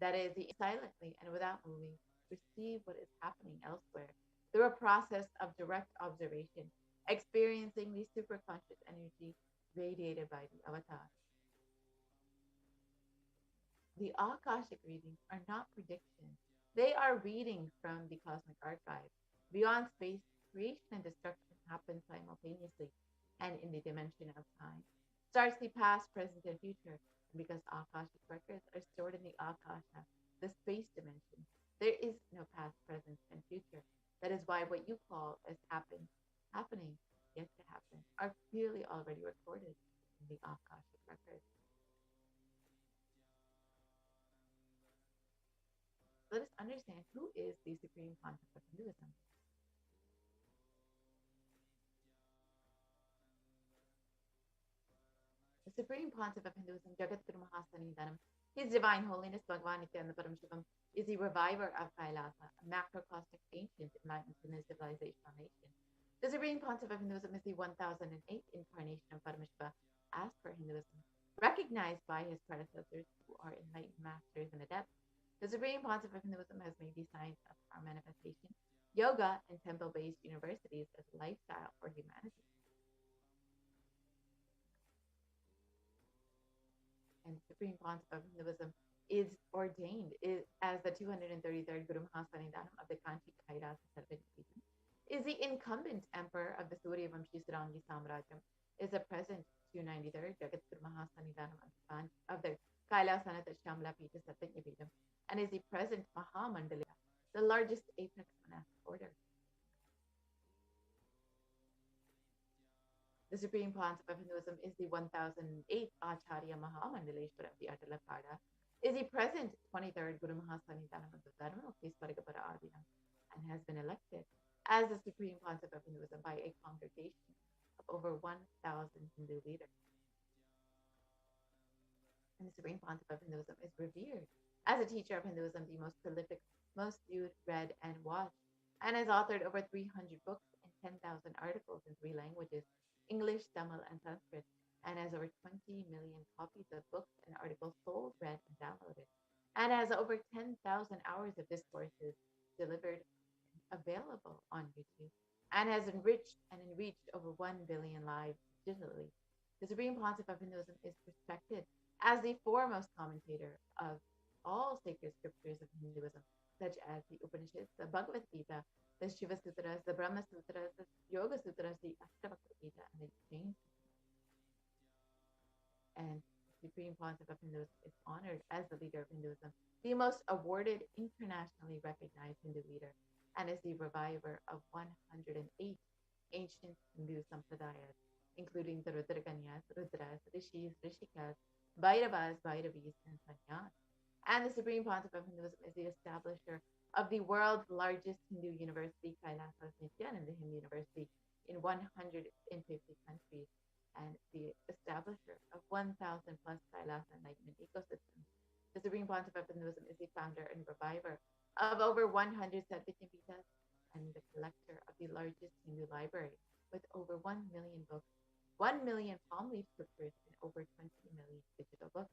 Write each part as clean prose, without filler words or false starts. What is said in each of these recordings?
that is, silently and without moving, perceive what is happening elsewhere through a process of direct observation, experiencing the superconscious energy radiated by the avatar. The Akashic readings are not predictions. They are readings from the cosmic archive. Beyond space, creation and destruction happen simultaneously and in the dimension of time. Starts the past, present, and future. And because Akashic records are stored in the Akasha, the space dimension, there is no past, present, and future. That is why what you call as happening, yet to happen, are clearly already recorded in the Akashic records. Let us understand who is the supreme concept of Hinduism. The supreme concept of Hinduism, Jagat Guru Mahasanidanam, His Divine Holiness Bhagavan Nithyananda Paramashivam, is the reviver of Kailasa, a macrocosmic ancient enlightened civilizational nation. The supreme concept of Hinduism is the 1008 incarnation of Paramashiva as per Hinduism, recognized by his predecessors who are enlightened masters and adepts. The supreme concept of Hinduism has made the science of power manifestation, yoga, and temple-based universities as a lifestyle for humanity. And the supreme concept of Hinduism is ordained as the 233rd Guru Mahasanidanam of the Kanchi Kairas Sarvajapitham, is the incumbent emperor of the Surya Vamshi Sarangi Samrajyam, is the present 293rd Jagat Guru Mahasanidanam of the Kailasanatha Shamla Pita Satyajapitham, and is the present Mahamandalaya, the largest apex monastic order. The supreme concept of Hinduism is the 1008th Acharya Mahamandaleshwara of the Atalakada, is the present 23rd Guru Mahasanidanam of the Dharma Kisparigapara Adinam, and has been elected as the supreme concept of Hinduism by a congregation of over 1,000 Hindu leaders. And the supreme concept of Hinduism is revered as a teacher of Hinduism, the most prolific, most viewed, read, and watched, and has authored over 300 books and 10,000 articles in 3 languages, English, Tamil, and Sanskrit, and has over 20 million copies of books and articles sold, read, and downloaded, and has over 10,000 hours of discourses delivered available on YouTube, and has enriched and enriched over 1 billion lives digitally. The supreme concept of Hinduism is respected as the foremost commentator of all sacred scriptures of Hinduism, such as the Upanishads, the Bhagavad Gita, the Shiva Sutras, the Brahma Sutras, the Yoga Sutras, the Ashtavakra Gita, and the Jain. And the supreme concept of Hinduism is honored as the leader of Hinduism, the most awarded, internationally recognized Hindu leader, and is the reviver of 108 ancient Hindu sampradayas, including the Rudraganyas, Rudras, Rishis, Rishikas, Bhairavas, Bhairavis, and Sanyas. And the supreme concept of Hinduism is the establisher of the world's largest Hindu university, Kailasa Nithyananda University, in 150 countries, and the establisher of 1,000 plus Kailasa enlightenment ecosystems. The supreme concept of Hinduism is the founder and reviver of over 100 Satvajnapitas and the collector of the largest Hindu library with over 1 million books, 1 million palm leaf scriptures, and over 20 million digital books.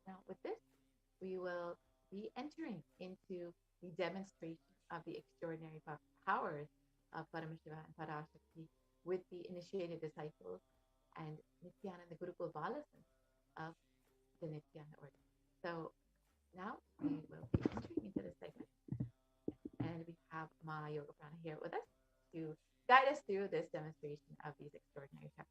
Now, with this, we will be entering into the demonstration of the extraordinary powers of Paramashiva and Parashakti with the initiated disciples and Nithyananda Gurukul Balasan of the Nithyananda order. So now we will be entering into this segment, and we have Ma Yoga Prana here with us to guide us through this demonstration of these extraordinary Shaktis.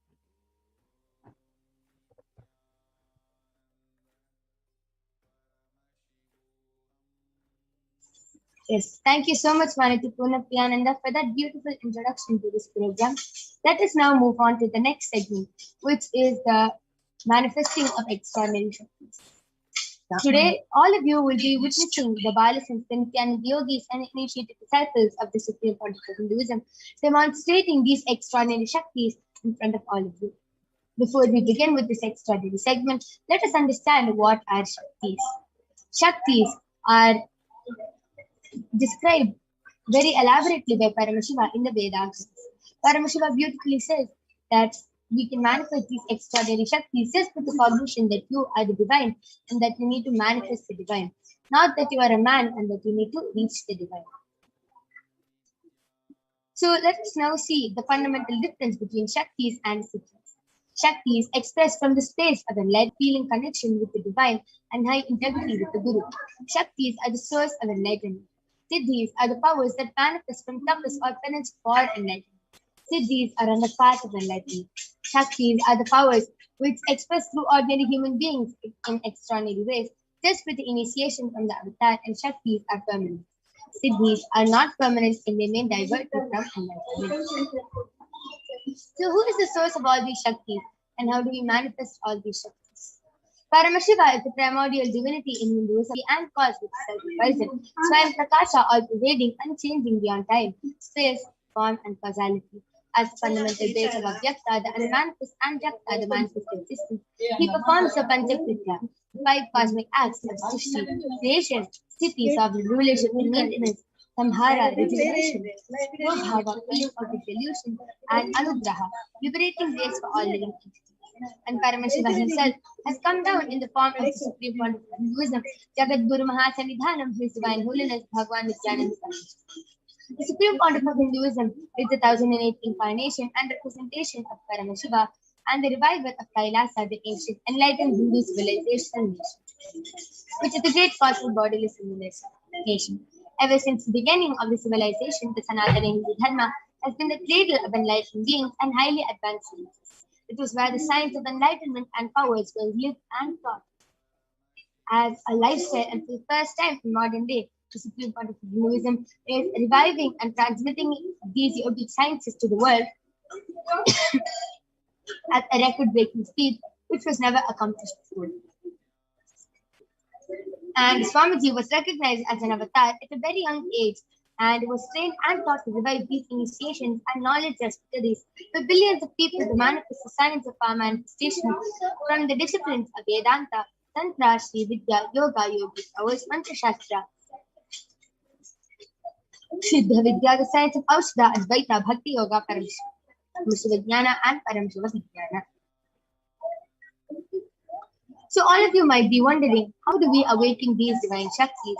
Yes, thank you so much, Maniti Nithyananda, for that beautiful introduction to this program. Let us now move on to the next segment, which is the manifesting of extraordinary Shaktis. Today, all of you will be witnessing the Balasans, Nithyananda yogis, and initiated disciples of the Supreme Concept of Hinduism demonstrating these extraordinary Shaktis in front of all of you. Before we begin with this extraordinary segment, let us understand what are Shaktis. Shaktis are described very elaborately by Paramashiva in the Vedas. Paramashiva beautifully says that we can manifest these extraordinary Shaktis just with the cognition that you are the divine and that you need to manifest the divine. Not that you are a man and that you need to reach the divine. So let us now see the fundamental difference between Shaktis and Siddhis. Shaktis expressed from the space of enlightened feeling connection with the divine and high integrity with the Guru. Shaktis are the source of enlightenment. Siddhis are the powers that manifest from tapas or penance for enlightenment. Siddhis are on the path of enlightenment. Shaktis are the powers which express through ordinary human beings in extraordinary ways, just with the initiation from the avatar, and Shaktis are permanent. Siddhis are not permanent and they may divert you from enlightenment. So who is the source of all these Shaktis and how do we manifest all these Shaktis? Paramashiva is the primordial divinity in Hinduism and cause which is self-present, Swayam Prakasha, all-pervading, unchanging beyond time, space, form and causality. As the fundamental base of Avyakta, the unmanifest, and Vyakta, the manifest existence, he performs the Panchakritya, the 5 cosmic acts of Srishti, creation, Sthiti, sovereign rulership and maintenance, Samhara, regeneration, Bhava, peace of dissolution, and Anugraha, liberating grace for all living entities. And Paramashiva himself has come down in the form of the Supreme Pontiff of Hinduism, Jagat Guru Mahasanidhanam, His Divine Holiness, Bhagwan Nithyananda Paramashivam. The Supreme Pontiff of Hinduism is the 1008th incarnation and representation of Paramashiva and the revival of Kailasa, the ancient enlightened Hindu civilization nation, which is the great cosmic bodiless nation. Ever since the beginning of the civilization, the Sanatana Hindu Dharma has been the cradle of enlightened beings and highly advanced sciences. It was where the science of enlightenment and powers were lived and taught as a lifestyle, and for the first time in modern day, the Supreme Pontiff of Hinduism is reviving and transmitting these yogic sciences to the world at a record-breaking speed, which was never accomplished before. And Swamiji was recognized as an avatar at a very young age and was trained and taught to revive these initiations and knowledge and studies for billions of people to manifest the science of our manifestation from the disciplines of Vedanta, Tantra, Sri Vidya, Yoga, Yogic powers, Mantra Shastra, Siddha Vidya, the science of Aushadha, Advaita, Bhakti Yoga, Paramashivoham, and Paramashivoham. So all of you might be wondering, how do we awaken these divine Shaktis?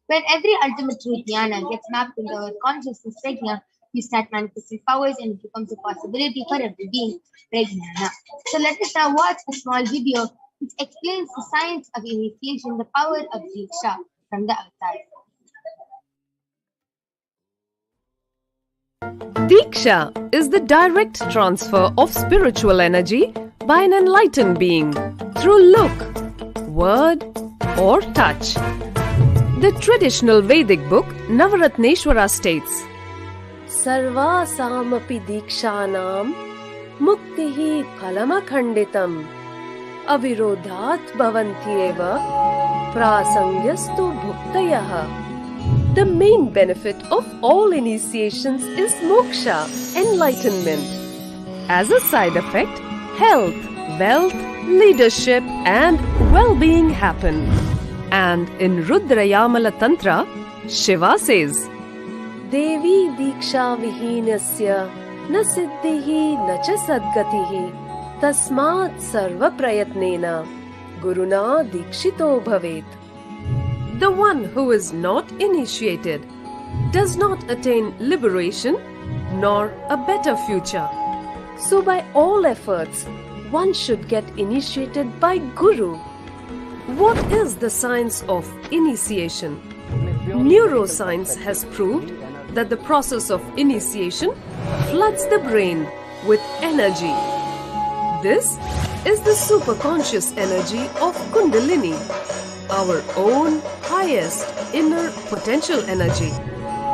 When every ultimate truth jnana gets mapped into our consciousness prajna, we start manifesting powers and it becomes a possibility for every being, prajnana. So let us now watch a small video which explains the science of initiation, the power of Diksha from the avatar. Diksha is the direct transfer of spiritual energy by an enlightened being through look, word, or touch. The traditional Vedic book Navaratneshwara states, Sarvasamapi dikshanam muktihi phalamakhanditam avirodhat bhavantyeva prasangyastu bhuktayaha. The main benefit of all initiations is moksha, enlightenment. As a side effect, health, wealth, leadership and well-being happen. And in Rudrayamala Tantra, Shiva says, Devi diksha vihinasya na siddhihi na cha sadgatihi tasmat sarva prayatnena guruna dikshito bhavet. The one who is not initiated does not attain liberation nor a better future. So by all efforts, one should get initiated by Guru. What is the science of initiation? Neuroscience has proved that the process of initiation floods the brain with energy. This is the superconscious energy of Kundalini, our own highest inner potential energy.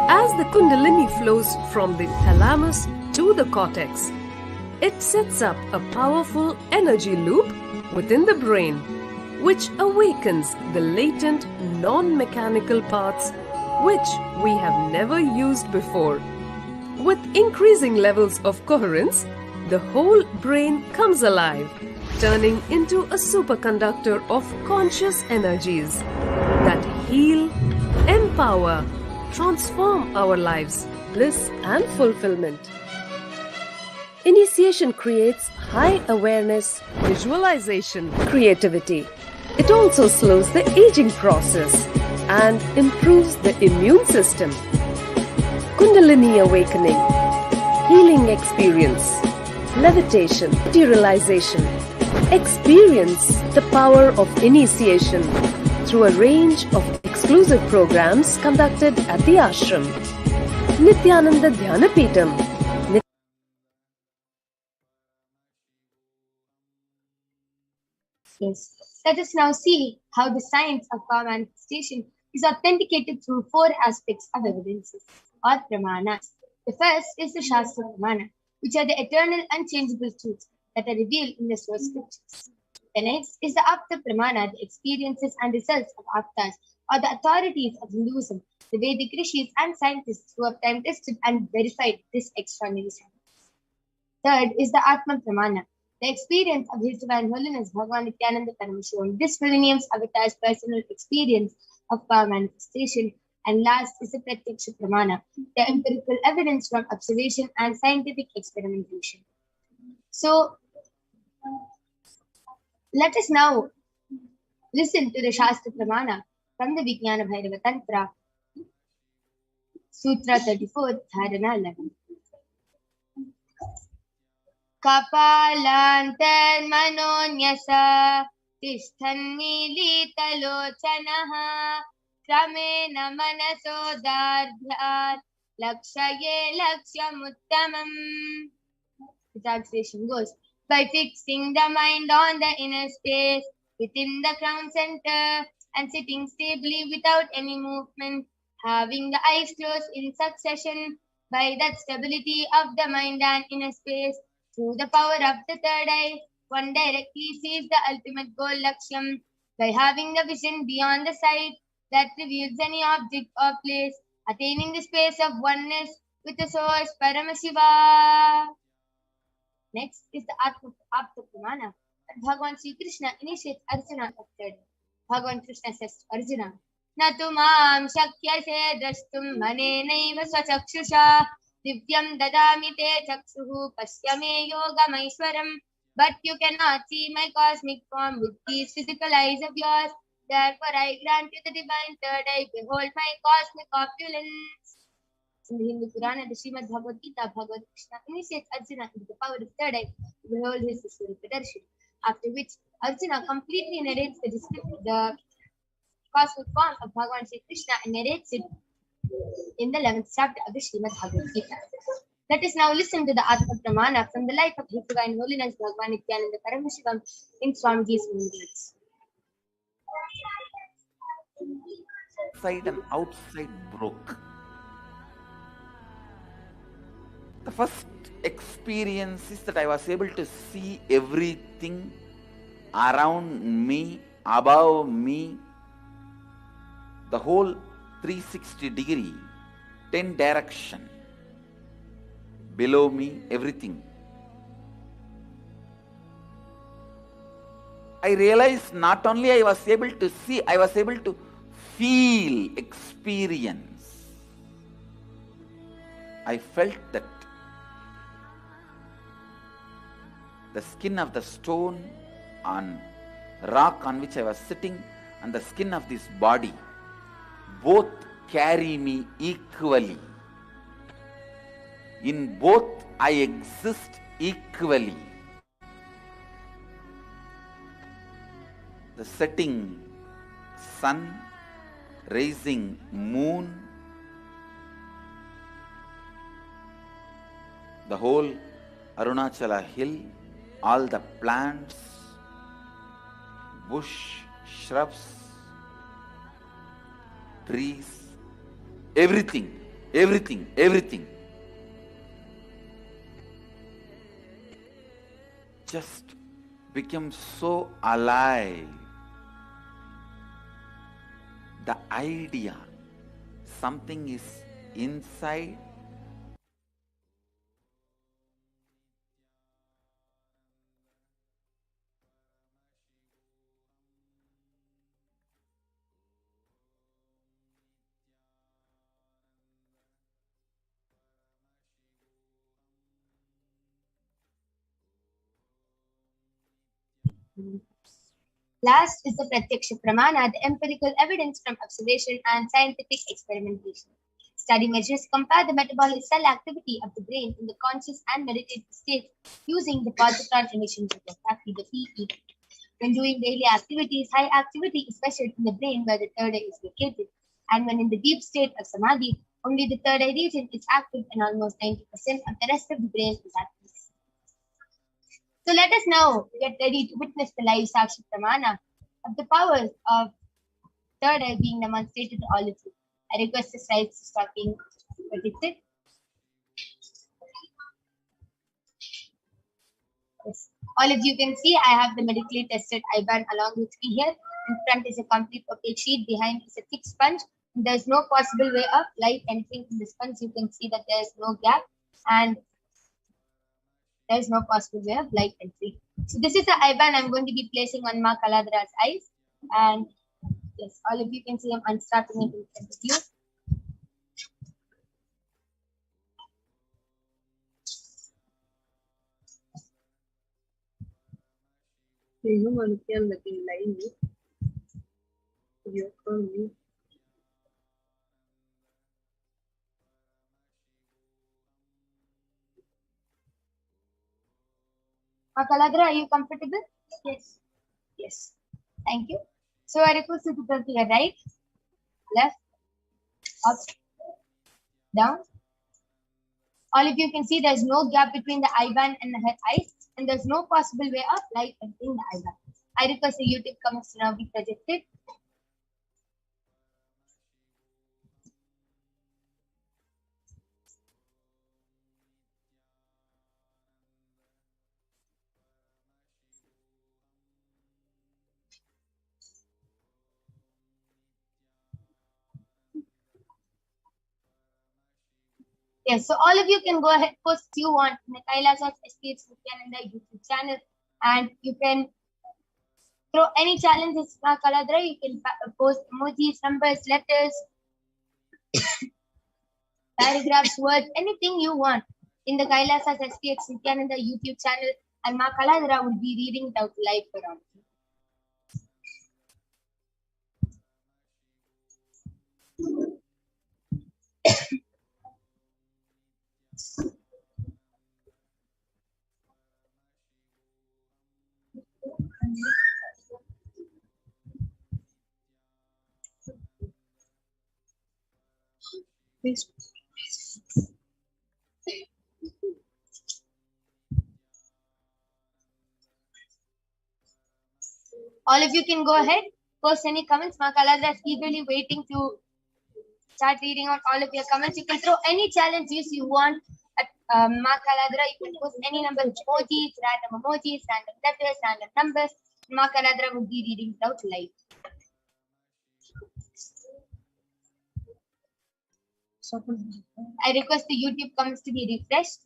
As the Kundalini flows from the thalamus to the cortex, it sets up a powerful energy loop within the brain, which awakens the latent non-mechanical parts which we have never used before. With increasing levels of coherence, the whole brain comes alive, turning into a superconductor of conscious energies that heal, empower, transform our lives, bliss and fulfillment. Initiation creates high awareness, visualization, creativity. It also slows the aging process and improves the immune system. Kundalini awakening, healing experience, levitation, materialization. Experience the power of initiation through a range of exclusive programs conducted at the ashram. Nithyananda Dhyanapitham. Yes. Let us now see how the science of power manifestation is authenticated through four aspects of evidences or pramanas. The first is the Shastra Pramana, which are the eternal unchangeable truths that are revealed in the source scriptures. The next is the Apta Pramana, the experiences and results of Aptas, or the authorities of Hinduism, the Vedic rishis and scientists who have time tested and verified this extraordinary science. Third is the Atma Pramana, the experience of His Divine Holiness Bhagavan Nithyananda Paramashivam, this millennium's avatar's personal experience of power manifestation. And last is the Pratyaksha Pramana, the empirical evidence from observation and scientific experimentation. So, let us now listen to the Shastra Pramana from the Vijnana Bhairava Tantra, Sutra 34, Dharana 11. कपालान्तर्मनोन्यसा तिष्ठन्मीलितलोचनः क्रमेण मनसोदार्ढ्यात् लक्ष्ये लक्ष्यमुत्तमम्. The translation goes, by fixing the mind on the inner space within the crown center and sitting stably without any movement, having the eyes closed in succession, by that stability of the mind and inner space, through the power of the third eye, one directly sees the ultimate goal Lakshyam by having the vision beyond the sight that reveals any object or place, attaining the space of oneness with the source Paramashiva. Next is the Apta Pramana that Bhagavan Sri Krishna initiates Arjuna of third eye. Bhagavan Krishna says to Arjuna, "Na tu mam shakyase drashtum manenaiva swachakshusha divyam dadami te chakshuhu pasyame yogamaishwaram." But you cannot see my cosmic form with these physical eyes of yours. Therefore I grant you the divine third eye. Behold my cosmic opulence. In the Hindu Purana, the Srimad Bhagavad Gita, Bhagavad Krishna initiates Arjuna into the power of third eye to behold his historical darshan. After which Arjuna completely narrates the cosmic form of Bhagavan Sri Krishna and narrates it in the 11th chapter of the Srimad Bhagavad Gita. Let us now listen to the Atma Pramana from the life of His Divine Holiness Bhagavan Nithyananda Paramashivam in Swamiji's own words. Inside and outside broke. The first experience is that I was able to see everything around me, above me, the whole 360 degree, 10 direction, below me, everything. I realized not only I was able to see, I was able to feel, experience. I felt that the skin of the stone on rock on which I was sitting and the skin of this body both carry me equally. In both I exist equally. The setting sun, rising moon, the whole Arunachala hill, all the plants, bush, shrubs, trees, everything just became so alive. The idea, something is inside, Last is the Pratyaksha Pramana, the empirical evidence from observation and scientific experimentation. Study measures compare the metabolic cell activity of the brain in the conscious and meditative state using the positron emission spectroscopy, the PE. When doing daily activities, high activity is measured in the brain where the third eye is located. And when in the deep state of samadhi, only the third eye region is active and almost 90% of the rest of the brain is active. So let us now get ready to witness the live Sakshi Pramana of the powers of third eye being demonstrated to all of you. I request the slides to start being predicted. Yes. All of you can see I have the medically tested IBAN along with me here. In front is a complete opaque sheet, behind is a thick sponge. There's no possible way of light entering in the sponge. You can see that there's no gap and there's no possible way of light entry. So this is the IBAN I'm going to be placing on Ma Kaladra's eyes. And yes, all of you can see I'm unstrapping it in front of you. Ma Kaladra, are you comfortable? Yes. Yes. Thank you. So I request you to turn to your right, left, up, down. All of you can see there's no gap between the IBAN and her eyes, and there's no possible way of light entering the IBAN. I request the YouTube comments to now be projected. Yes, so all of you can go ahead, post you want in the Kailasas HDH Nithyananda YouTube channel, and you can throw any challenges, Kaladra. You can post emojis, numbers, letters, paragraphs, words, anything you want in the Kailasas HDH Nithyananda YouTube channel, and Ma Kaladra will be reading it out live for all of you. All of you can go ahead, post any comments. Ma Kaladra is eagerly waiting to start reading out all of your comments. You can throw any challenges you want at Ma Kaladra. You can post any number of emojis, random letters, random numbers. Ma Kaladra will be reading it out live. I request the YouTube comments to be refreshed.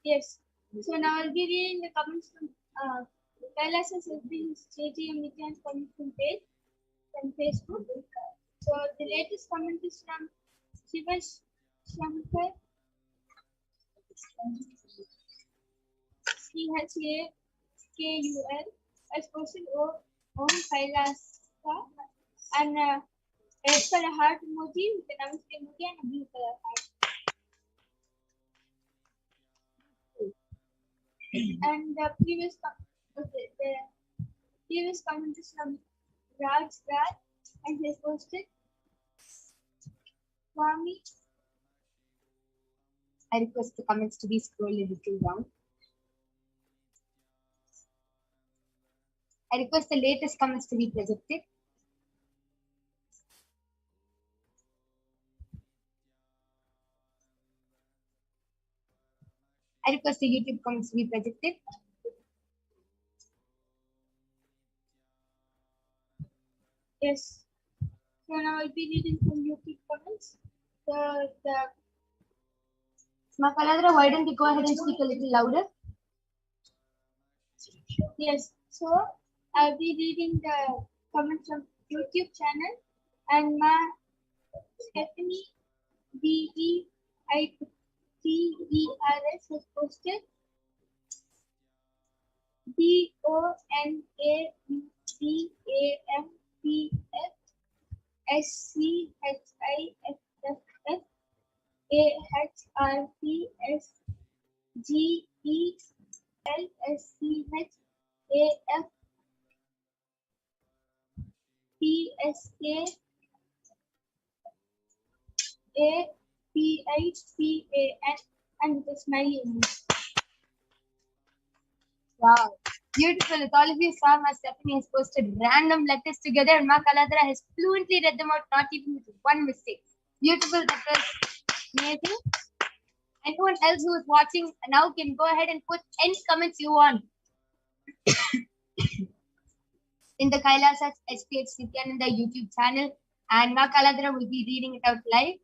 Yes. So now I'll be reading the comments from Kailasas HDH Nithyananda Paramashivam page on Facebook. So the latest comment is from Shivash Shankar. CHAKUL as posted on Kailasa and a red color heart emoji with a namaste emoji and a blue color heart. And the previous comment is from Raj Raj and he has posted Swami. I request the comments to be scrolled a little down. I request the latest comments to be projected. I request the YouTube comments to be projected. Yes. So now I'll be reading from YouTube comments. Makaladra, why don't you go ahead and speak a little louder? Yes. So I'll be reading the comments from YouTube channel, and my Stephanie DEITERS has posted DONAGESCHIPHAN and with a smiley emoji. Wow, beautiful. If all of you saw, my Stephanie has posted random letters together, and Makaladra has fluently read them out, not even with one mistake. Beautiful. That was amazing. Anyone else who is watching now can go ahead and put any comments you want in the Kailasas HDH Nithyananda YouTube channel, and Makaladra will be reading it out live.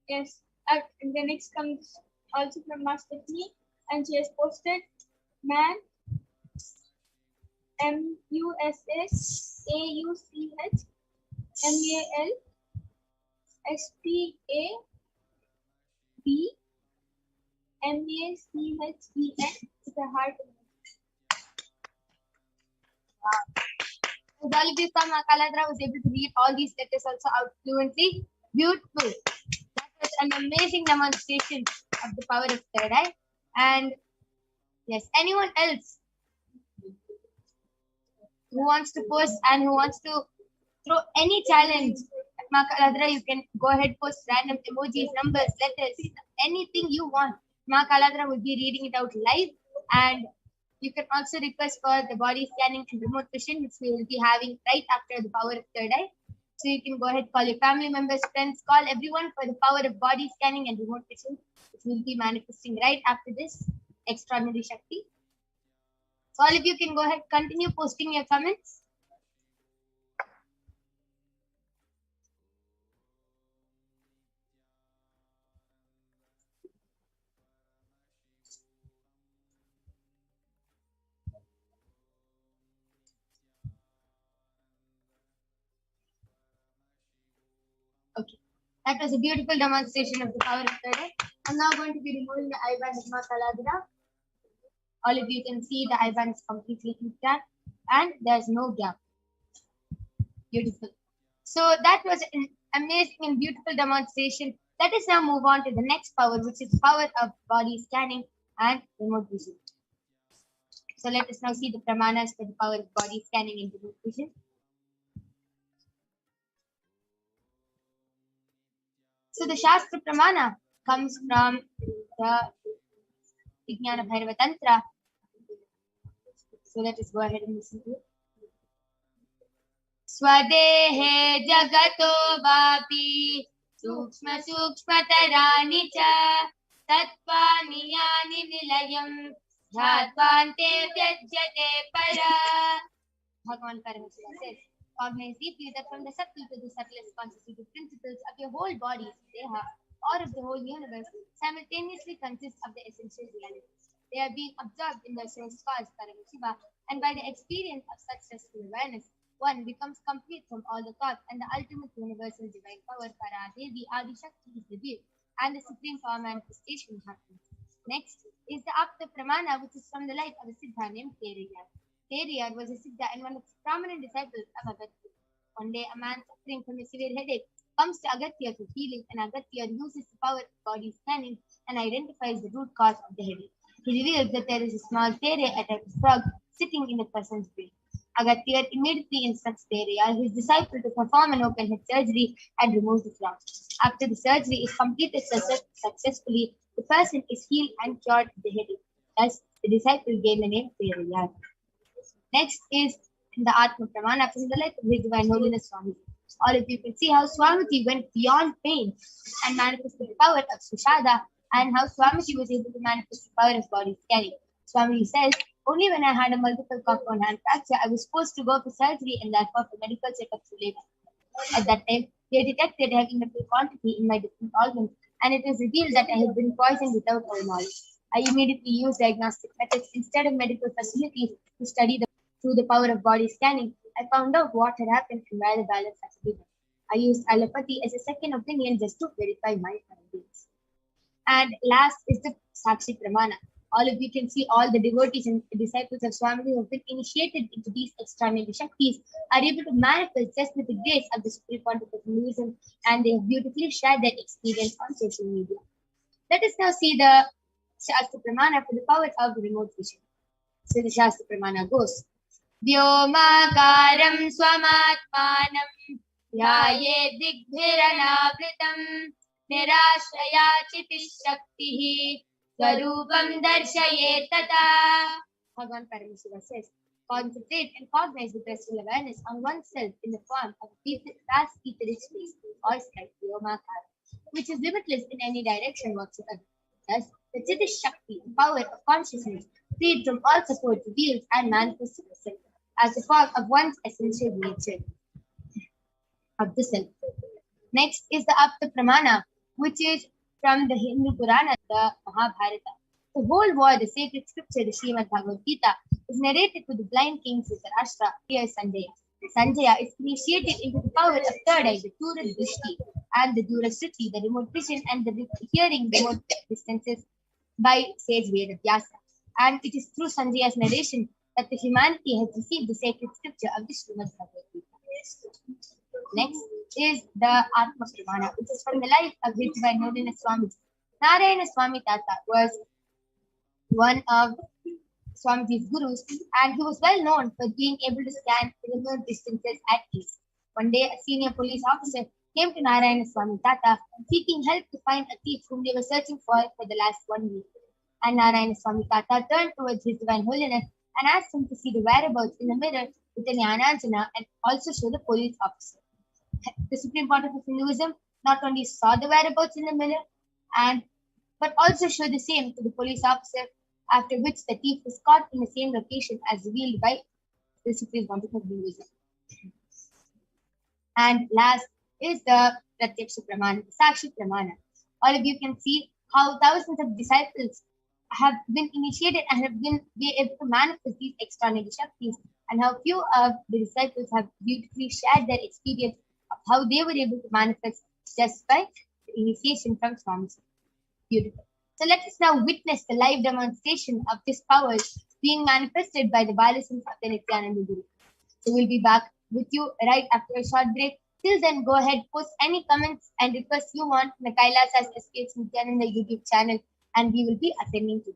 Yes, and the next comes also from Master T, and she has posted man MUSSACHMALSPABMACHEN with a heart. Wow. So all of you saw, Makaladra was able to read all these letters also out fluently. Beautiful. That was an amazing demonstration of the power of third eye. And yes, anyone else who wants to post and who wants to throw any challenge at Makaladra, you can go ahead, post random emojis, numbers, letters, anything you want. Makaladra will be reading it out live, and you can also request for the body scanning and remote vision, which we will be having right after the power of third eye. So you can go ahead, call your family members, friends, call everyone for the power of body scanning and remote vision, which will be manifesting right after this extraordinary Shakti. So all of you can go ahead, continue posting your comments. Okay, that was a beautiful demonstration of the power of third eye. I'm now going to be removing the eye band of Makaladra. All of you can see the eye band is completely intact and there's no gap. Beautiful. So that was an amazing and beautiful demonstration. Let us now move on to the next power, which is the power of body scanning and remote vision. So let us now see the pramanas for the power of body scanning and remote vision. So the Shastra Pramana comes from the Vijnana Bhairava Tantra. So let us go ahead and listen to it. Swadehe jagato vapi sukshma sukshmatarani cha tattvani yani nilayam dhattvante vyajyate para. Bhagavan Paramashiva says, cognize deeply that from the subtle to the subtlest constitutive principles of your whole body, deha, or of the whole universe, simultaneously consist of the essential realities. They are being absorbed in their source cause, Paramashiva, and by the experience of such restful awareness, one becomes complete from all the thought, and the ultimate universal divine power, Paradevi Adi Shakti, is revealed, and the supreme power manifestation happens. Next is the Apta Pramana, which is from the life of a Siddha named Teriyar. Teriyar was a Siddha and one of the prominent disciples of Agatya. One day, a man suffering from a severe headache comes to Agatya for healing, and Agatya uses the power of body scanning and identifies the root cause of the headache. He reveals that there is a small tere at a frog sitting in the person's brain. Agatya immediately instructs Teriyar, his disciple, to perform an open head surgery and remove the frog. After the surgery is completed successfully, the person is healed and cured of the headache. Thus, the disciple gained the name Priyayar. Next is the Atma Pramana from the life of His Divine Holiness Swami. All of you can see how Swamiji went beyond pain and manifested the power of Sushada, and how Swamiji was able to manifest the power of body scanning. Swamiji says, only when I had a multiple compound hand fracture, I was supposed to go for surgery and therefore for medical checkup too late. At that time, they detected heavy metal quantity in my different organs, and it was revealed that I had been poisoned without my knowledge. I immediately used diagnostic methods instead of medical facilities to study through the power of body scanning. I found out what had happened and where the balance had to be done. I used allopathy as a second opinion just to verify my findings. And last is the Sakshi Pramana. All of you can see all the devotees and disciples of Swami who have been initiated into these extraordinary Shaktis are able to manifest just with the grace of the Supreme Pontiff of Hinduism, and they have beautifully shared their experience on social media. Let us now see the Shastra Pramana for the power of remote vision. So the Shastra Pramana goes, Vyomakaram swamatmanam dhyaye digbhiranavritam nirashraya chitishaktihi swarupam darshaye tata. Bhagavan Paramashiva says, concentrate and cognize with restful awareness on oneself in the form of a vast etheric space or sky, Vyomakara, which is limitless in any direction whatsoever. Thus, the Chitish Shakti, power of consciousness, freed from all support, reveals and manifests itself as the form of one's essential nature of the self. Next is the Apta Pramana, which is from the Hindu Purana, the Mahabharata. The whole war, the sacred scripture, the Srimad Bhagavad Gita, is narrated to the blind king Dhritarashtra. Here is Sanjaya. Sanjaya is initiated into the power of third eye, the Dura Drishti, and the Dura Sruti, the remote vision, and the hearing remote distances by sage Vedavyasa. And it is through Sanjaya's narration that the humanity has received the sacred scripture of the Srimad Bhagavad Gita. Next is the Atma Pramana, which is from the life of His Divine Holiness Swami. Narayana Swami Tata was one of Swamiji's gurus, and he was well known for being able to scan remote distances at ease. One day, a senior police officer came to Narayana Swami Tata seeking help to find a thief whom they were searching for the last 1 week. And Narayana Swami Tata turned towards His Divine Holiness and asked him to see the whereabouts in the mirror with an Jnananjana and also show the police officer. The Supreme Pontiff of Hinduism not only saw the whereabouts in the mirror, but also showed the same to the police officer, after which the thief was caught in the same location as revealed by the Supreme Pontiff of Hinduism. And last is the Pratyaksha Pramana, the Sakshi Pramana. All of you can see how thousands of disciples have been initiated and have been able to manifest these extraordinary Shaktis, and how few of the disciples have beautifully shared their experience of how they were able to manifest just by the initiation from Swamiji. Beautiful. So let us now witness the live demonstration of this power being manifested by the violations of the Nithyananda Guru. So we'll be back with you right after a short break. Till then, go ahead, post any comments and requests you want on the Kailasas HDH Nithyananda YouTube channel, and we will be attending to them.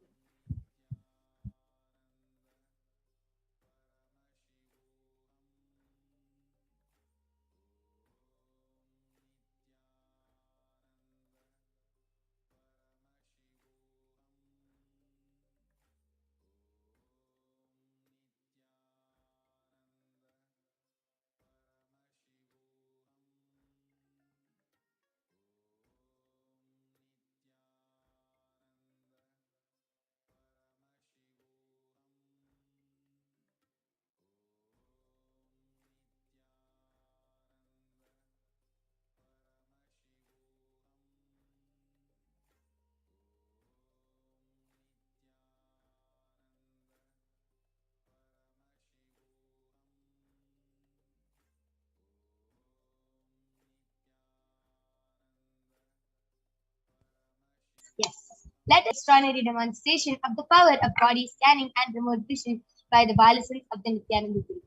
Yes. Let us extraordinary demonstration of the power of body scanning and remote vision by the violations of the Nithyananda Guru.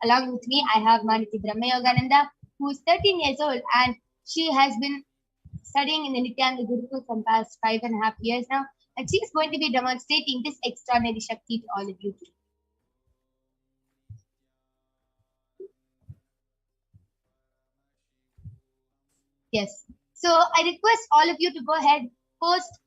Along with me, I have Maniti Brahmayogananda, who is 13 years old, and she has been studying in the Nithyananda Gurukul for the past 5.5 years now, and she is going to be demonstrating this extraordinary Shakti to all of you today. Yes. So I request all of you to go ahead, post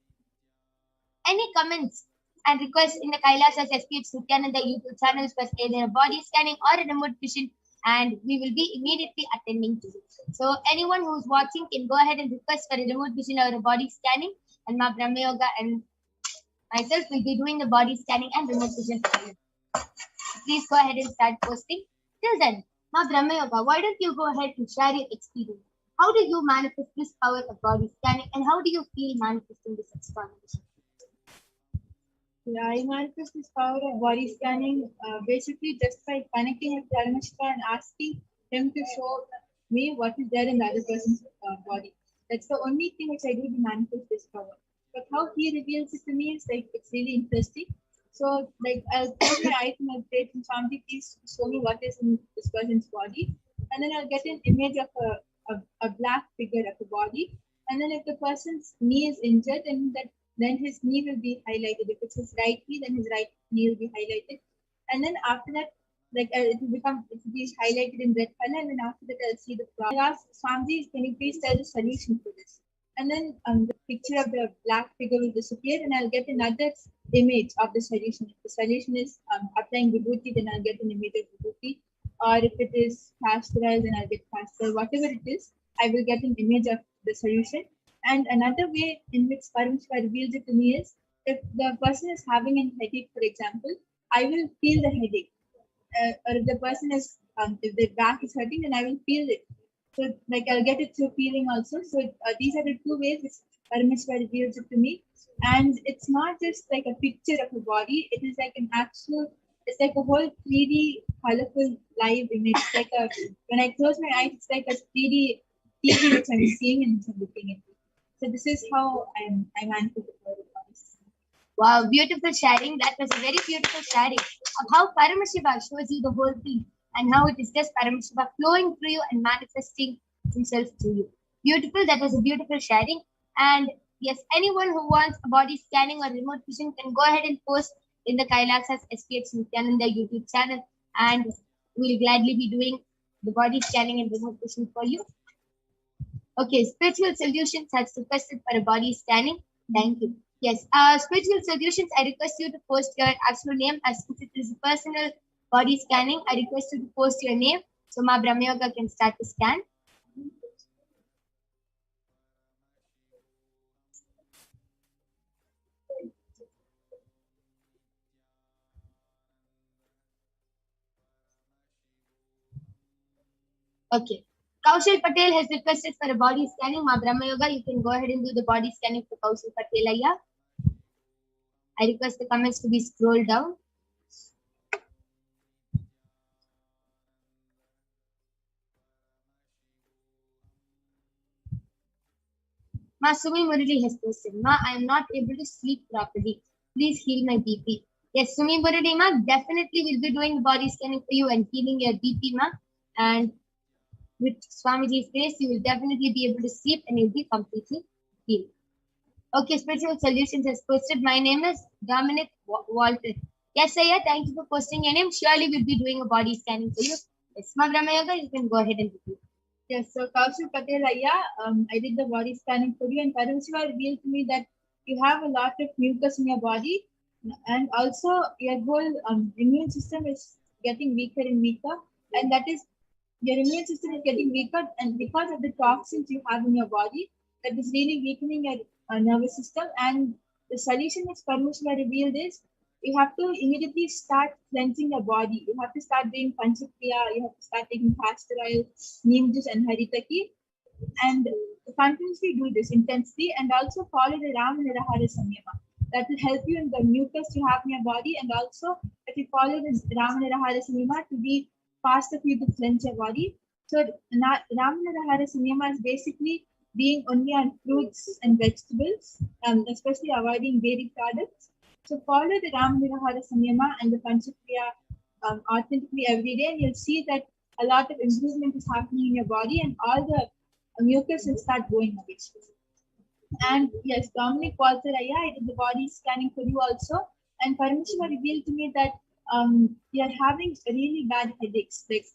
any comments and request in the Kailasas HDH Nithyananda YouTube channel for either a body scanning or a remote vision, and we will be immediately attending to it. So anyone who's watching can go ahead and request for a remote vision or a body scanning, and Ma Brahma Yoga and myself will be doing the body scanning and remote vision for you. Please go ahead and start posting. Till then, Ma Brahma Yoga, why don't you go ahead and share your experience? How do you manifest this power of body scanning, and how do you feel manifesting this experience? Yeah, I manifest this power of body scanning basically just by connecting with Paramashiva and asking him to show me what is there in the other person's body. That's the only thing which I do to manifest this power. But how he reveals it to me is like, it's really interesting. So like, I'll close my eyes and I'll say, Shanti, please show me what is in this person's body. And then I'll get an image of a black figure of a body. And then if the person's knee is injured, then his knee will be highlighted. If it's his right knee, then his right knee will be highlighted. And then after that, like it will be highlighted in red color. And then after that, I'll see the problem. I ask Swamji, can you please tell the solution for this? And then the picture of the black figure will disappear, and I'll get another image of the solution. If the solution is applying vibhuti, then I'll get an image of vibhuti. Or if it is castor oil, then I'll get castor oil. Whatever it is, I will get an image of the solution. And another way in which Paramashiva reveals it to me is, if the person is having a headache, for example, I will feel the headache. Or if the person is, if the back is hurting, then I will feel it. So like I'll get it through feeling also. So these are the two ways which Paramashiva reveals it to me. And it's not just like a picture of a body. It is like an actual, it's like a whole 3D colorful live image. It's like when I close my eyes, it's like a 3D TV which I'm seeing and which I'm looking at. So this is how I manifest the power of bodies. Wow, beautiful sharing. That was a very beautiful sharing of how Paramashiva shows you the whole thing and how it is just Paramashiva flowing through you and manifesting himself through you. Beautiful. That was a beautiful sharing. And yes, anyone who wants a body scanning or remote vision can go ahead and post in the Kailasas HDH Nithyananda YouTube channel, and we'll gladly be doing the body scanning and remote vision for you. Okay, Spiritual Solutions has requested for a body scanning. Thank you. Yes, Spiritual Solutions, I request you to post your actual name, as it is a personal body scanning. I request you to post your name so Ma Brahma Yoga can start the scan. Okay. Kaushal Patel has requested for a body scanning. Ma Brahma Yoga, you can go ahead and do the body scanning for Kaushal Patel. Ayya. I request the comments to be scrolled down. Ma Sumi Murali has posted. Ma, I am not able to sleep properly. Please heal my BP. Yes, Sumi Murali, Ma, definitely will be doing the body scanning for you and healing your BP, Ma. And with Swamiji's grace, you will definitely be able to sleep and you'll be completely healed. Okay, Spiritual Solutions has posted. My name is Dominic Walter. Yes, Ayya, thank you for posting your name. Surely we'll be doing a body scanning for you. Yes, Ma Brahma Yoga, you can go ahead and do it. Yes, so Kaushal Patel, I did the body scanning for you, and Paramashiva revealed to me that you have a lot of mucus in your body, and also your whole immune system is getting weaker and weaker, and that is, your immune system is getting weaker, and because of the toxins you have in your body, that is really weakening your nervous system. And the solution which Paramashiva revealed is, you have to immediately start cleansing your body. You have to start doing Panchakriya, you have to start taking castor oil, neem juice and haritaki, and continuously do this intensely, and also follow the Ramanarahara Samyama. That will help you in the mucus you have in your body, and also if you follow this Ramanarahara Samyama to be faster for you to cleanse your body. So Ramanarahara Samyama is basically being only on fruits and vegetables, especially avoiding dairy products. So follow the Ramanarahara Samyama and the Panchakriya authentically every day, and you'll see that a lot of improvement is happening in your body, and all the mucus will start going away. And yes, Dominic Walter, I did the body scanning for you also, and Paramashiva revealed to me that you're having really bad headaches. Like,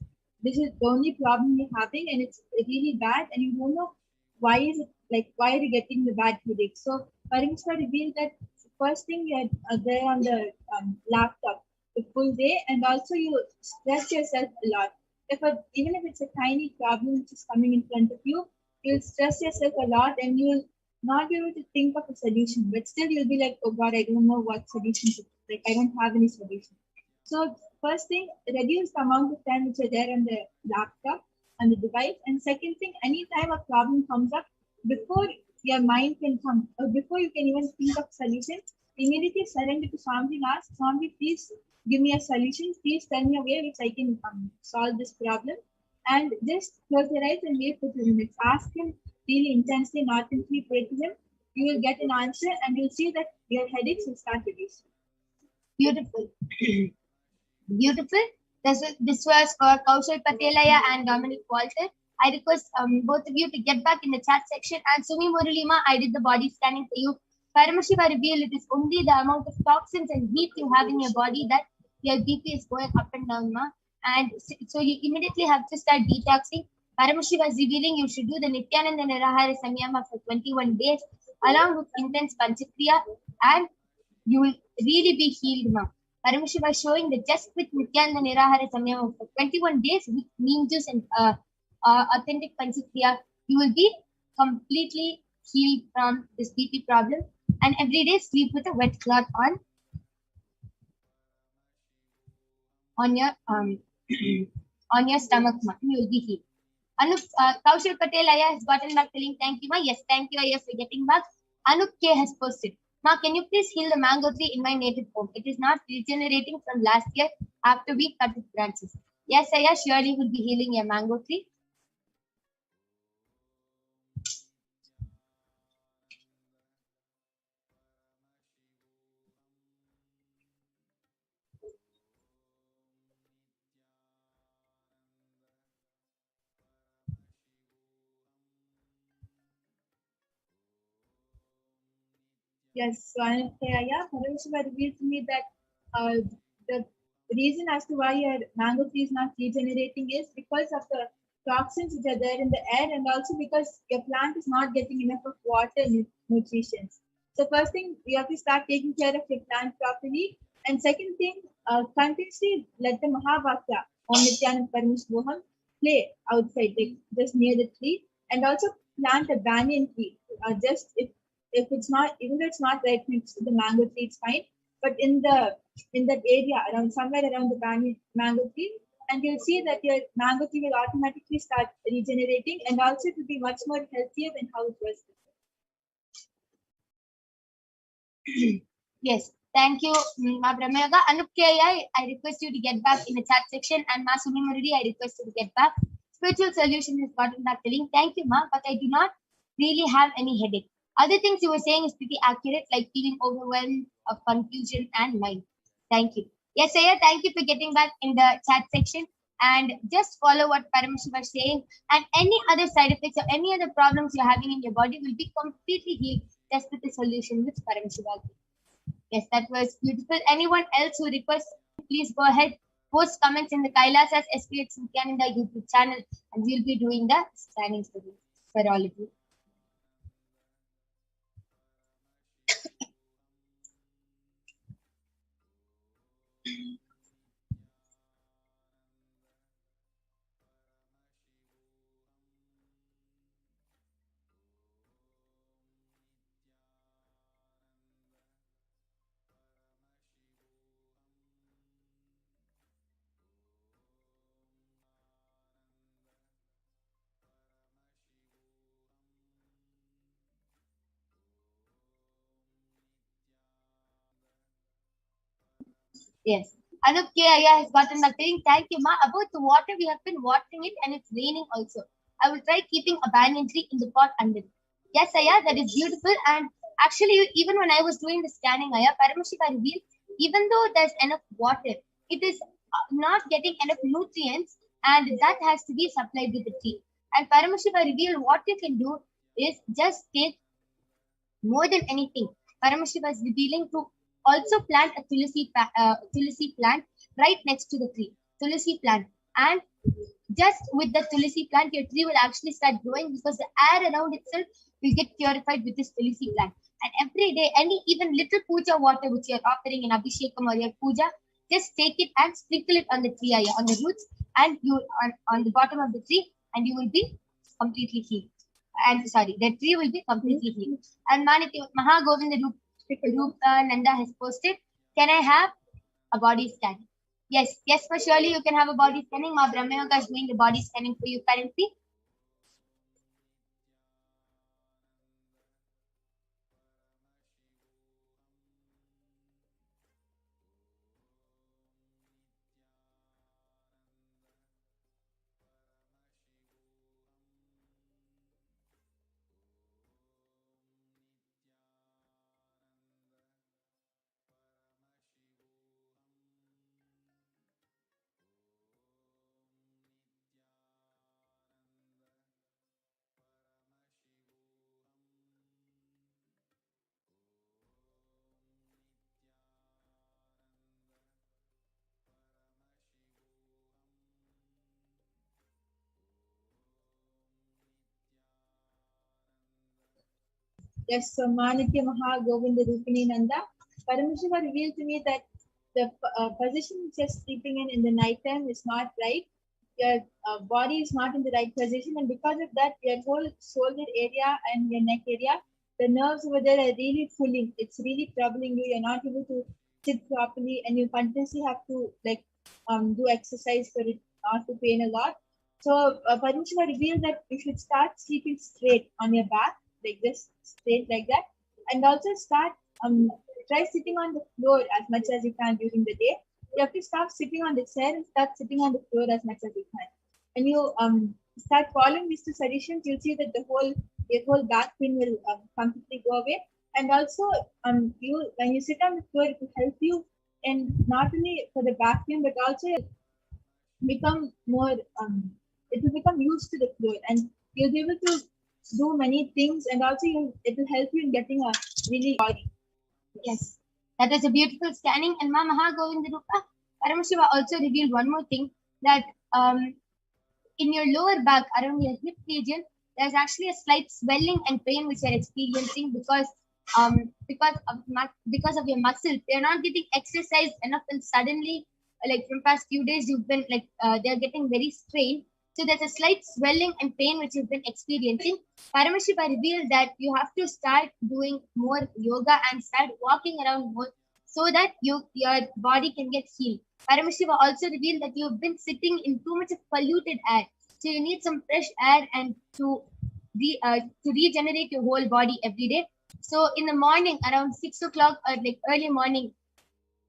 this is the only problem you're having, and it's really bad, and you don't know why is it, like, why are you getting the bad headache. So Paramashiva revealed that first thing you're there on the laptop the full day, and also you stress yourself a lot. Even if it's a tiny problem which is coming in front of you, you'll stress yourself a lot and you'll not be able to think of a solution. But still, you'll be like, oh God, I don't know what solution to like. I don't have any solution. So first thing, reduce the amount of time which are there on the laptop and the device. And second thing, anytime a problem comes up, before your mind can come, or before you can even think of solution, immediately surrender to Swami and ask, Swami, please give me a solution. Please tell me a way which I can solve this problem. And just close your eyes and wait for 2 minutes. Ask him really intensely, not intensely, pray to him. You will get an answer and you'll see that your headaches will start reducing. Beautiful. Beautiful. This was for Kaushal Patelaya and Dominic Walter. I request both of you to get back in the chat section. And Sumi Muralima, I did the body scanning for you. Paramashiva revealed it is only the amount of toxins and heat you have in your body that your BP is going up and down, ma. And so you immediately have to start detoxing. Paramashiva is revealing you should do the Nithyananda Nirahara Samyama for 21 days along with intense Panchakriya, and you will really be healed, ma. Paramashiva is showing that just with Nithyananda Nirahara Samyama for 21 days with neem juice and authentic Panchakriya, you will be completely healed from this BP problem. And every day sleep with a wet cloth on your on your stomach, ma. You will be healed. Anup Kaushal Patel Aya has gotten back telling thank you, ma. Yes, thank you, Aya, for getting back. Anup K has posted, ma, can you please heal the mango tree in my native home? It is not regenerating from last year after we cut its branches. Yes, Aya, surely will be healing your mango tree. Yes, so Paramashiva revealed to me that the reason as to why your mango tree is not regenerating is because of the toxins which are there in the air, and also because your plant is not getting enough of water and nutrition. So first thing, you have to start taking care of your plant properly. And second thing, continuously let the Mahavakya, Om Nithyananda Paramashivoham, play outside, like just near the tree. And also plant a banyan tree. Just if it's not, even though it's not right next to the mango tree, it's fine. But in that area, around somewhere around the mango tree, and you'll see that your mango tree will automatically start regenerating, and also it will be much more healthier than how it was before. Yes, thank you, Ma Brahmayoga. Anup K.I., I request you to get back in the chat section, and Ma Sumi Murali, I request you to get back. Spiritual Solution has gotten back telling, thank you, Ma, but I do not really have any headache. Other things you were saying is pretty accurate, like feeling overwhelmed of confusion and mind. Thank you. Yes, Aya, thank you for getting back in the chat section. And just follow what Paramashiva is saying. And any other side effects or any other problems you're having in your body will be completely healed just with the solution which Paramashiva gave. Yes, that was beautiful. Anyone else who requests, please go ahead, post comments in the Kailasas SPH Nithyananda YouTube channel, and we'll be doing the standing study for all of you. Yes. Anup K. Aya has gotten back saying, thank you, Ma. About the water, we have been watering it and it's raining also. I will try keeping a banyan tree in the pot under it. Yes, Aya, that is beautiful. And actually, even when I was doing the scanning, Aya, Paramashiva revealed, even though there's enough water, it is not getting enough nutrients, and that has to be supplied with the tree. And Paramashiva revealed what you can do is just take more than anything. Paramashiva is revealing to also plant a tulsi plant right next to the tree. Tulsi plant. And just with the tulsi plant, your tree will actually start growing because the air around itself will get purified with this tulsi plant. And every day, any even little puja water which you are offering in Abhishekam or your puja, just take it and sprinkle it on the tree, on the roots, and you on the bottom of the tree, and you will be completely healed. And sorry, the tree will be completely healed. And Mahagovinda Nanda has posted, can I have a body scanning? Yes, yes, for surely you can have a body scanning. Ma Brahmayoga is doing the body scanning for you currently. Yes, so Manitya Maha Govinda Rupini Nanda, Paramashiva revealed to me that the position which you're sleeping in the night time is not right. Your body is not in the right position, and because of that, your whole shoulder area and your neck area, the nerves over there are really pulling. It's really troubling you. You're not able to sit properly, and you continuously have to do exercise for it not to pain a lot. So Paramashiva revealed that you should start sleeping straight on your back, like just straight like that, and also start try sitting on the floor as much as you can during the day. You have to stop sitting on the chair and start sitting on the floor as much as you can. When you start following these two suggestions, you'll see that your whole back pain will completely go away. And also, you when you sit on the floor, it will help you, and not only for the back pain, but also become more. It will become used to the floor, and you'll be able to do many things, and also it will help you in getting a really body. Yes, that was a beautiful scanning. And Ma Mahagovinda Rupa, Paramashiva also revealed one more thing, that in your lower back, around your hip region, there's actually a slight swelling and pain which you're experiencing because of your muscles. They're not getting exercise enough, and suddenly, like from past few days, you've been they're getting very strained. So there's a slight swelling and pain which you've been experiencing. Paramashiva revealed that you have to start doing more yoga and start walking around more, so that your body can get healed. Paramashiva also revealed that you've been sitting in too much of polluted air. So you need some fresh air and to regenerate your whole body every day. So in the morning, around 6 o'clock or like early morning,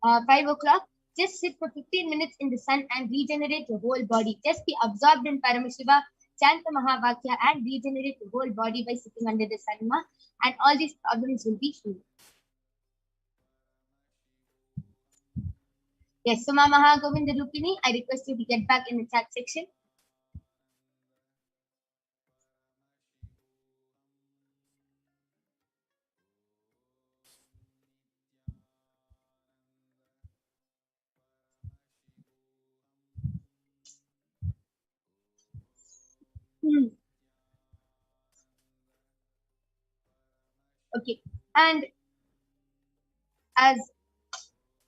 5 o'clock, just sit for 15 minutes in the sun and regenerate your whole body. Just be absorbed in Paramashiva, chant the Mahavakya, and regenerate your whole body by sitting under the sun, and all these problems will be healed. Yes, so Ma Mahagovinda Rupini, I request you to get back in the chat section. Okay, and as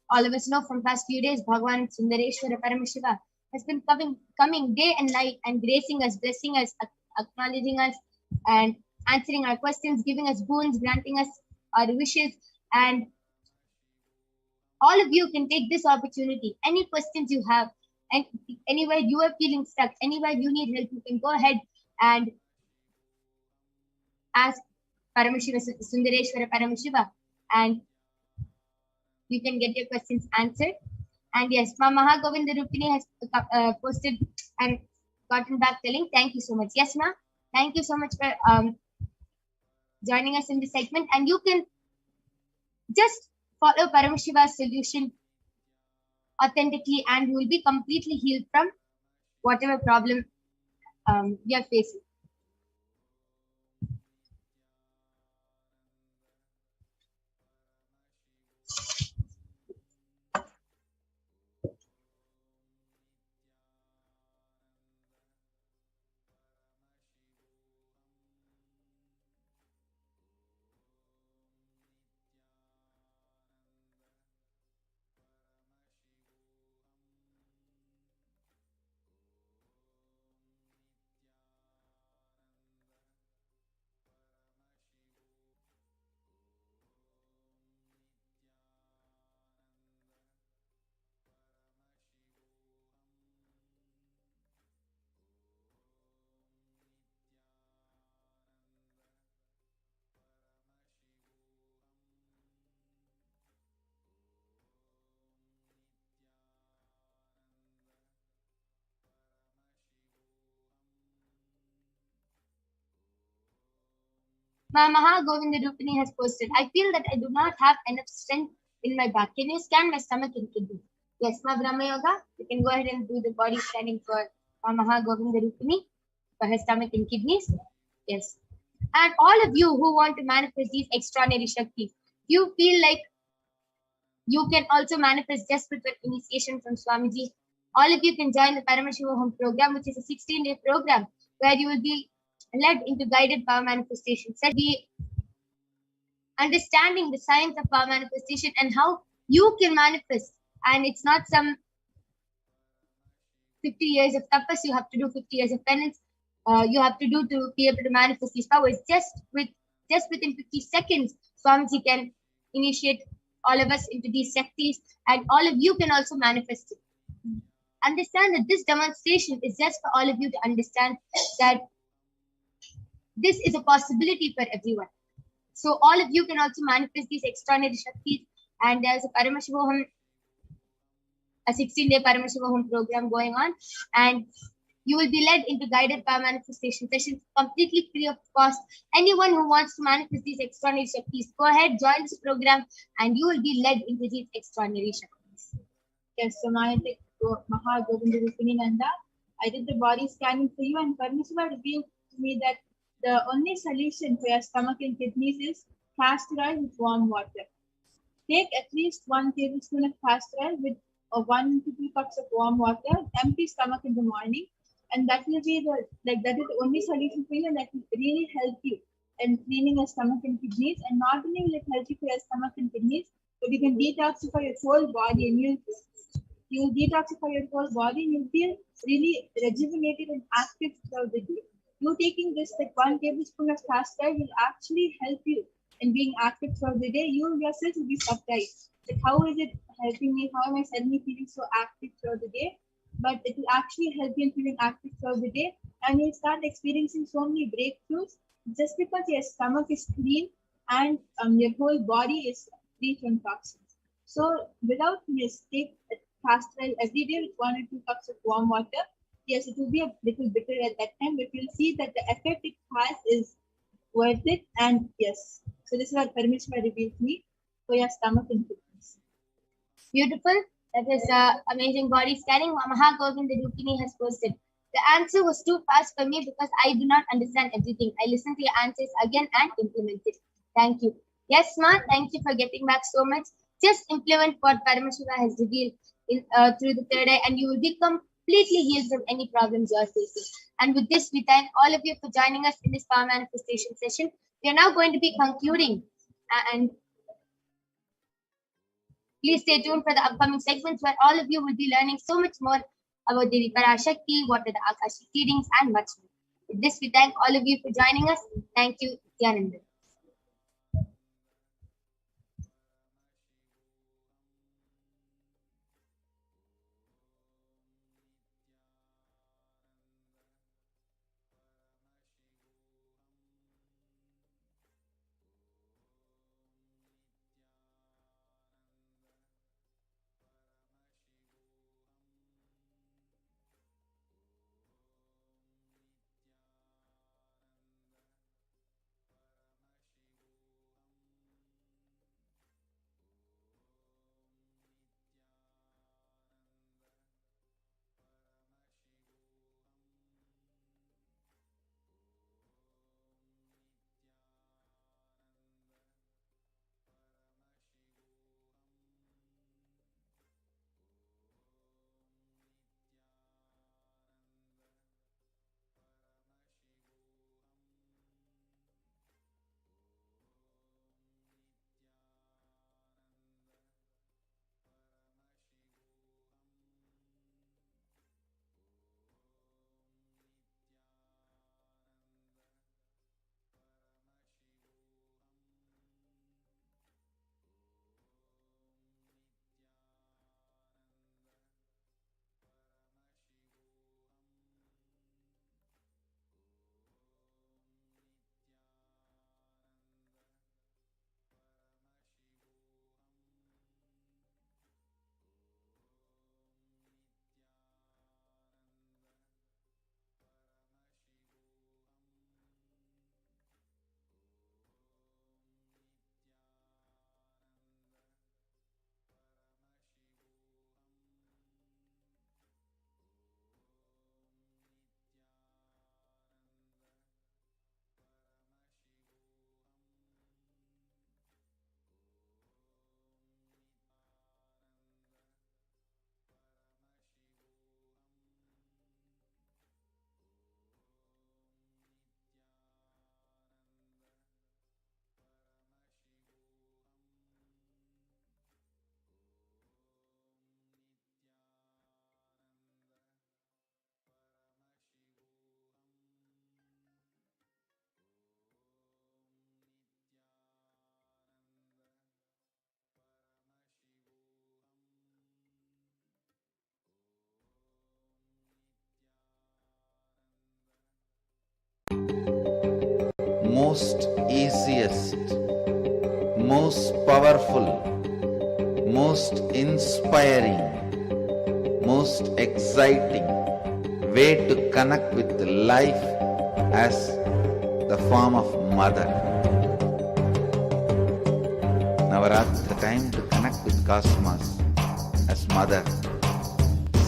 all of us know from past few days, Bhagwan Sundareshwara Paramashiva has been coming day and night and gracing us, blessing us, acknowledging us, and answering our questions, giving us boons, granting us our wishes. And all of you can take this opportunity. Any questions you have, and anywhere you are feeling stuck, anywhere you need help, you can go ahead and ask Paramashiva, Sundareshwara Paramashiva, and you can get your questions answered. And yes, Ma Mahagovinda Rupini has posted and gotten back telling, thank you so much. Yes, Ma, thank you so much for joining us in this segment. And you can just follow Paramashiva's solution authentically, and you will be completely healed from whatever problem you are facing. Maha Govinda Rupini has posted, I feel that I do not have enough strength in my back. Can you scan my stomach and kidney? Yes, Ma Brahma Yoga, you can go ahead and do the body scanning for Maha Govinda Rupini for her stomach and kidneys. Yes. And all of you who want to manifest these extraordinary Shaktis, you feel like you can also manifest just with an initiation from Swamiji. All of you can join the Paramashivoham program, which is a 16-day program where you will be led into guided power manifestation. So be understanding the science of power manifestation and how you can manifest. And it's not some 50 years of tapas you have to do, 50 years of penance you have to do to be able to manifest these powers. Just within 50 seconds, Swamiji can initiate all of us into these Shaktis, and all of you can also manifest it. Understand that this demonstration is just for all of you to understand that this is a possibility for everyone. So all of you can also manifest these extraordinary Shaktis, and there's a Paramashivoham, a 16-day Paramashivoham program going on, and you will be led into guided power manifestation sessions completely free of cost. Anyone who wants to manifest these extraordinary Shaktis, go ahead, join this program, and you will be led into these extraordinary Shaktis. Yes, so Maha Govinda Rupini Nanda, I did the body scanning for you, and Parmashiva revealed to me that the only solution for your stomach and kidneys is castor oil with warm water. Take at least 1 tablespoon of castor oil with 1 to 2 cups of warm water, empty stomach in the morning, and that will be that is the only solution for you, and that will really help you in cleaning your stomach and kidneys. And not only will it help you for your stomach and kidneys, but you can detoxify your whole body, and you'll detoxify your whole body, and you'll feel really rejuvenated and active throughout the day. You taking this like 1 tablespoon of castor oil will actually help you in being active throughout the day. You yourself will be surprised. Like, how is it helping me? How am I suddenly feeling so active throughout the day? But it will actually help you in feeling active throughout the day, and you'll start experiencing so many breakthroughs just because your stomach is clean and your whole body is free from toxins. So without mistake, castor oil every day with 1 or 2 cups of warm water. Yes, it will be a little bitter at that time, but you'll see that the effect it has is worth it. And yes, so this is what Parmeshwar revealed to me for your stomach and kidneys. Beautiful. That is amazing body scanning. Maha Govinda Rupini has posted. The answer was too fast for me because I do not understand everything. I listen to your answers again and implement it. Thank you. Yes, Ma, thank you for getting back so much. Just implement what Paramashiva has revealed through the third eye, and you will be completely healed from any problems you are facing. And with this, we thank all of you for joining us in this power manifestation session. We are now going to be concluding, and please stay tuned for the upcoming segments where all of you will be learning so much more about Devi Parashakti, what are the Akashic readings, and much more. With this, we thank all of you for joining us. Thank you, Nithyananda. most easiest, most powerful, most inspiring, most exciting way to connect with life as the form of mother. Navaratri, the time to connect with cosmos as mother.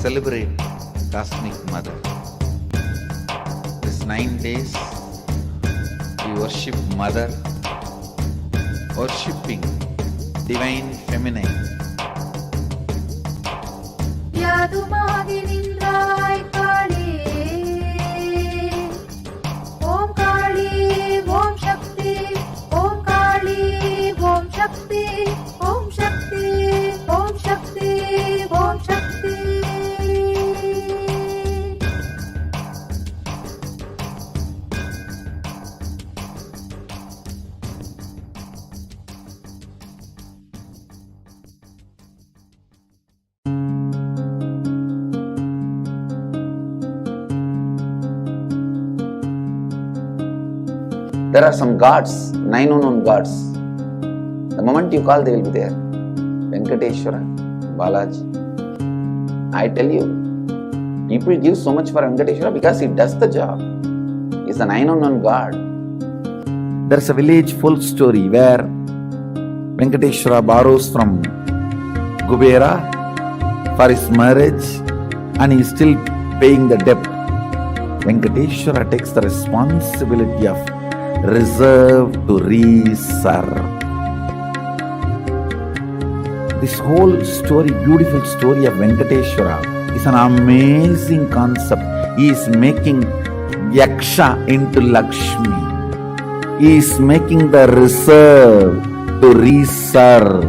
Celebrate Cosmic Mother. This 9 days we worship Mother, worshipping Divine Feminine. Om Kali, Om Shakti, Om Kali, Om Shakti, Om Shakti, Om Shakti, Om Shakti. There are some gods, 9 unknown gods. The moment you call, they will be there. Venkateshwara, Balaji. I tell you, people give so much for Venkateshwara because he does the job. He is the 9 unknown god. There is a village full story where Venkateshwara borrows from Kubera for his marriage and he is still paying the debt. Venkateshwara takes the responsibility of reserve to reserve. This whole story, beautiful story of Venkateshwara is an amazing concept. He is making Yaksha into Lakshmi. He is making the reserve to reserve.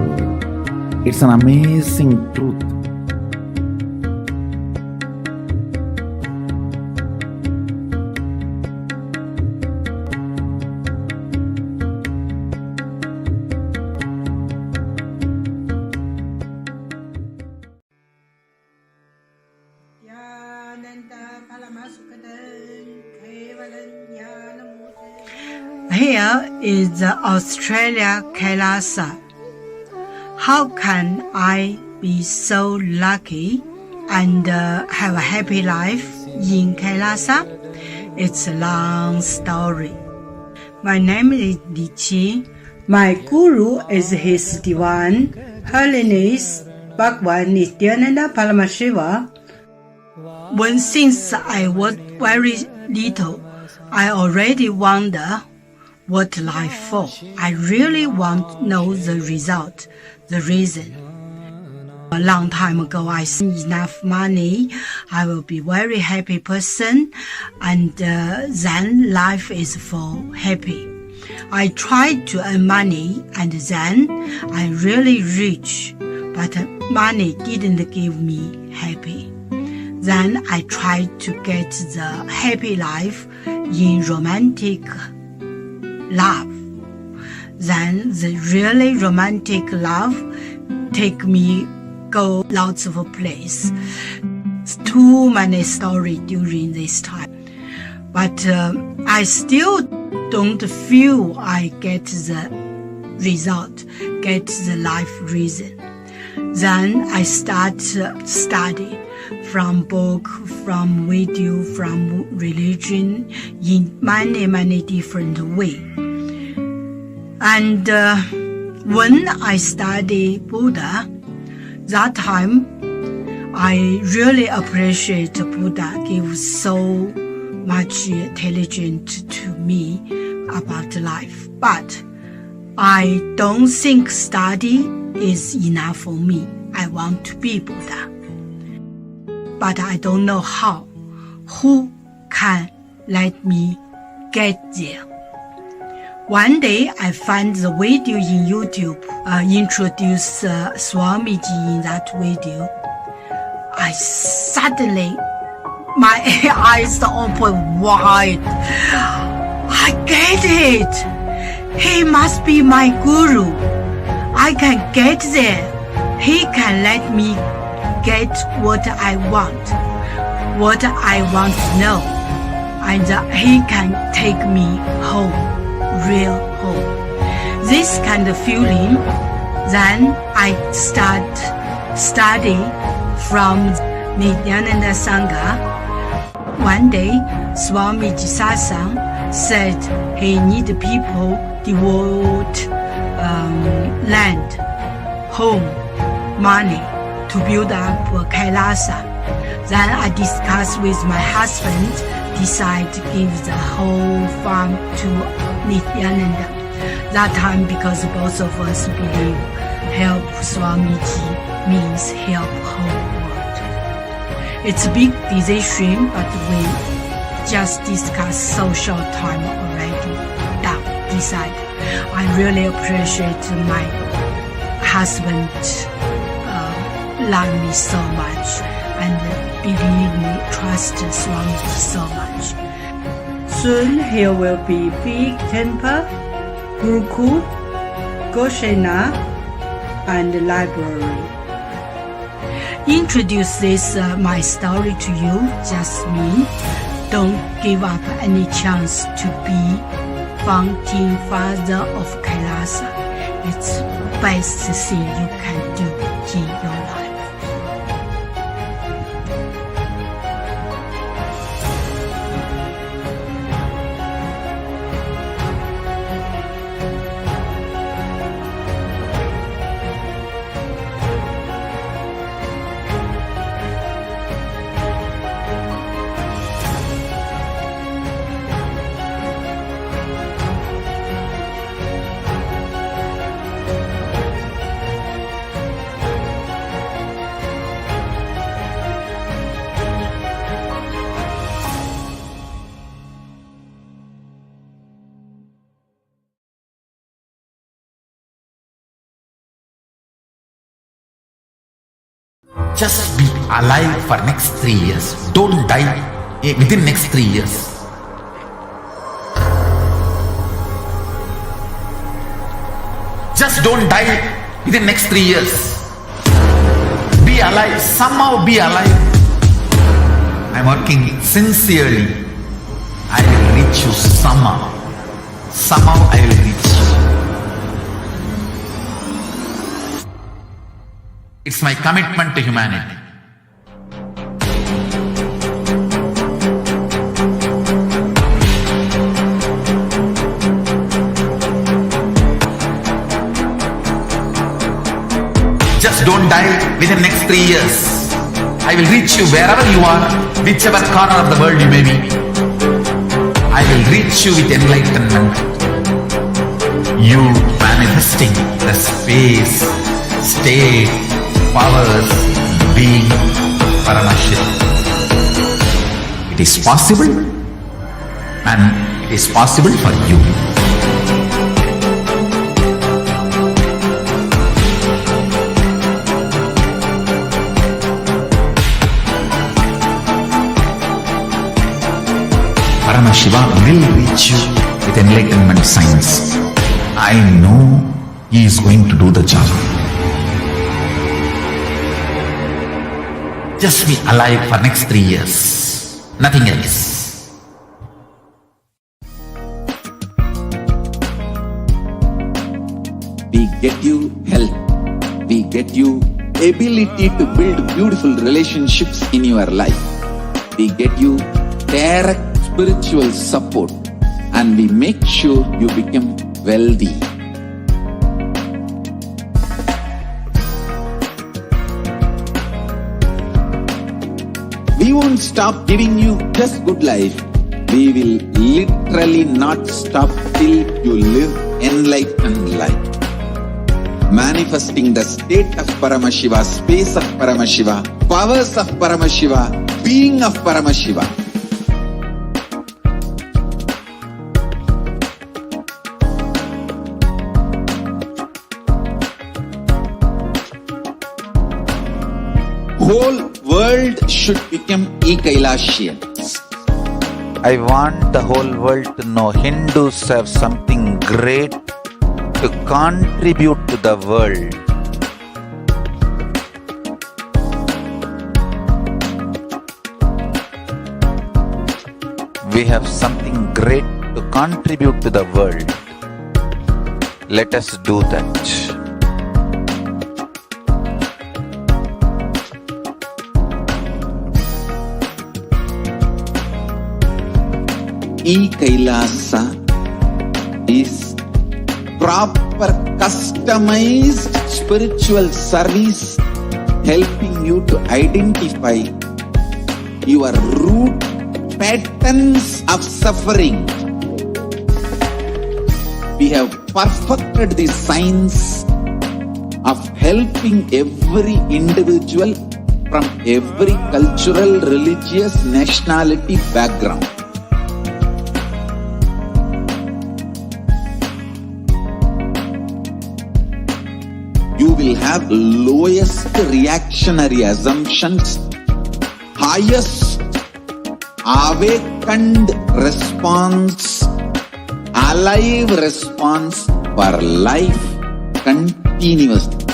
It's an amazing truth. Here is the Australia Kailasa. How can I be so lucky and have a happy life in Kailasa? It's a long story. My name is Li Qi. My guru is His Divine Holiness Bhagwan Nithyananda Paramashivam. Since I was very little, I already wonder what life for. I really want to know the result, the reason. A long time ago, I see enough money, I will be very happy person, and then life is for happy. I tried to earn money, and then I'm really rich, but money didn't give me happy. Then I tried to get the happy life in romantic love. Then the really romantic love take me go lots of places. Too many stories during this time. But I still don't feel I get the result, get the life reason. Then I start study from book, from video, from religion in many different ways. And when I study Buddha, that time I really appreciate Buddha gives so much intelligence to me about life. But I don't think study is enough for me. I want to be Buddha. But I don't know how. Who can let me get there? One day I found the video in YouTube, introduced Swamiji in that video. I suddenly, my eyes open wide. I get it. He must be my guru. I can get there. He can let me get what I want to know, and he can take me home. real home. This kind of feeling, then I start study from Nithyananda Sangha. One day, Swamiji Satsang said he need people devote land, home, money to build up Kailasa. Then I discussed with my husband, decide to give the whole farm to Nithyananda. That time, because both of us believe help Swamiji means help whole world. It's a big decision, but we just discussed so short time already. Decide. I really appreciate my husband love me so much and believe me, trust Swamiji so much. Soon here will be big temple, Gurukul, Goshena, and library. Introduce this my story to you, just me. Don't give up any chance to be founding father of Kailasa. It's the best thing you can do in your life. Just be alive for next 3 years. Don't die within next 3 years. Just don't die within next 3 years. Be alive. Somehow be alive. I'm working sincerely. I will reach you somehow. Somehow I will reach you. It's my commitment to humanity. Just don't die within the next 3 years. I will reach you wherever you are, whichever corner of the world you may be. I will reach you with enlightenment. You manifesting the space, state, powers, being Paramashivoham. It is possible, and it is possible for you. Paramashivoham will reach you with enlightenment science. I know he is going to do the job. Just be alive for next 3 years. Nothing else. We get you health. We get you ability to build beautiful relationships in your life. We get you direct spiritual support, and we make sure you become wealthy. We won't stop giving you just good life. We will literally not stop till you live enlightened life. Manifesting the state of Paramashiva, space of Paramashiva, powers of Paramashiva, being of Paramashiva. Whole world should become e-Kailashians. I want the whole world to know Hindus have something great to contribute to the world. We have something great to contribute to the world. Let us do that. E-Kailasa is proper customized spiritual service helping you to identify your root patterns of suffering. We have perfected the science of helping every individual from every cultural, religious, nationality background. You will have lowest reactionary assumptions, highest awakened response, alive response for life continuously.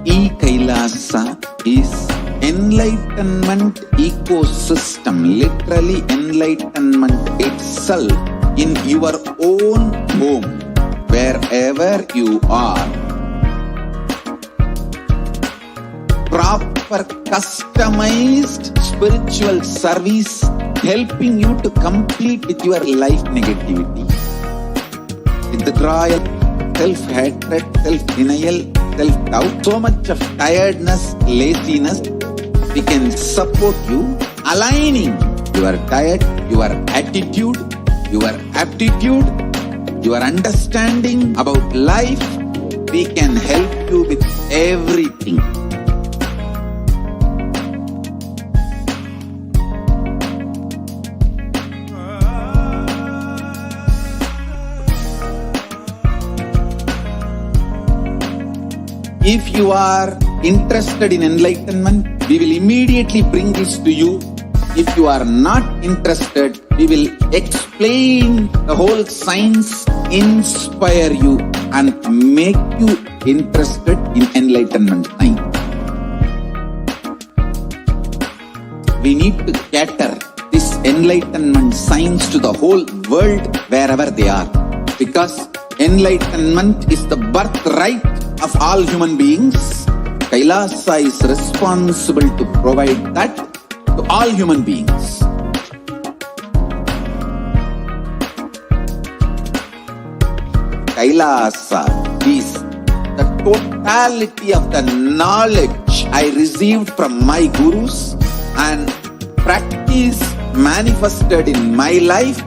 E-Kailasa is enlightenment ecosystem, literally enlightenment itself in your own home, wherever you are. Proper customized spiritual service helping you to complete with your life negativity. Withdrawal, self-hatred, self-denial, self-doubt, so much of tiredness, laziness, we can support you aligning your diet, your attitude, your aptitude, your understanding about life. We can help you with everything. If you are interested in enlightenment, we will immediately bring this to you. If you are not interested, we will explain the whole science, inspire you and make you interested in enlightenment science. We need to cater this enlightenment science to the whole world wherever they are, because enlightenment is the birthright of all human beings. Kailasa is responsible to provide that to all human beings. Kailasa is the totality of the knowledge I received from my gurus and practice manifested in my life,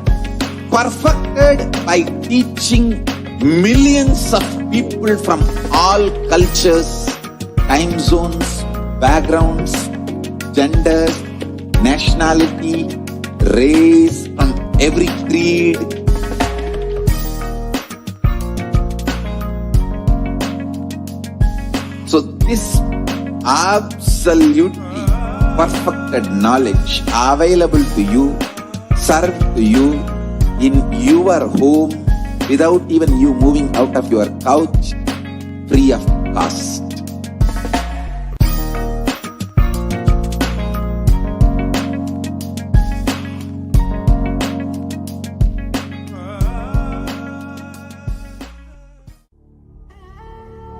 perfected by teaching millions of people from all cultures, time zones, backgrounds, genders, nationality, race, from every creed. So this absolutely perfected knowledge available to you, served to you in your home without even you moving out of your couch, free of cost.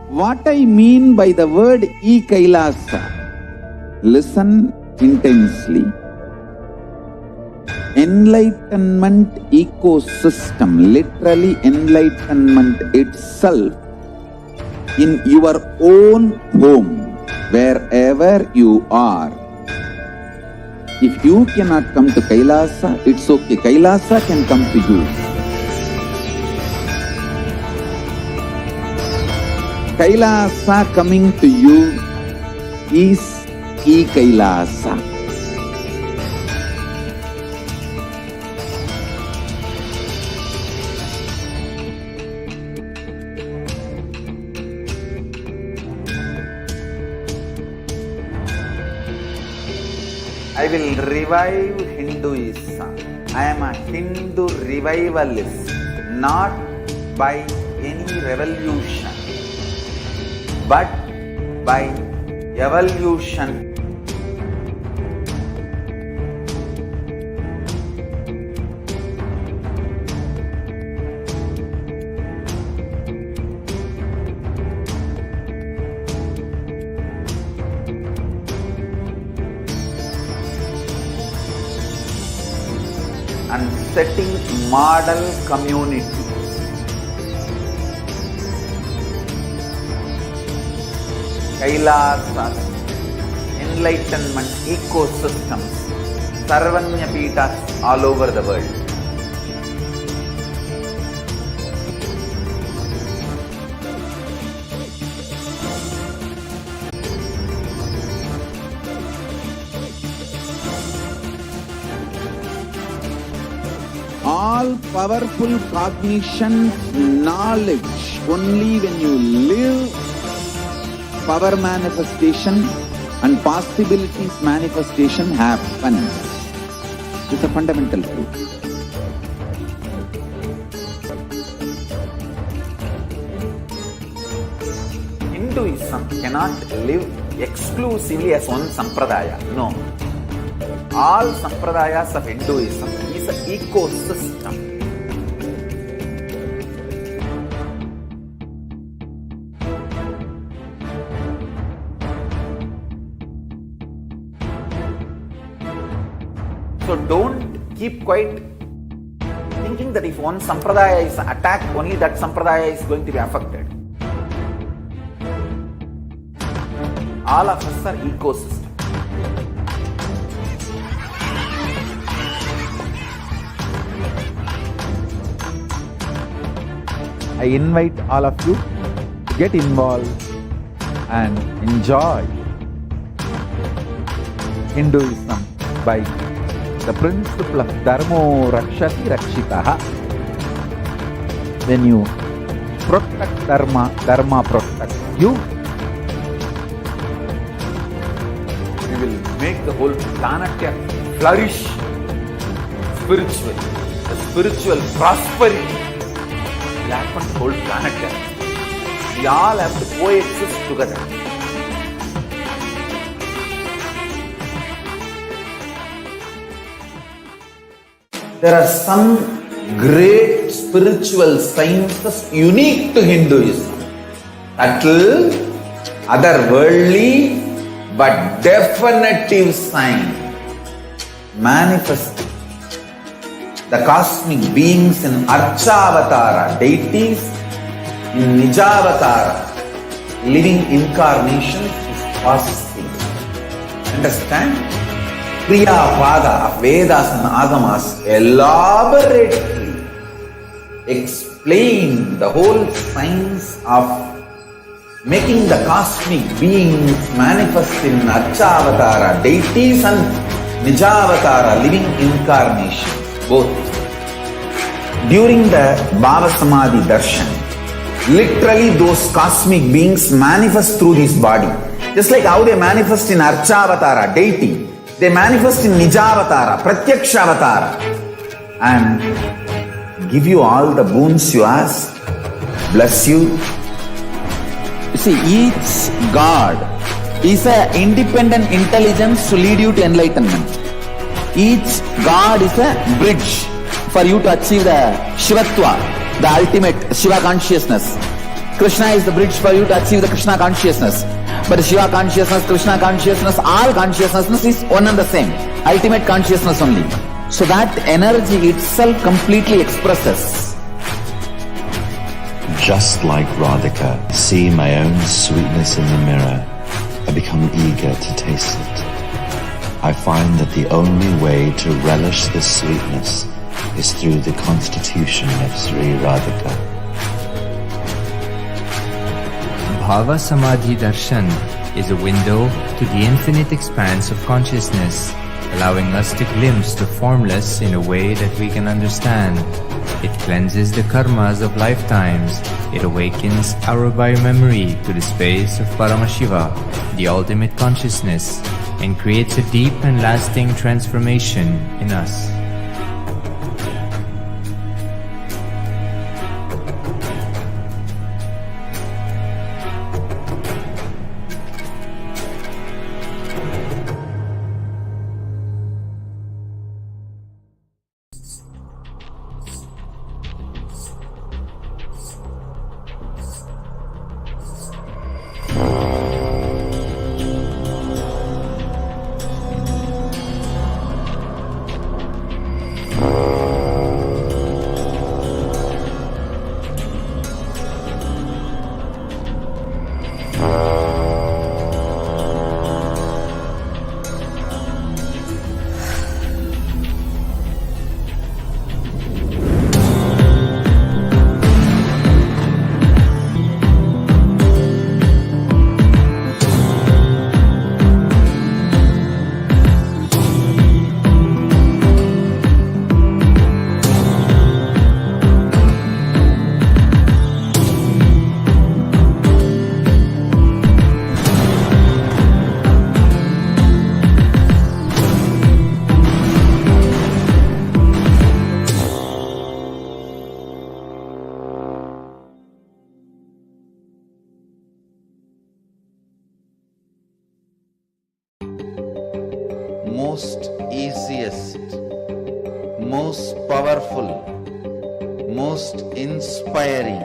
What I mean by the word E-Kailasa, listen intensely. Enlightenment ecosystem, literally enlightenment itself in your own home, wherever you are. If you cannot come to Kailasa, it's okay. Kailasa can come to you. Kailasa coming to you is E-Kailasa. I will revive Hinduism. I am a Hindu revivalist, not by any revolution, but by evolution. setting model community. Kailasas, enlightenment ecosystems, Sarvanya Peethas all over the world. All powerful cognition, knowledge, only when you live, power manifestation and possibilities manifestation happens. It's a fundamental truth. Hinduism cannot live exclusively as one sampradaya. No. All sampradayas of Hinduism is an ecosystem. So don't keep quiet thinking that if one sampradaya is attacked, only that sampradaya is going to be affected. All of us are ecosystem. I invite all of you to get involved and enjoy Hinduism by the principle of Dharmo Rakshati Rakshitaha. When you protect Dharma, Dharma protects you. You will make the whole planet flourish spiritually. The spiritual prosperity will happen to the whole planet. We all have to coexist together. There are some great spiritual sciences unique to Hinduism. Subtle, otherworldly, but definitive sign. Manifesting the cosmic beings in Archavatara, deities in Nijavatara, living incarnations is possible. Understand? Kriyapada of Vedas and Agamas elaborately explain the whole science of making the cosmic beings manifest in Archavatara, deities and Nijavatara, living incarnations, both. During the Bhava Samadhi Darshan, literally those cosmic beings manifest through this body. Just like how they manifest in Archavatara, deity, they manifest in Nijavatara, Pratyakshavatara, and give you all the boons you ask, bless you. You see, each God is an independent intelligence to lead you to enlightenment. Each God is a bridge for you to achieve the Shivatva, the ultimate Shiva consciousness. Krishna is the bridge for you to achieve the Krishna consciousness. But Shiva consciousness, Krishna consciousness, all consciousness is one and the same. Ultimate consciousness only. So that energy itself completely expresses. Just like Radhika, see my own sweetness in the mirror, I become eager to taste it. I find that the only way to relish this sweetness is through the constitution of Sri Radhika. Bhava Samadhi Darshan is a window to the infinite expanse of consciousness, allowing us to glimpse the formless in a way that we can understand. It cleanses the karmas of lifetimes. It awakens our biomemory to the space of Paramashiva, the ultimate consciousness, and creates a deep and lasting transformation in us. most easiest, most powerful, most inspiring,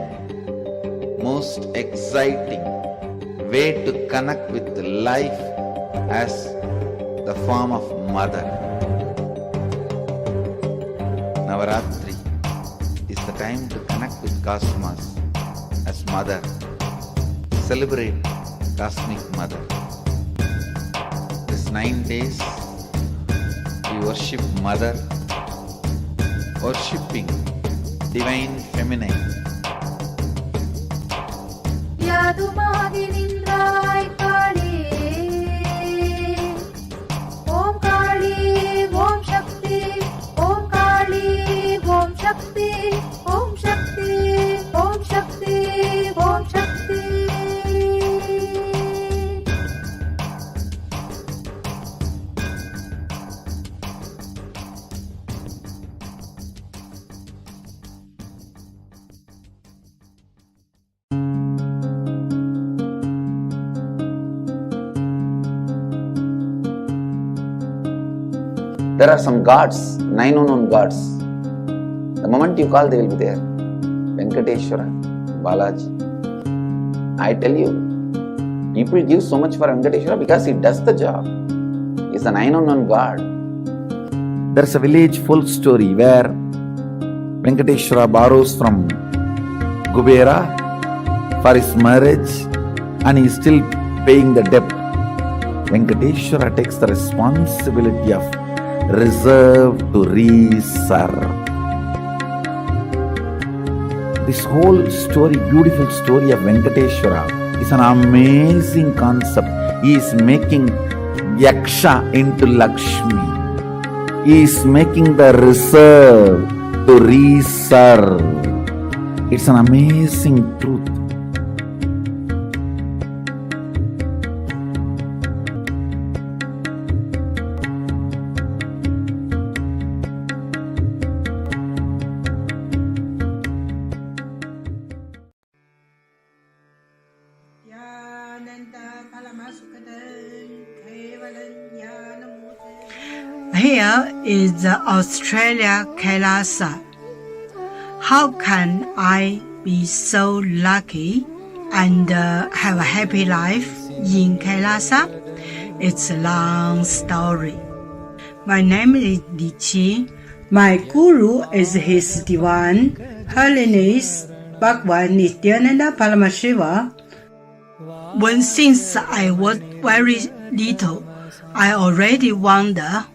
most exciting way to connect with life as the form of mother. Navaratri is the time to connect with Cosmos as mother. Celebrate Cosmic Mother. This 9 days we worship Mother, worshipping Divine Feminine. Yadumadi Nindrai Kali, Om Kali, Om Shakti, Om Kali, Om Shakti, Om Shakti, Om Shakti, Om Shakti. There are some gods, 9 unknown gods. The moment you call, they will be there. Venkateshwara, Balaji. I tell you, people give so much for Venkateshwara because he does the job. He is the 9 unknown god. There is a village folk story where Venkateshwara borrows from Kubera for his marriage and he is still paying the debt. Venkateshwara takes the responsibility of reserve to reserve. This whole story, beautiful story of Venkateshwara is an amazing concept. He is making Yaksha into Lakshmi. He is making the reserve to reserve. It's an amazing truth. Here is the Australia Kailasa. How can I be so lucky and have a happy life in Kailasa? It's a long story. My name is Li Qi. My guru is His Divine Holiness Bhagwan Nithyananda Paramashivam. Since I was very little, I already wonder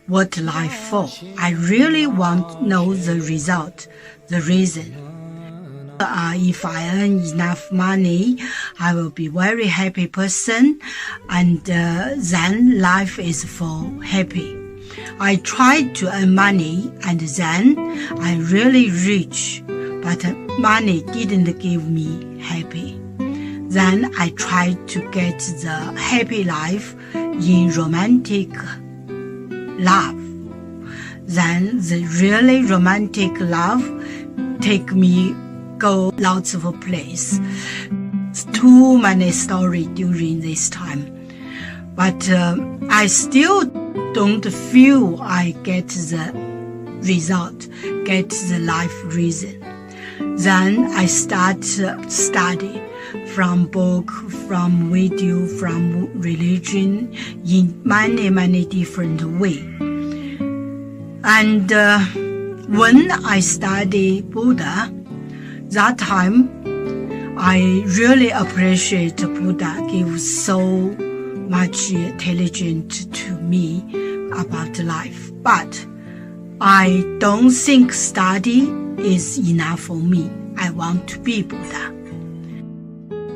what life for. I really want to know the result, the reason. If I earn enough money, I will be very happy person, and then life is for happy. I tried to earn money, and then I'm really rich, but money didn't give me happy. Then I tried to get the happy life in romantic love. Then the really romantic love take me go lots of place. Too many stories during this time. But I still don't feel I get the result, get the life reason. Then I start study from book, from video, from religion in many different ways. And when I study Buddha, that time I really appreciate Buddha gives so much intelligence to me about life, but I don't think study is enough for me. I want to be Buddha,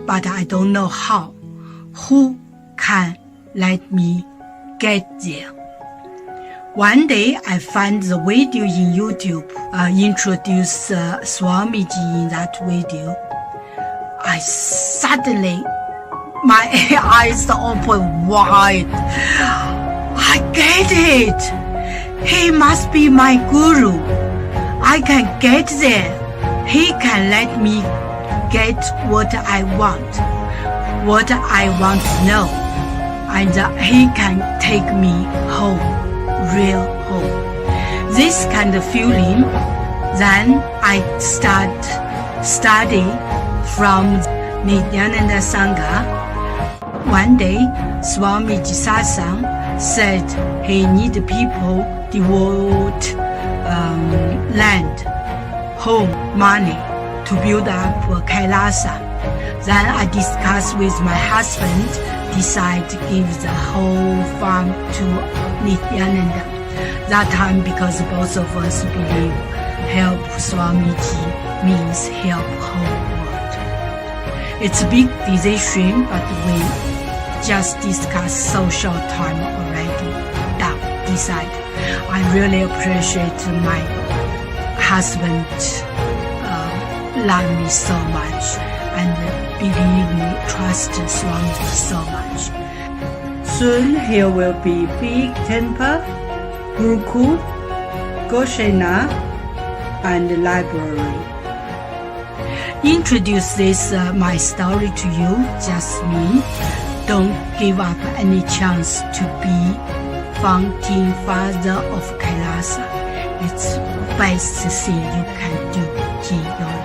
but I don't know how. Who can let me get there? One day I found the video in YouTube, introduced Swamiji in that video. I suddenly, my eyes open wide. I get it. He must be my guru. I can get there. He can let me get what I want to know. And he can take me home, real home. This kind of feeling, then I start study from Nithyananda Sangha. One day, Swamiji Satsang said he need people devote land, home, money to build up Kailasa. Then I discussed with my husband, decide to give the whole farm to Nithyananda. That time, because both of us believe help Swamiji means help whole world. It's a big decision, but we just discussed so short time already. Done, decide. I really appreciate my husband love me so much and believe me, trust Swamiji so much. Soon here will be big temple, Gurukul, Goshena, and library. Introduce this my story to you, just me. Don't give up any chance to be founding father of Kailasa. It's the best thing you can do in your life.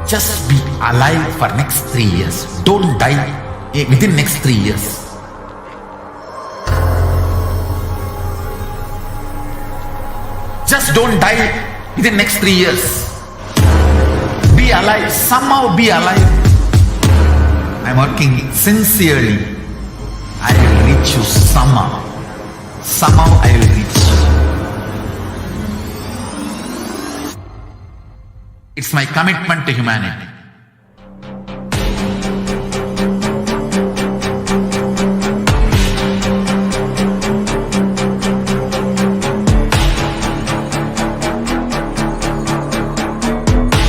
Just be alive for next 3 years. Don't die within next 3 years. Just don't die within next 3 years. Be alive. Somehow be alive. I'm working sincerely. I will reach you somehow. Somehow I will reach you. It's my commitment to humanity.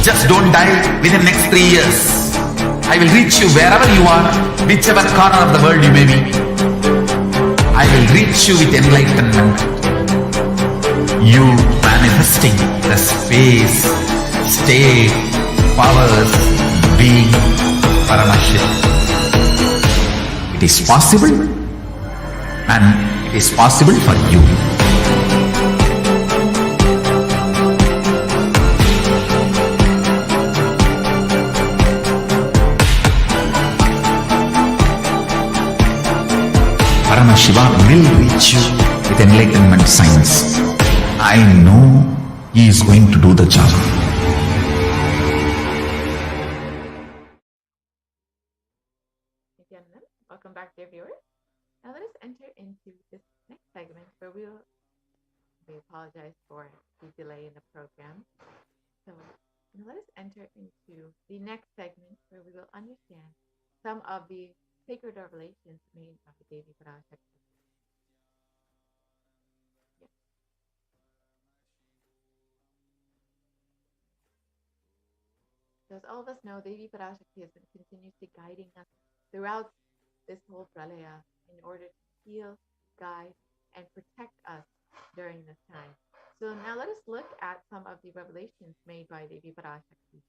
Just don't die within the next 3 years. I will reach you wherever you are, whichever corner of the world you may be. I will reach you with enlightenment. You manifesting the space, state, powers, being Paramashivoham. It is possible, and it is possible for you. Paramashivoham will reach you with enlightenment science. I know he is going to do the job. Welcome back, dear viewers. Now let us enter into this next segment where we apologize for the delay in the program. So let us enter into the next segment where we will understand some of the sacred revelations made by the Devi Parashakti. So So as all of us know, Devi Parashakti has been continuously guiding us throughout this whole pralaya in order to heal, guide, and protect us during this time. So now let us look at some of the revelations made by Devi Parashakti.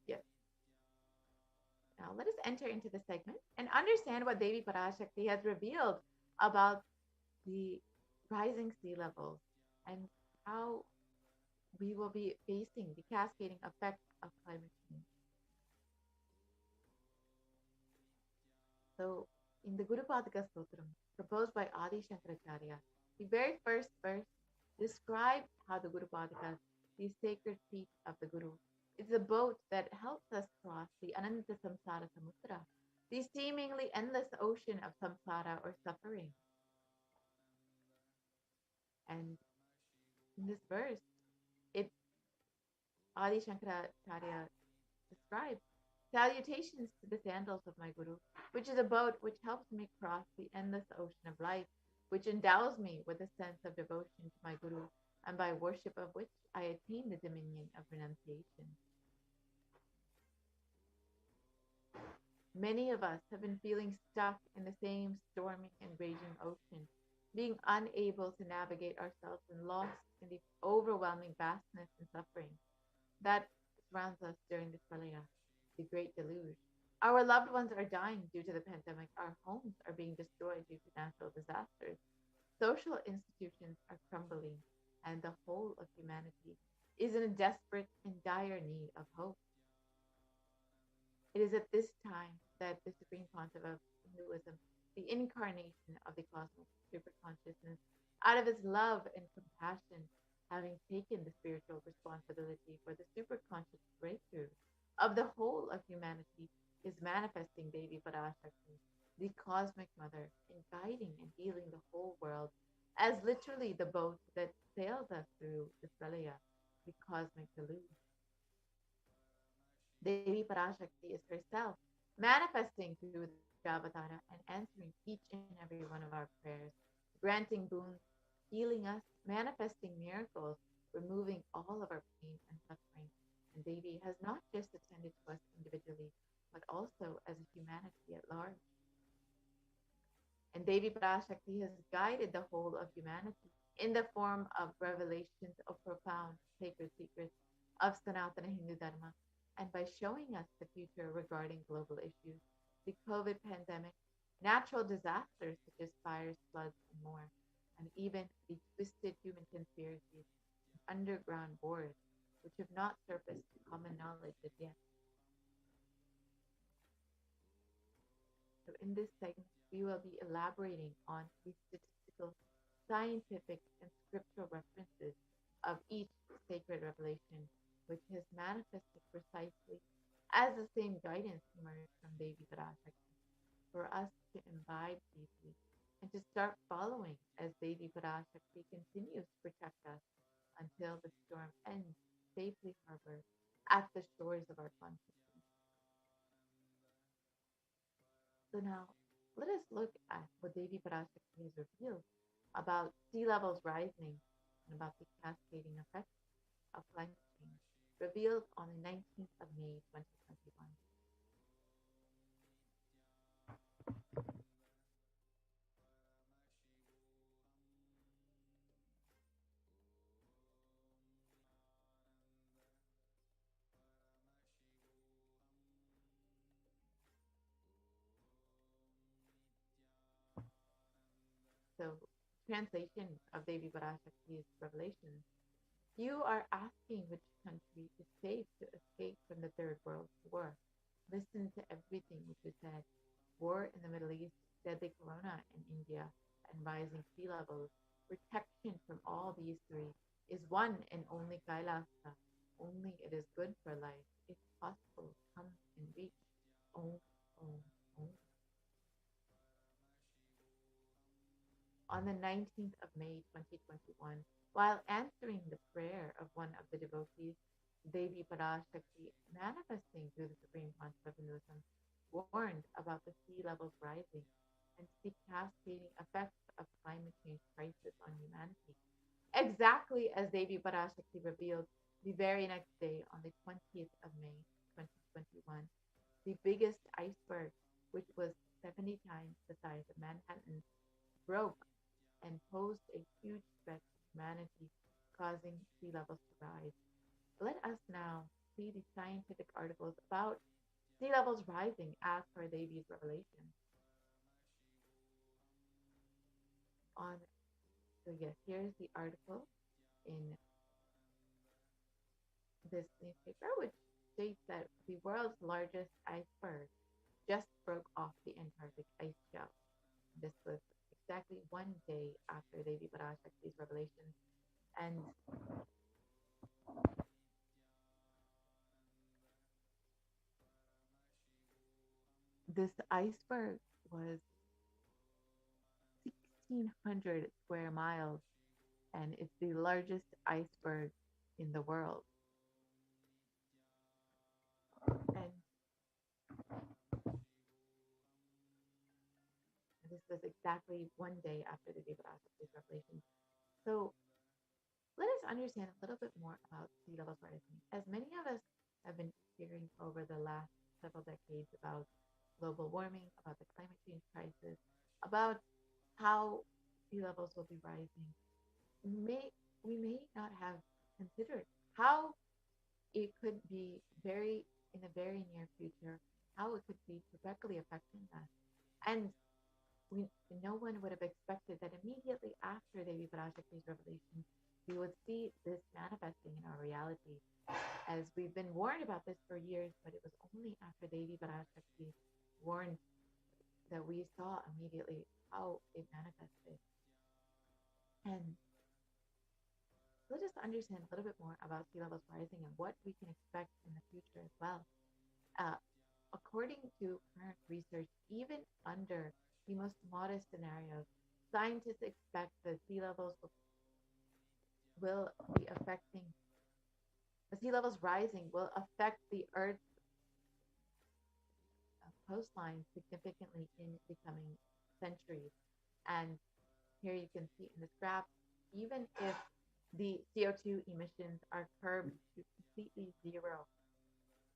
Yes. Now let us enter into the segment and understand what Devi Parashakti has revealed about the rising sea levels and how we will be facing the cascading effects of climate change. So, in the Guru Padaka Stotram, proposed by Adi Shankaracharya, the very first verse describes how the Guru Padakas, the sacred feet of the Guru, is a boat that helps us cross the Ananta Samsara Samudra, the seemingly endless ocean of samsara or suffering. And in this verse, it Adi Shankaracharya describes salutations to the sandals of my Guru, which is a boat which helps me cross the endless ocean of life, which endows me with a sense of devotion to my Guru, and by worship of which I attain the dominion of renunciation. Many of us have been feeling stuck in the same stormy and raging ocean, being unable to navigate ourselves and lost in the overwhelming vastness and suffering that surrounds us during this pralaya, the great deluge. Our loved ones are dying due to the pandemic. Our homes are being destroyed due to natural disasters. Social institutions are crumbling, and the whole of humanity is in a desperate and dire need of hope. It is at this time that the Supreme Pontiff of Hinduism, the incarnation of the cosmic superconsciousness, out of his love and compassion, having taken the spiritual responsibility for the superconscious breakthrough of the whole of humanity, is manifesting Devi Parashakti, the cosmic mother, in guiding and healing the whole world as literally the boat that sails us through the pralaya, the cosmic deluge. Devi Parashakti is herself manifesting through the Avatara and answering each and every one of our prayers, granting boons, healing us, manifesting miracles, removing all of our pain and suffering. And Devi has not just attended to us individually, but also as a humanity at large. And Devi Parashakti has guided the whole of humanity in the form of revelations of profound sacred secrets of Sanatana Hindu Dharma, and by showing us the future regarding global issues, the COVID pandemic, natural disasters such as fires, floods, and more, and even the twisted human conspiracies and underground wars, which have not surfaced to common knowledge as yet. So in this segment, we will be elaborating on the statistical, scientific, and scriptural references of each sacred revelation, which has manifested precisely as the same guidance emerged from Devi Parashakti, for us to imbibe deeply and to start following as Devi Parashakti continues to protect us until the storm ends safely harbored at the shores of our consciousness. So now, let us look at what Devi Parashakti has revealed about sea levels rising and about the cascading effects of climate change, revealed on the 19th of May 2021. So, translation of Devi Parashakti's revelation. You are asking which country is safe to escape from the Third World War. Listen to everything which is said. War in the Middle East, deadly corona in India, and rising sea levels. Protection from all these three is one and only Kailasa. Only it is good for life, if possible, come and reach. Om, om, om. On the 19th of May 2021, while answering the prayer of one of the devotees, Devi Parashakti, manifesting through the Supreme Concept of Hinduism, warned about the sea levels rising and the cascading effects of climate change crisis on humanity. Exactly as Devi Parashakti revealed the very next day, on the 20th of May 2021, the biggest iceberg, which was 70 times the size of Manhattan, broke and posed a huge threat to humanity, causing sea levels to rise. Let us now see the scientific articles about sea levels rising as per Devi's revelation. On so yes, here's the article in this newspaper, which states that the world's largest iceberg just broke off the Antarctic ice shelf. This was exactly one day after Devi Parashakti's revelation, and this iceberg was 1,600 square miles, and it's the largest iceberg in the world. And this was exactly one day after the Devi Parashakti's revelation. So let us understand a little bit more about sea levels rising. As many of us have been hearing over the last several decades about global warming, about the climate change crisis, about how sea levels will be rising, we may not have considered how it could be in the very near future, how it could be directly affecting us. And we, no one would have expected that immediately after Devi Parashakti's revelation, we would see this manifesting in our reality. As we've been warned about this for years, but it was only after Devi Parashakti warned that we saw immediately how it manifested. And let us understand a little bit more about sea levels rising and what we can expect in the future as well. Uh, According to current research, even under the most modest scenarios, scientists expect that will be affecting the sea levels rising will affect the Earth's coastline significantly in the coming centuries. And here you can see in this graph, even if the CO2 emissions are curbed to completely zero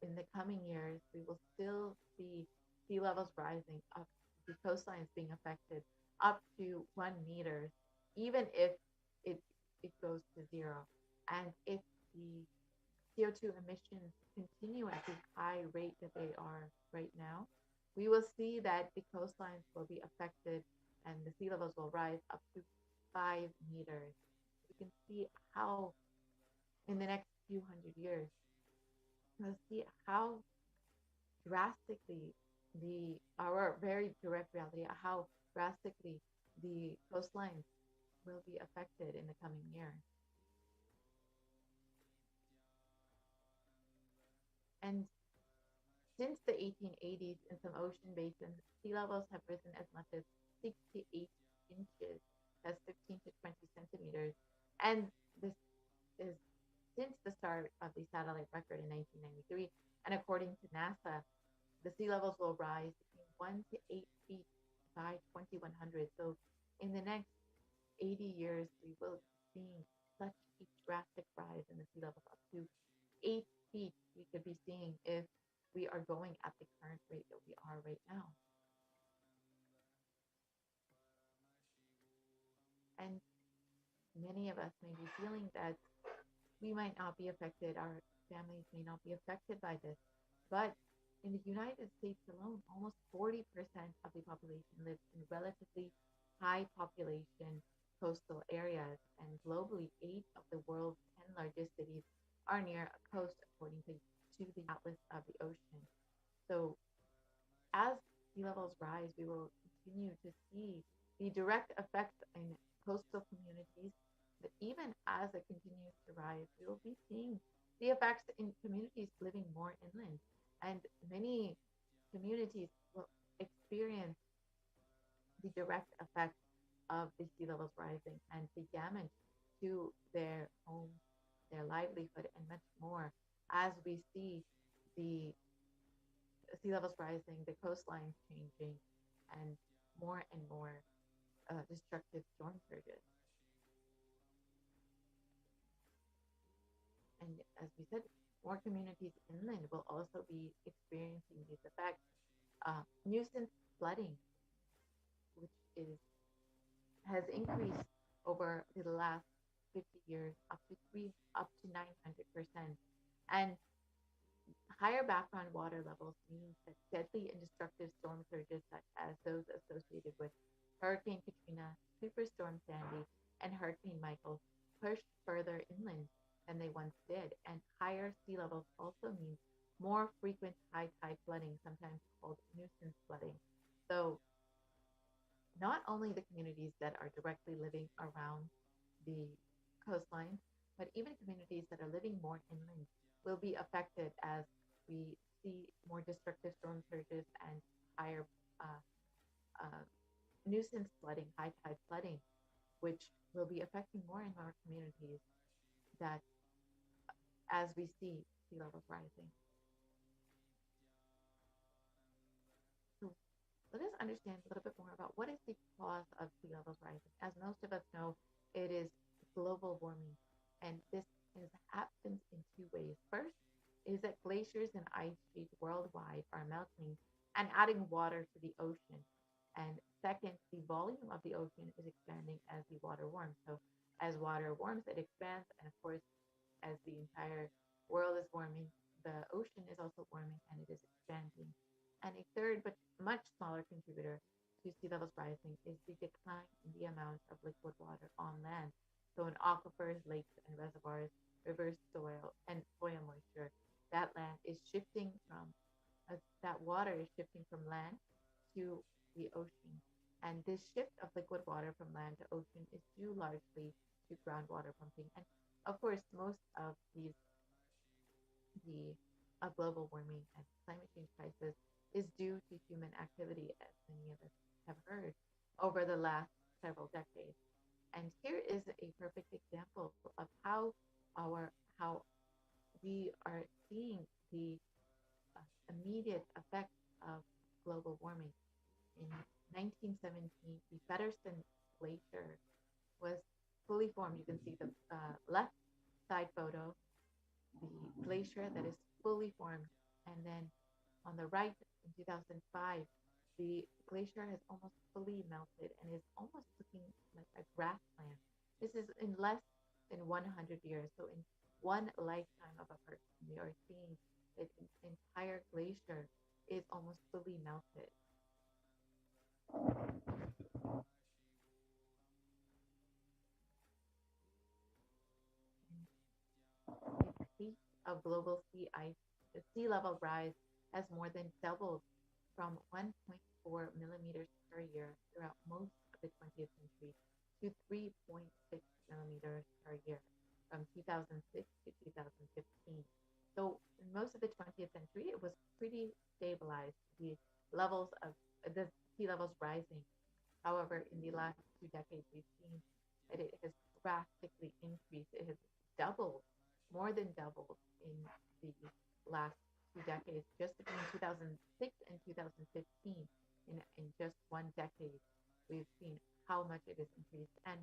in the coming years, we will still see sea levels rising up, the coastlines being affected up to 1 meter, even if it it goes to zero. And if the CO2 emissions continue at the high rate that they are right now, we will see that the coastlines will be affected and the sea levels will rise up to 5 meters. You can see how in the next few hundred years, we'll see how drastically our very direct reality, how drastically the coastlines will be affected in the coming years. And since the 1880s, in some ocean basins, sea levels have risen as much as 6 to 8 inches, that's 15 to 20 centimeters. And this is since the start of the satellite record in 1993. And according to NASA, the sea levels will rise between 1 to 8 feet by 2100. So in the next 80 years, we will be seeing such a drastic rise in the sea levels up to 8 feet we could be seeing if we are going at the current rate that we are right now. And many of us may be feeling that we might not be affected, our families may not be affected by this. But in the United States alone, almost 40% of the population lives in relatively high population coastal areas, and globally, 8 of the world's 10 largest cities are near a coast, according to the Atlas of the Ocean. So, as sea levels rise, we will continue to see the direct effects in coastal communities. But even as it continues to rise, we will be seeing the effects in communities living more inland. And many communities will experience the direct effects of the sea levels rising and the damage to their homes, their livelihood, and much more as we see the sea levels rising, the coastlines changing, and more destructive storm surges. And as we said, more communities inland will also be experiencing these effects. Nuisance flooding, which has increased over the last 50 years up to 900%. And higher background water levels means that deadly and destructive storm surges, such as those associated with Hurricane Katrina, Superstorm Sandy, and Hurricane Michael, pushed further inland than they once did. And higher sea levels also means more frequent high tide flooding, sometimes called nuisance flooding. So, not only the communities that are directly living around the coastline, but even communities that are living more inland will be affected as we see more destructive storm surges and higher uh, uh, nuisance flooding, high tide flooding, which will be affecting more and more communities that as we see sea levels rising. So let us understand a little bit more about what is the cause of sea levels rising. As most of us know, it is global warming, and this happens in two ways. First is that glaciers and ice sheets worldwide are melting and adding water to the ocean. And second, the volume of the ocean is expanding as the water warms. So as water warms, it expands, and of course, as the entire world is warming, the ocean is also warming and it is expanding. And a third, but much smaller contributor to sea levels rising is the decline in the amount of liquid water on land. So in aquifers, lakes, and reservoirs, rivers, soil, and soil moisture, that land is shifting from, that water is shifting from land to the ocean. And this shift of liquid water from land to ocean is due largely to groundwater pumping. And of course, most of the global warming and climate change crisis is due to human activity, as many of us have heard over the last several decades. And here is a perfect example of how we are seeing the immediate effects of global warming. In 1917, the Fetterson Glacier was fully formed. You can see the left side photo, the glacier that is fully formed. And then on the right, in 2005, the glacier has almost fully melted and is almost looking like a grassland. This is in less than 100 years. So in one lifetime of a person, we are seeing that the entire glacier is almost fully melted. The pace of global sea level rise has more than doubled from 1.4 millimeters per year throughout most of the 20th century to 3.6 millimeters per year from 2006 to 2015. So in most of the 20th century, it was pretty stabilized, the levels of the sea levels rising. However, in the last 2 decades, we've seen that it has drastically increased. It has doubled, more than doubled in the last 2 decades. Just between 2006 and 2015, in just one decade, we've seen how much it has increased. And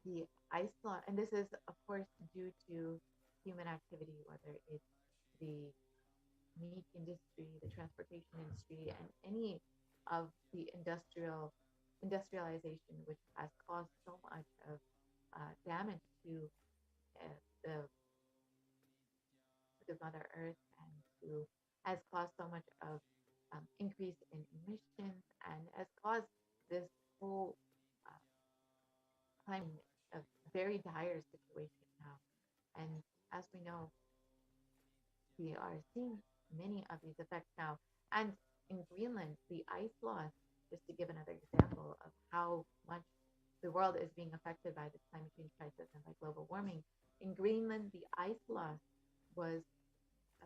the ice law, and this is, of course, due to human activity, whether it's the meat industry, the transportation industry, and any of the industrialization, which has caused so much of damage to uh, the Mother Earth and to has caused so much of increase in emissions and has caused this whole climate, a very dire situation now. And as we know, we are seeing many of these effects now. And in Greenland, the ice loss, just to give another example of how much the world is being affected by this climate change crisis and by global warming. In Greenland, the ice loss was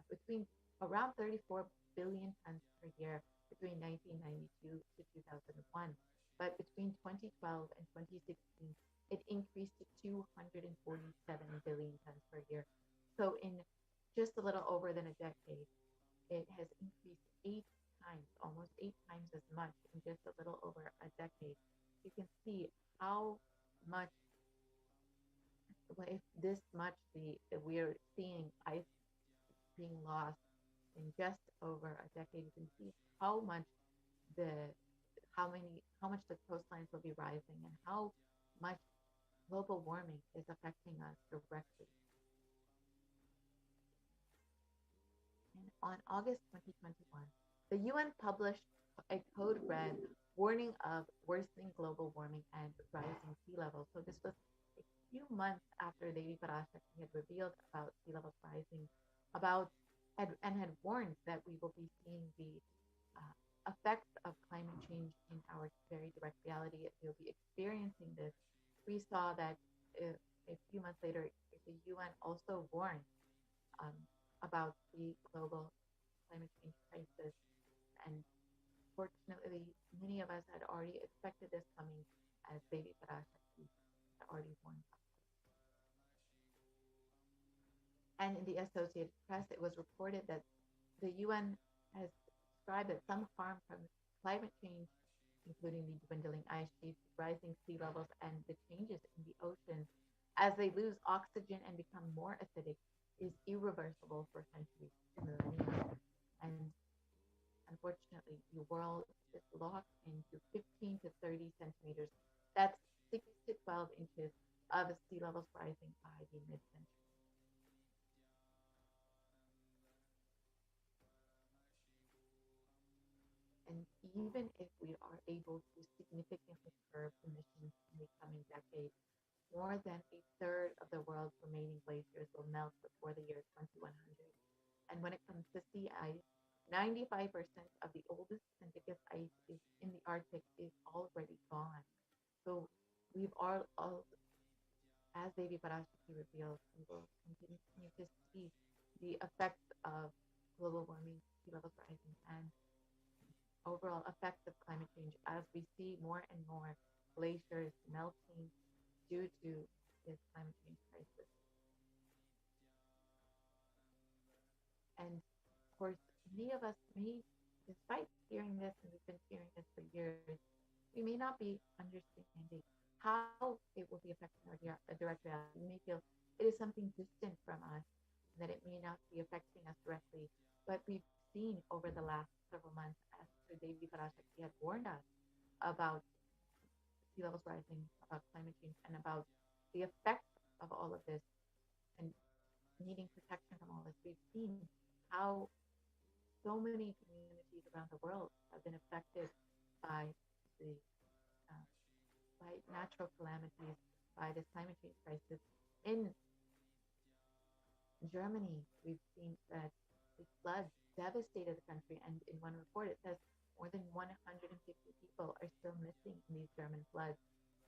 between around 34 billion tons per year between 1992 to 2001. But between 2012 and 2016, it increased to 247 billion tons per year. So in just a little over than a decade, it has increased 8 times, almost 8 times as much in just a little over a decade. You can see how much, if this much, we're seeing ice being lost in just over a decade. You can see how much the how much the coastlines will be rising and how much global warming is affecting us directly. And on August 2021, the UN published a code red warning of worsening global warming and rising sea levels. So this was a few months after Devi Parashakti had revealed about sea levels rising, and had warned that we will be seeing the effects of climate change in our very direct reality. We'll be experiencing this. We saw that a few months later, the UN also warned um, about the global climate change crisis. And fortunately, many of us had already expected this coming, as Devi Parashakti had already warned us. And in the Associated Press, it was reported that the UN has described that some harm from climate change, including the dwindling ice sheets, rising sea levels, and the changes in the oceans as they lose oxygen and become more acidic, is irreversible for centuries to millennia. And unfortunately, the world is locked into 15 to 30 centimeters. That's 6 to 12 inches of sea levels rising by the mid-century. And even if we are able to significantly curb emissions in the coming decade, more than a third of the world's remaining glaciers will melt before the year 2100. And when it comes to sea ice, 95% of the oldest and thickest ice is in the Arctic is already gone. So we've all as Devi Parashakti reveals, we will continue to see the effects of global warming, sea levels rising, and overall effects of climate change as we see more and more glaciers melting due to this climate change crisis. And of course, many of us may, despite hearing this, and we've been hearing this for years, we may not be understanding how it will be affecting our direct reality. We may feel it is something distant from us, and that it may not be affecting us directly. But we've seen over the last several months, as Devi Parashakti had warned us about sea levels rising, about climate change, and about the effects of all of this, and needing protection from all this. We've seen how so many communities around the world have been affected by the by natural calamities, by this climate change crisis. In Germany, we've seen that the floods devastated the country, and in one report, it says more than 150 people are still missing in these German floods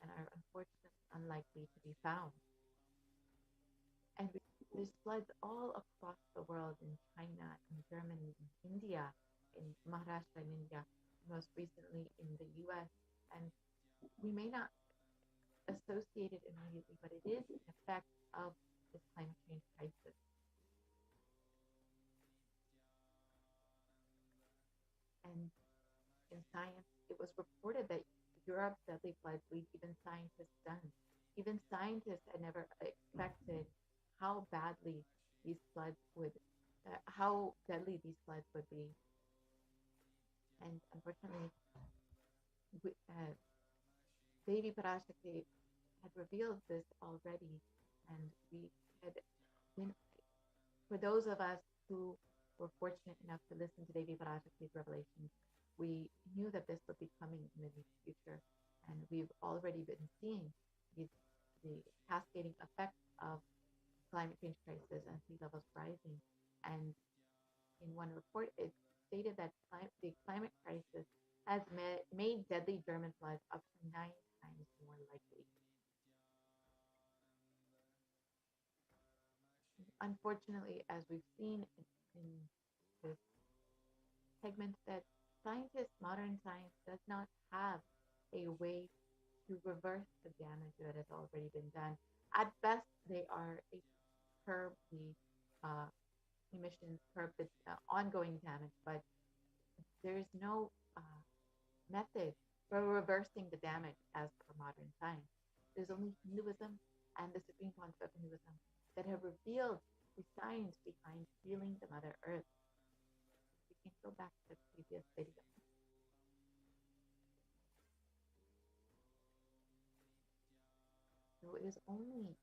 and are unfortunately unlikely to be found. And there's floods all across the world, in China, in Germany, in India, in Maharashtra, in India, most recently in the US. And we may not associate it immediately, but it is an effect of this climate change crisis. And in science, it was reported that Europe's deadly floods leave even scientists stunned. Even scientists had never expected how badly these floods would, how deadly these floods would be. And unfortunately, Devi Parashakti had revealed this already, and we had been, for those of us who were fortunate enough to listen to Devi Parashakti's revelations, we knew that this would be coming in the near future, And we've already been seeing the cascading effects of climate change crisis and sea levels rising. And in one report, it stated that the climate crisis has made deadly German floods up to 9 times more likely. Unfortunately, as we've seen in this segment, that modern science does not have a way to reverse the damage that has already been done. At best, they are a curb the emissions, curb the ongoing damage, but there is no method for reversing the damage as per modern science. There's only Hinduism and the Supreme Concept of Hinduism that have revealed the science behind healing the Mother Earth. We can go back to the previous video. So it is only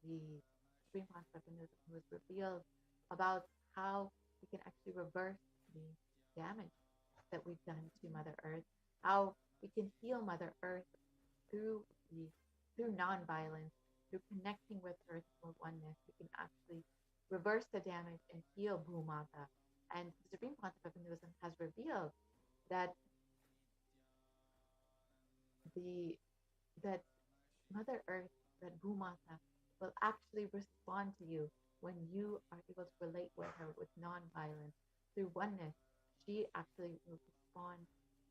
the Supreme Concept of Hinduism who has revealed about how we can actually reverse the damage that we've done to Mother Earth, how we can heal Mother Earth through nonviolence, through connecting with Earth for oneness. We can actually reverse the damage and heal Bhumata. And the Supreme Concept of Hinduism has revealed that that Mother Earth, that Bhumata, will actually respond to you when you are able to relate with her with nonviolence through oneness. She actually will respond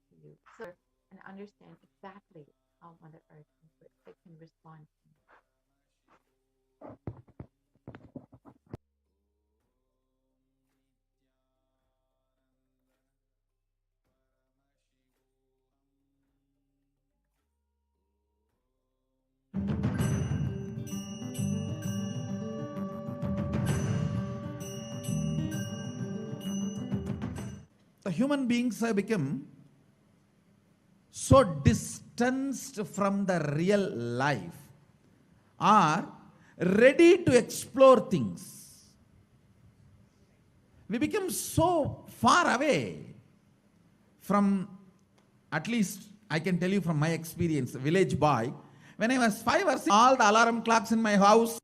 to you and understand exactly how Mother Earth can respond to you. The human beings have become so distanced from the real life, are ready to explore things. We become so far away from, at least I can tell you from my experience, village boy, when I was 5 or 6, all the alarm clocks in my house,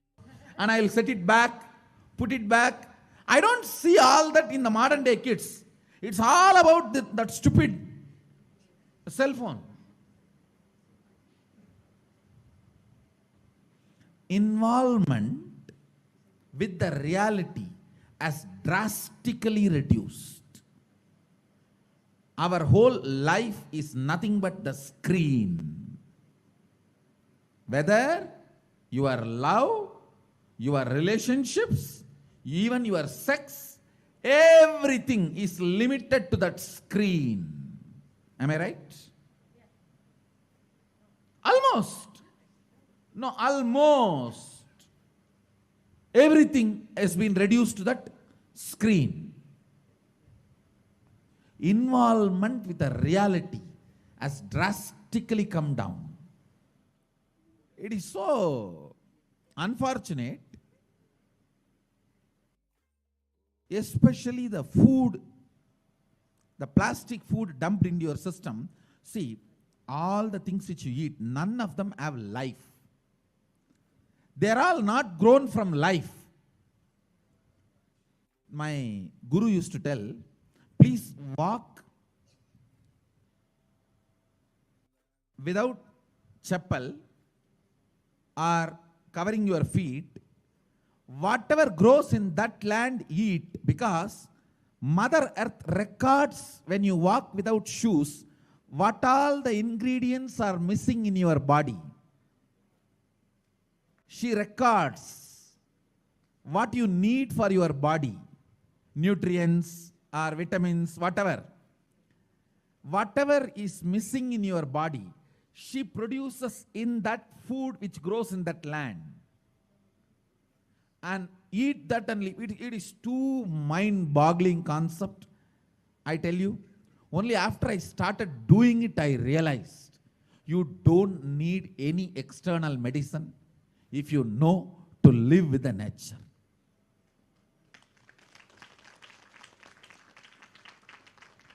and I'll set it back, put it back. I don't see all that in the modern day kids. It's all about that stupid cell phone. Involvement with the reality has drastically reduced. Our whole life is nothing but the screen. Whether your love, your relationships, even your sex, everything is limited to that screen. Am I right? Almost. No, almost. Everything has been reduced to that screen. Involvement with the reality has drastically come down. It is so unfortunate, especially the food, the plastic food dumped into your system. See, all the things which you eat, none of them have life. They are all not grown from life. My guru used to tell, please walk without chappal or covering your feet. Whatever grows in that land, eat, because Mother Earth records when you walk without shoes what all the ingredients are missing in your body. She records what you need for your body, nutrients or vitamins, whatever. Whatever is missing in your body, she produces in that food which grows in that land. And eat that and live. It is too mind-boggling concept. I tell you, only after I started doing it, I realized you don't need any external medicine if you know to live with the nature.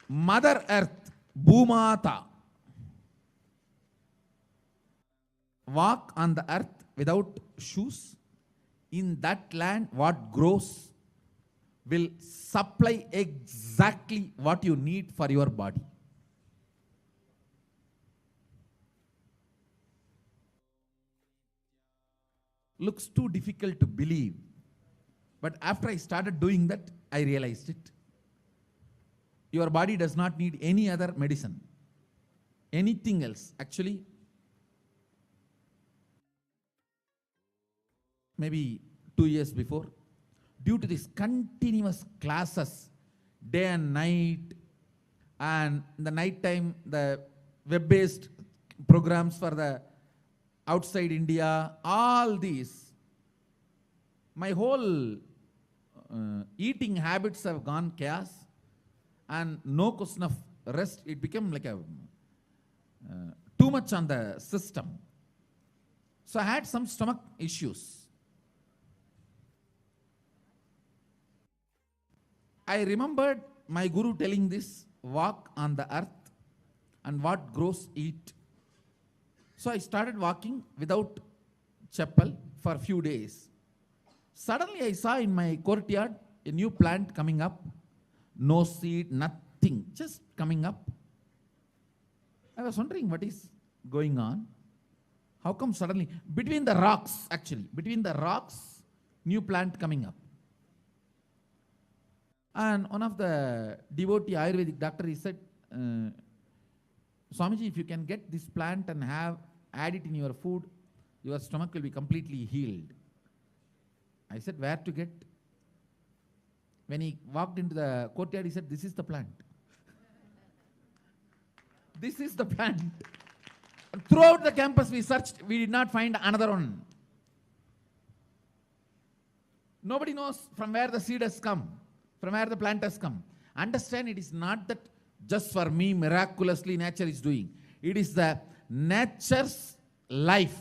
Mother Earth, Bhumata, walk on the earth without shoes, in that land what grows will supply exactly what you need for your body. Looks too difficult to believe, but after I started doing that, I realized it. Your body does not need any other medicine, anything else. Actually, maybe 2 years before, due to these continuous classes, day and night, and in the night time, the web-based programs for the outside India, all these, my whole eating habits have gone chaos, and no question of rest. It became like a too much on the system. So I had some stomach issues. I remembered my guru telling this, walk on the earth and what grows eat. So I started walking without chappal for a few days. Suddenly I saw in my courtyard a new plant coming up. No seed, nothing, just coming up. I was wondering what is going on. How come suddenly, between the rocks actually, between the rocks, new plant coming up. And one of the devotee Ayurvedic doctor, he said, Swamiji, if you can get this plant and add it in your food, your stomach will be completely healed. I said, where to get? When he walked into the courtyard, he said, this is the plant. This is the plant. Throughout the campus we searched, we did not find another one. Nobody knows from where the seed has come, from where the plant has come. Understand, it is not that just for me miraculously nature is doing. It is the nature's life.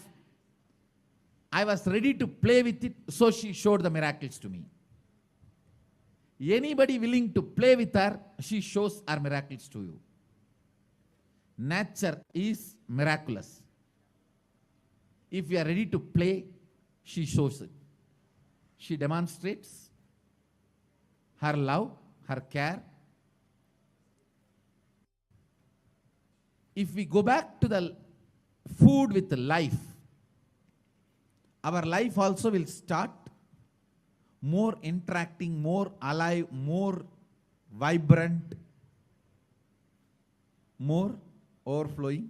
I was ready to play with it, so she showed the miracles to me. Anybody willing to play with her, she shows her miracles to you. Nature is miraculous. If we are ready to play, she shows it. She demonstrates her love, her care. If we go back to the food with life, our life also will start more interacting, more alive, more vibrant, more overflowing.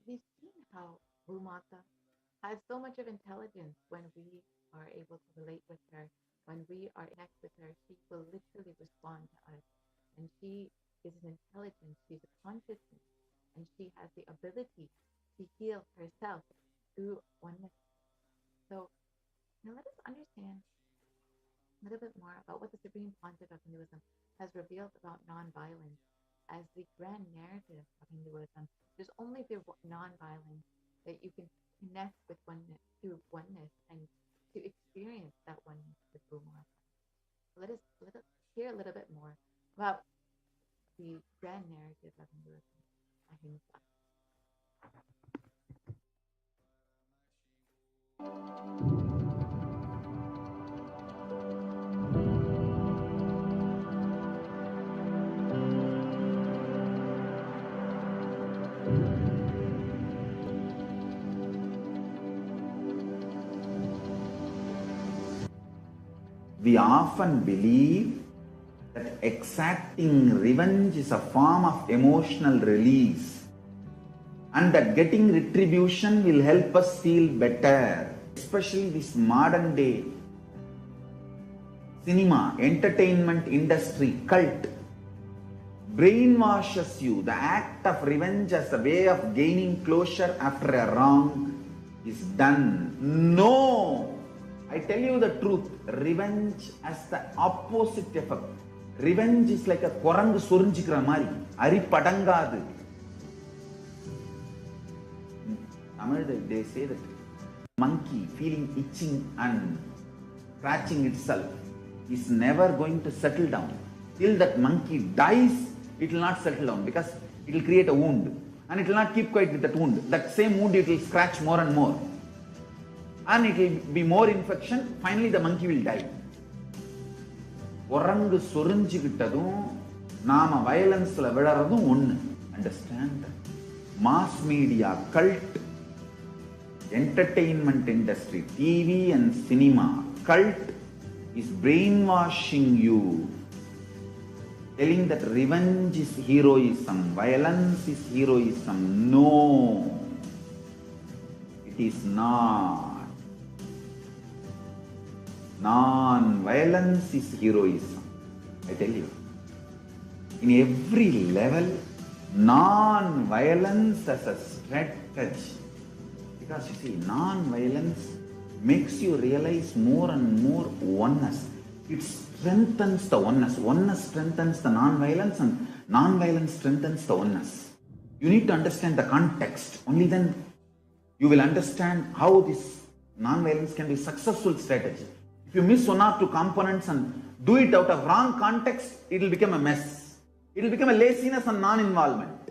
We've seen how Bhumata has so much of intelligence. When we are able to relate with her, when we are connect with her, she will literally respond to us. And she is an intelligence, she's a consciousness, and she has the ability to heal herself through oneness. So now let us understand a little bit more about what the Supreme Pontiff of Hinduism has revealed about nonviolence as the grand narrative of Hinduism. There's only through nonviolence that you can connect with oneness, through oneness, and to experience that oneness with Bhumata. Let us hear a little bit more about the grand narrative of Hinduism, Ahimsa. We often believe that exacting revenge is a form of emotional release and that getting retribution will help us feel better. Especially this modern day cinema, entertainment industry, cult brainwashes you. The act of revenge as a way of gaining closure after a wrong is done. No! I tell you the truth, revenge has the opposite effect. Revenge is like a korangu sorinjikra mari, ari padangadu. Tamil, they say that monkey feeling itching and scratching itself is never going to settle down. Till that monkey dies, it will not settle down because it will create a wound and it will not keep quiet with that wound. That same wound it will scratch more and more and it will be more infection. Finally the monkey will die. Orangu sorinjikitadum nama violence la vidaradum onnu. Understand? Mass media, cult, entertainment industry, TV and cinema, cult is brainwashing you, telling that revenge is heroism, violence is heroism. No, it is not. Non-violence is heroism. I tell you, in every level, non-violence as a strategy. Because you see, non-violence makes you realize more and more oneness. It strengthens the oneness. Oneness strengthens the non-violence and non-violence strengthens the oneness. You need to understand the context. Only then you will understand how this non-violence can be a successful strategy. If you miss one or two components and do it out of wrong context, it will become a mess. It will become a laziness and non-involvement.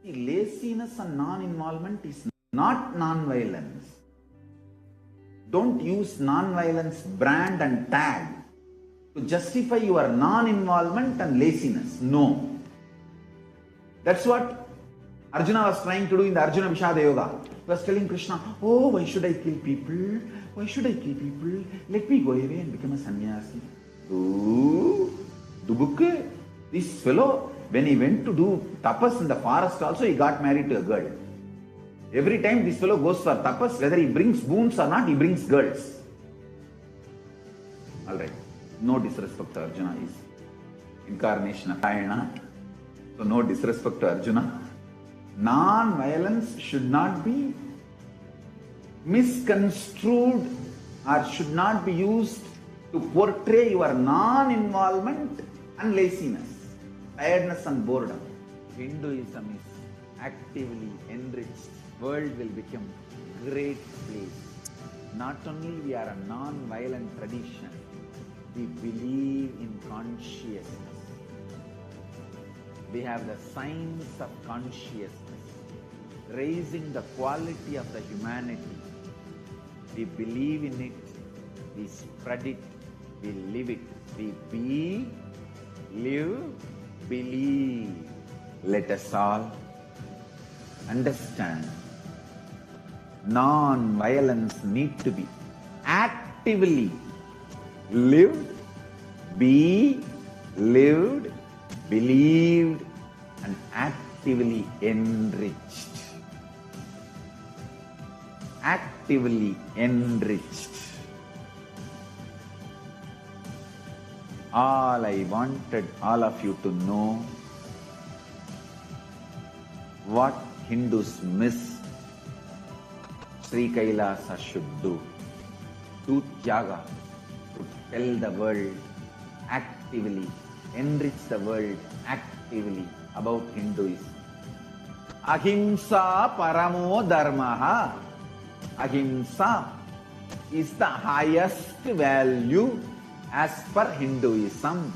See, laziness and non-involvement is not non-violence. Don't use non-violence brand and tag to justify your non-involvement and laziness. No. That's what Arjuna was trying to do in the Arjuna Vishada Yoga. He was telling Krishna, oh, why should I kill people? Why should I kill people? Let me go away and become a sannyasi. Oh, Dubukke, this fellow, when he went to do tapas in the forest also, he got married to a girl. Every time this fellow goes for tapas, whether he brings boons or not, he brings girls. Alright, no disrespect to Arjuna, he is incarnation of Ayana. So no disrespect to Arjuna. Non-violence should not be misconstrued or should not be used to portray your non-involvement and laziness, tiredness and boredom. Hinduism is actively enriched. World will become great place. Not only we are a non-violent tradition, we believe in consciousness. We have the science of consciousness, raising the quality of the humanity. We believe in it, we spread it, we live it. We be, live, believe. Let us all understand, non-violence needs to be actively lived, be lived, believed and actively enriched. Actively enriched. All I wanted all of you to know, what Hindus miss, Sri Kailasa should do Tyaga, to tell the world actively, enrich the world actively about Hinduism. Ahimsa paramo dharmaha. Ahimsa is the highest value as per Hinduism.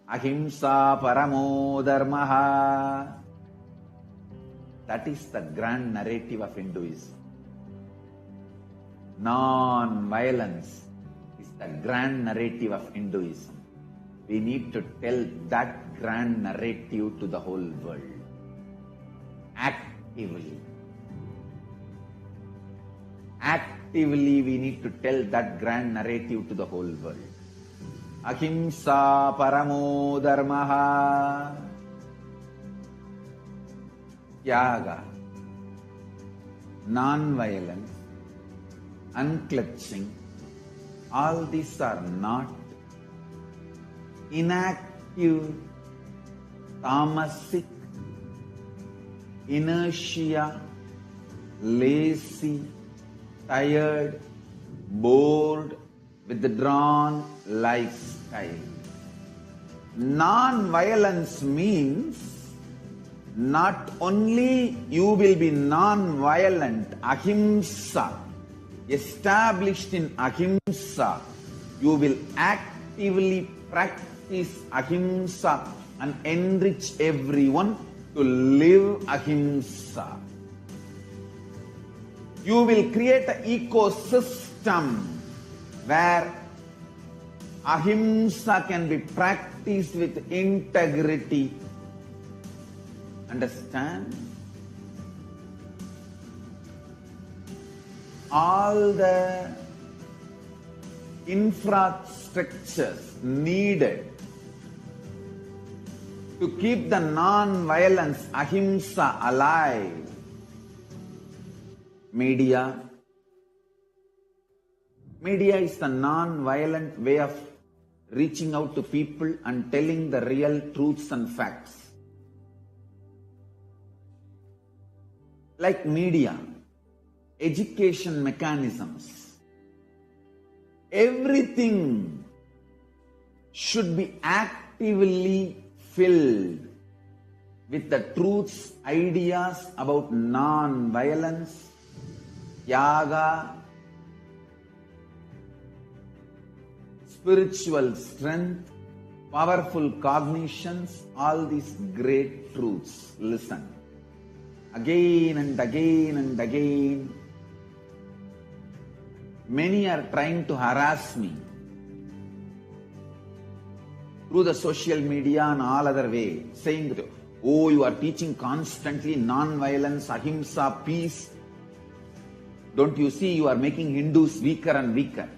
Ahimsa paramo dharmaha. That is the grand narrative of Hinduism. Non-violence is the grand narrative of Hinduism. We need to tell that grand narrative to the whole world. Actively. Actively we need to tell that grand narrative to the whole world. Ahimsa paramo dharmaha. Tyaga. Non-violence. Unclutching. All these are not inactive, tamasic, inertia, lazy, tired, bored, withdrawn lifestyle. Non-violence means not only you will be non-violent, ahimsa, established in ahimsa, you will actively practice ahimsa and enrich everyone to live ahimsa. You will create an ecosystem where ahimsa can be practiced with integrity. Understand? All the infrastructures needed to keep the non-violence ahimsa alive. Media is the non-violent way of reaching out to people and telling the real truths and facts. Like media, education mechanisms, everything should be actively filled with the truths, ideas about non-violence, yaga, spiritual strength, powerful cognitions, all these great truths. Listen. Again and again and again, many are trying to harass me through the social media and all other way, saying that, oh, you are teaching constantly non-violence, ahimsa, peace. Don't you see you are making Hindus weaker and weaker?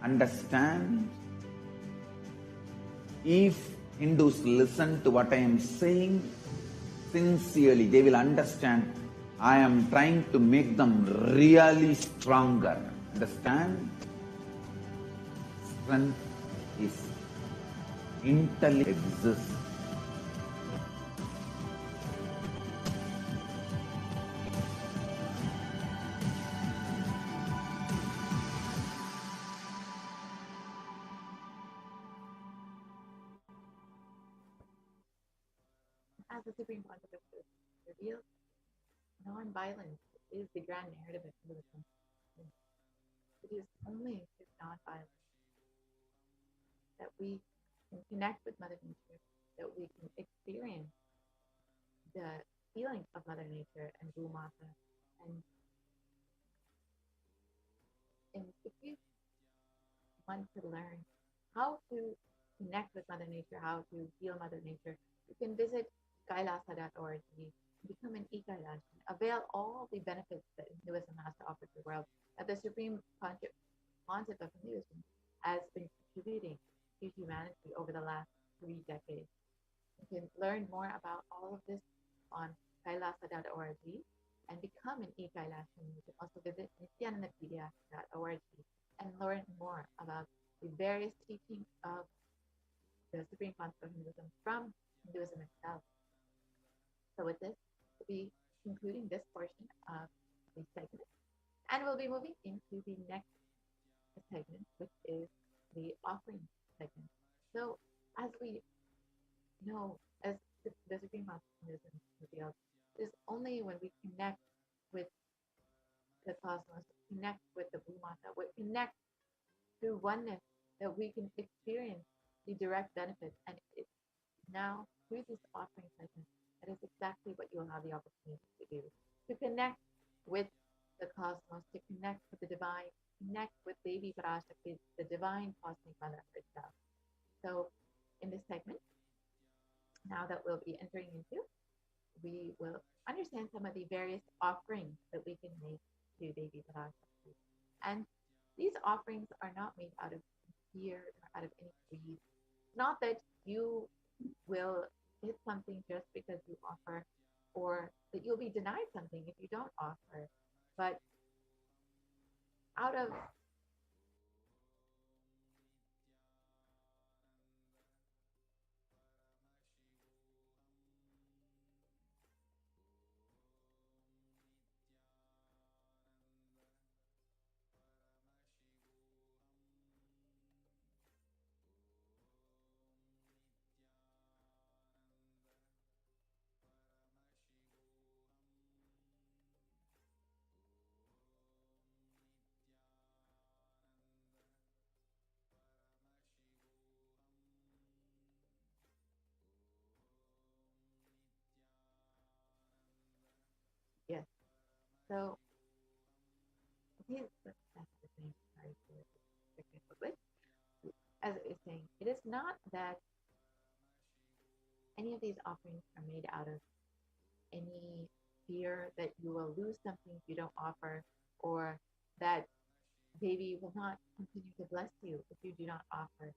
Understand? If Hindus listen to what I am saying sincerely, they will understand I am trying to make them really stronger. Understand? Strength is intelligence. As the Supreme Concept reveals, non-violence is the grand narrative of Hinduism. It is only through non-violence that we can connect with Mother Nature, that we can experience the feelings of Mother Nature and Bhumata. And if you want to learn how to connect with Mother Nature, how to feel Mother Nature, you can visit kailasa.org, become an e-Kailasan, avail all the benefits that Hinduism has to offer to the world, that the supreme concept of Hinduism has been contributing to humanity over the last 3 decades. You can learn more about all of this on kailasa.org and become an e-Kailasan. You can also visit nithyanandapedia.org and learn more about the various teachings of the supreme concept of Hinduism from Hinduism itself. So with this, we'll be concluding this portion of the segment, and we'll be moving into the next segment, which is the offering segment. So as we know, as the Supreme Concept reveals, it is only when we connect with the cosmos, connect with the Bhumata, we connect through oneness, that we can experience the direct benefits. And it's now through this offering segment, that is exactly what you'll have the opportunity to do, to connect with the cosmos, to connect with the divine, connect with Devi Parashakti, the divine cosmic mother herself. So in this segment, now that we'll be entering into, we will understand some of the various offerings that we can make to Devi Parashakti. And these offerings are not made out of fear or out of any greed. It's not that you will get something just because you offer, or that you'll be denied something if you don't offer, but out of So that's the thing. Sorry for the technical glitch. As I was saying, it is not that any of these offerings are made out of any fear that you will lose something if you don't offer, or that Devi will not continue to bless you if you do not offer.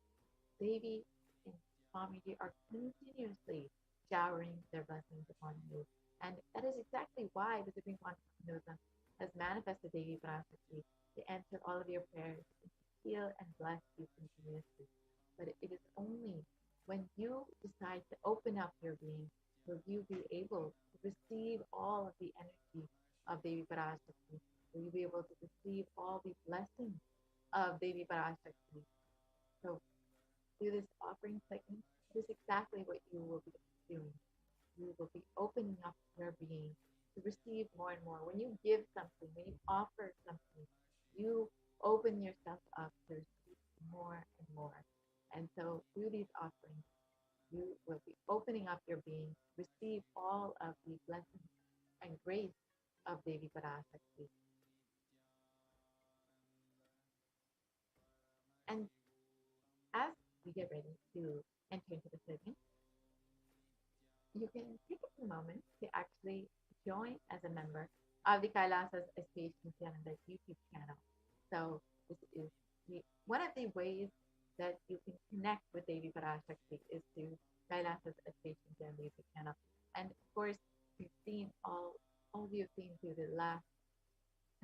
Devi and Swamiji are continuously showering their blessings upon you. And that is exactly why the Supreme Consciousness of Hinduism has manifested Devi Parashakti to answer all of your prayers and to heal and bless you continuously. But it is only when you decide to open up your being will you be able to receive all of the energy of Devi Parashakti. Will you be able to receive all the blessings of Devi Parashakti? So through this offering technique, this is exactly what you will be doing. You will be opening up your being to receive more and more. When you give something, when you offer something, you open yourself up to receive more and more. And so through these offerings, you will be opening up your being to receive all of the blessings and grace of Devi Parashakti. And as we get ready to enter into the segment, you can take a moment to actually join as a member of the Kailasa's HDH Nithyananda YouTube channel. So this is one of the ways that you can connect with Devi Parashakti is through Kailasa's HDH Nithyananda YouTube channel. And of course, you've seen all of you have seen through the last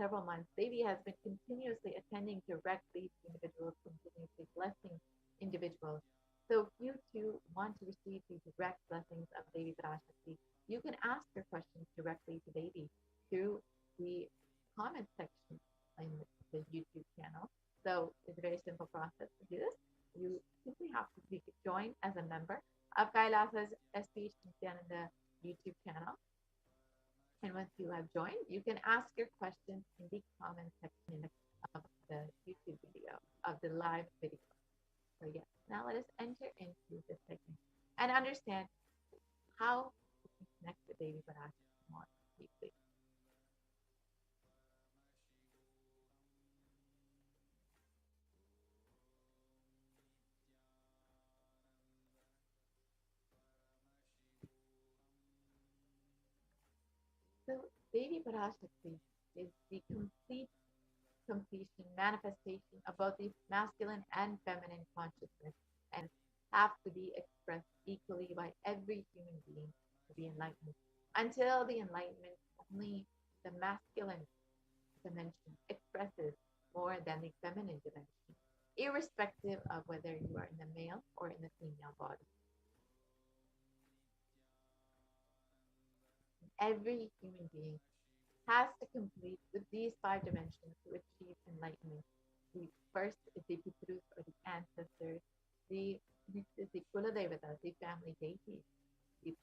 several months, Devi has been continuously attending directly to individuals, continuously blessing individuals. So if you too want to receive the direct blessings of Devi Parashakti, you can ask your questions directly to Devi through the comment section in the YouTube channel. So it's a very simple process to do this. You simply have to join as a member of Kailasa's HDH Nithyananda YouTube channel. And once you have joined, you can ask your questions in the comment section of the YouTube video, of the live video. So yes, now let us enter into this segment and understand how we can connect with Devi Parashakti more deeply. So Devi Parashakti is the completion, manifestation of both the masculine and feminine consciousness, and have to be expressed equally by every human being to be enlightened. Until the enlightenment, only the masculine dimension expresses more than the feminine dimension, irrespective of whether you are in the male or in the female body. Every human being has to complete with these five dimensions to achieve enlightenment. The first is the Pitrus or the ancestors. The next is the Kuladevatas, the family deities. The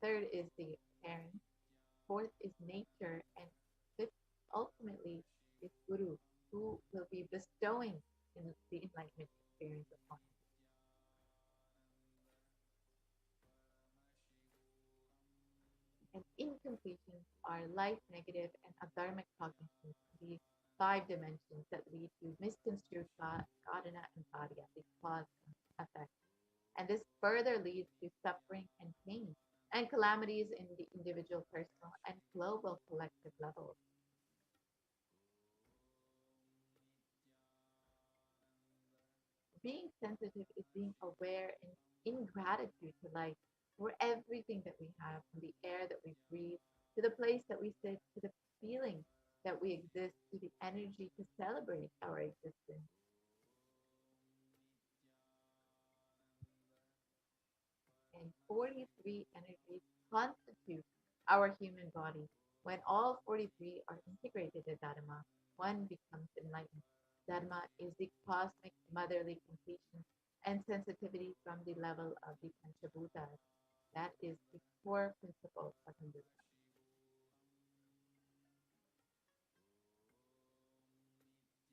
third is the parents. Fourth is nature. And fifth, ultimately, is Guru, who will be bestowing in the enlightenment experience upon us. And incompletions are life negative and adharmic cognitions, the five dimensions that lead to misconstrued sadhana and karya, the cause and effect. And this further leads to suffering and pain and calamities in the individual, personal, and global collective levels. Being sensitive is being aware and in gratitude to life for everything that we have, from the air that we breathe, to the place that we sit, to the feeling that we exist, to the energy to celebrate our existence. And 43 energies constitute our human body. When all 43 are integrated in Dharma, one becomes enlightened. Dharma is the cosmic motherly completion and sensitivity from the level of the Panchabhutas. That is the core principle of Hinduism.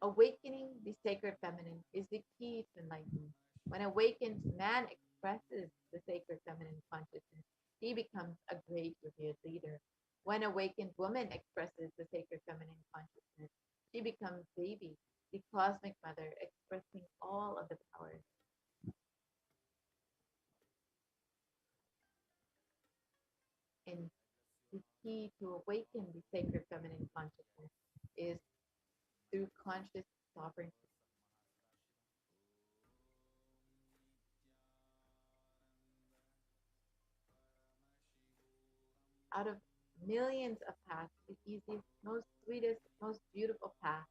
Awakening the sacred feminine is the key to enlightenment. When awakened, man expresses the sacred feminine consciousness. He becomes a great revered leader. When An awakened woman expresses the sacred feminine consciousness. She becomes Devi, the cosmic mother, expressing all of the powers. And the key to awaken the sacred feminine consciousness is through conscious sovereignty. Out of millions of paths, the easiest, most sweetest, most beautiful path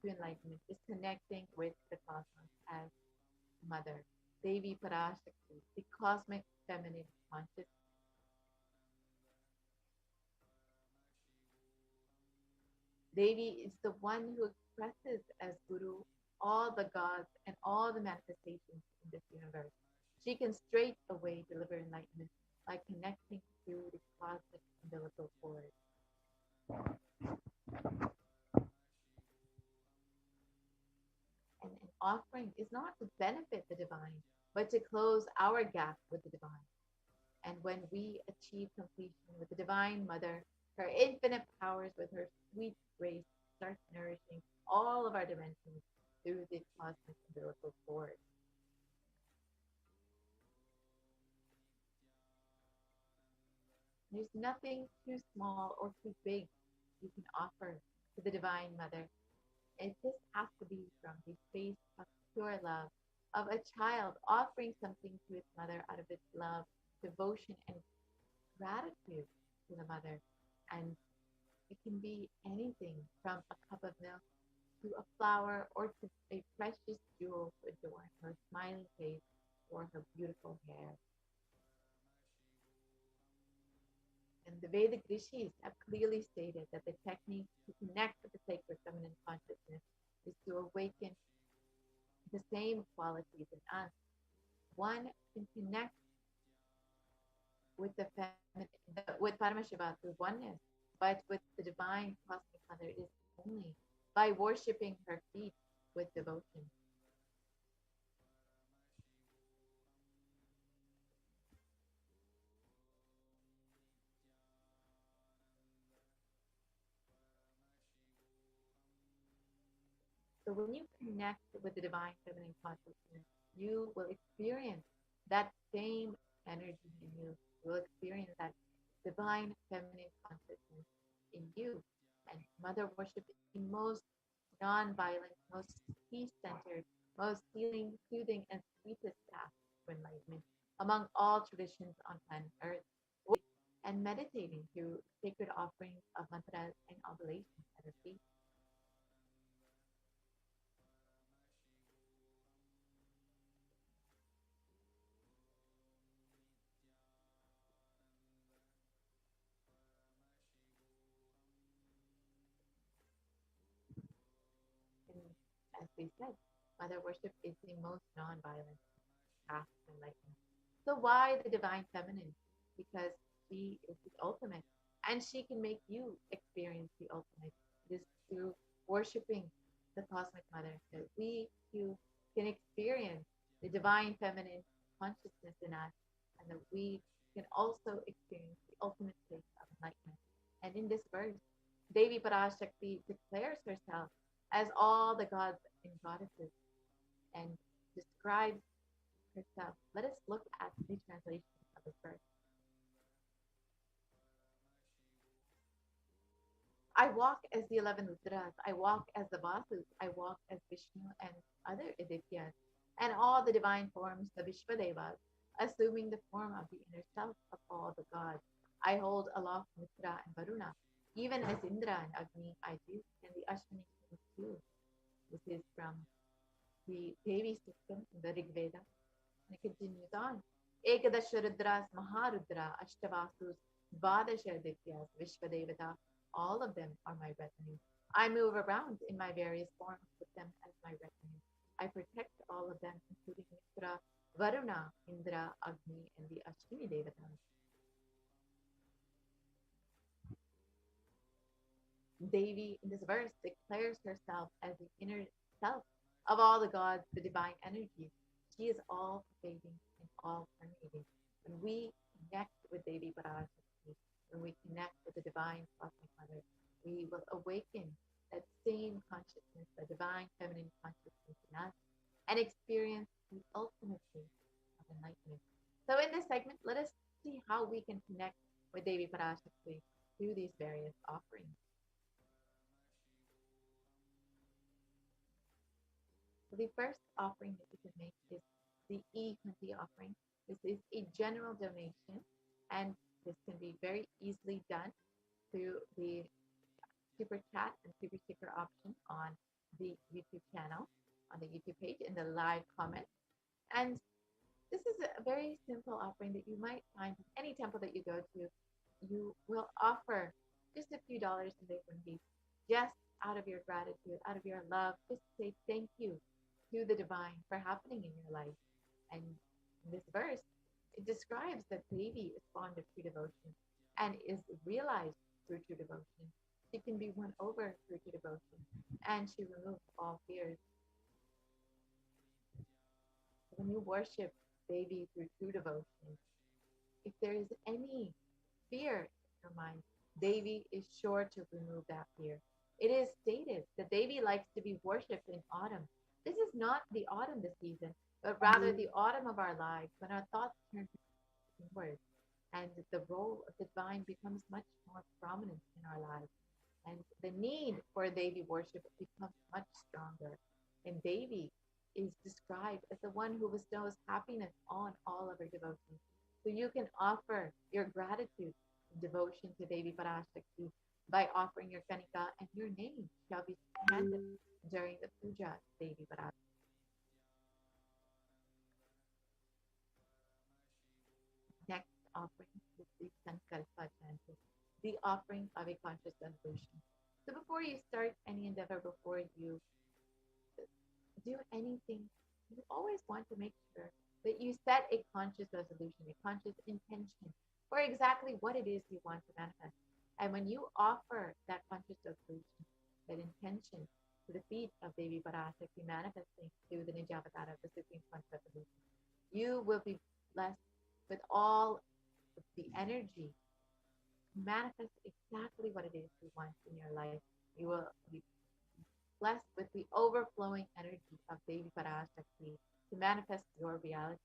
to enlightenment is connecting with the cosmos as mother, Devi Parashakti, the cosmic feminine consciousness. Devi is the one who expresses as Guru all the gods and all the manifestations in this universe. She can straight away deliver enlightenment by connecting through the cosmic umbilical cord. And an offering is not to benefit the divine, but to close our gap with the divine. And when we achieve completion with the Divine Mother, her infinite powers with her sweet grace start nourishing all of our dimensions through the cosmic umbilical cord. There's nothing too small or too big you can offer to the Divine Mother. It just has to be from the space of pure love, of a child offering something to its mother out of its love, devotion, and gratitude to the mother. And it can be anything from a cup of milk to a flower or to a precious jewel to adorn her smiling face or her beautiful hair. And the Vedic rishis have clearly stated that the technique to connect with the sacred feminine consciousness is to awaken the same qualities in us. One can connect with the feminine, with Paramashiva through oneness, but with the divine cosmic mother is only by worshipping her feet with devotion. So when you connect with the divine feminine consciousness, you will experience that same energy in you. You will experience that divine feminine consciousness in you. And mother worship is the most non-violent, most peace-centered, most healing, soothing, and sweetest path to enlightenment among all traditions on planet Earth. And meditating through sacred offerings of mantras and oblations at her feet. And as we said, mother worship is the most non-violent path to enlightenment. So why the divine feminine? Because she is the ultimate, and she can make you experience the ultimate. It is through worshiping the cosmic mother that we too can experience the divine feminine consciousness in us, and that we can also experience the ultimate state of enlightenment. And in this verse, Devi Parashakti declares herself as all the gods and goddesses and describes herself. Let us look at the translation of this verse. I walk as the 11 Rudras. I walk as the Vasus. I walk as Vishnu and other Adityas and all the divine forms, the Vishvadevas, assuming the form of the inner self of all the gods. I hold aloft Mitra and Varuna, even as Indra and Agni I do, and the Ashwini too. This is from the Devi system in the Rig Veda. And it continues on. Ekadasha Rudras, Maharudra, Ashtavasus, Dvadasha Dityas, Vishvadevata, all of them are my retinue. I move around in my various forms with them as my retinue. I protect all of them, including Mitra, Varuna, Indra, Agni, and the Ashwini Devatas. Devi, in this verse, declares herself as the inner self of all the gods, the divine energies. She is all pervading and all permeating. When we connect with Devi Parashakti, when we connect with the divine cosmic mother, we will awaken that same consciousness, the divine feminine consciousness in us, and experience the ultimate state of enlightenment. So in this segment, let us see how we can connect with Devi Parashakti through these various offerings. So the first offering that you can make is the E20 offering. This is a general donation, and this can be very easily done through the super chat and super sticker option on the YouTube channel, on the YouTube page, in the live comment. And this is a very simple offering that you might find in any temple that you go to. You will offer just a few dollars in Devi, just out of your gratitude, out of your love, just to say thank you to the divine for happening in your life. And in this verse, it describes that Devi is fond of true devotion and is realized through true devotion. She can be won over through true devotion, and she removes all fears. When you worship Devi through true devotion, if there is any fear in your mind, Devi is sure to remove that fear. It is stated that Devi likes to be worshipped in autumn. This is not the autumn this season, but rather the autumn of our lives, when our thoughts turn inward and the role of the divine becomes much more prominent in our lives. And the need for Devi worship becomes much stronger. And Devi is described as the one who bestows happiness on all of her devotees. So you can offer your gratitude and devotion to Devi Parashakti by offering your kanika, and your name shall be chanted during the puja of Devi Parashakti. Next offering is the Sankalpa chanting, the offering of a conscious resolution. So before you start any endeavor, before you do anything, you always want to make sure that you set a conscious resolution, a conscious intention for exactly what it is you want to manifest. And when you offer that conscious resolution, that intention to the feet of Devi Parashakti, manifesting through the Nijavatara of the Supreme Conscious Resolution, you will be blessed with all of the energy to manifest exactly what it is you want in your life. You will be blessed with the overflowing energy of Devi Parashakti to manifest your reality.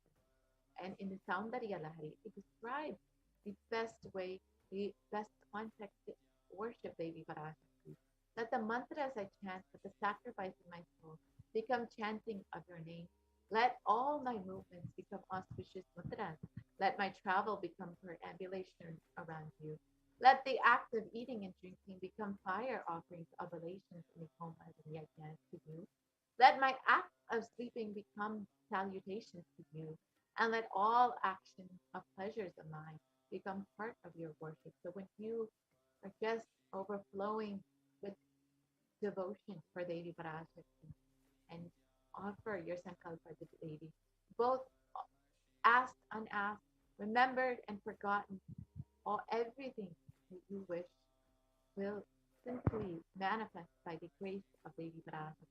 And in the Saundarya Lahari, it describes the best way, the best context to worship Devi Parashakti. Let the mantras I chant with the sacrifice in my soul become chanting of your name. Let all my movements become auspicious mantras. Let my travel become perambulation around you. Let the act of eating and drinking become fire offerings, oblations, and homas and yajnas to you. Let my act of sleeping become salutations to you. And let all action of pleasures of mine become part of your worship. So when you are just overflowing with devotion for Devi Parashakti and offer your sankalpa to Devi, both asked, unasked, remembered, and forgotten, all everything that you wish will simply manifest by the grace of Devi Parashakti.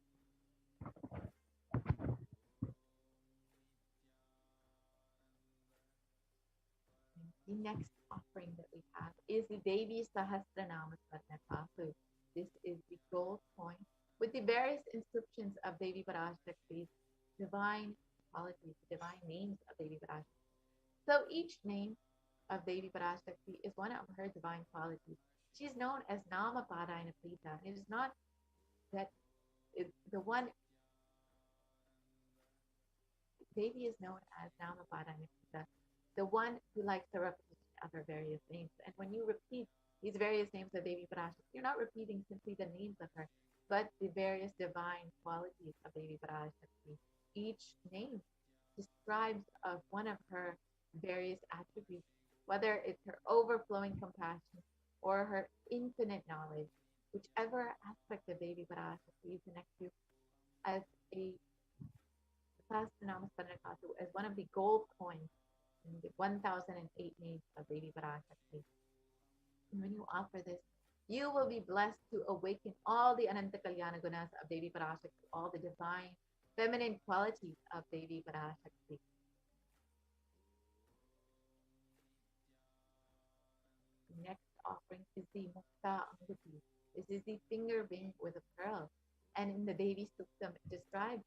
The next offering that we have is the Devi Sahasranama Swarnakasu. This is the gold coin with the various inscriptions of Devi Parashakti's divine qualities, the divine names of Devi Parashakti. So each name of Devi Parashakti is one of her divine qualities. She's known as Nama Parayana Prita. It is not that the one Devi is known as Nama Parayana Prita, the one who likes the repetition of her various names. And when you repeat these various names of Devi Parashakti, you're not repeating simply the names of her, but the various divine qualities of Devi Parashakti. Each name describes of one of her various attributes, whether it's her overflowing compassion or her infinite knowledge. Whichever aspect of Devi Parashakti you connect to as a Sahasranama Swarnakasu, as one of the gold coins in the 1008 names of Devi Parashakti. And when you offer this, you will be blessed to awaken all the Ananta Kalyana Gunas of Devi Parashakti, all the divine feminine qualities of Devi Parashakti. Next offering is the Mukta Anguti. This is the finger ring with a pearl. And in the Devi Suktam, it describes,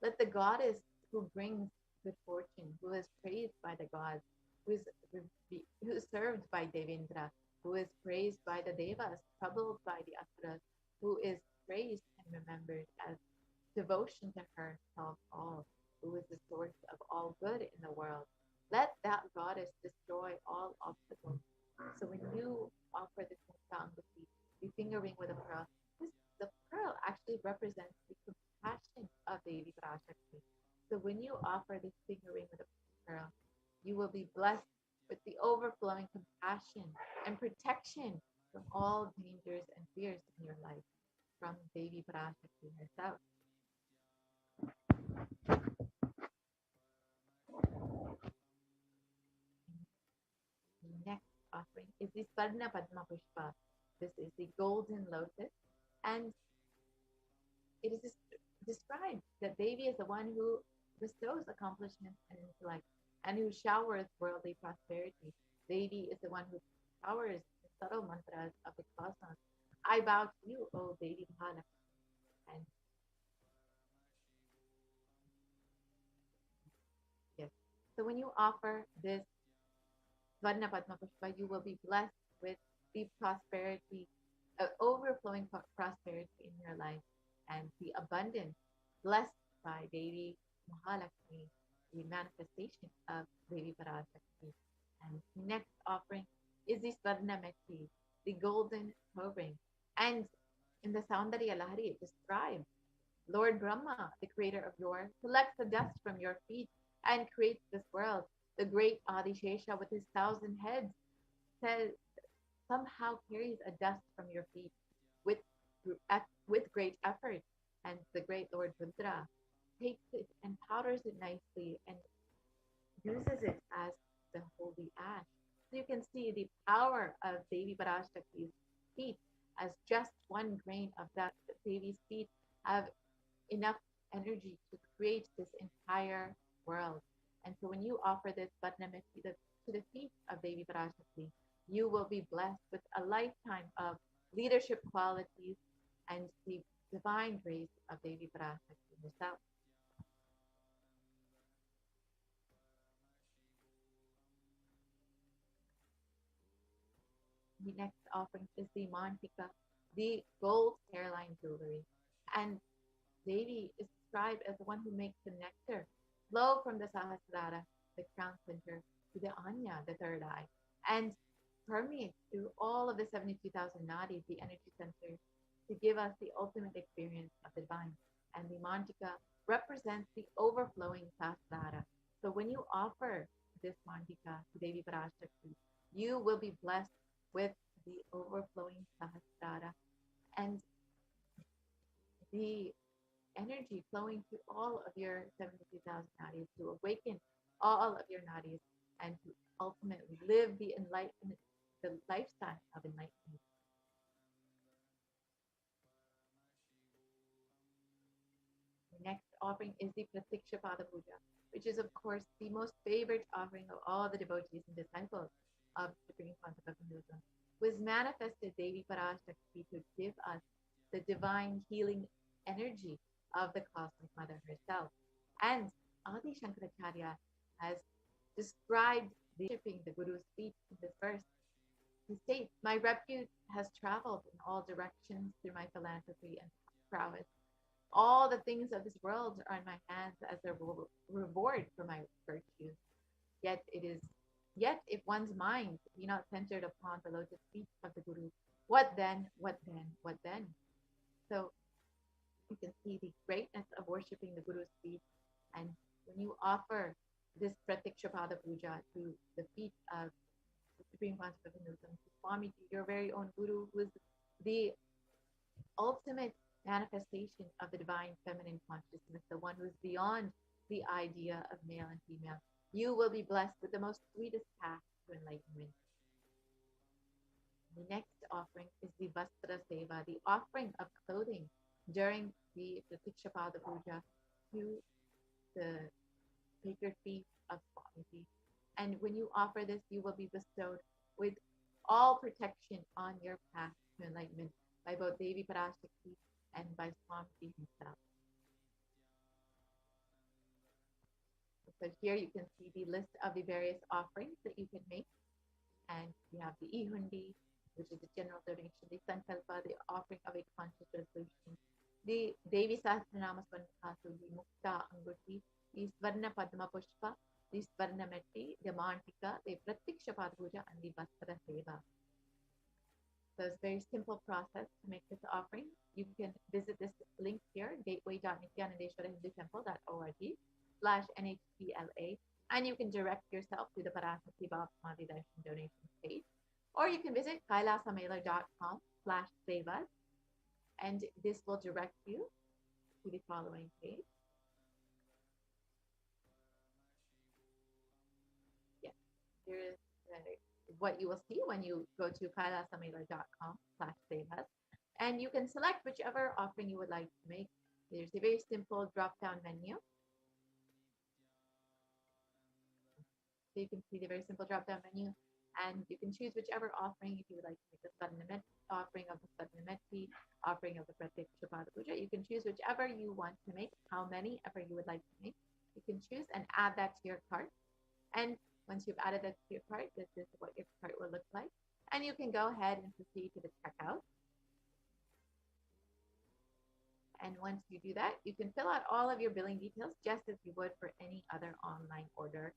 let the goddess who brings good fortune, who is praised by the gods, who is, who is served by Devendra, who is praised by the Devas, troubled by the Asuras, who is praised and remembered as devotion to her solves all, who is the source of all good in the world. Let that goddess destroy all obstacles. So when you offer this Muktanguti, the finger ring with a pearl, the pearl actually represents the compassion of Devi Parashakti. So when you offer this finger ring with a pearl, you will be blessed with the overflowing compassion and protection from all dangers and fears in your life from Devi Parashakti herself. The next offering is the Swarna Padma Pushpa. This is the golden lotus, and it is described that Devi is the one who bestows accomplishments and intellect and who showers worldly prosperity. Devi is the one who showers the subtle mantras of the cosmos. I bow to you, O Devi Mahalakshmi. And yes, so when you offer this Swarna Padma Pushpa, you will be blessed with the prosperity, overflowing prosperity in your life and the abundance blessed by Devi Mahalakshmi, the manifestation of Devi Parashakti. And the next offering is the Swarna Methi, the golden toe ring. And in the Saundarya Lahari, it describes Lord Brahma, the creator of yours, collects the dust from your feet and creates this world. The great Adishesha with his 1,000 heads says somehow carries a dust from your feet with with great effort, and the great Lord Rudra takes it and powders it nicely and uses it as the holy ash. So you can see the power of Devi Parashakti's feet as just one grain of that Devi's feet have enough energy to create this entire world. And so when you offer this Badnamiti to the feet of Devi Parashakti, you will be blessed with a lifetime of leadership qualities and the divine grace of Devi Parashakti herself. The next offering is the Mantika, the gold hairline jewelry. And Devi is described as the one who makes the nectar flow from the Sahasrara, the crown center, to the Anya, the third eye, and permeates through all of the 72,000 nadis, the energy centers, to give us the ultimate experience of the divine. And the Mantika represents the overflowing Sahasrara. So when you offer this Mantika to Devi Parashakti, you will be blessed with the overflowing Sahasrara and the energy flowing through all of your 72,000 nadis to awaken all of your nadis and to ultimately live the enlightenment, the lifestyle of enlightenment. The next offering is the Pratiksha Pada Puja, which is, of course, the most favorite offering of all the devotees and disciples of Supreme Concept of Hinduism, was manifested Devi Parashakti to give us the divine healing energy of the Cosmic Mother herself. And Adi Shankaracharya has described worshiping the Guru's feet in this verse. He states, my repute has traveled in all directions through my philanthropy and prowess. All the things of this world are in my hands as a reward for my virtues. Yet if one's mind be not centered upon the lotus feet of the Guru, what then, what then, what then? So you can see the greatness of worshipping the Guru's feet. And when you offer this Pratikshapada Puja to the feet of the Supreme Concept of Hinduism, to Swami, to your very own Guru, who is the ultimate manifestation of the divine feminine consciousness, the one who is beyond the idea of male and female, you will be blessed with the most sweetest path to enlightenment. The next offering is the Vastra Seva, the offering of clothing during the Pratikshapada Puja to the sacred feet of Swamiji. And when you offer this, you will be bestowed with all protection on your path to enlightenment by both Devi Parashakti and by Swami himself. So here you can see the list of the various offerings that you can make. And we have the Ihundi, which is the general donation, the Sankalpa, the offering of a conscious resolution, the Devi Sahasranama Swarnakhasu, the Mukta Anguti, the Swarna Padma Pushpa, the Swarna Metti, the Mantika, the Pratiksha Padpuja, and the Vastra Seva. So it's a very simple process to make this offering. You can visit this link here, gateway.nithyanandeshwarahindutemple.org/NHTLA, and you can direct yourself to the Parashakti Bhava Samadhi Darshan donation page. Or you can visit kailasamailer.com/sevas, and this will direct you to the following page. Yes, here is what you will see when you go to kailasamailer.com/sevas, and you can select whichever offering you would like to make. There's a very simple drop-down menu. So you can see the very simple drop-down menu, and you can choose whichever offering. If you would like to make the Sadhanamet offering of the Sadhanameti, offering of the Pratiksha Puja, you can choose whichever you want to make, how many ever you would like to make. You can choose and add that to your cart. And once you've added that to your cart, this is what your cart will look like. And you can go ahead and proceed to the checkout. And once you do that, you can fill out all of your billing details just as you would for any other online order.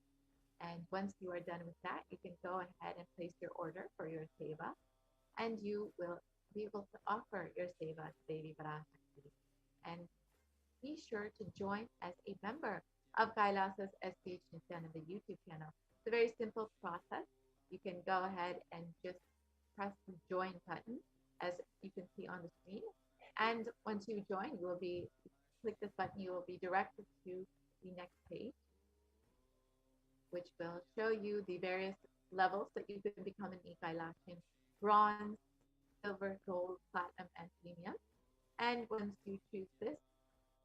And once you are done with that, you can go ahead and place your order for your seva, and you will be able to offer your seva to Devi Parashakti. And be sure to join as a member of Kailasa's HDH Nithyananda YouTube channel. It's a very simple process. You can go ahead and just press the join button, as you can see on the screen. And once you join, you will be, click this button, you will be directed to the next page, which will show you the various levels that you can become an e-Kailashan: bronze, silver, gold, platinum, and premium. And once you choose this,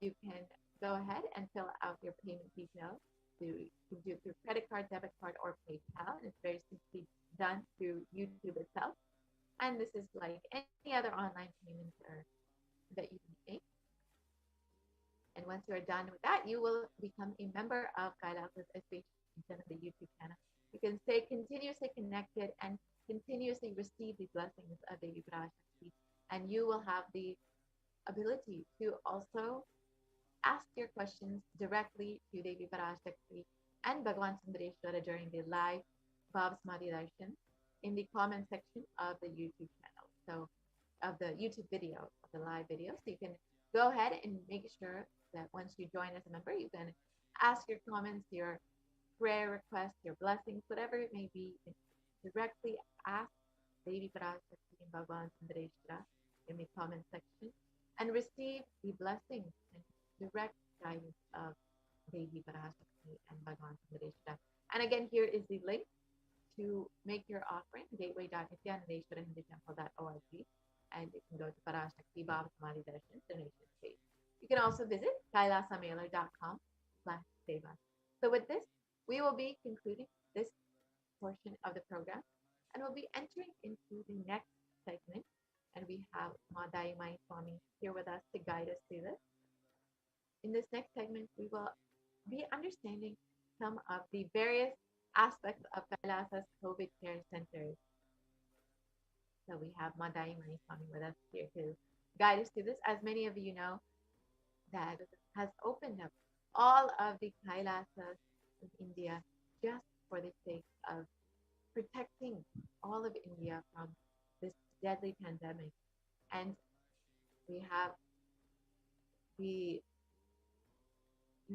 you can go ahead and fill out your payment details. You can do it through credit card, debit card, or PayPal. And it's very simply done through YouTube itself. And this is like any other online payment that you can make. And once you are done with that, you will become a member of Kailasa's HDH Nithyananda YouTube channel. You can stay continuously connected and continuously receive the blessings of Devi Parashakti. And you will have the ability to also ask your questions directly to Devi Parashakti and Bhagavan Sundareshwara during the live Bhava Samadhi Darshan in the comment section of the YouTube channel. So of the YouTube video, of the live video. So you can go ahead and make sure that once you join as a member, you can ask your comments, your prayer requests, your blessings, whatever it may be. You can directly ask Devi Parashakti and Bhagavan Sundareshwara in the comment section and receive the blessings and direct guidance of Devi Parashakti and Bhagavan Sundareshwara. And again, here is the link to make your offering, gateway.nithyanandeshwarahindutemple.org, and you can go to Parashakti Bhava Samadhi Darshan donation page. You can also visit kailasamailer.com/seva. So with this, we will be concluding this portion of the program, and we'll be entering into the next segment. And we have Madai Mai Swami here with us to guide us through this. In this next segment, we will be understanding some of the various aspects of Kailasa's COVID care centers. So we have Madai Mai Swami with us here to guide us through this. As many of you know, that has opened up all of the Kailasas in India just for the sake of protecting all of India from this deadly pandemic. And we have the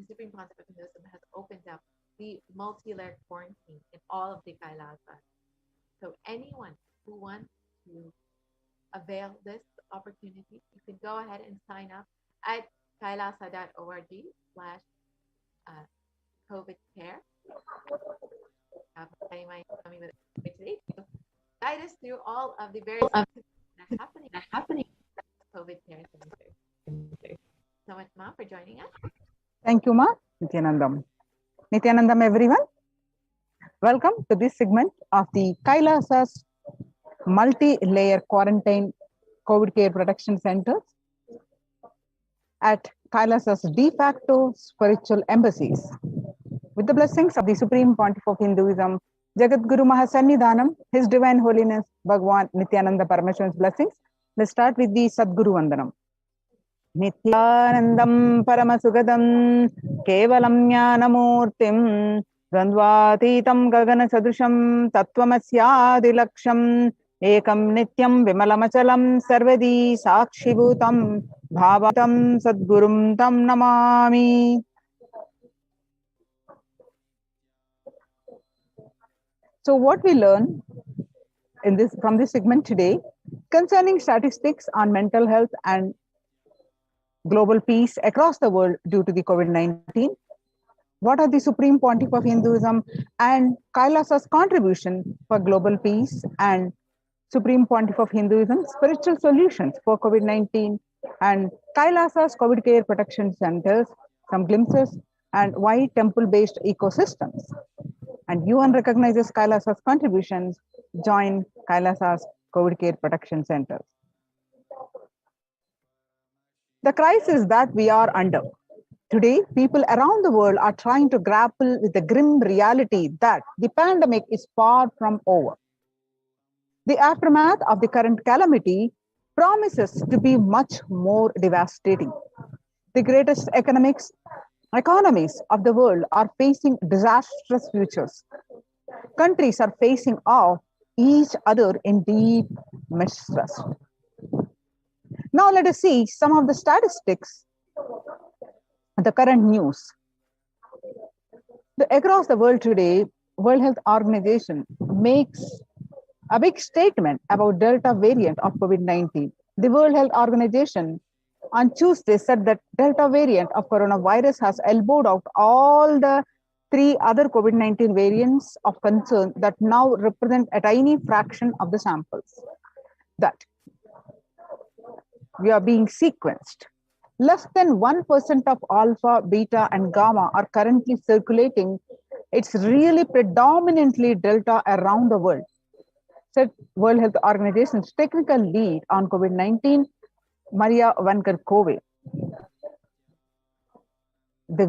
Supreme Pontiff of Hinduism has opened up the multi-layer quarantine in all of the Kailasas. So anyone who wants to avail this opportunity, you can go ahead and sign up at kailasa.org/COVID care. Guide us through all of the various activities that are happening at the COVID care center. So much, Ma, for joining us. Thank you, Ma. Nithyanandam. Nithyanandam, everyone. Welcome to this segment of the Kailasa's multi-layer quarantine COVID care protection centers at Kailasa's de facto spiritual embassies. With the blessings of the Supreme Pontiff of Hinduism, Jagat Guru Mahasannidhanam, His Divine Holiness Bhagwan Nithyananda Paramashivan's blessings. Let's start with the Sadguru Vandanam. Nithyanandam Paramasugadam Kevalam Jnanamurtim Dvandvatitam Gagana Sadrusham Tattvamasya Ekam Nityam Vimalamachalam Sarvadi Sakshibhutam Bhavatam Sadgurum Tam Namami. So what we learn from this segment today concerning statistics on mental health and global peace across the world due to the COVID-19. What are the Supreme Pontiff of Hinduism and Kailasa's contribution for global peace and Supreme Pontiff of Hinduism spiritual solutions for COVID-19 and Kailasa's COVID care protection centers, some glimpses, and why temple-based ecosystems. And UN recognizes Kailasa's contributions, join Kailasa's COVID care protection centers. The crisis that we are under. Today, people around the world are trying to grapple with the grim reality that the pandemic is far from over. The aftermath of the current calamity promises to be much more devastating. The greatest economies of the world are facing disastrous futures. Countries are facing off each other in deep mistrust. Now let us see some of the statistics, the current news. Across the world today, World Health Organization makes a big statement about Delta variant of COVID-19. The World Health Organization on Tuesday said that Delta variant of coronavirus has elbowed out all the 3 other COVID-19 variants of concern that now represent a tiny fraction of the samples that we are being sequenced. Less than 1% of alpha, beta, and gamma are currently circulating. It's really predominantly Delta around the world, said World Health Organization's technical lead on COVID-19, Maria Vanker-Kove.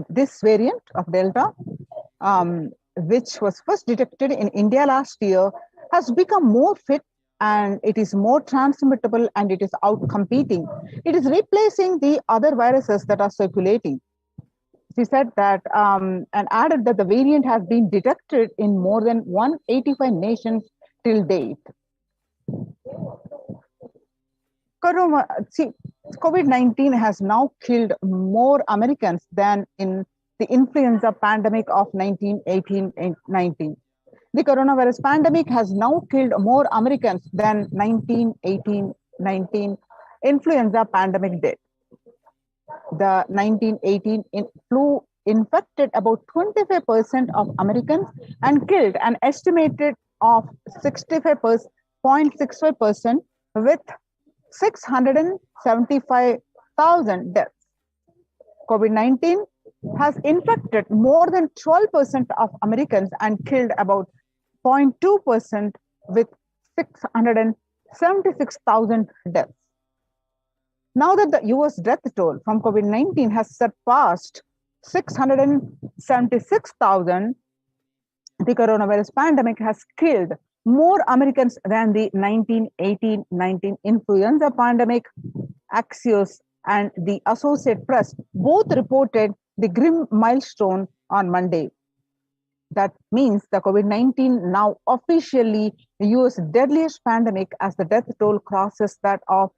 This variant of Delta, which was first detected in India last year, has become more fit and it is more transmittable and it is outcompeting. It is replacing the other viruses that are circulating. She said that and added that the variant has been detected in more than 185 nations till date. COVID-19 has now killed more Americans than in the influenza pandemic of 1918-19. The coronavirus pandemic has now killed more Americans than 1918-19 influenza pandemic did. The 1918 flu infected about 25% of Americans and killed an estimated of 65.65% with 675,000 deaths. COVID-19 has infected more than 12% of Americans and killed about 0.2% with 676,000 deaths. Now that the US death toll from COVID-19 has surpassed 676,000, the coronavirus pandemic has killed more Americans than the 1918-19 influenza pandemic. Axios and the Associated Press both reported the grim milestone on Monday. That means the COVID-19 now officially US deadliest pandemic as the death toll crosses that of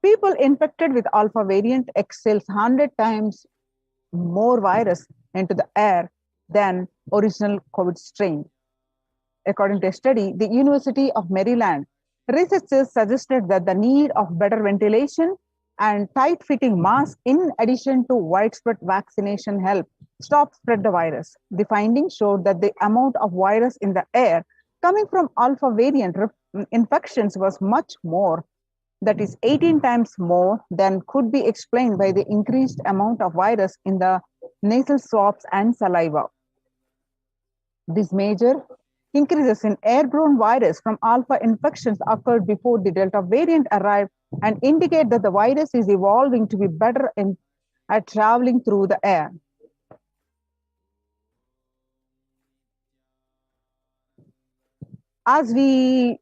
people infected with alpha variant exhales 100 times more virus into the air than original COVID strain. According to a study, the University of Maryland researchers suggested that the need of better ventilation and tight-fitting masks in addition to widespread vaccination help stop spread the virus. The findings showed that the amount of virus in the air coming from alpha variant infections was much more, that is 18 times more than could be explained by the increased amount of virus in the nasal swabs and saliva. This major Increases in airborne virus from alpha infections occurred before the Delta variant arrived and indicate that the virus is evolving to be better at traveling through the air. As we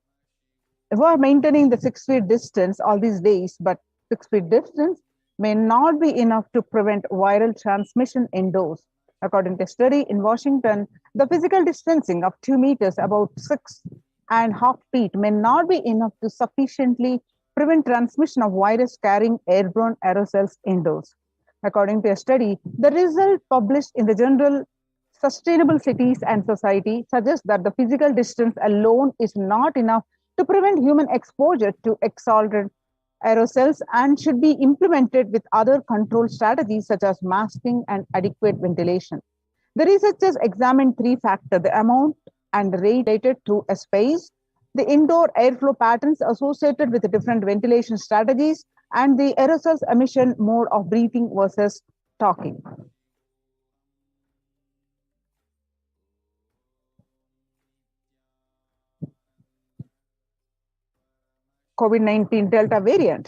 were maintaining the 6 feet distance all these days, but 6 feet distance may not be enough to prevent viral transmission indoors. According to a study in Washington, the physical distancing of 2 meters, about 6.5 feet, may not be enough to sufficiently prevent transmission of virus carrying airborne aerosols indoors. According to a study, the result published in the journal Sustainable Cities and Society suggests that the physical distance alone is not enough to prevent human exposure to exhaled aerosols and should be implemented with other control strategies such as masking and adequate ventilation. The researchers examined 3 factors: the amount and rate related to a space, the indoor airflow patterns associated with the different ventilation strategies, and the aerosols emission mode of breathing versus talking. COVID-19 Delta variant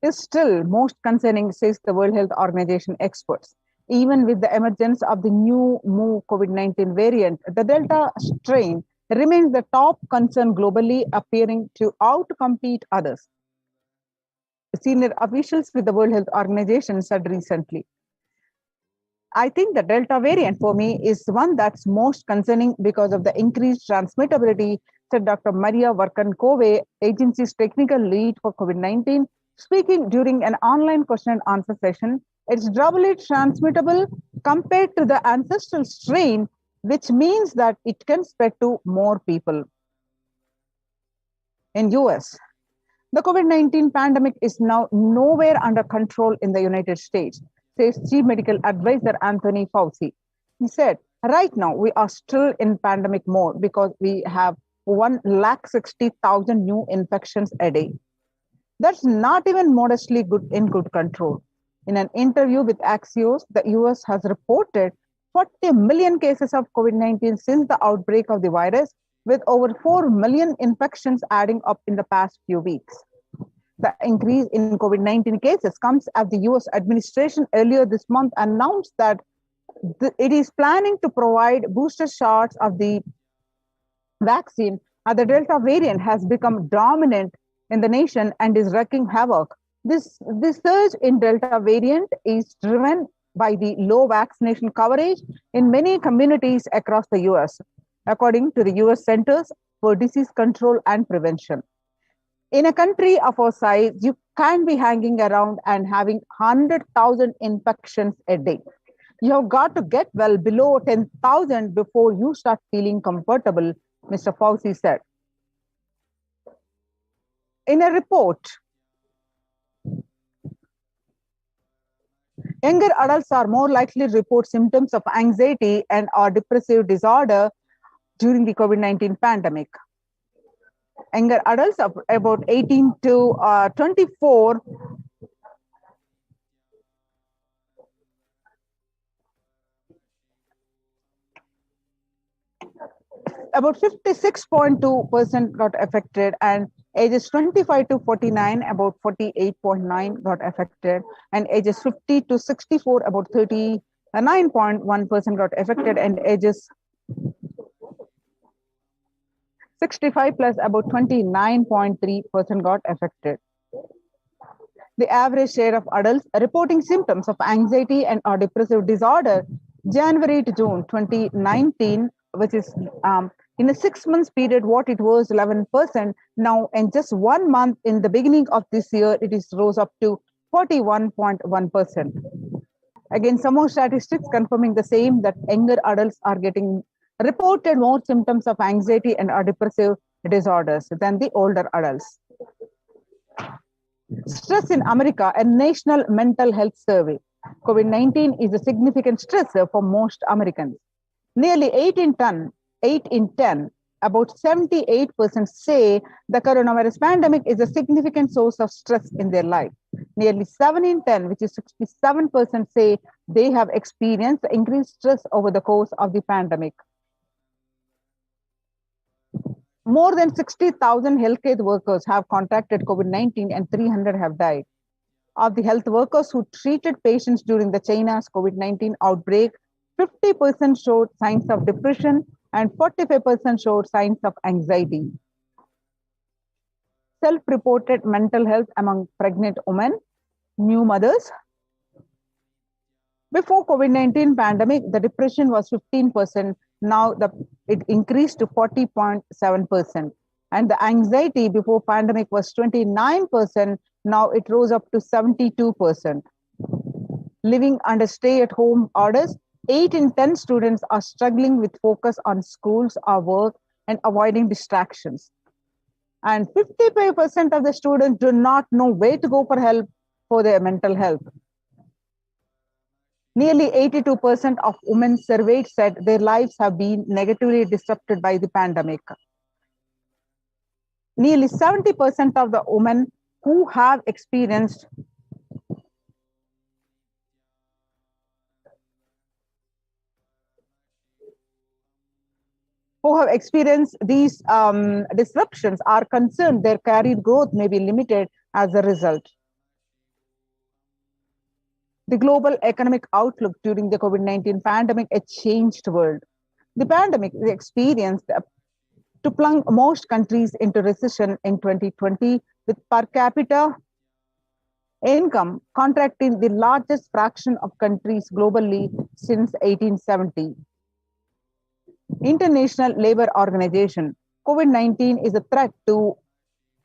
is still most concerning, says the World Health Organization experts. Even with the emergence of the new COVID-19 variant, the Delta strain remains the top concern globally, appearing to outcompete others. Senior officials with the World Health Organization said recently. I think the Delta variant for me is one that's most concerning because of the increased transmittability, said Dr. Maria Varkankove, agency's technical lead for COVID-19, speaking during an online question and answer session. It's doubly transmittable compared to the ancestral strain, which means that it can spread to more people. In US, the COVID-19 pandemic is now nowhere under control in the United States, says Chief Medical Advisor Anthony Fauci. He said, right now we are still in pandemic mode because we have 160,000 new infections a day. That's not even modestly in good control. In an interview with Axios, the US has reported 40 million cases of COVID-19 since the outbreak of the virus, with over 4 million infections adding up in the past few weeks. The increase in COVID-19 cases comes as the US administration earlier this month announced that it is planning to provide booster shots of the vaccine, as the Delta variant has become dominant in the nation and is wreaking havoc. This surge in Delta variant is driven by the low vaccination coverage in many communities across the US, according to the US Centers for Disease Control and Prevention. In a country of our size, you can't be hanging around and having 100,000 infections a day. You have got to get well below 10,000 before you start feeling comfortable, Mr. Fauci said. In a report, younger adults are more likely to report symptoms of anxiety and or depressive disorder during the COVID-19 pandemic. Younger adults of about 18 to 24 about 56.2% got affected, and ages 25 to 49, about 48.9% got affected, and ages 50 to 64, about 39.1% got affected, and ages 65 plus, about 29.3% got affected. The average share of adults reporting symptoms of anxiety and or depressive disorder January to June 2019, which is in a 6 months period, what it was 11%. Now, in just 1 month in the beginning of this year, it is rose up to 41.1%. Again, some more statistics confirming the same, that younger adults are getting reported more symptoms of anxiety and or depressive disorders than the older adults. Stress in America, a national mental health survey. COVID-19 is a significant stressor for most Americans. Nearly 8 in 10, about 78% say the coronavirus pandemic is a significant source of stress in their life. Nearly 7 in 10, which is 67%, say they have experienced increased stress over the course of the pandemic. More than 60,000 healthcare workers have contracted COVID-19 and 300 have died. Of the health workers who treated patients during the China's COVID-19 outbreak, 50% showed signs of depression and 45% showed signs of anxiety. Self-reported mental health among pregnant women, new mothers. Before COVID-19 pandemic, the depression was 15%. Now it increased to 40.7%. And the anxiety before pandemic was 29%. Now it rose up to 72%. Living under stay-at-home orders, 8 in 10 students are struggling with focus on schools or work and avoiding distractions. And 55% of the students do not know where to go for help for their mental health. Nearly 82% of women surveyed said their lives have been negatively disrupted by the pandemic. Nearly 70% of the women who have experienced these disruptions are concerned their career growth may be limited as a result. The global economic outlook during the COVID-19 pandemic, a changed world. The pandemic experienced to plunge most countries into recession in 2020, with per capita income contracting the largest fraction of countries globally since 1870. International Labour Organization, COVID-19 is a threat to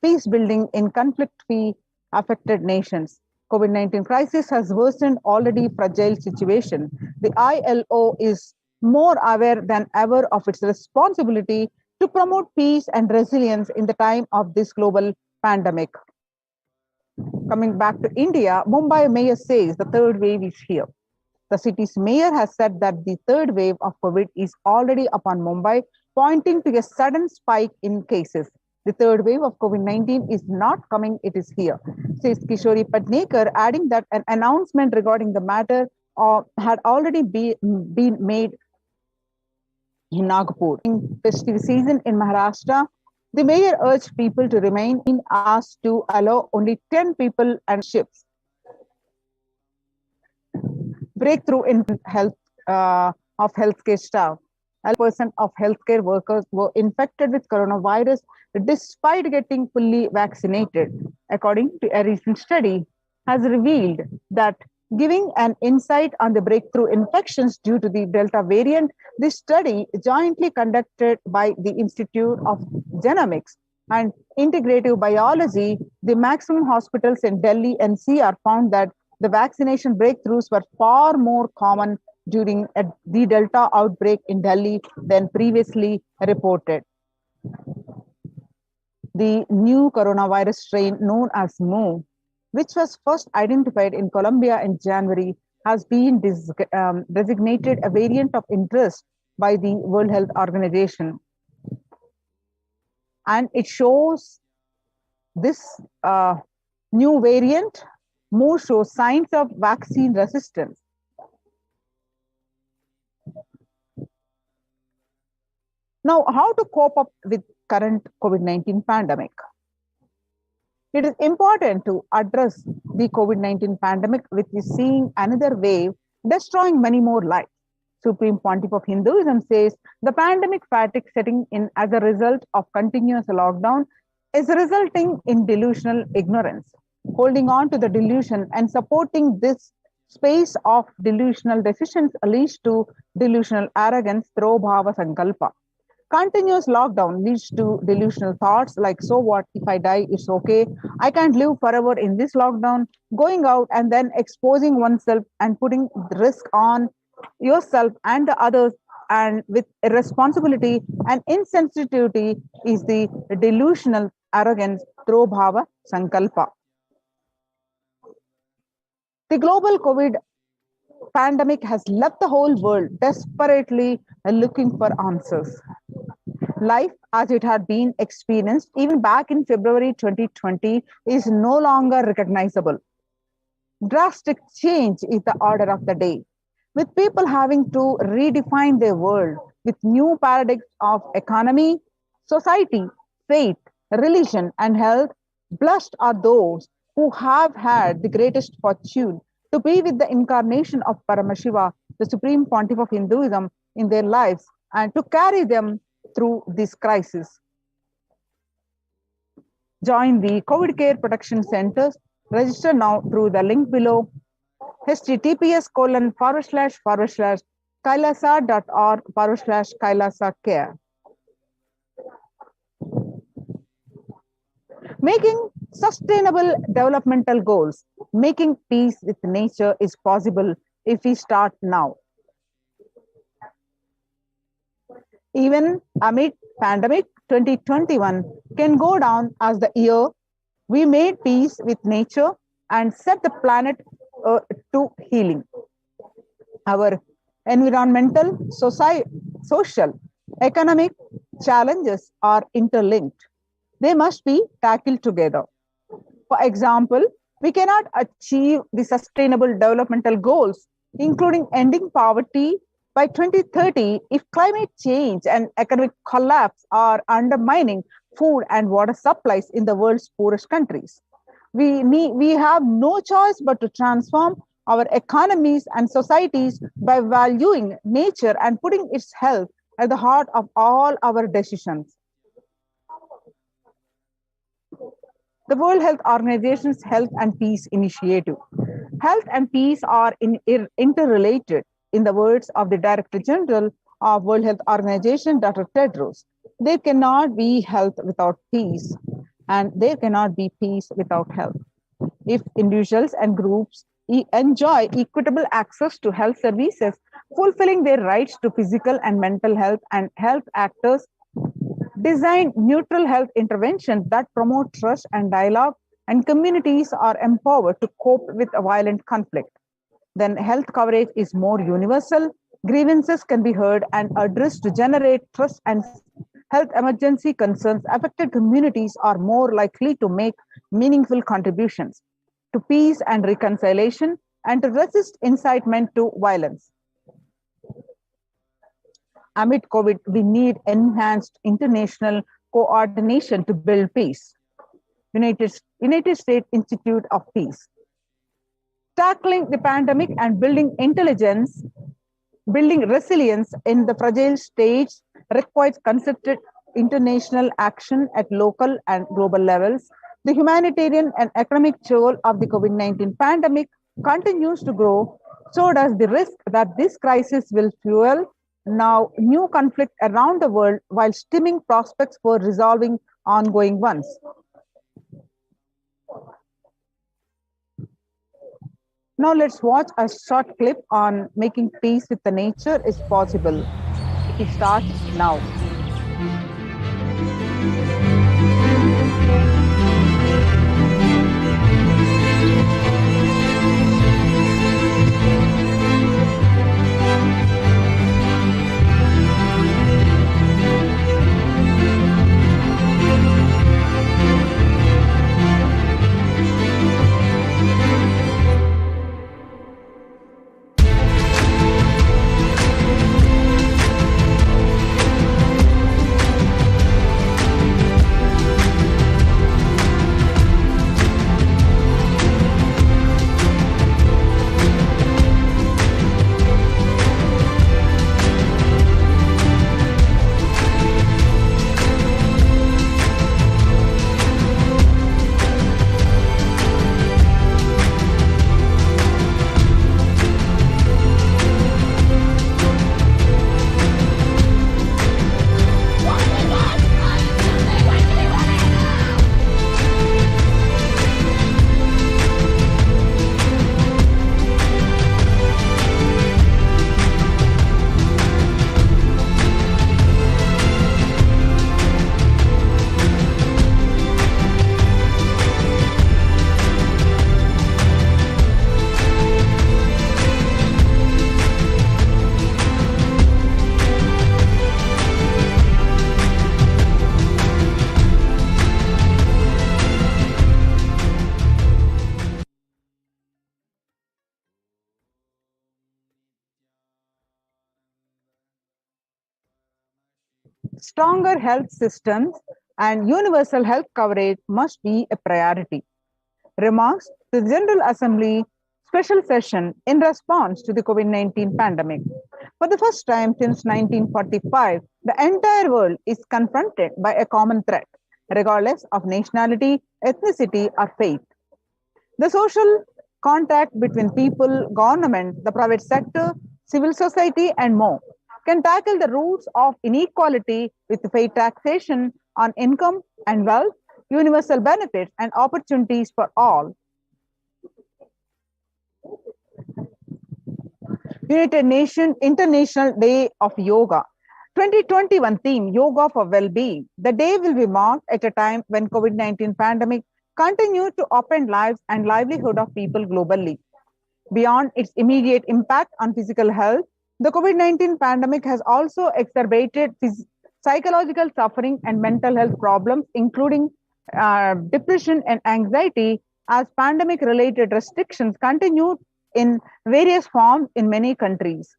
peace building in conflict-free affected nations. COVID-19 crisis has worsened already fragile situation. The ILO is more aware than ever of its responsibility to promote peace and resilience in the time of this global pandemic. Coming back to India, Mumbai mayor says the third wave is here. The city's mayor has said that the third wave of COVID is already upon Mumbai, pointing to a sudden spike in cases. The third wave of COVID-19 is not coming, it is here, says Kishori Padnekar, adding that an announcement regarding the matter had already been made in Nagpur. In festive season in Maharashtra, the mayor urged people to remain in, asked to allow only 10 people and ships. Breakthrough in health of healthcare staff. 1% of healthcare workers were infected with coronavirus despite getting fully vaccinated. According to a recent study, has revealed that giving an insight on the breakthrough infections due to the Delta variant, this study jointly conducted by the Institute of Genomics and Integrative Biology, the maximum hospitals in Delhi NCR found that the vaccination breakthroughs were far more common during the Delta outbreak in Delhi than previously reported. The new coronavirus strain known as Mu, which was first identified in Colombia in January, has been designated a variant of interest by the World Health Organization. And it shows this new variant more shows signs of vaccine resistance. Now, how to cope up with current COVID-19 pandemic? It is important to address the COVID-19 pandemic, which is seeing another wave destroying many more lives. Supreme Pontiff of Hinduism says the pandemic fatigue setting in as a result of continuous lockdown is resulting in delusional ignorance. Holding on to the delusion and supporting this space of delusional decisions leads to delusional arrogance through bhava sankalpa. Continuous lockdown leads to delusional thoughts like, so what if I die, it's okay. I can't live forever in this lockdown. Going out and then exposing oneself and putting the risk on yourself and the others, and with irresponsibility and insensitivity is the delusional arrogance through bhava sankalpa. The global COVID pandemic has left the whole world desperately looking for answers. Life as it had been experienced even back in February 2020 is no longer recognizable. Drastic change is the order of the day, with people having to redefine their world with new paradigms of economy, society, faith, religion, and health, blessed are those who have had the greatest fortune to be with the incarnation of Paramashiva, the supreme pontiff of Hinduism, in their lives and to carry them through this crisis. Join the COVID Care Protection Centers. Register now through the link below, https://kailasa.org/kailasa care. Making sustainable developmental goals. Making peace with nature is possible if we start now. Even amid pandemic, 2021 can go down as the year we made peace with nature and set the planet to healing. Our environmental, social, economic challenges are interlinked. They must be tackled together. For example, we cannot achieve the sustainable developmental goals, including ending poverty, by 2030 if climate change and economic collapse are undermining food and water supplies in the world's poorest countries. We have no choice but to transform our economies and societies by valuing nature and putting its health at the heart of all our decisions. The World Health Organization's Health and Peace Initiative. Health and peace are interrelated, in the words of the Director General of World Health Organization, Dr. Tedros. There cannot be health without peace, and there cannot be peace without health. If individuals and groups enjoy equitable access to health services, fulfilling their rights to physical and mental health, and health actors design neutral health interventions that promote trust and dialogue, and communities are empowered to cope with a violent conflict, then health coverage is more universal, grievances can be heard and addressed to generate trust, and health emergency concerns affected communities are more likely to make meaningful contributions to peace and reconciliation and to resist incitement to violence. Amid COVID, we need enhanced international coordination to build peace. United States Institute of Peace. Tackling the pandemic and building intelligence, building resilience in the fragile stage requires concerted international action at local and global levels. The humanitarian and economic toll of the COVID-19 pandemic continues to grow. So does the risk that this crisis will fuel now new conflict around the world while stemming prospects for resolving ongoing ones. Now let's watch a short clip on making peace with the nature is possible. It starts now. Stronger health systems and universal health coverage must be a priority. Remarks to the General Assembly special session in response to the COVID-19 pandemic. For the first time since 1945, the entire world is confronted by a common threat, regardless of nationality, ethnicity, or faith. The social contact between people, government, the private sector, civil society, and more can tackle the roots of inequality with fair taxation on income and wealth, universal benefits, and opportunities for all. United Nations International Day of Yoga. 2021 theme, Yoga for Well-Being. The day will be marked at a time when COVID-19 pandemic continues to upend lives and livelihood of people globally. Beyond its immediate impact on physical health, the COVID-19 pandemic has also exacerbated psychological suffering and mental health problems, including depression and anxiety, as pandemic-related restrictions continue in various forms in many countries.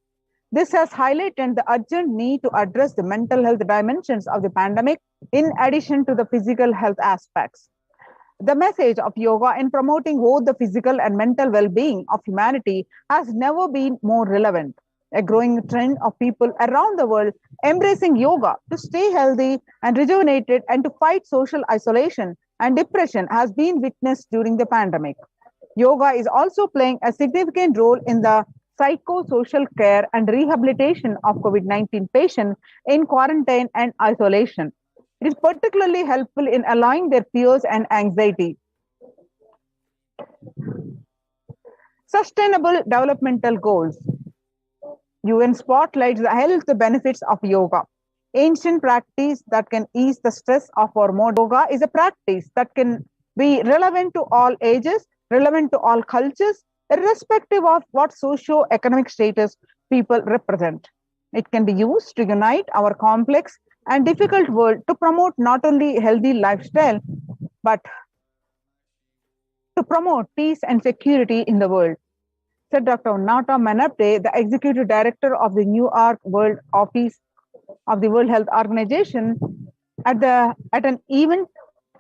This has highlighted the urgent need to address the mental health dimensions of the pandemic in addition to the physical health aspects. The message of yoga in promoting both the physical and mental well-being of humanity has never been more relevant. A growing trend of people around the world embracing yoga to stay healthy and rejuvenated and to fight social isolation and depression has been witnessed during the pandemic. Yoga is also playing a significant role in the psychosocial care and rehabilitation of COVID-19 patients in quarantine and isolation. It is particularly helpful in allaying their fears and anxiety. Sustainable developmental goals. UN spotlights the health benefits of yoga. Ancient practice that can ease the stress of our modern yoga is a practice that can be relevant to all ages, relevant to all cultures, irrespective of what socio-economic status people represent. It can be used to unite our complex and difficult world to promote not only healthy lifestyle, but to promote peace and security in the world, said Dr. Nata Manapte, the Executive Director of the New York World Office of the World Health Organization, at an event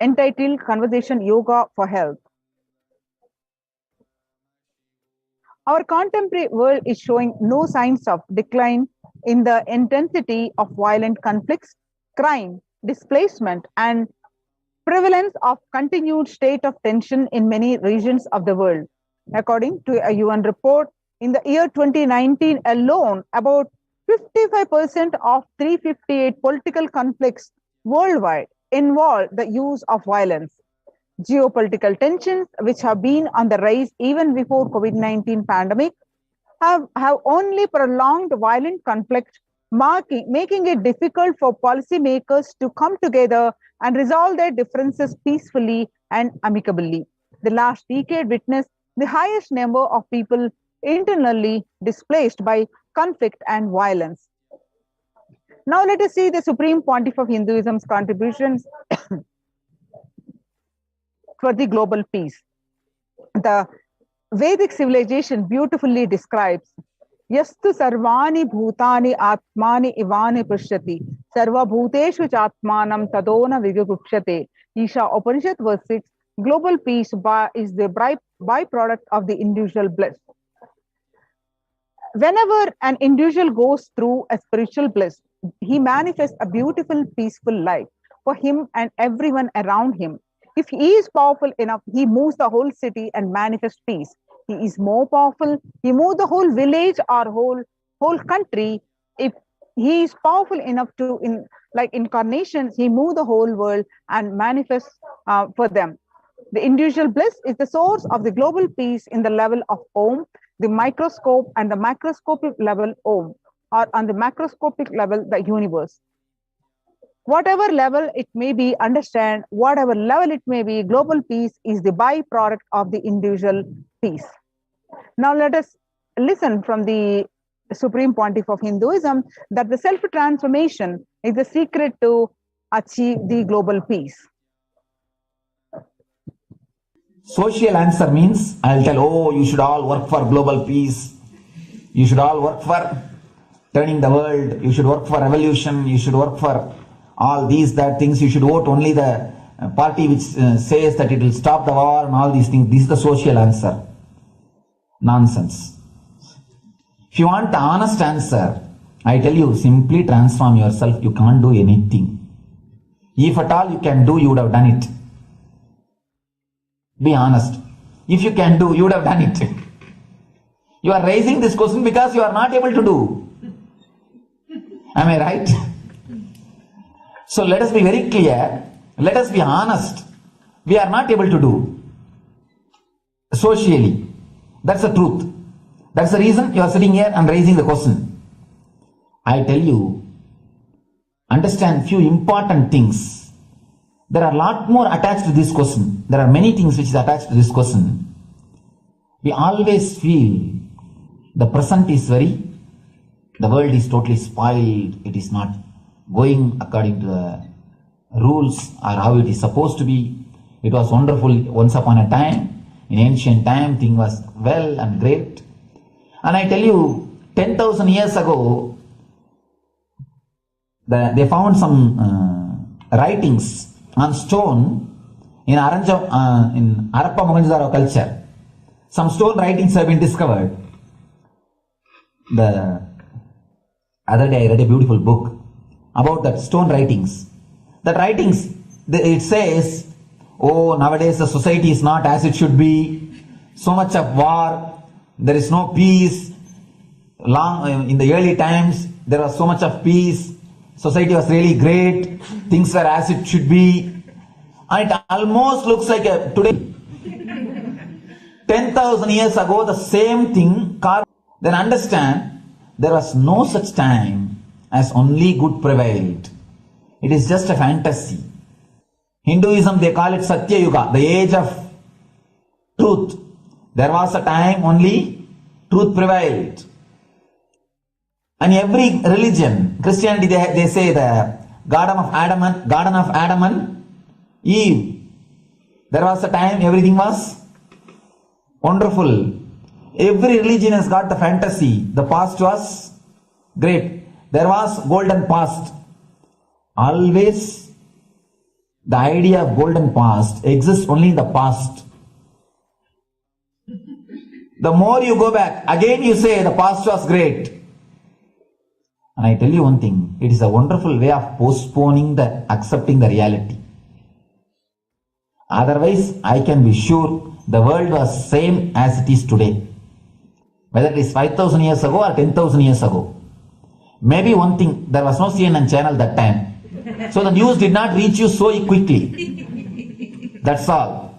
entitled Conversation Yoga for Health. Our contemporary world is showing no signs of decline in the intensity of violent conflicts, crime, displacement, and prevalence of continued state of tension in many regions of the world. According to a UN report, in the year 2019 alone, about 55% of 358 political conflicts worldwide involve the use of violence. Geopolitical tensions, which have been on the rise even before COVID-19 pandemic, have only prolonged violent conflict, making it difficult for policymakers to come together and resolve their differences peacefully and amicably. The last decade witnessed the highest number of people internally displaced by conflict and violence. Now let us see the Supreme Pontiff of Hinduism's contributions for the global peace. The Vedic civilization beautifully describes Yastu sarvani bhutani atmani ivani prishyati sarva bhuteshu chatmanam tadona vigupshate. Isha Upanishad verse 6. Global peace is the byproduct of the individual bliss. Whenever an individual goes through a spiritual bliss, he manifests a beautiful, peaceful life for him and everyone around him. If he is powerful enough, he moves the whole city and manifests peace. He is more powerful, he moves the whole village or whole country. If he is powerful enough to, like incarnations, he moves the whole world and manifests for them. The individual bliss is the source of the global peace in the level of Om, the microscope, and the macroscopic level Om, or on the macroscopic level, the universe. Whatever level it may be, understand, whatever level it may be, global peace is the byproduct of the individual peace. Now let us listen from the Supreme Pontiff of Hinduism that the self-transformation is the secret to achieve the global peace. Social answer means I'll tell, oh, you should all work for global peace. You should all work for turning the world. You should work for revolution. You should work for all these, that things, you should vote only the party which says that it will stop the war and all these things. This is the social answer. Nonsense. If you want the honest answer, I tell you, simply transform yourself. You can't do anything. If at all you can do, you would have done it. Be honest. If you can do, you would have done it. You are raising this question because you are not able to do. Am I right? So let us be very clear. Let us be honest. We are not able to do socially. That's the truth. That's the reason you are sitting here and raising the question. I tell you, understand few important things. There are a lot more attached to this question. There are many things which is attached to this question. We always feel the present is the world is totally spoiled. It is not going according to the rules or how it is supposed to be. It was wonderful once upon a time. In ancient time, thing was well and great. And I tell you, 10,000 years ago, they found some writings on stone in Harappa Mohenjo-daro culture. Some stone writings have been discovered. The other day I read a beautiful book about that stone writings. That writings, it says, oh, nowadays the society is not as it should be. So much of war, there is no peace. In the early times, there was so much of peace. Society was really great. Things were as it should be. And it almost looks like today. 10,000 years ago, the same thing. Then understand, there was no such time as only good prevailed. It is just a fantasy. Hinduism, they call it Satya Yuga, the age of truth. There was a time only truth prevailed. And every religion, Christianity, they say the Garden of Adam and Eve. There was a time everything was wonderful. Every religion has got the fantasy. The past was great. There was golden past. Always the idea of golden past exists only in the past. The more you go back, again you say the past was great. And I tell you one thing, it is a wonderful way of postponing accepting the reality. Otherwise, I can be sure the world was same as it is today. Whether it is 5,000 years ago or 10,000 years ago. Maybe one thing, there was no CNN channel that time. So the news did not reach you so quickly. That's all.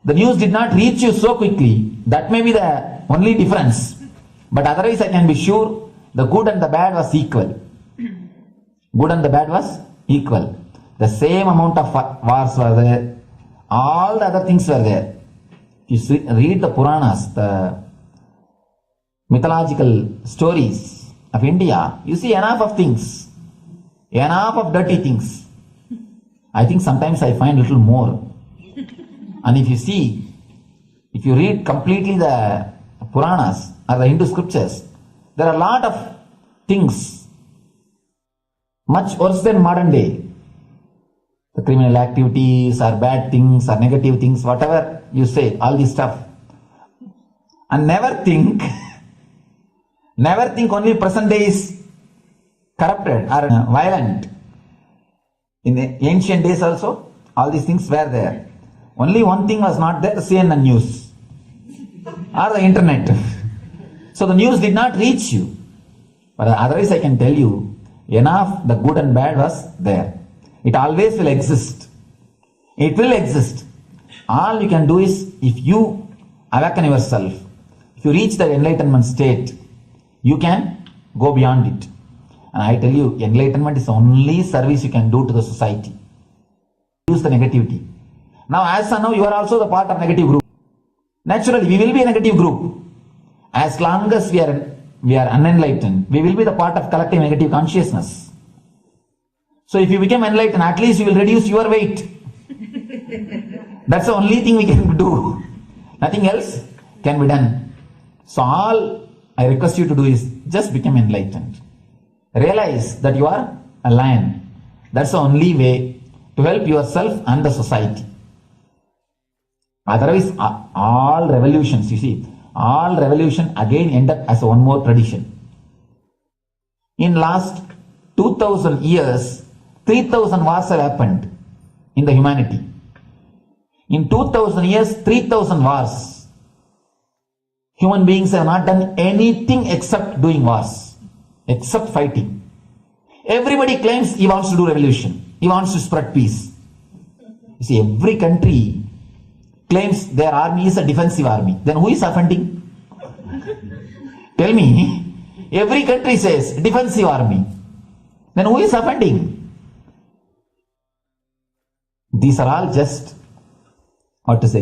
The news did not reach you so quickly. That may be the only difference. But otherwise I can be sure the good and the bad was equal. Good and the bad was equal. The same amount of wars were there. All the other things were there. You read the Puranas, the mythological stories of India, you see enough of things. Enough of dirty things. I think sometimes I find a little more. And if you read completely the Puranas or the Hindu scriptures, there are a lot of things much worse than modern day. The criminal activities or bad things or negative things, whatever you say, all this stuff. And never think only present day is corrupted or violent. In the ancient days also, all these things were there. Only one thing was not there, the CNN news or the internet. So the news did not reach you. But otherwise I can tell you, enough the good and bad was there. It always will exist. It will exist. All you can do is, if you awaken yourself, if you reach the enlightenment state, you can go beyond it. And I tell you, enlightenment is the only service you can do to the society. Use the negativity. Now as of now, you are also the part of negative group. Naturally, we will be a negative group. As long as we are unenlightened, we will be the part of collective negative consciousness. So if you become enlightened, at least you will reduce your weight. That's the only thing we can do. Nothing else can be done. So all I request you to do is just become enlightened. Realize that you are a lion. That's the only way to help yourself and the society. Otherwise, all revolutions, you see, all revolution again end up as one more tradition. In last 2000 years, 3000 wars have happened in the humanity. In 2000 years, 3000 wars. Human beings have not done anything except doing wars, except fighting. Everybody claims he wants to do revolution. He wants to spread peace. You see, every country claims their army is a defensive army. Then who is offending? Tell me. Every country says defensive army. Then who is offending? These are all just,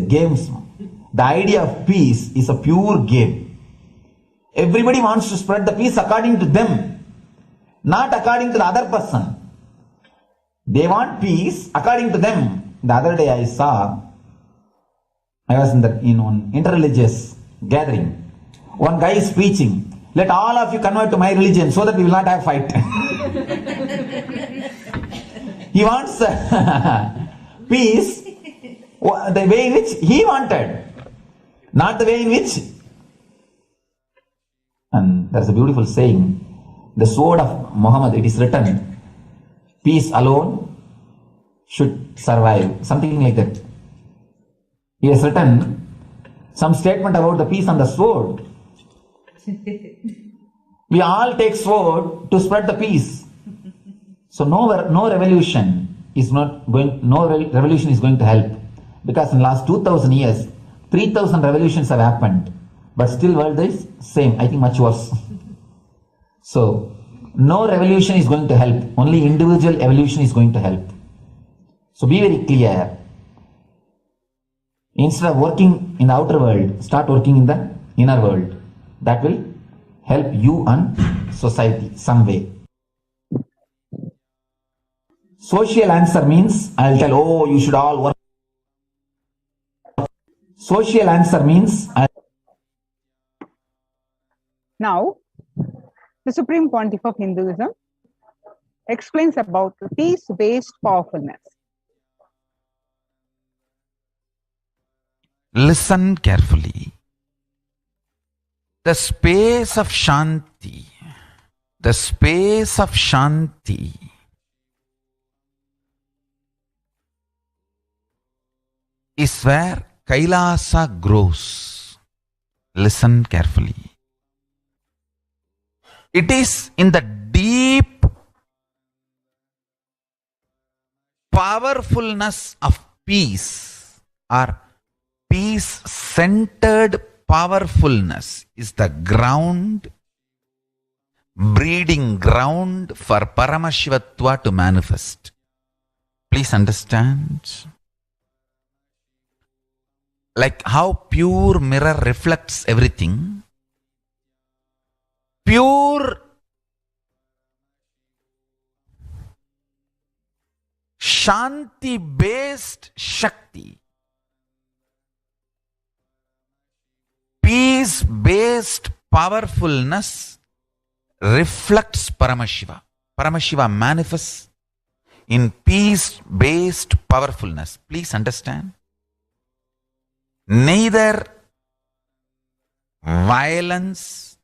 games. The idea of peace is a pure game. Everybody wants to spread the peace according to them, not according to the other person. They want peace according to them. The other day I was in one interreligious gathering. One guy is preaching, let all of you convert to my religion so that we will not have fight. He wants peace the way in which he wanted, not the way in which. And there's a beautiful saying, the sword of Muhammad, it is written, peace alone should survive, something like that. He has written some statement about the peace on the sword. We all take sword to spread the peace. So no revolution is going to help, because in the last 2000 years 3000 revolutions have happened, but still world is same, I think much worse. So no revolution is going to help, only individual evolution is going to help. So be very clear. Instead of working in the outer world, start working in the inner world. That will help you and society some way. Social answer means, I'll tell, oh, you should all work. Social answer means, Now, the Supreme Pontiff of Hinduism explains about the peace-based powerfulness. Listen carefully. The space of Shanti is where Kailasa grows. Listen carefully. It is in the deep powerfulness of peace, or peace-centered powerfulness is the ground, breeding ground for Paramashivatva to manifest. Please understand. Like how pure mirror reflects everything, pure Shanti-based Shakti, peace-based powerfulness reflects Paramashiva. Paramashiva manifests in peace-based powerfulness. Please understand. Neither violence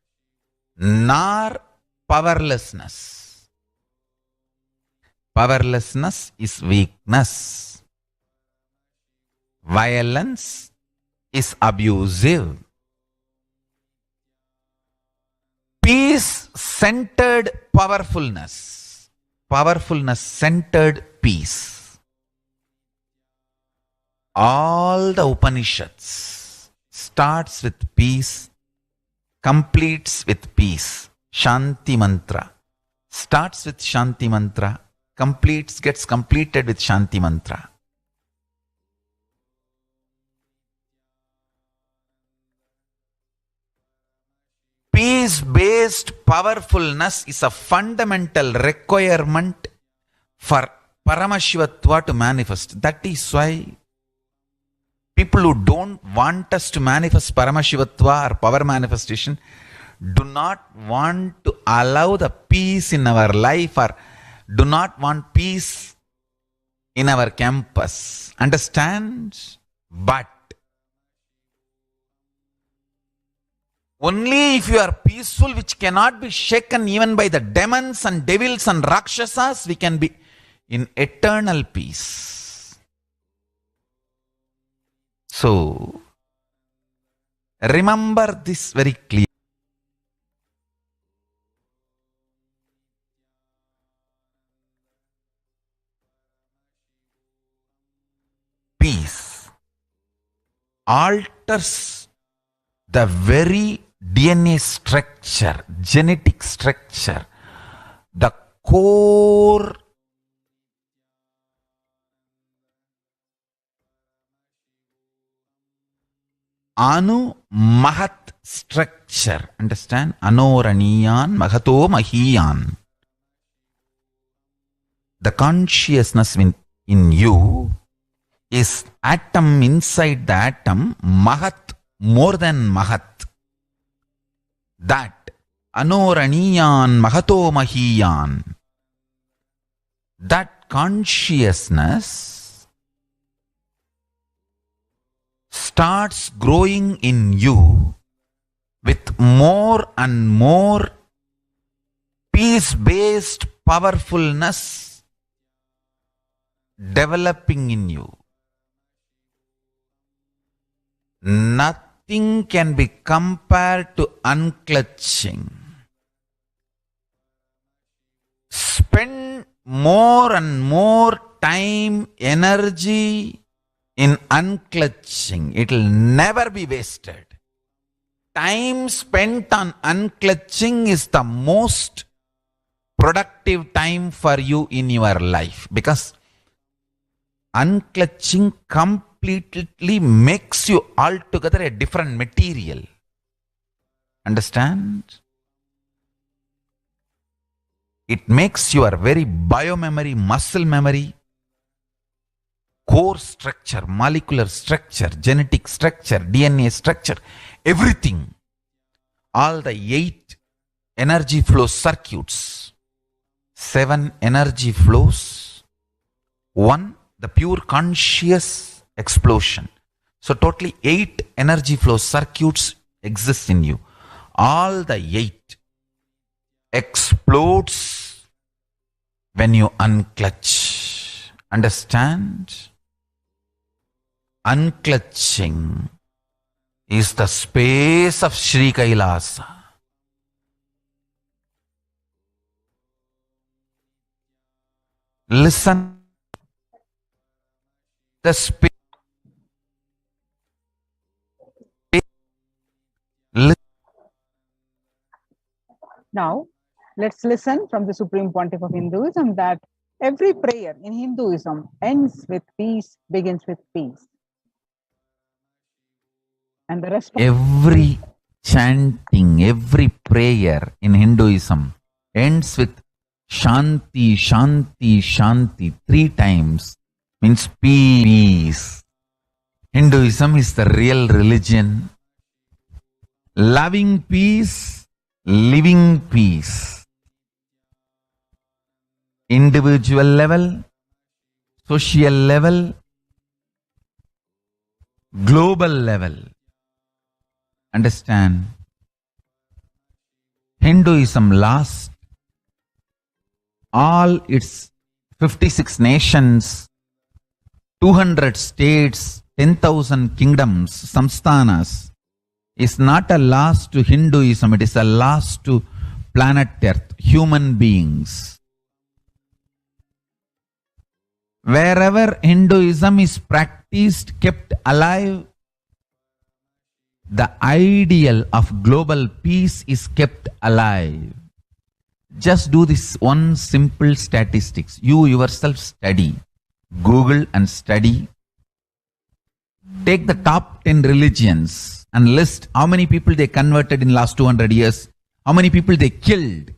nor powerlessness. Powerlessness is weakness. Violence is abusive. Peace-centered powerfulness. Powerfulness-centered peace. All the Upanishads starts with peace, completes with peace. Shanti mantra starts with Shanti mantra, gets completed with Shanti mantra. Peace-based powerfulness is a fundamental requirement for Paramashivatva to manifest. That is why people who don't want us to manifest Paramashivatva or power manifestation do not want to allow the peace in our life or do not want peace in our campus. Understand? But only if you are peaceful, which cannot be shaken even by the demons and devils and rakshasas, we can be in eternal peace. So, remember this very clearly. Peace alters the very DNA structure, genetic structure, the core Anu Mahat structure. Understand? Anoraniyan Mahato Mahiyan. The consciousness in you is atom inside the atom, Mahat, more than Mahat. That Anoraniyan Mahato Mahiyan. That consciousness starts growing in you with more and more peace-based powerfulness developing in you. Nothing can be compared to unclutching. Spend more and more time, energy in unclutching. It will never be wasted. Time spent on unclutching is the most productive time for you in your life, because unclutching completely makes you altogether a different material. Understand? It makes your very biomemory, muscle memory, core structure, molecular structure, genetic structure, DNA structure, everything. All the 8 energy flow circuits, 7 energy flows, 1 the pure conscious explosion. So totally 8 energy flow circuits exist in you. All the 8 explodes when you unclutch. Understand? Unclutching is the space of Sri Kailasa. Listen. The space. Now, let's listen from the Supreme Pontiff of Hinduism that every prayer in Hinduism ends with peace, begins with peace. And the rest. Every chanting, every prayer in Hinduism ends with Shanti, Shanti, Shanti 3 times. Means peace. Hinduism is the real religion. Loving peace, living peace. Individual level, social level, global level. Understand? Hinduism lasts all its 56 nations, 200 states, 10,000 kingdoms, samsthanas, is not a loss to Hinduism, it is a loss to planet Earth, human beings. Wherever Hinduism is practiced, kept alive, the ideal of global peace is kept alive. Just do this one simple statistics. You yourself study. Google and study. Take the top 10 religions and list how many people they converted in last 200 years, how many people they killed.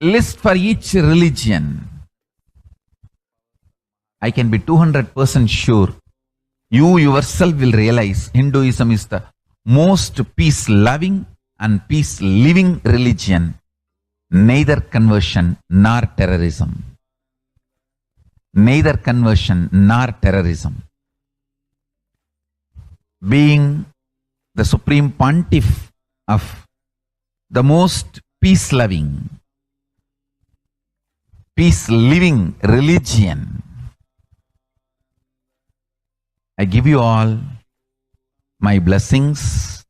List for each religion. I can be 200% sure you yourself will realize Hinduism is the most peace-loving and peace-living religion neither conversion nor terrorism. Neither conversion nor terrorism. Being the supreme pontiff of the most peace-loving, peace-living religion, I give you all my blessings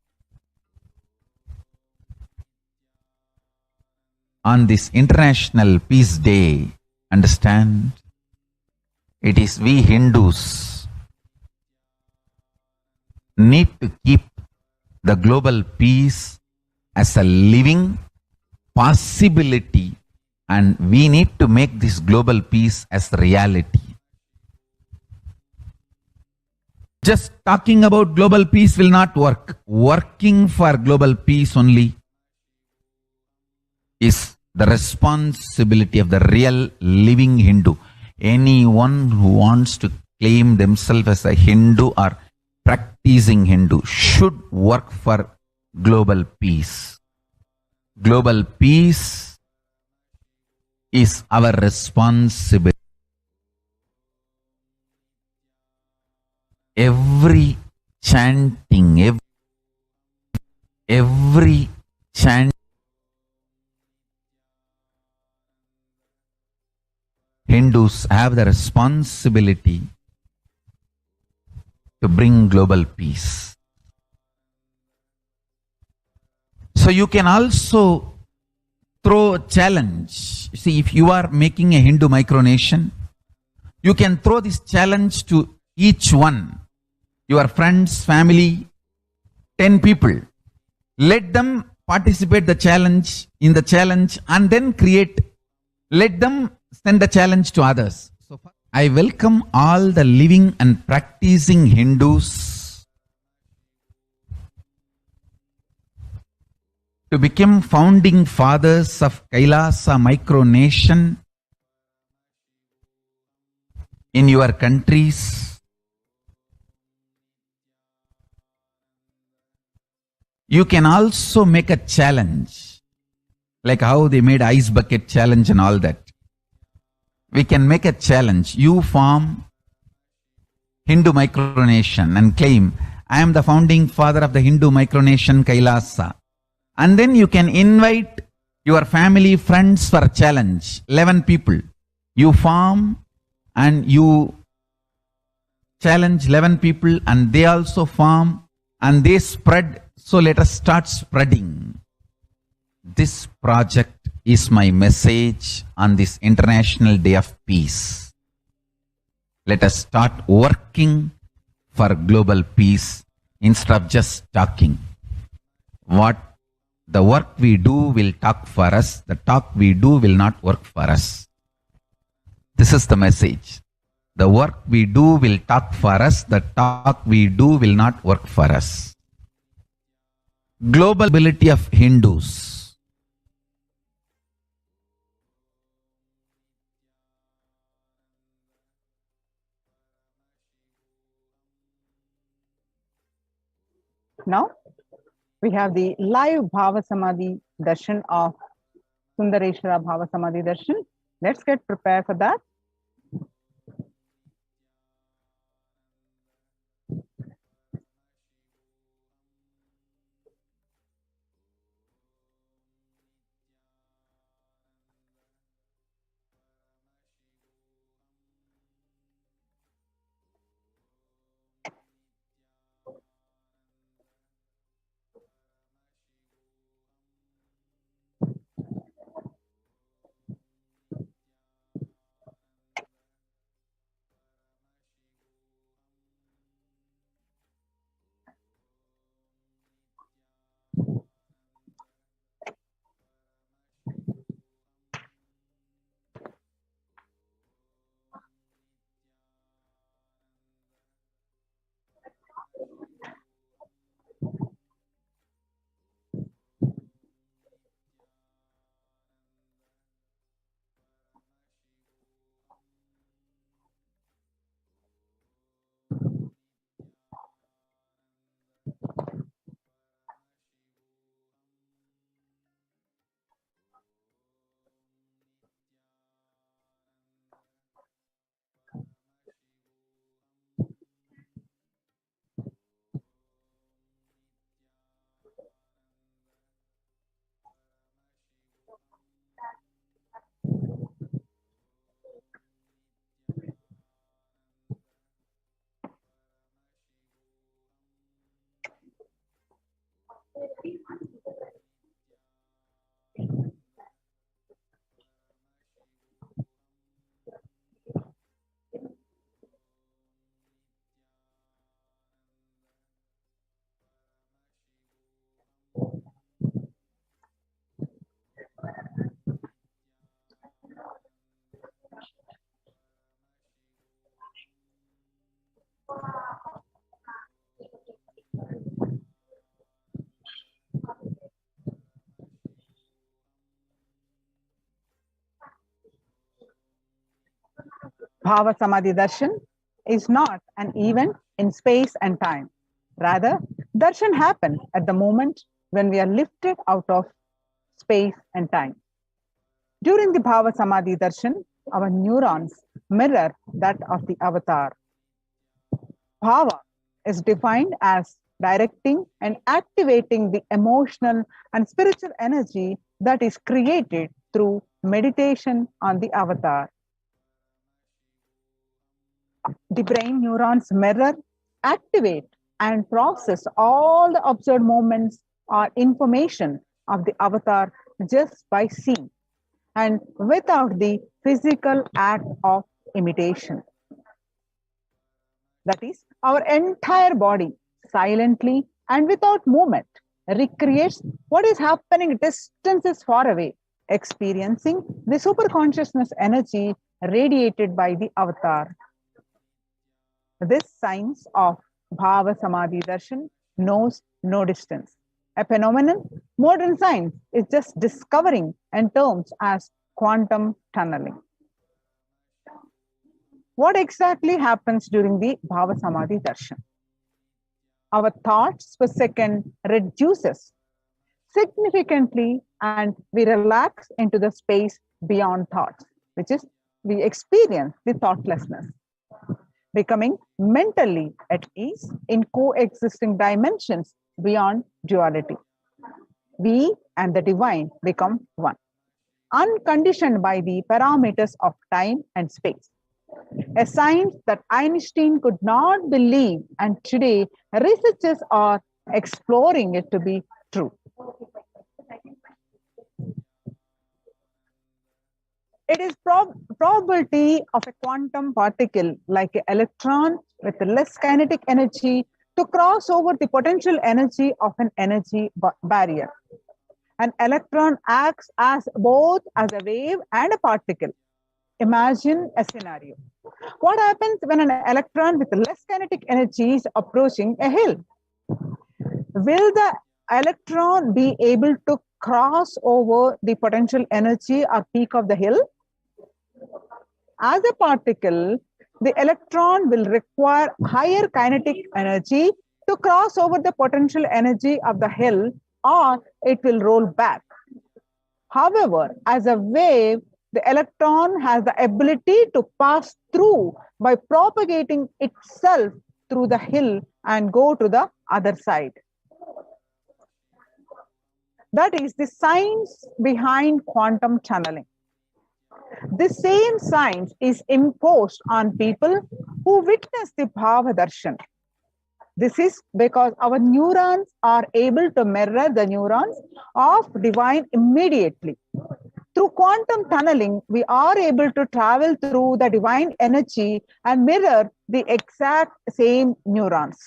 on this International Peace Day. Understand, it is we Hindus need to keep the global peace as a living possibility, and we need to make this global peace as reality. Just talking about global peace will not work. Working for global peace only is the responsibility of the real living Hindu. Anyone who wants to claim themselves as a Hindu or practicing Hindu should work for global peace. Global peace is our responsibility. Every chanting, every chant, Hindus have the responsibility to bring global peace. So you can also throw a challenge. See, if you are making a Hindu micronation, you can throw this challenge to each one. Your friends, family, 10 people. Let them participate in the challenge and then let them send the challenge to others. So I welcome all the living and practicing Hindus to become founding fathers of Kailasa micronation in your countries. You can also make a challenge, like how they made ice bucket challenge and all that. We can make a challenge. You form Hindu micronation and claim, I am the founding father of the Hindu micronation Kailasa. And then you can invite your family, friends for a challenge. 11 people. You form and you challenge 11 people and they also form and they spread. So let us start spreading. This project is my message on this International Day of Peace. Let us start working for global peace instead of just talking. The work we do will talk for us. The talk we do will not work for us. This is the message. The work we do will talk for us. The talk we do will not work for us. Global ability of Hindus. Now, we have the live Bhava Samadhi darshan of Sundareshwara Bhava Samadhi darshan. Let's get prepared for that. Bhava Samadhi Darshan is not an event in space and time. Rather, darshan happens at the moment when we are lifted out of space and time. During the Bhava Samadhi Darshan, our neurons mirror that of the avatar. Bhava is defined as directing and activating the emotional and spiritual energy that is created through meditation on the avatar. The brain neurons mirror, activate, and process all the observed moments or information of the avatar just by seeing and without the physical act of imitation. That is, our entire body silently and without movement recreates what is happening distances far away, experiencing the superconsciousness energy radiated by the avatar. This science of Bhava Samadhi Darshan knows no distance. A phenomenon modern science is just discovering and terms as quantum tunneling. What exactly happens during the Bhava Samadhi Darshan? Our thoughts per second reduces significantly and we relax into the space beyond thoughts, which is we experience the thoughtlessness, becoming mentally at ease in coexisting dimensions beyond duality. We and the divine become one, unconditioned by the parameters of time and space. A science that Einstein could not believe, and today researchers are exploring it to be true. It is probability of a quantum particle like an electron with less kinetic energy to cross over the potential energy of an energy barrier. An electron acts as both as a wave and a particle. Imagine a scenario. What happens when an electron with less kinetic energy is approaching a hill? Will the electron be able to cross over the potential energy or peak of the hill? As a particle, the electron will require higher kinetic energy to cross over the potential energy of the hill, or it will roll back. However, as a wave, the electron has the ability to pass through by propagating itself through the hill and go to the other side. That is the science behind quantum tunneling. The same science is imposed on people who witness the Bhava Darshan. This is because our neurons are able to mirror the neurons of divine immediately. Through quantum tunneling, we are able to travel through the divine energy and mirror the exact same neurons.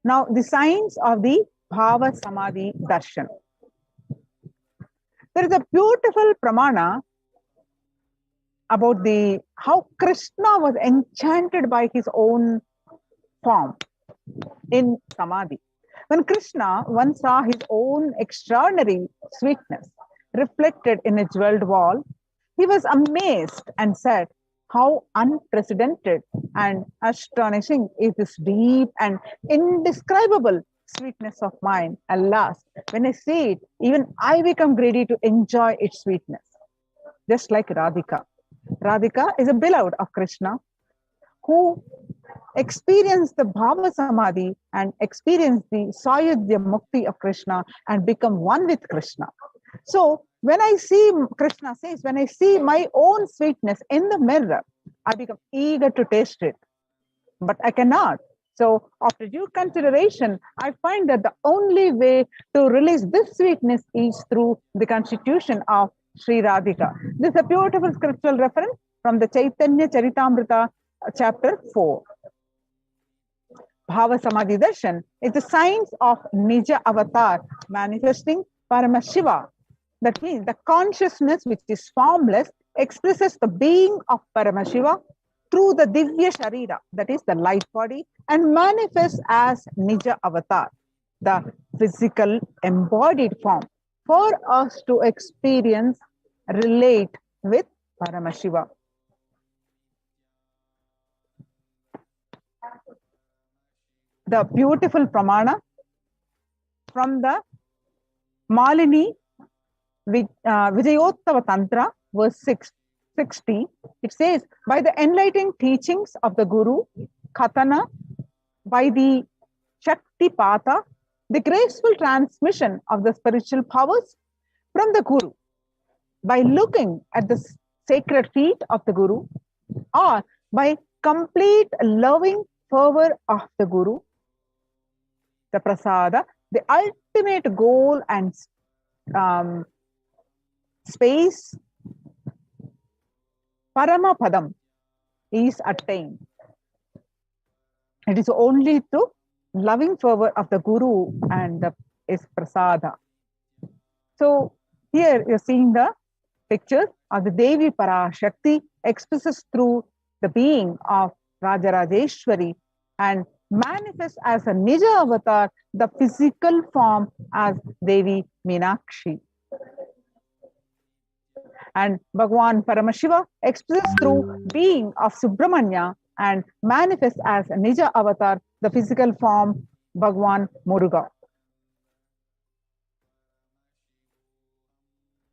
Now, the science of the Bhava Samadhi Darshan. There is a beautiful pramana about how Krishna was enchanted by his own form in Samadhi. When Krishna once saw his own extraordinary sweetness reflected in a jeweled wall, he was amazed and said, "How unprecedented and astonishing is this deep and indescribable sweetness of mine. Alas, when I see it, even I become greedy to enjoy its sweetness." Just like Radhika. Radhika is a beloved of Krishna who experienced the Bhava Samadhi and experienced the Sayudhya Mukti of Krishna and become one with Krishna. So when I see, Krishna says, when I see my own sweetness in the mirror, I become eager to taste it, but I cannot. So after due consideration, I find that the only way to release this sweetness is through the constitution of Sri Radhika. This is a beautiful scriptural reference from the Chaitanya Charitamrita, chapter 4. Bhava Samadhi Darshan is the science of Nija Avatar manifesting Paramashiva. That means the consciousness which is formless expresses the being of Paramashiva through the Divya Sharira, that is the light body, and manifests as Nija Avatar, the physical embodied form, for us to experience, relate with Paramashiva. the beautiful pramana from the Malini Vijayottava Tantra, verse 60. It says, by the enlightening teachings of the Guru, Khatana, by the Shakti Pata, the graceful transmission of the spiritual powers from the Guru, by looking at the sacred feet of the Guru, or by complete loving fervor of the Guru, the prasada, the ultimate goal and space, Paramapadam, is attained. It is only through loving fervor of the Guru and is prasada. So here you're seeing the picture of the Devi Parashakti expresses through the being of Rajarajeshwari and manifests as a Nija avatar, the physical form as Devi Meenakshi. And Bhagwan Paramashiva expresses through being of Subramanya and manifests as a Nija avatar, the physical form Bhagwan Muruga.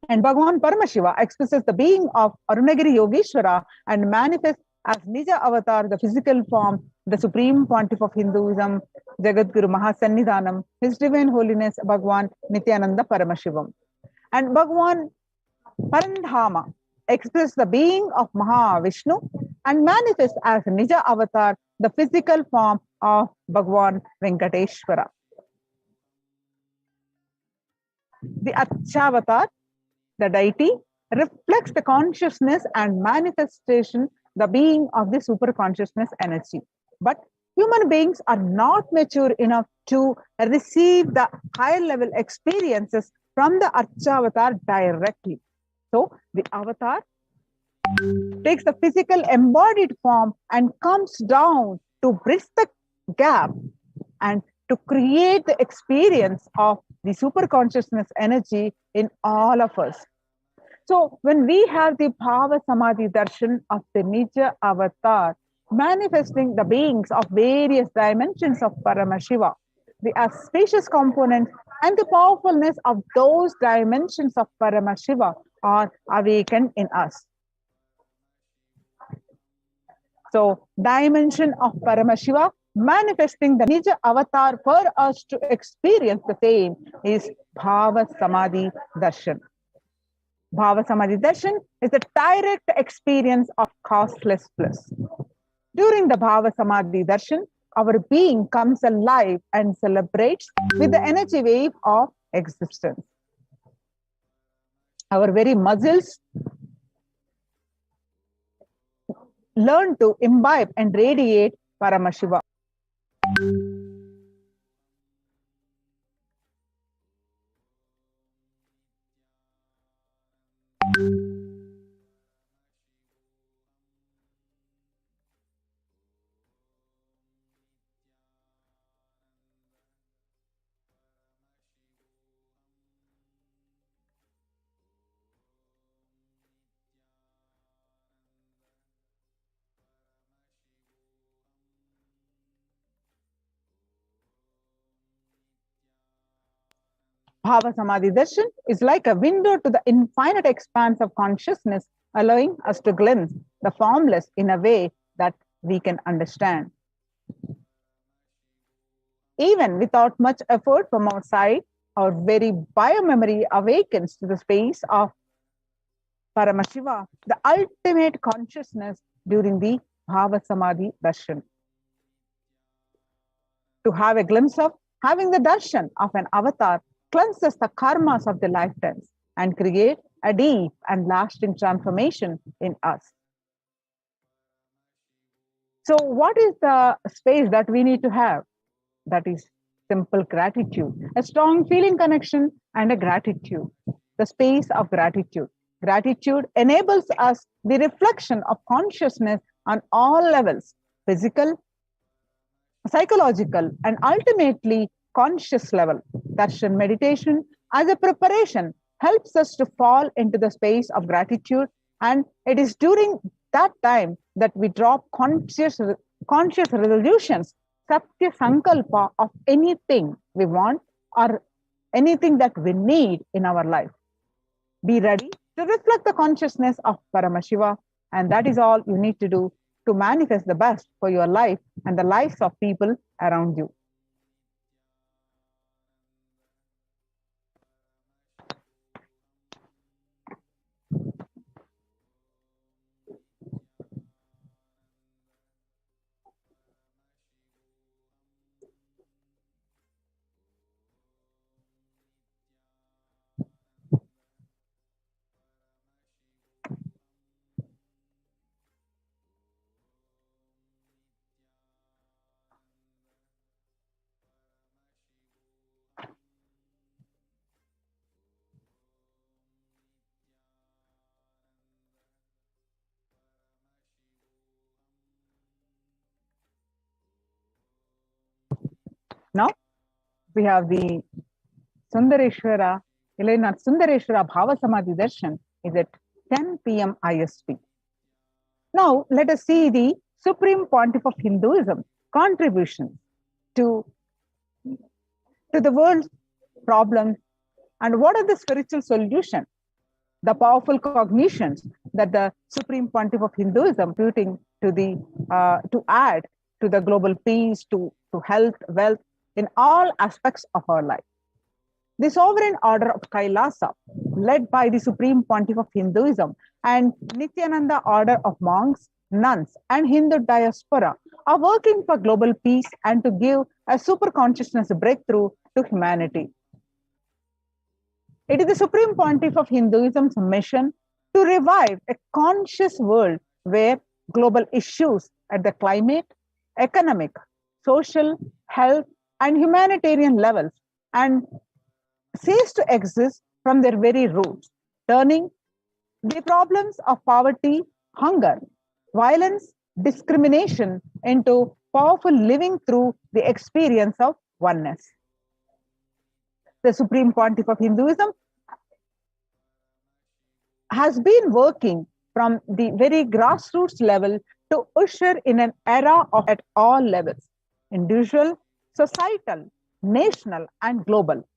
And Bhagwan Paramashiva expresses the being of Arunagiri Yogeshwara and manifests as Nija avatar, the physical form, the Supreme Pontiff of Hinduism, Jagadguru Mahasannidhanam, His Divine Holiness Bhagwan Nithyananda Paramashivam. And Bhagwan Parandhama expresses the being of Mahavishnu and manifests as Nija avatar, the physical form of Bhagwan Venkateshwara. The Achyavatar, the deity, reflects the consciousness and manifestation, the being of the super consciousness energy. But human beings are not mature enough to receive the higher level experiences from the Achyavatar directly. So the avatar takes the physical embodied form and comes down to bridge the gap and to create the experience of the super consciousness energy in all of us. So when we have the Bhava Samadhi Darshan of the Nija avatar manifesting the beings of various dimensions of Paramashiva, the auspicious components and the powerfulness of those dimensions of Paramashiva are awakened in us. So dimension of Paramashiva manifesting the Nija avatar for us to experience the same is Bhava Samadhi Darshan. Bhava Samadhi Darshan is a direct experience of causeless bliss. During the Bhava Samadhi Darshan, our being comes alive and celebrates with the energy wave of existence. Our very muscles learn to imbibe and radiate Paramashiva. Bhava Samadhi Darshan is like a window to the infinite expanse of consciousness, allowing us to glimpse the formless in a way that we can understand. Even without much effort from our side, our very biomemory awakens to the space of Paramashiva, the ultimate consciousness during the Bhava Samadhi Darshan. To have a glimpse of having the darshan of an avatar cleanses the karmas of the lifetimes and create a deep and lasting transformation in us. So what is the space that we need to have? That is simple gratitude, a strong feeling connection and a gratitude, the space of gratitude. Gratitude enables us the reflection of consciousness on all levels, physical, psychological, and ultimately conscious level. Darshan meditation as a preparation helps us to fall into the space of gratitude, and it is during that time that we drop conscious resolutions Satya Sankalpa of anything we want or anything that we need in our life. Be ready to reflect the consciousness of Paramashiva, and that is all you need to do to manifest the best for your life and the lives of people around you. Now we have the Sundareshwara, Sundareshwara Bhava Samadhi Darshan is at 10 p.m. IST. Now let us see the Supreme Pontiff of Hinduism contribution to the world's problems and what are the spiritual solutions, the powerful cognitions that the Supreme Pontiff of Hinduism putting to the to add to the global peace, to health, wealth, in all aspects of our life. The sovereign order of Kailasa, led by the Supreme Pontiff of Hinduism and Nithyananda order of monks, nuns, and Hindu diaspora, are working for global peace and to give a super consciousness breakthrough to humanity. It is the Supreme Pontiff of Hinduism's mission to revive a conscious world where global issues at the climate, economic, social, health, and humanitarian levels and cease to exist from their very roots, turning the problems of poverty, hunger, violence, discrimination into powerful living through the experience of oneness. The Supreme Pontiff of Hinduism has been working from the very grassroots level to usher in an era of at all levels, individual, societal, national, and global.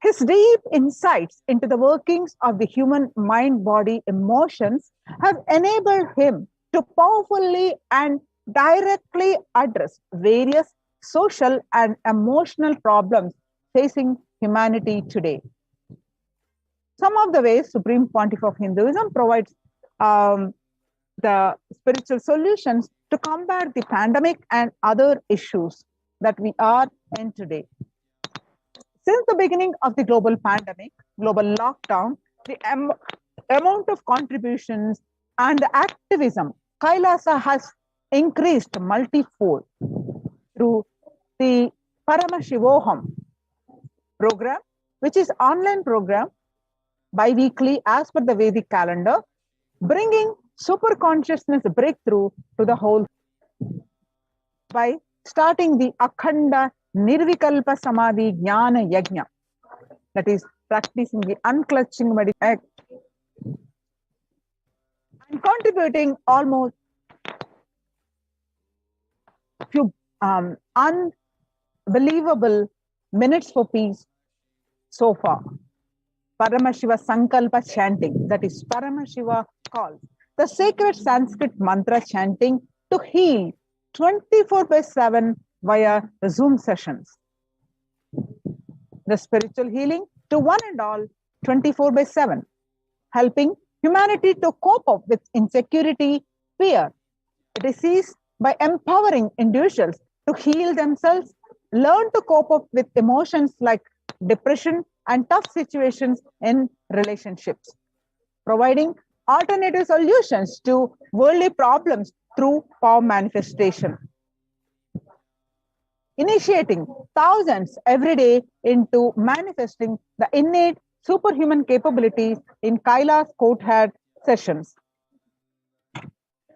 His deep insights into the workings of the human mind, body, emotions have enabled him to powerfully and directly address various social and emotional problems facing humanity today. Some of the ways Supreme Pontiff of Hinduism provides the spiritual solutions to combat the pandemic and other issues that we are in today. Since the beginning of the global pandemic, global lockdown, the amount of contributions and the activism, Kailasa has increased multifold through the Paramashivoham program, which is online program bi-weekly as per the Vedic calendar, bringing super consciousness breakthrough to the whole by starting the Akhanda Nirvikalpa Samadhi Jnana Yajna, that is practicing the unclutching meditation and contributing almost few unbelievable minutes for peace so far. Paramashiva Sankalpa chanting, that is Paramashiva calls, the sacred Sanskrit mantra chanting to heal 24/7 via the Zoom sessions. The spiritual healing to one and all 24/7, helping humanity to cope up with insecurity, fear, disease by empowering individuals to heal themselves, learn to cope up with emotions like depression and tough situations in relationships, providing alternative solutions to worldly problems through power manifestation, initiating thousands every day into manifesting the innate superhuman capabilities in Kailas courtyard sessions,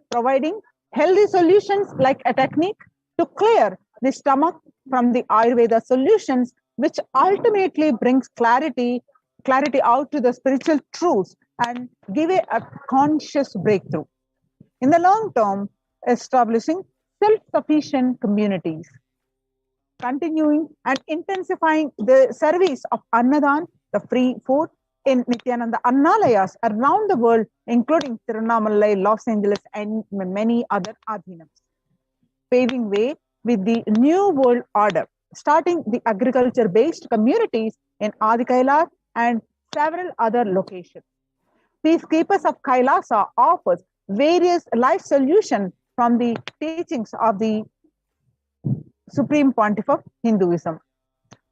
providing healthy solutions like a technique to clear the stomach from the Ayurveda solutions, which ultimately brings clarity out to the spiritual truths and give a conscious breakthrough. In the long term, establishing self-sufficient communities, continuing and intensifying the service of Annadan, the free food, in Nithyananda Annalayas around the world, including Tirunamalai, Los Angeles, and many other adhinams, paving way with the new world order, starting the agriculture-based communities in Adi Kailash and several other locations. Peacekeepers of Kailasa offers various life solutions from the teachings of the Supreme Pontiff of Hinduism,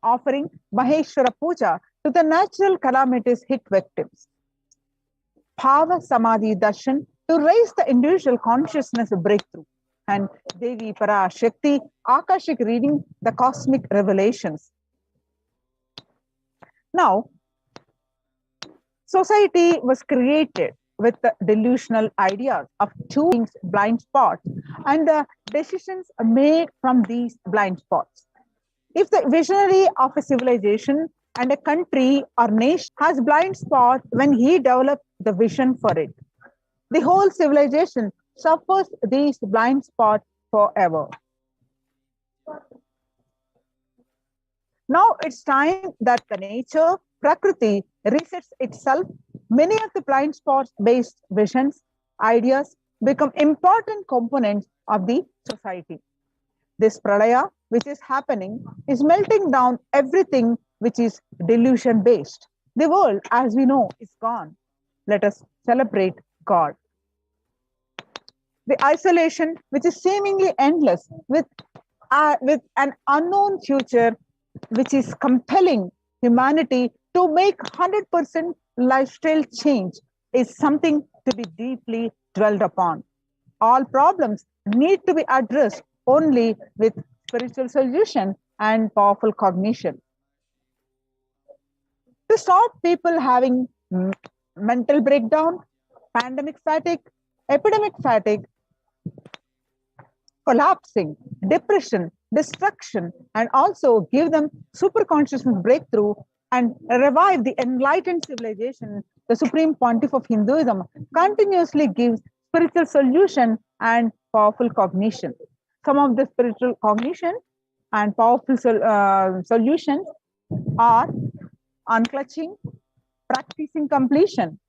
offering Maheshwara Puja to the natural calamities hit victims. Bhava Samadhi Darshan to raise the individual consciousness breakthrough, and Devi Parashakti Akashic reading the cosmic revelations. Now, society was created with the delusional ideas of two blind spots and the decisions made from these blind spots. If the visionary of a civilization and a country or nation has blind spot when he develops the vision for it, the whole civilization suffers these blind spots forever. Now it's time that the nature, Prakriti, resets itself. Many of the blind spots-based visions, ideas become important components of the society. This pralaya, which is happening, is melting down everything which is delusion-based. The world, as we know, is gone. Let us celebrate God. The isolation, which is seemingly endless, with an unknown future, which is compelling humanity to make 100% lifestyle change, is something to be deeply dwelled upon. All problems need to be addressed only with spiritual solution and powerful cognition. To stop people having mental breakdown, pandemic fatigue, epidemic fatigue, collapsing, depression, destruction, and also give them super consciousness breakthrough and revive the enlightened civilization, the Supreme Pontiff of Hinduism continuously gives spiritual solution and powerful cognition. Some of the spiritual cognition and powerful solutions are unclutching, practicing completion,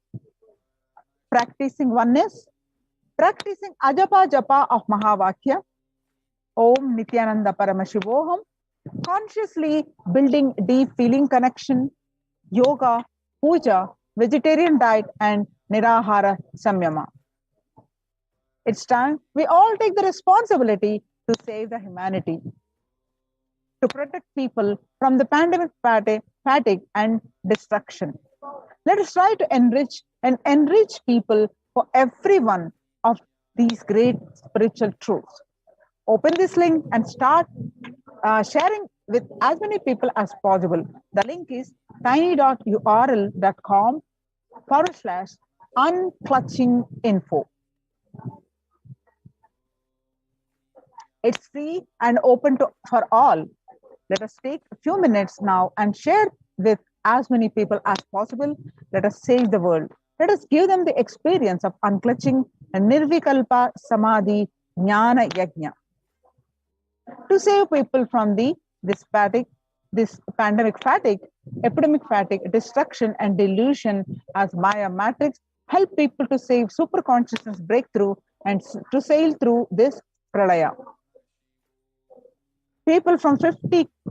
practicing oneness, practicing ajapa japa of Mahavakya, Om Nithyananda Paramashivoham, consciously building deep feeling connection, yoga, puja, vegetarian diet, and nirahara samyama. It's time we all take the responsibility to save the humanity, to protect people from the pandemic fatigue and destruction. Let us try to enrich people for every one of these great spiritual truths. Open this link and start sharing with as many people as possible. The link is tiny.url.com/unclutchinginfo. It's free and open for all. Let us take a few minutes now and share with as many people as possible. Let us save the world. Let us give them the experience of unclutching and nirvikalpa samadhi jnana yajna. To save people from this pandemic fatigue, epidemic fatigue, destruction, and delusion as Maya matrix, help people to save super consciousness breakthrough and to sail through this pralaya. People from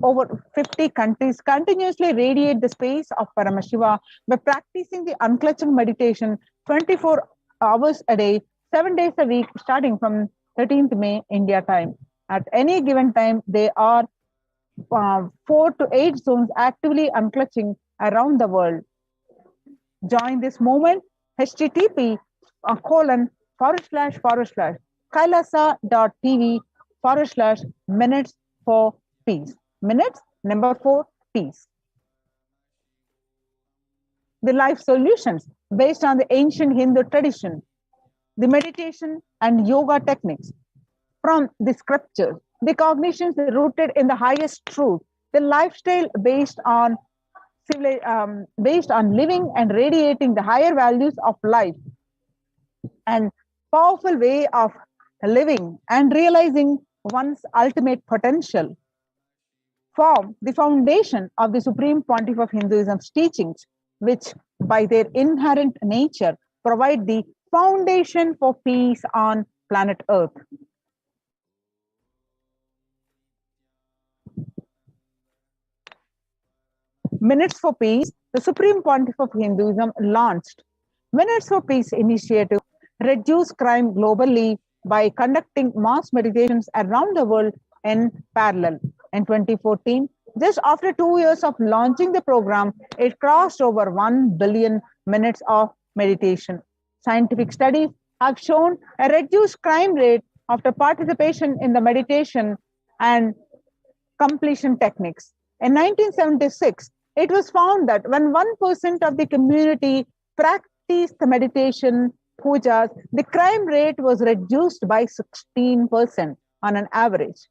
over 50 countries continuously radiate the space of Paramashiva by practicing the unclutching meditation 24 hours a day, 7 days a week, starting from 13th May India time. At any given time, there are 4 to 8 zones actively unclutching around the world. Join this movement, http://kailasa.tv/minutes for peace. Minutes, number 4, peace. The life solutions based on the ancient Hindu tradition, the meditation and yoga techniques from the scriptures, the cognitions rooted in the highest truth, the lifestyle based on living and radiating the higher values of life, and powerful way of living and realizing one's ultimate potential. form the foundation of the Supreme Pontiff of Hinduism's teachings, which by their inherent nature provide the foundation for peace on planet Earth. Minutes for Peace, the Supreme Pontiff of Hinduism launched Minutes for Peace initiative reduce crime globally by conducting mass meditations around the world in parallel. In 2014, just after 2 years of launching the program, it crossed over 1 billion minutes of meditation. Scientific studies have shown a reduced crime rate after participation in the meditation and completion techniques. In 1976, it was found that when 1% of the community practiced the meditation pujas, the crime rate was reduced by 16% on an average.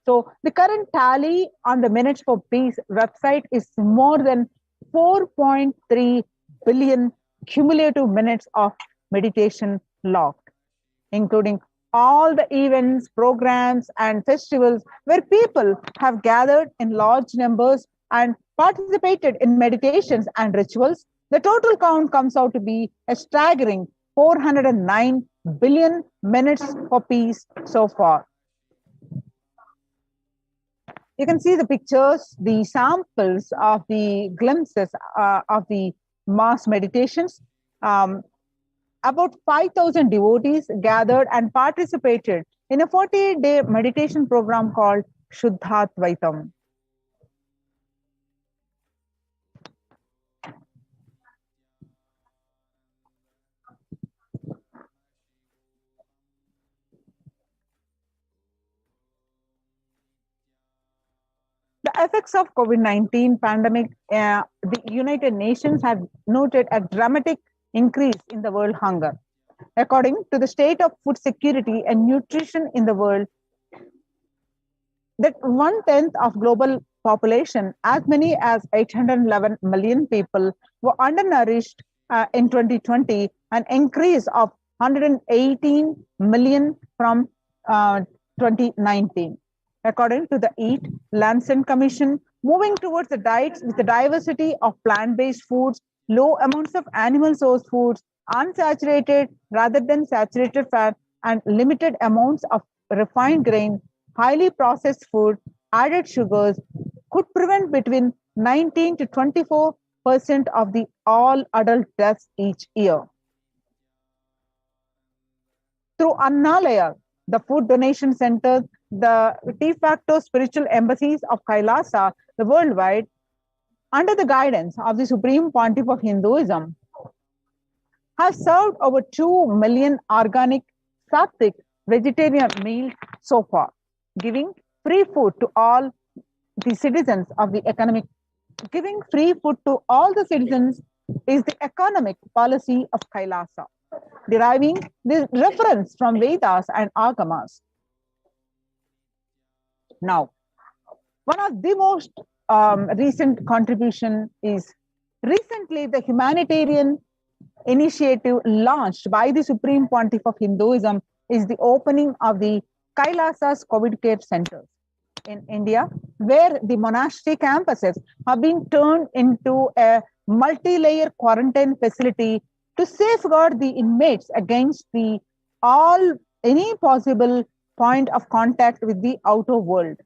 So the current tally on the Minutes for Peace website is more than 4.3 billion cumulative minutes of meditation logged, including all the events, programs, and festivals where people have gathered in large numbers and participated in meditations and rituals. The total count comes out to be a staggering 409 billion minutes for peace so far. You can see the pictures, the samples of the glimpses of the mass meditations. About 5,000 devotees gathered and participated in a 48-day meditation program called Shuddhatvaitam. The effects of COVID-19 pandemic, the United Nations have noted a dramatic increase in the world hunger. According to the state of food security and nutrition in the world, that 1/10 of global population, as many as 811 million people, were undernourished in 2020, an increase of 118 million from 2019. According to the Eat Lancet Commission, moving towards the diets with the diversity of plant-based foods, low amounts of animal source foods, unsaturated rather than saturated fat, and limited amounts of refined grain, highly processed food, added sugars, could prevent between 19 to 24% of the all adult deaths each year. Through Annalaya, the food donation centers, the de facto spiritual embassies of Kailasa, the worldwide, under the guidance of the Supreme Pontiff of Hinduism, have served over 2 million organic, sattvic, vegetarian meals so far, giving free food to all the citizens of the economic. Giving free food to all the citizens is the economic policy of Kailasa, deriving this reference from Vedas and Agamas. Now, one of the most recent contribution is recently the humanitarian initiative launched by the Supreme Pontiff of Hinduism is the opening of the Kailasa's COVID care centers in India, where the monastery campuses have been turned into a multi-layer quarantine facility to safeguard the inmates against any possible point of contact with the outer world.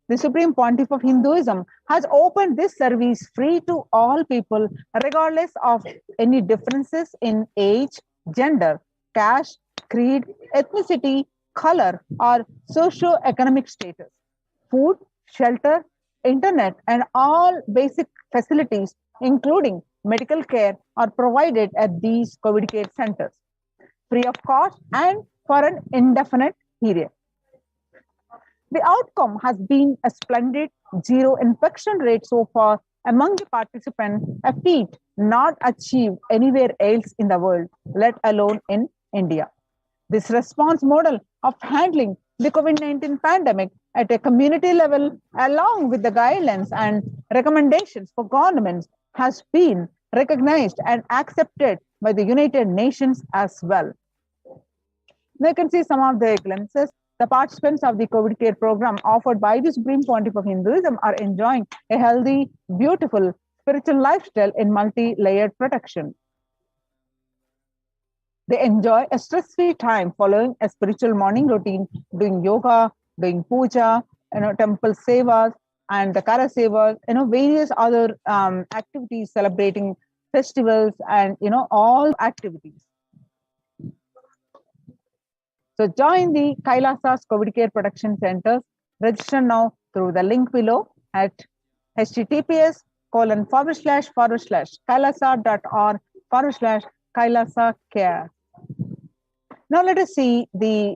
The Supreme Pontiff of Hinduism has opened this service free to all people, regardless of any differences in age, gender, caste, creed, ethnicity, color, or socio-economic status. Food, shelter, internet, and all basic facilities, including medical care, are provided at these COVID care centers, free of cost and for an indefinite period. The outcome has been a splendid zero infection rate so far among the participants, a feat not achieved anywhere else in the world, let alone in India. This response model of handling the COVID-19 pandemic at a community level, along with the guidelines and recommendations for governments, has been recognized and accepted by the United Nations as well. Now you can see some of the glimpses The participants of the COVID care program offered by the Supreme Pontiff of Hinduism are enjoying a healthy, beautiful, spiritual lifestyle in multi-layered protection. They enjoy a stress-free time following a spiritual morning routine, doing yoga, doing puja, temple sevas, and the Kara sevas, various other activities, celebrating festivals, and all activities. So join the Kailasa's COVID Care Protection Centers. Register now through the link below at https://kailasa.org/Kailasa Care. Now let us see the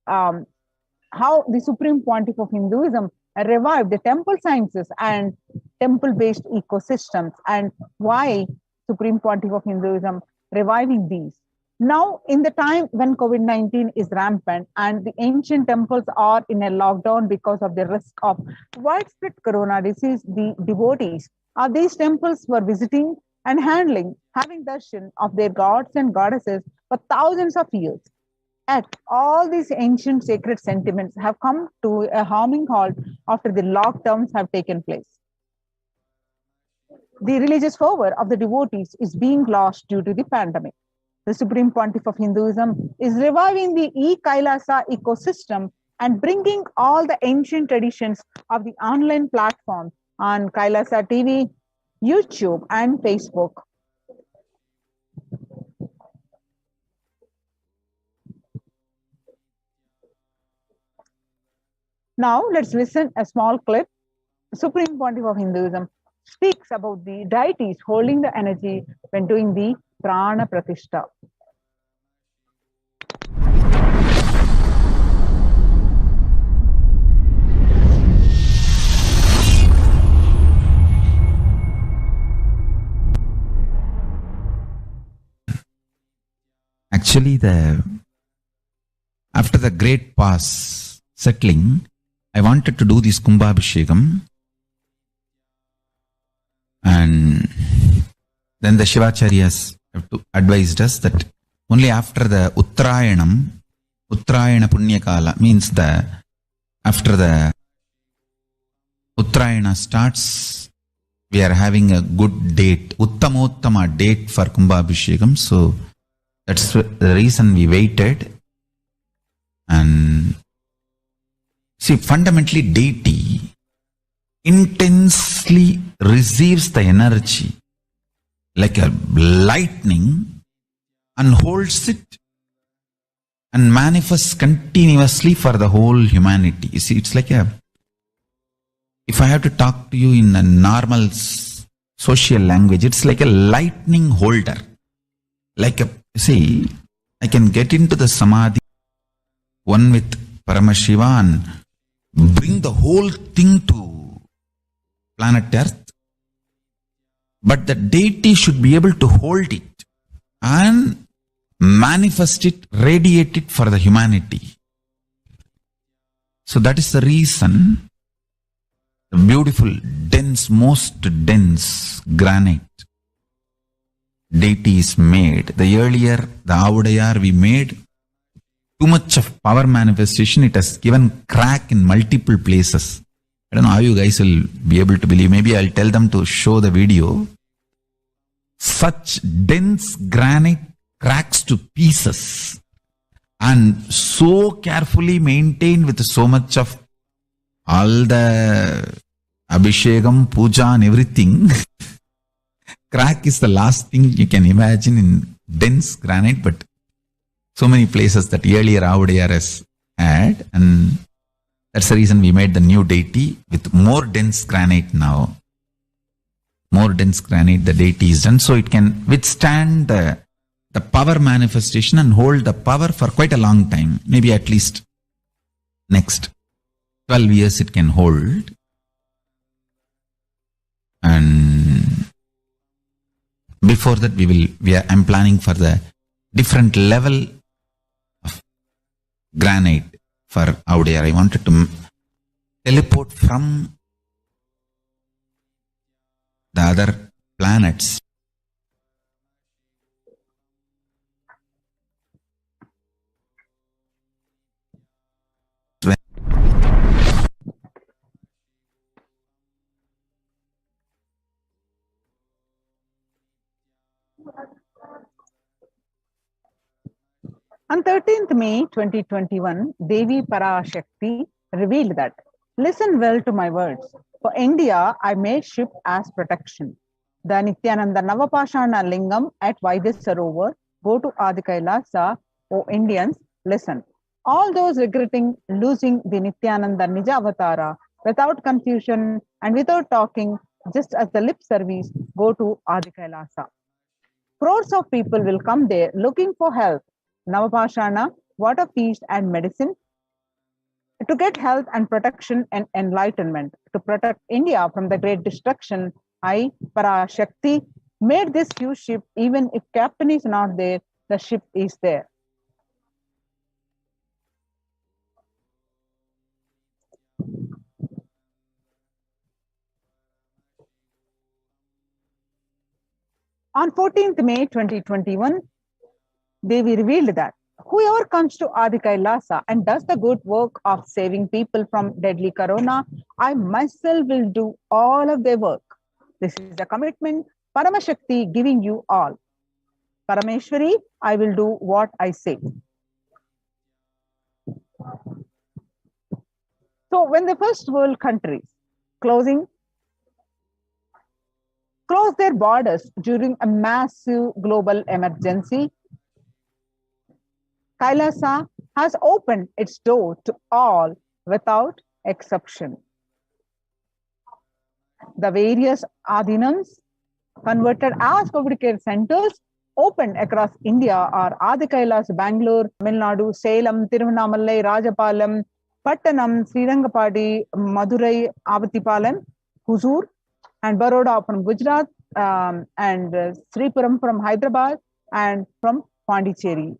how the Supreme Pontiff of Hinduism revived the temple sciences and temple-based ecosystems, and why Supreme Pontiff of Hinduism reviving these. Now, in the time when COVID-19 is rampant and the ancient temples are in a lockdown because of the risk of widespread corona disease, the devotees of these temples were visiting and having darshan of their gods and goddesses for thousands of years. Yet, all these ancient sacred sentiments have come to a harming halt after the lockdowns have taken place. The religious fervor of the devotees is being lost due to the pandemic. The Supreme Pontiff of Hinduism is reviving the e-Kailasa ecosystem and bringing all the ancient traditions of the online platform on Kailasa TV, YouTube, and Facebook. Now, let's listen a small clip. Supreme Pontiff of Hinduism speaks about the deities holding the energy when doing the Prana Pratishta. Actually, after the great pause settling, I wanted to do this Kumbhabhishekam, and then the Shivacharyas have advised us that only after the Uttrayanam, Uttrayana Punyakala, means after the Uttrayana starts, we are having a good date, Uttamottama date for Kumbhabhishekam. So that's the reason we waited. And see, fundamentally, deity intensely receives the energy like a lightning and holds it and manifests continuously for the whole humanity. You see, it's like if I have to talk to you in a normal social language, it's like a lightning holder. See, I can get into the Samadhi, one with Paramashiva, and bring the whole thing to planet Earth. But the deity should be able to hold it and manifest it, radiate it for the humanity. So that is the reason the beautiful, dense, most dense granite deity is made. The earlier, the Avudayar we made, too much of power manifestation, it has given crack in multiple places. I don't know how you guys will be able to believe. Maybe I'll tell them to show the video. Such dense granite cracks to pieces and so carefully maintained with so much of all the Abhishekam, Puja and everything. Crack is the last thing you can imagine in dense granite, but so many places that earlier Avudayar has had, and that's the reason we made the new deity with more dense granite now. More dense granite, the deity is done, so it can withstand the power manifestation and hold the power for quite a long time. Maybe at least next 12 years it can hold. And before that I'm planning for the different level of granite for Avudayar. I wanted to teleport from the other planets. On 13th May 2021, Devi Parashakti revealed that, listen well to my words. For India, I made ship as protection. The Nithyananda Navapashana Lingam at Vaidyasarovar, go to Adi Kailasa, O Indians, listen. All those regretting losing the Nithyananda Nija Avatara, without confusion and without talking, just as the lip service, go to Adi Kailasa. Crores of people will come there looking for help. Navapashana, water feast and medicine to get health and protection and enlightenment. To protect India from the great destruction, I, Parashakti, made this huge ship. Even if captain is not there, the ship is there. On 14th May 2021, Devi revealed that whoever comes to Adi Kailasa and does the good work of saving people from deadly corona, I myself will do all of their work. This is a commitment, Paramashakti giving you all. Parameshwari, I will do what I say. So when the first world countries closed their borders during a massive global emergency, Kailasa has opened its door to all without exception. The various adhinams converted as COVID care centers opened across India are Adi Kailas, Bangalore, Tamil Nadu, Salem, Tiruvannamalai, Rajapalam, Pattanam, Srirangapadi, Madurai, Avatipalam, Huzur, and Baroda from Gujarat, and Sripuram from Hyderabad, and from Pondicherry.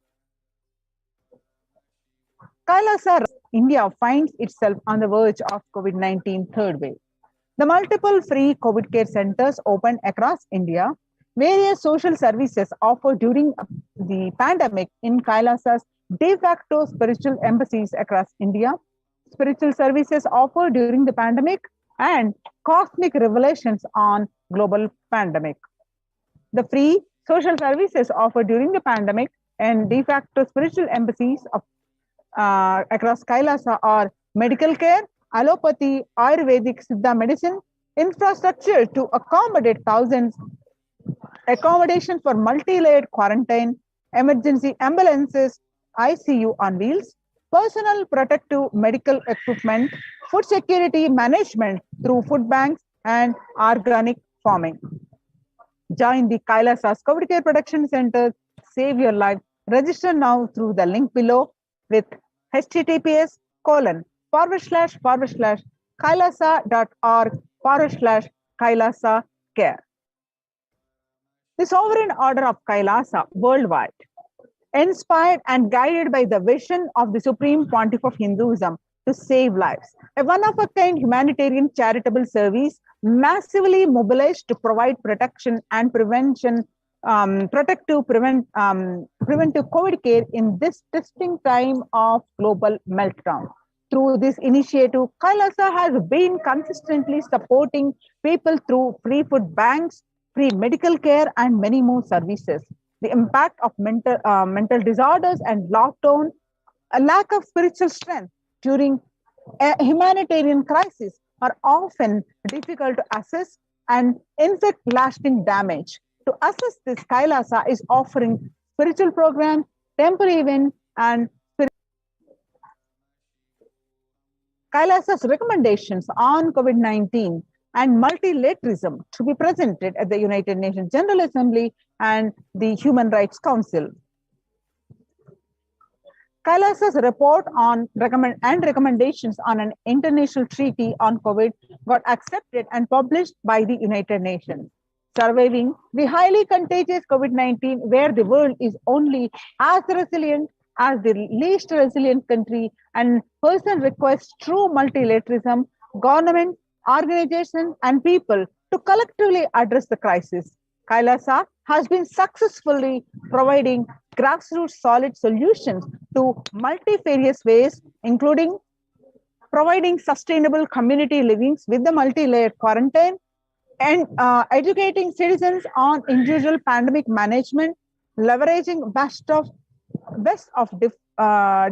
Kailasa, India finds itself on the verge of COVID-19 third wave. The multiple free COVID care centers opened across India. Various social services offered during the pandemic in Kailasa's de facto spiritual embassies across India. Spiritual services offered during the pandemic and cosmic revelations on global pandemic. The free social services offered during the pandemic and de facto spiritual embassies of across Kailasa are medical care, allopathy, Ayurvedic, Siddha medicine, infrastructure to accommodate thousands, accommodation for multi-layered quarantine, emergency ambulances, ICU on wheels, personal protective medical equipment, food security management through food banks and organic farming. Join the Kailasa's COVID Care Protection Centers, save your life. Register now through the link below with https://kailasa.org/kailasa care. The sovereign order of Kailasa worldwide, inspired and guided by the vision of the Supreme Pontiff of Hinduism to save lives, a one-of-a-kind humanitarian charitable service massively mobilized to provide protection and preventive COVID care in this testing time of global meltdown. Through this initiative, Kailasa has been consistently supporting people through free food banks, free medical care, and many more services. The impact of mental disorders and lockdown, a lack of spiritual strength during a humanitarian crisis are often difficult to assess and inflict lasting damage. To assess this, Kailasa is offering spiritual programs, temple events, and Kailasa's recommendations on COVID-19 and multilateralism to be presented at the United Nations General Assembly and the Human Rights Council. Kailasa's report on recommendations on an international treaty on COVID got accepted and published by the United Nations. Surviving the highly contagious COVID-19, where the world is only as resilient as the least resilient country, and person requests true multilateralism, government, organizations, and people to collectively address the crisis. Kailasa has been successfully providing grassroots solid solutions to multifarious ways, including providing sustainable community livings with the multi-layered quarantine, and educating citizens on individual pandemic management, leveraging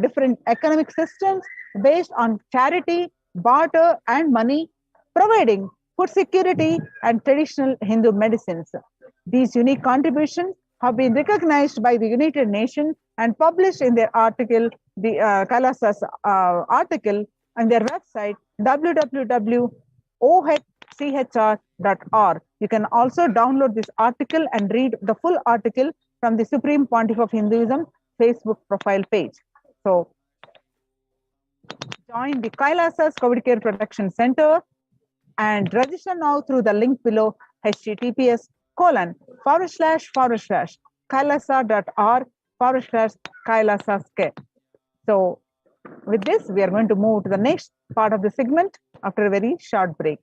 different economic systems based on charity, barter, and money, providing food security and traditional Hindu medicines. These unique contributions have been recognized by the United Nations and published in their article, the Kailasa's article on their website, www.ohdchr.org. You can also download this article and read the full article from the Supreme Pontiff of Hinduism Facebook profile page. So join the Kailasa's COVID Care Protection Center and register now through the link below, https://kailasa.org/kailasascare. So with this, we are going to move to the next part of the segment after a very short break.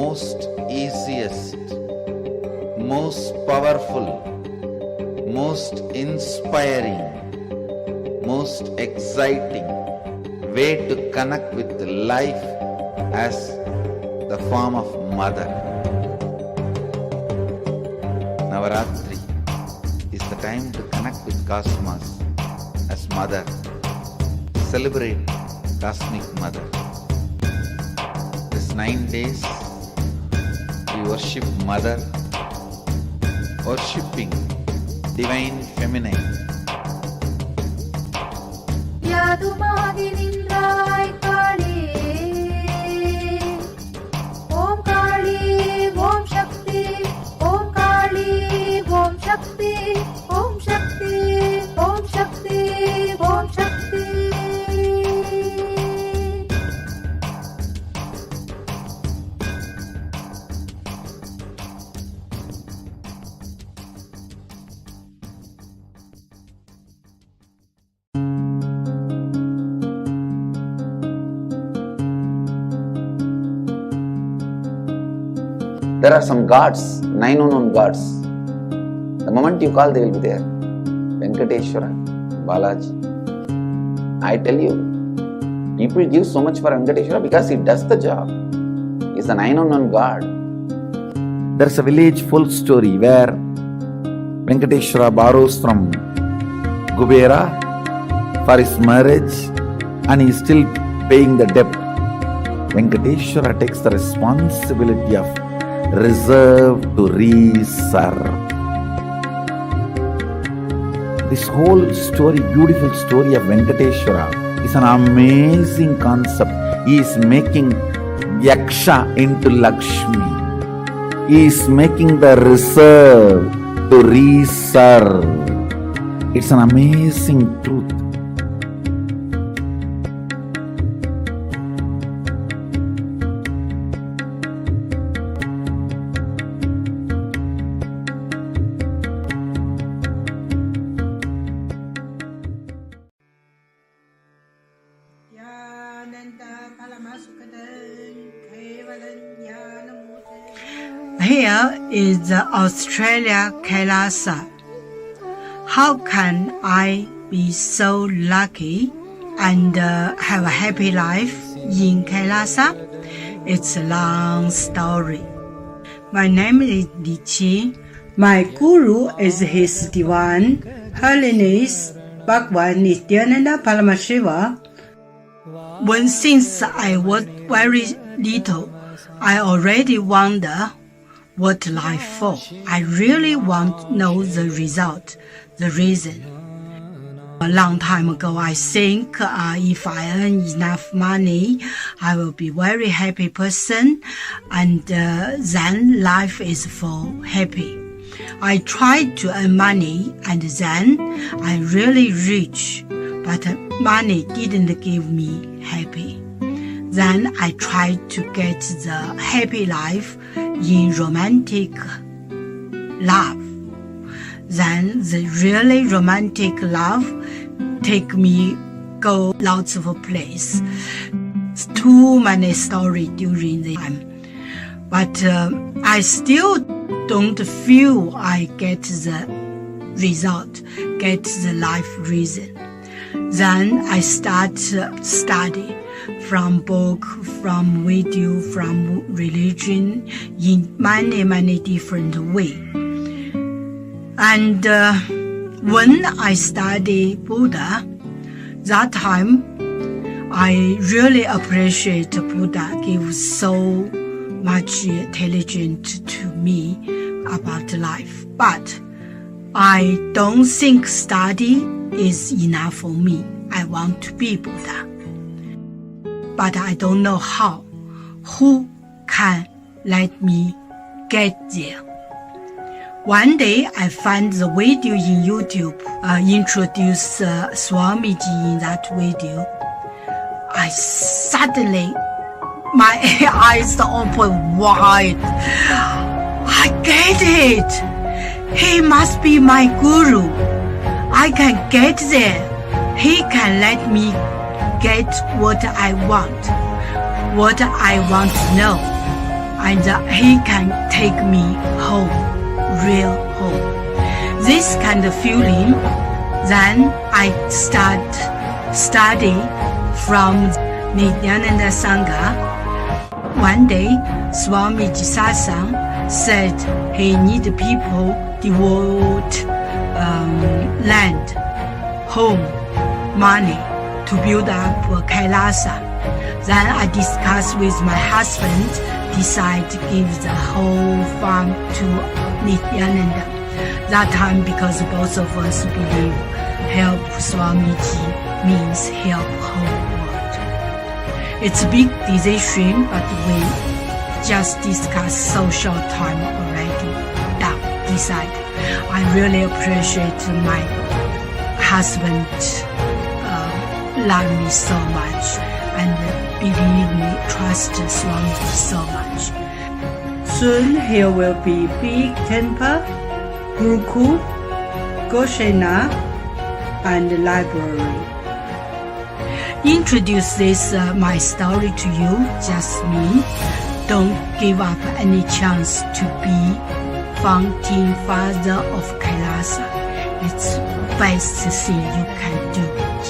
most easiest, most powerful, most inspiring, most exciting way to connect with life as the form of mother. Navaratri is the time to connect with Cosmos as mother. Celebrate Cosmic Mother. This 9 days we worship Mother, worshipping Divine Feminine. Yadumadinindrai Kali, Om Kali, Om Shakti, Om Kali, Om Shakti, Om Shakti, Om Shakti, Om Shakti. There are some gods, 9 unknown gods. The moment you call, they will be there. Venkateshwara, Balaji. I tell you, people give so much for Venkateshwara because he does the job. He's the 9 unknown god. There's a village full story where Venkateshwara borrows from Kubera for his marriage and he is still paying the debt. Venkateshwara takes the responsibility of reserve to reserve. This whole story, beautiful story of Venkateshwara is an amazing concept. He is making Yaksha into Lakshmi. He is making the reserve to reserve. It's an amazing truth. Here is the Australia Kailasa. How can I be so lucky and have a happy life in Kailasa? It's a long story. My name is Li Qi. My guru is His Divine Holiness Bhagwan Nithyananda Paramashivam. Since I was very little, I already wonder what life for. I really want to know the result, the reason. A long time ago, I think if I earn enough money, I will be very happy person, and then life is for happy. I tried to earn money, and then I really rich, but money didn't give me happy. Then I tried to get the happy life in romantic love. Then the really romantic love take me go lots of place. It's too many stories during the time. But I still don't feel I get the result, get the life reason. Then I start study from book, from video, from religion in many different ways. And when I study Buddha, that time I really appreciate Buddha gives so much intelligence to me about life. But I don't think study is enough for me. I want to be Buddha. But I don't know how. Who can let me get there? One day I found the video in YouTube, introduce Swamiji in that video. I suddenly, my eyes open wide. I get it. He must be my guru. I can get there. He can let me get what I want to know. and He can take me home, real home. This kind of feeling, then I start study from Nithyananda Sangha. One day, Swami Jisasang said he need people devote land, home, money to build up Kailasa. Then I discussed with my husband, decide to give the whole farm to Nithyananda. That time, because both of us believe help Swamiji means help whole world. It's a big decision, but we just discussed so short time already. Done, decide. I really appreciate my husband love me so much and believe me, trust Swamiji so much. Soon here will be big temple, Gurukul, Goshena, and library. Introduce this my story to you, just me. Don't give up any chance to be founding father of Kailasa. It's best thing you can do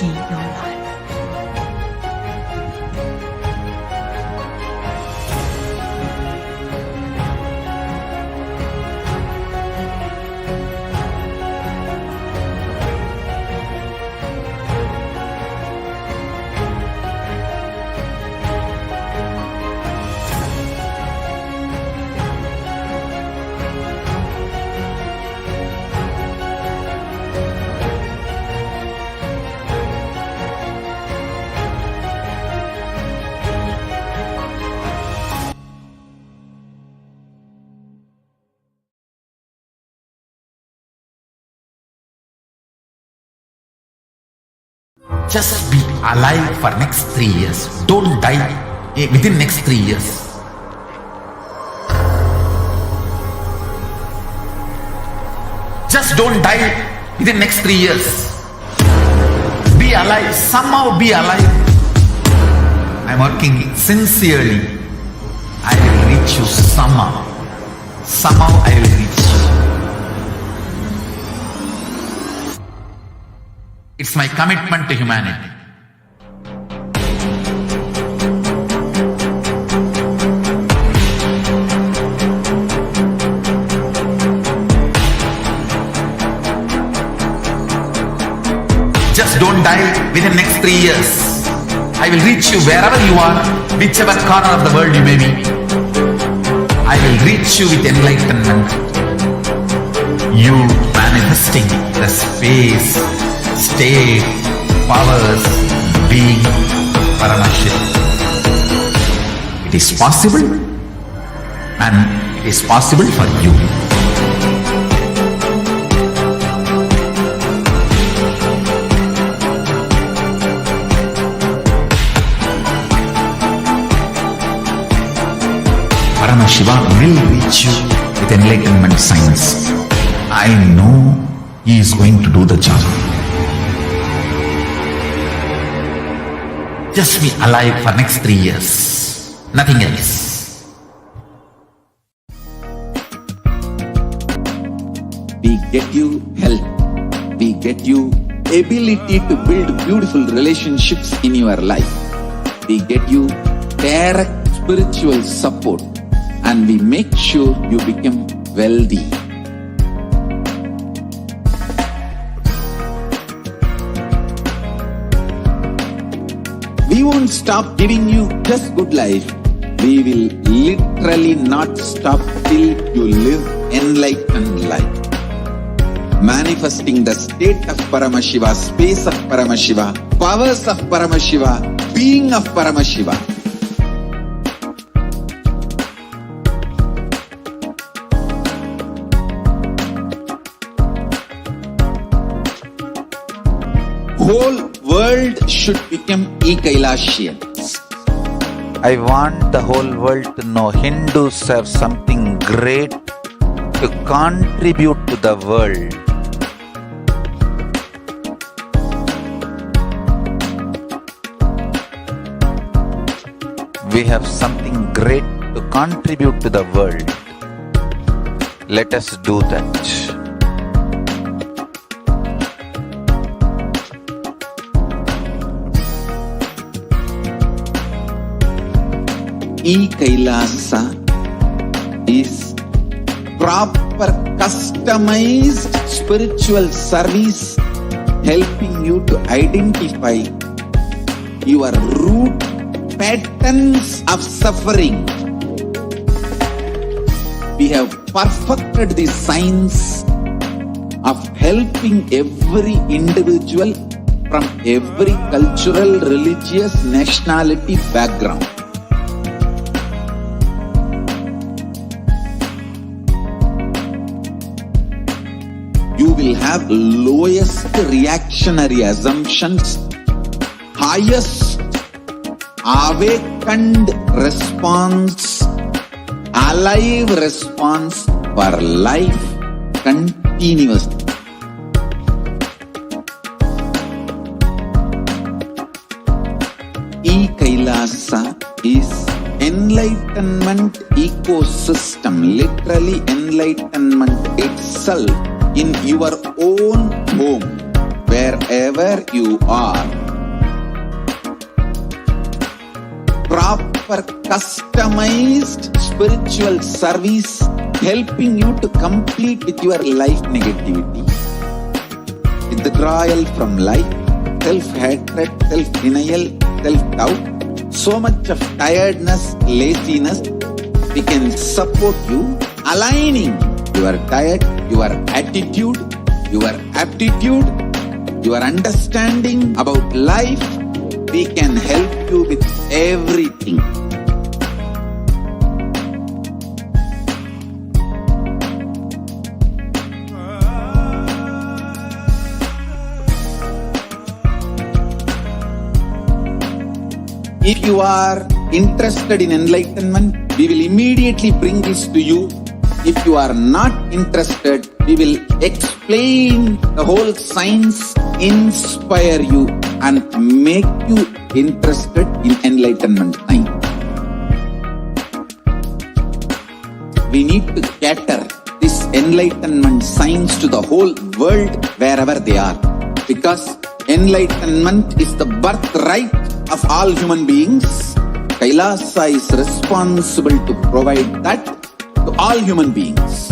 in your life. Just be alive for next 3 years. Don't die within next 3 years. Just don't die within next 3 years. Be alive. Somehow be alive. I'm working sincerely. I will reach you somehow. Somehow I will reach you. It's my commitment to humanity. Just don't die within the next 3 years. I will reach you wherever you are, whichever corner of the world you may be. I will reach you with enlightenment. You manifesting the space, state, powers, being Paramashivoham. It is possible, and it is possible for you. Paramashivoham will reach you with enlightenment science. I know he is going to do the job. Just be alive for next 3 years. Nothing else. We get you health. We get you ability to build beautiful relationships in your life. We get you direct spiritual support, and we make sure you become wealthy. We won't stop giving you just good life. We will literally not stop till you live enlightened life. Manifesting the state of Paramashiva, space of Paramashiva, powers of Paramashiva, being of Paramashiva. Whole world should become e-Kailasians. I want the whole world to know Hindus have something great to contribute to the world. We have something great to contribute to the world. Let us do that. E-Kailasa is proper customized spiritual service helping you to identify your root patterns of suffering. We have perfected the science of helping every individual from every cultural, religious, nationality background. You will have lowest reactionary assumptions, highest awakened response, alive response for life continuously. E-Kailasa is enlightenment ecosystem, literally enlightenment itself in your own home, wherever you are. Proper customized spiritual service helping you to complete with your life negativity, withdrawal from life, self-hatred, self-denial, self-doubt, so much of tiredness, laziness. We can support you aligning your diet, your attitude, your aptitude, your understanding about life. We can help you with everything. If you are interested in enlightenment, we will immediately bring this to you. If you are not interested, we will explain the whole science, inspire you and make you interested in enlightenment science. We need to cater this enlightenment science to the whole world wherever they are, because enlightenment is the birthright of all human beings. Kailasa is responsible to provide that to all human beings.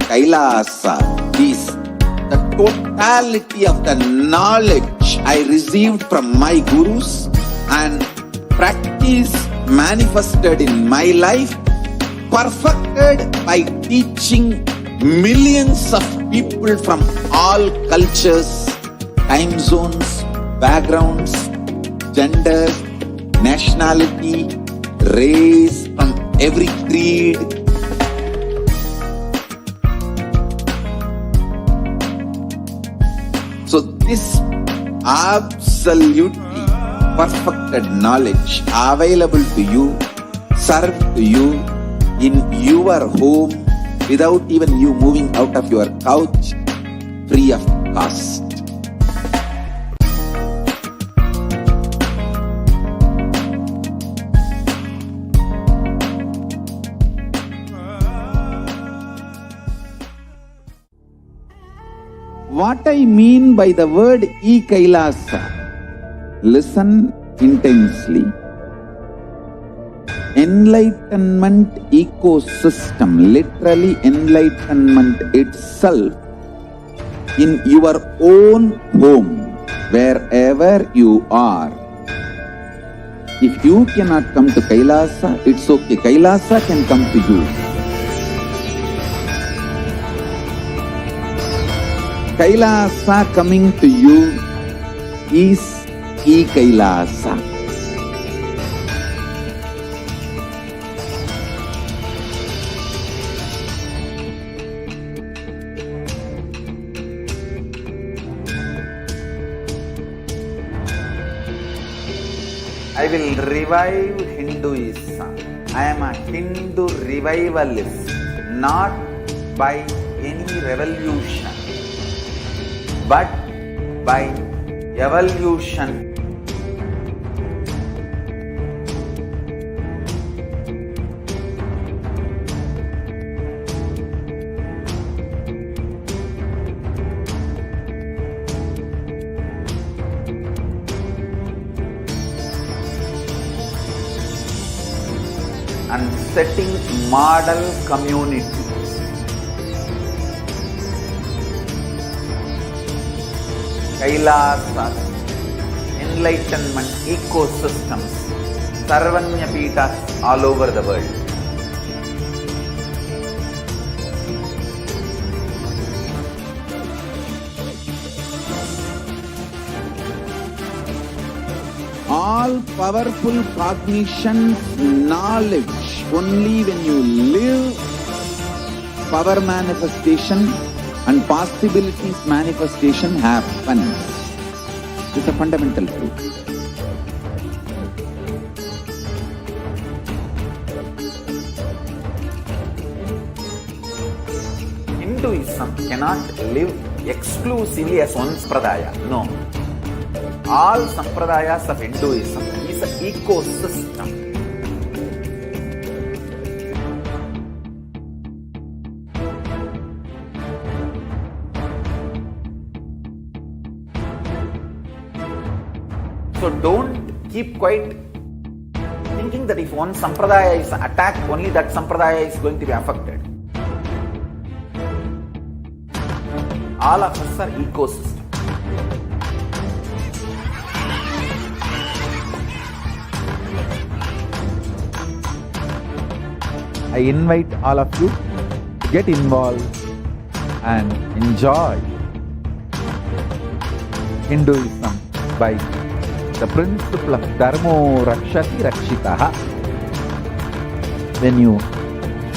Kailasa is the totality of the knowledge I received from my gurus and practice manifested in my life, perfected by teaching millions of people from all cultures, time zones, backgrounds, genders, nationality, race, from every creed. So this absolutely perfected knowledge available to you, served to you in your home without even you moving out of your couch, free of cost. What I mean by the word E-Kailasa, listen intensely. Enlightenment ecosystem, literally enlightenment itself in your own home, wherever you are. If you cannot come to Kailasa, it's okay. Kailasa can come to you. Kailasa coming to you is E-Kailasa. I will revive Hinduism. I am a Hindu revivalist, not by any revolution, but by evolution setting model community. Kailasas, enlightenment ecosystems, Sarvanya Peethas all over the world. All powerful cognition, knowledge, only when you live, power manifestation and possibilities manifestation happens. It's a fundamental truth. Hinduism cannot live exclusively as one sampradaya. No. All sampradayas of Hinduism is an ecosystem. So don't keep quiet thinking that if one sampradaya is attacked, only that sampradaya is going to be affected. All of us are ecosystem. I invite all of you to get involved and enjoy Hinduism by the principle of Dharmo Rakshati Rakshitaha. When you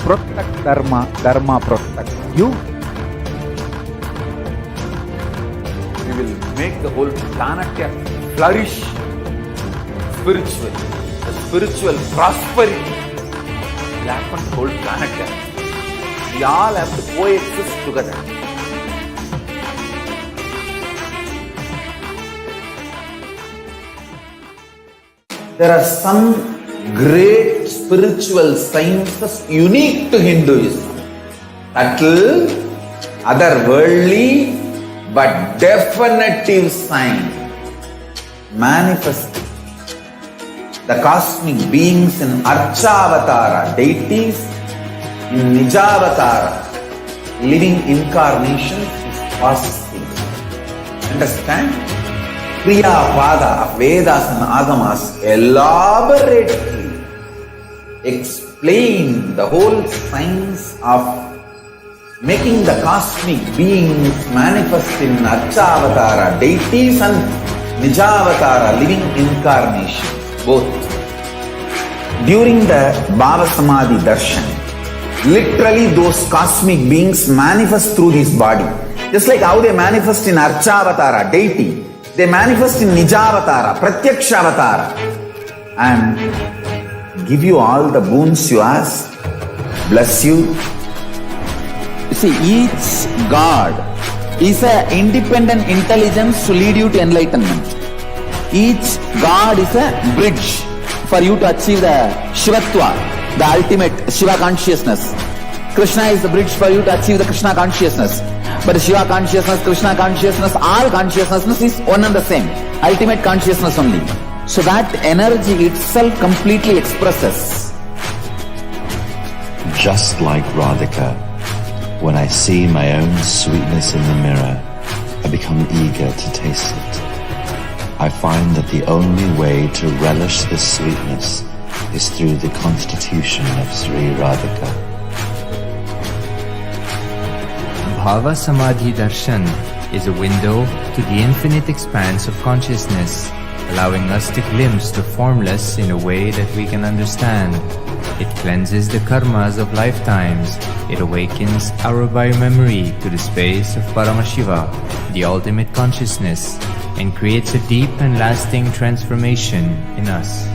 protect Dharma, Dharma protects you. We will make the whole planet flourish spiritually. The spiritual prosperity will happen to the whole planet. We all have to coexist together. There are some great spiritual sciences unique to Hinduism. Subtle, otherworldly, but definitive sign. Manifesting the cosmic beings in Archavatara, deities in Nijavatara, living incarnations is possible. Understand? Kriya Pada of Vedas and Agamas elaborately explain the whole science of making the cosmic beings manifest in Archavatara, deities and Nijavatara, living incarnations. Both. During the Bhava Samadhi Darshan, literally those cosmic beings manifest through this body. Just like how they manifest in Archavatara, deity, they manifest in Nijavatara, Pratyakshavatara, and give you all the boons you ask, bless you. You see, each God is an independent intelligence to lead you to enlightenment. Each God is a bridge for you to achieve the Shivatva, the ultimate Shiva consciousness. Krishna is the bridge for you to achieve the Krishna consciousness. But Shiva consciousness, Krishna consciousness, all consciousness is one and the same. Ultimate consciousness only. So that energy itself completely expresses. Just like Radhika, when I see my own sweetness in the mirror, I become eager to taste it. I find that the only way to relish this sweetness is through the constitution of Sri Radhika. Bhava Samadhi Darshan is a window to the infinite expanse of consciousness, allowing us to glimpse the formless in a way that we can understand. It cleanses the karmas of lifetimes. It awakens our biomemory to the space of Paramashiva, the ultimate consciousness, and creates a deep and lasting transformation in us.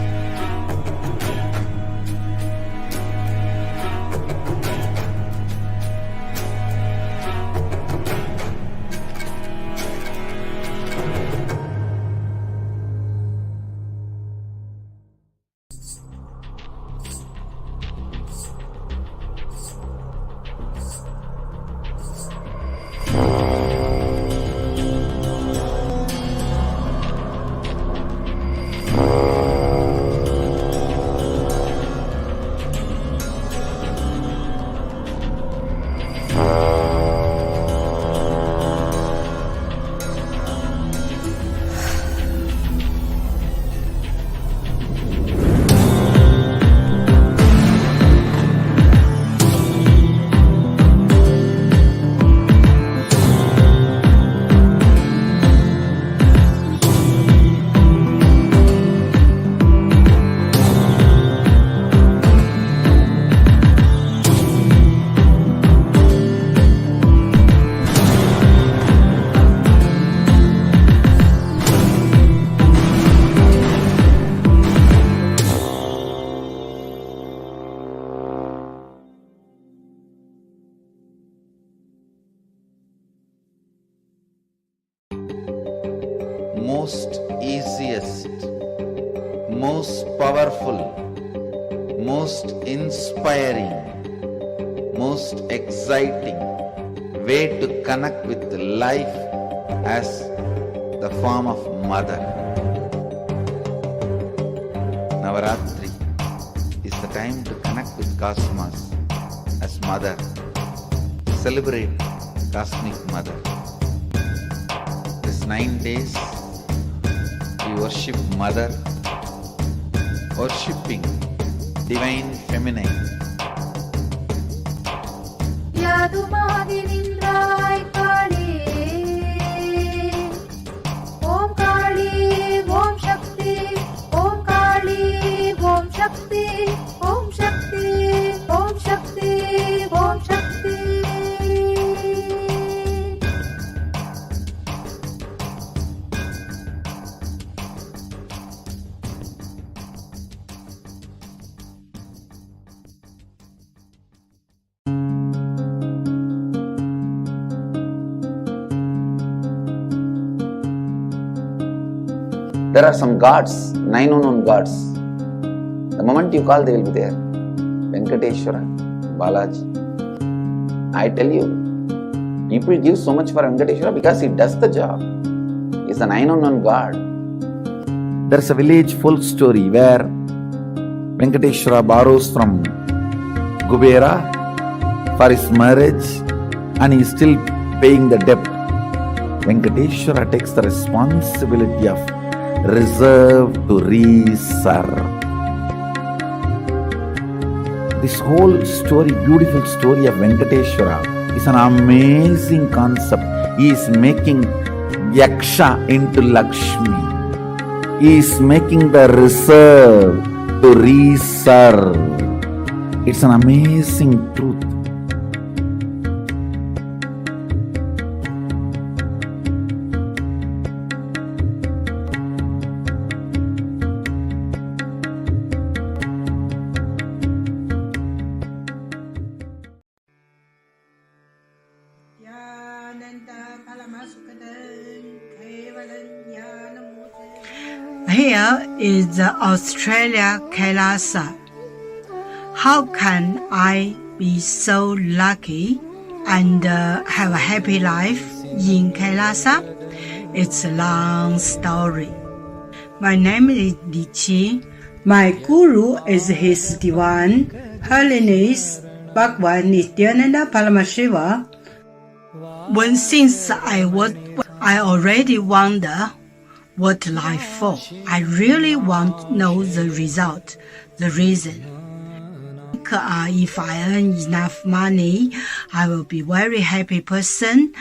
most easiest, most powerful, most inspiring, most exciting way to connect with life as the form of mother. Navaratri is the time to connect with Cosmos as mother. Celebrate Cosmic Mother. This 9 days we worship Mother, worshipping Divine Feminine. Yadumadinindrai Kali, Om Kali, Om Shakti, Om Kali, Om Shakti, Om Shakti, Om Shakti, Om Shakti. There are some gods, 9 unknown gods. The moment you call, they will be there. Venkateshwara, Balaji. I tell you, people give so much for Venkateshwara because he does the job. He is the 9 unknown god. There is a village full story where Venkateshwara borrows from Kubera for his marriage and he is still paying the debt. Venkateshwara takes the responsibility of reserve to reserve. This whole story, beautiful story of Venkateshwara is an amazing concept. He is making Yaksha into Lakshmi. He is making the reserve to reserve. It's an amazing truth. Here is the Australia Kailasa. How can I be so lucky and have a happy life in Kailasa? It's a long story. My name is Li Qi. My guru is His Divine Holiness Bhagwan Nithyananda Paramashivam. Since I already wonder what life for. I really want to know the result, the reason. If I earn enough money, I will be very happy person,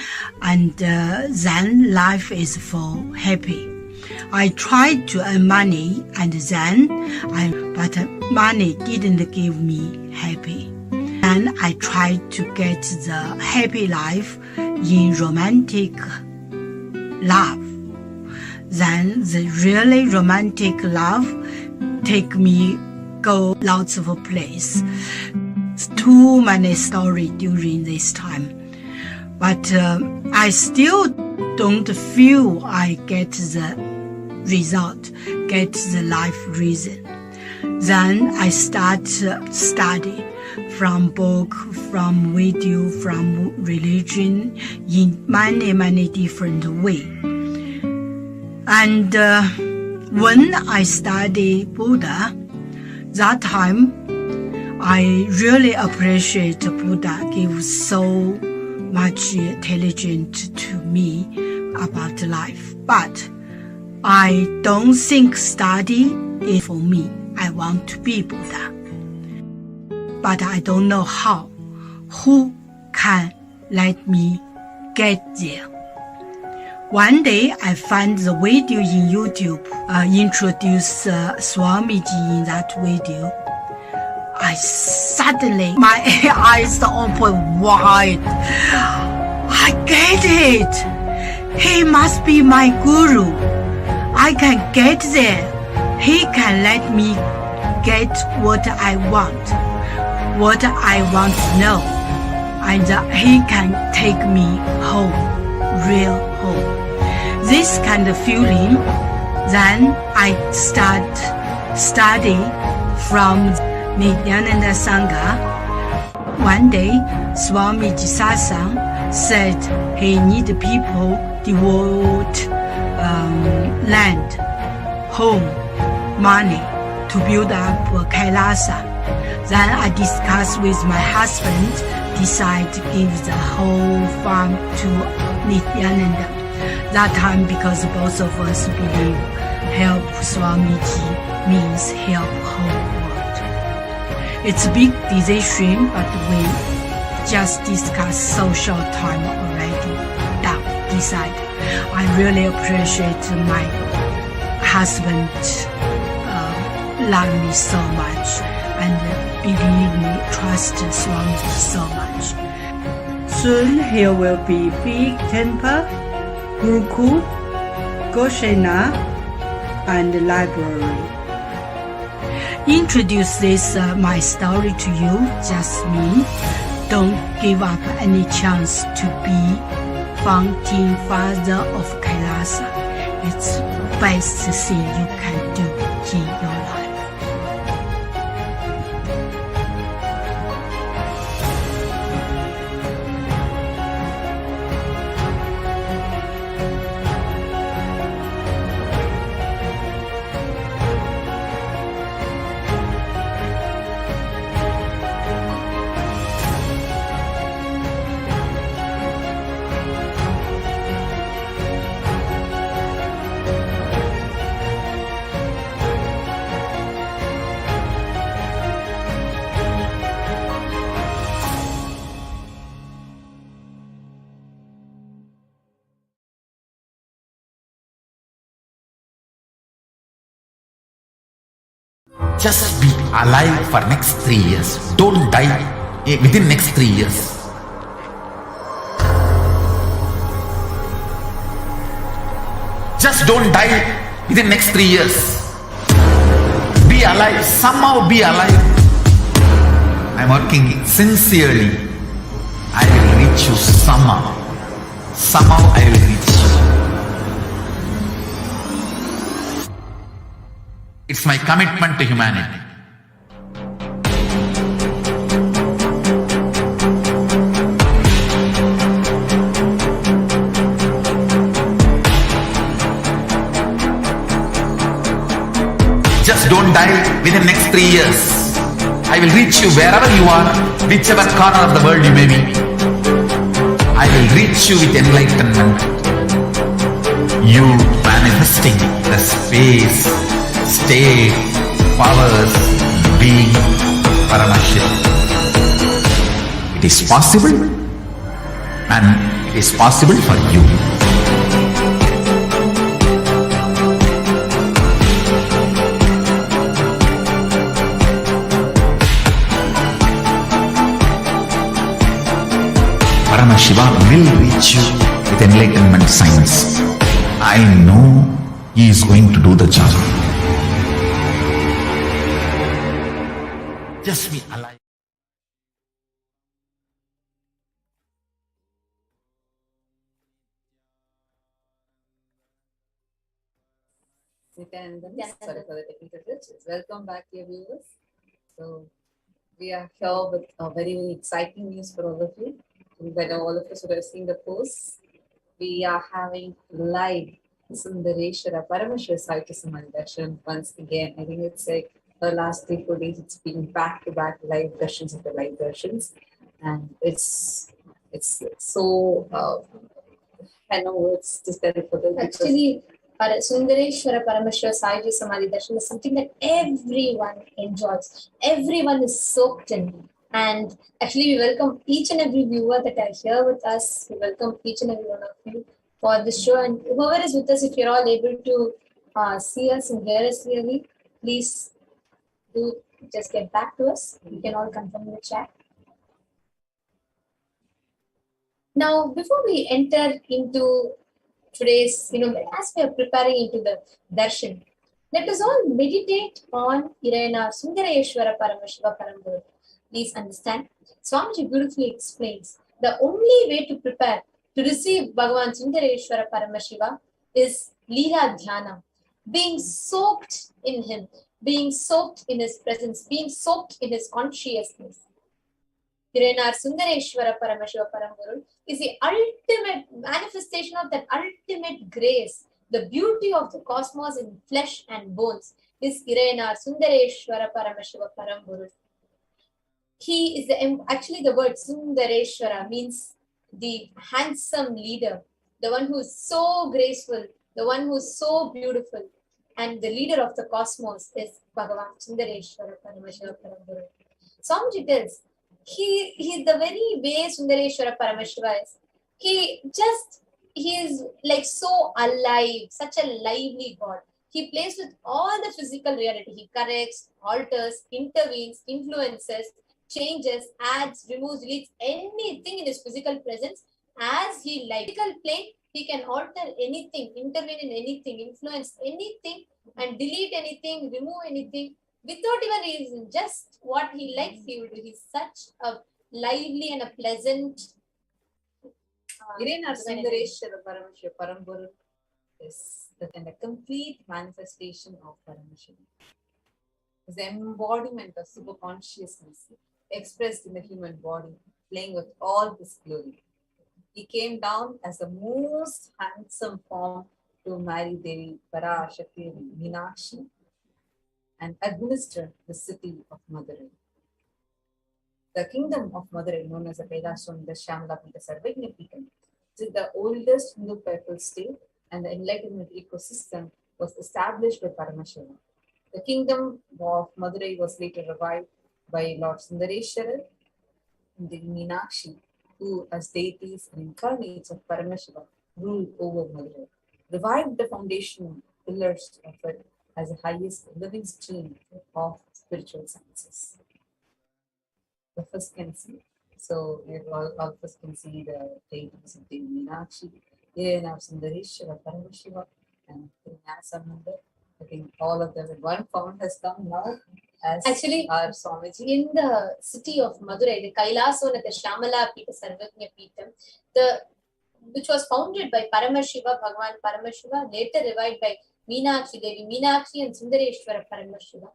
and then life is for happy. I tried to earn money, and but money didn't give me happy. And I tried to get the happy life in romantic love. Then the really romantic love take me go lots of places. Too many stories during this time. But I still don't feel I get the result, get the life reason. Then I start study from book, from video, from religion in many different ways. And when I study Buddha, that time I really appreciate Buddha gives so much intelligence to me about life. But I don't think study is for me. I want to be Buddha. But I don't know how. Who can let me get there? One day I found the video in YouTube, introduce Swamiji in that video. My eyes open wide. I get it. He must be my guru. I can get there. He can let me get what I want to know. And he can take me home, real home. this kind of feeling, then I start study from Nithyananda Sangha. One day, Swami Jisasang said he need people devote land, home, money to build up Kailasa. Then I discussed with my husband, decide to give the whole farm to Nithyananda. That time, because both of us believe help Swamiji means help whole world. It's a big decision, but we just discussed so short time already. Decide. I really appreciate my husband love me so much and believe me, trust Swamiji so much. Soon here will be big temple, Gurukul, Goshena, and library. Introduce this my story to you, just me. Don't give up any chance to be founding father of Kailasa. It's best thing you can do in your life. Just be alive for next 3 years. Don't die within next 3 years. Just don't die within next 3 years. Be alive. Somehow be alive. I'm working sincerely. I will reach you somehow. Somehow I will reach you. It's my commitment to humanity. Just don't die within the next 3 years. I will reach you wherever you are, whichever corner of the world you may be. I will reach you with enlightenment. You manifesting the space, state, powers, being Paramashivoham. It is possible, and it is possible for you. Paramashivoham will reach you with enlightenment science. I know he is going to do the job. Just be alive. Sorry for the technical glitches. Welcome back, dear viewers. So we are here with a very exciting news for all of you. When all of us would have seen the posts, we are having live Sundareshwara Paramashiva Saitya Samadhi Darshan once again. I think it's like the last 3-4 days it's been back-to-back live darshans of the live darshans, and it's so I know it's just very important. Actually, Sundareshwara Paramashiva Saitya Samadhi Darshan is something that everyone enjoys. Everyone is soaked in. And actually, we welcome each and every viewer that are here with us. We welcome each and every one of you for this show. And whoever is with us, if you're all able to see us and hear us clearly, please do just get back to us. You can all confirm in the chat. Now, before we enter into today's, as we are preparing into the darshan, let us all meditate on Irayana Sundareshwara Paramashiva Paramguru. Please understand, Swamiji beautifully explains the only way to prepare to receive Bhagavan Sundareshwara Paramashiva is Leela Dhyana, being soaked in him, being soaked in his presence, being soaked in his consciousness. Hirenar Sundareshwara Paramashiva Paramburu is the ultimate manifestation of that ultimate grace, the beauty of the cosmos in flesh and bones, is Hirenar Sundareshwara Paramashiva Paramburu. He is actually the word Sundareshwara means the handsome leader, the one who is so graceful, the one who is so beautiful, and the leader of the cosmos is Bhagavan Sundareshwara Paramashiva Paramburu. Swamiji tells, he the very way Sundareshwara Paramashiva is, he is like so alive, such a lively God. He plays with all the physical reality. He corrects, alters, intervenes, influences, changes, adds, removes, deletes anything in his physical presence as he likes. Physical plane, he can alter anything, intervene in anything, influence anything, and delete anything, remove anything without even reason. Just what he likes, he will do. He's such a lively and a pleasant. Hirenar Sundareshwara Paramashiva Paramburu is the complete manifestation of Paramashiva. It's the embodiment of superconsciousness expressed in the human body, playing with all his glory. He came down as the most handsome form to marry Devi Parashakti and Meenakshi and administer the city of Madurai. The kingdom of Madurai, known as the Kailasam, the Shyamala Pita Sarvajna Pita, is the oldest Hindu papal state, and the enlightenment ecosystem was established by Paramashiva. The kingdom of Madurai was later revived by Lord Sundareshwara and the Meenakshi, who as deities and incarnates of Paramashiva ruled over Madurai, revived the foundation pillars of it as the highest living stream of spiritual sciences. The first can see. So we all first can see the deities of Devi Meenakshi, Hirenar Sundareshwara Paramashiva, and Jnanasambandha. I think all of them in one form has come now as actually our Swamiji. In the city of Madurai, the Kailasona, the Shyamala Pita Sarvajna Pita, which was founded by Paramashiva, Bhagavan Paramashiva, later revived by Meenakshi Devi, Meenakshi and Sundareshwara Paramashiva,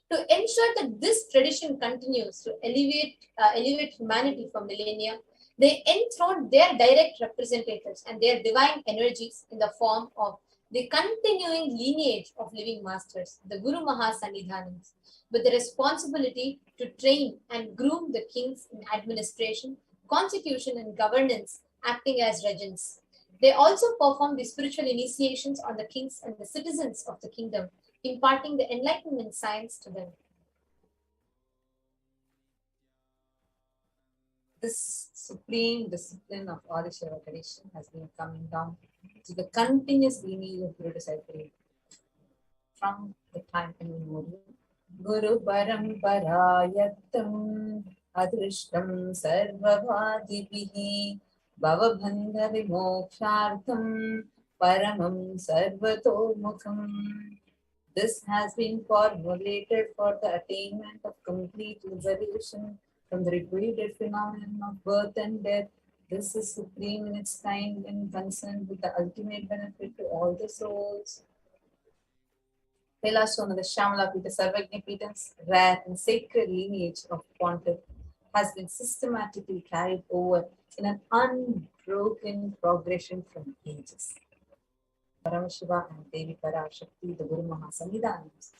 to ensure that this tradition continues to elevate humanity for millennia. They enthroned their direct representatives and their divine energies in the form of the continuing lineage of living masters, the Guru Mahasannidhanams, with the responsibility to train and groom the kings in administration, constitution, and governance, acting as regents. They also perform the spiritual initiations on the kings and the citizens of the kingdom, imparting the enlightenment science to them. This supreme discipline of Adishara tradition has been coming down to the continuous lineage of Guru disciple from the time immemorial. Guru Paramparayatam Adrishtam Sarvavadibihi Bhavabandha Vimokshartham Paramam Sarvato Mukham. This has been formulated for the attainment of complete liberation from the repeated phenomenon of birth and death. This is supreme in its kind and concerned with the ultimate benefit to all the souls. Kailasona, the Shyamala Pita Sarvajna Pita's rare and sacred lineage of pontiff has been systematically carried over in an unbroken progression from ages. Paramashiva and Devi Parashakti, the Guru Mahasannidhanams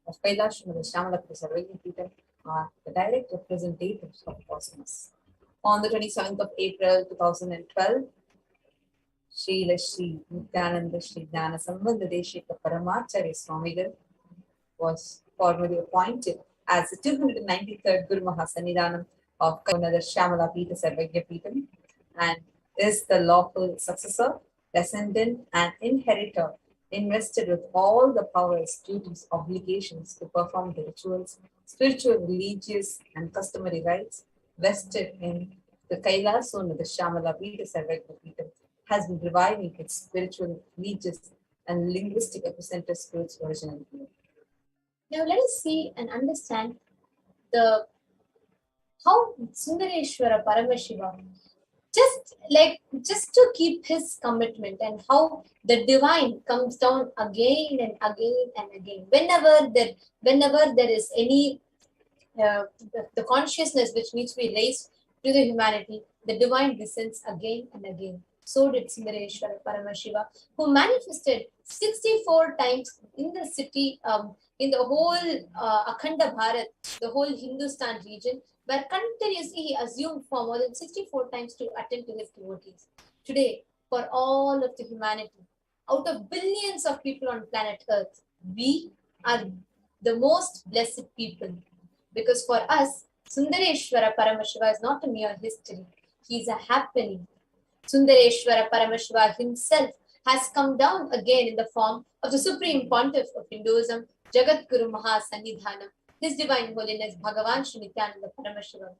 of Kailasona, the Shyamala Pita Sarvajna Pita, are the direct representatives of cosmos. On the 27th of April 2012, Srila Sri Nithyananda Sri Jnanasambandha Deshika Paramacharya Swamigal was formally appointed as the 293rd Guru Mahasannidhanam of Kailasona, the Shyamala Pita Sarvajna Pita, and is the lawful successor, descendant, and inheritor, invested with all the powers, duties, obligations to perform the rituals, spiritual, religious, and customary rites vested in the Kailasona, the Shyamala Pita Sarvajna Pita, has been reviving its spiritual, religious, and linguistic epicenters to its original glory. Now let us see and understand how Sundareshwara Paramashiva just to keep his commitment, and how the divine comes down again and again and again. Whenever there is any the consciousness which needs to be raised to the humanity, the divine descends again and again. So did Sundareshwara Paramashiva, who manifested 64 times in the city, in the whole Akhanda Bharat, the whole Hindustan region, where continuously he assumed for more than 64 times to attend to his devotees. Today, for all of the humanity, out of billions of people on planet Earth, we are the most blessed people. Because for us, Sundareshwara Paramashiva is not a mere history. He is a happening. Sundareshwara Paramashiva himself has come down again in the form of the Supreme Pontiff of Hinduism, Jagat Guru Mahasannidhanam, His Divine Holiness Bhagavan Sri Nithyananda Paramashivam,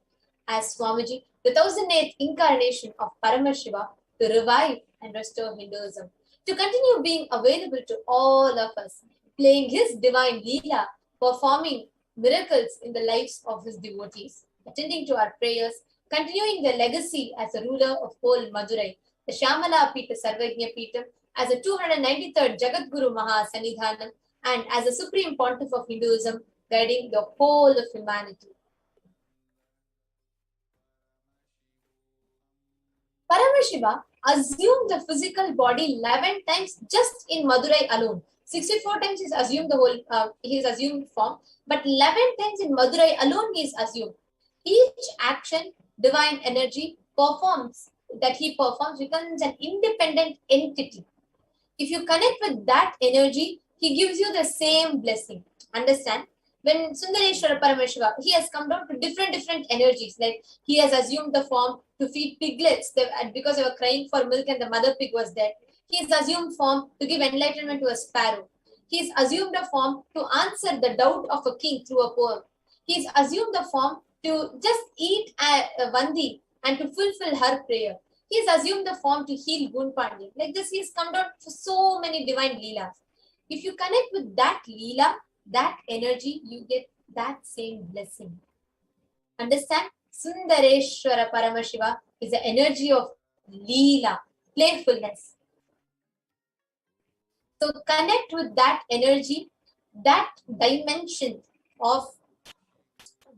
as Swamiji, the 1008th incarnation of Paramashiva, to revive and restore Hinduism, to continue being available to all of us, playing his divine Leela, performing miracles in the lives of his devotees, attending to our prayers, continuing the legacy as a ruler of whole Madurai, the Shamala Pita Sarvajna Pita, as a 293rd Jagat Guru Mahasannidhanam, and as a Supreme Pontiff of Hinduism, guiding the whole of humanity. Paramashiva assumed the physical body 11 times just in Madurai alone. 64 times he's assumed the whole, his assumed form, but 11 times in Madurai alone he is assumed. Each action, divine energy that he performs becomes an independent entity. If you connect with that energy, he gives you the same blessing. Understand? When Sundareshwara Paramashiva, he has come down to different energies. Like he has assumed the form to feed piglets because they were crying for milk and the mother pig was dead. He has assumed form to give enlightenment to a sparrow. He has assumed a form to answer the doubt of a king through a poem. He has assumed the form to just eat a Vandi and to fulfill her prayer. He has assumed the form to heal Gunpandi. Like this, he has come down for so many divine Leelas. If you connect with that Leela, that energy, you get that same blessing. Understand? Sundareshwara Paramashiva is the energy of Leela, playfulness. So connect with that energy, that dimension of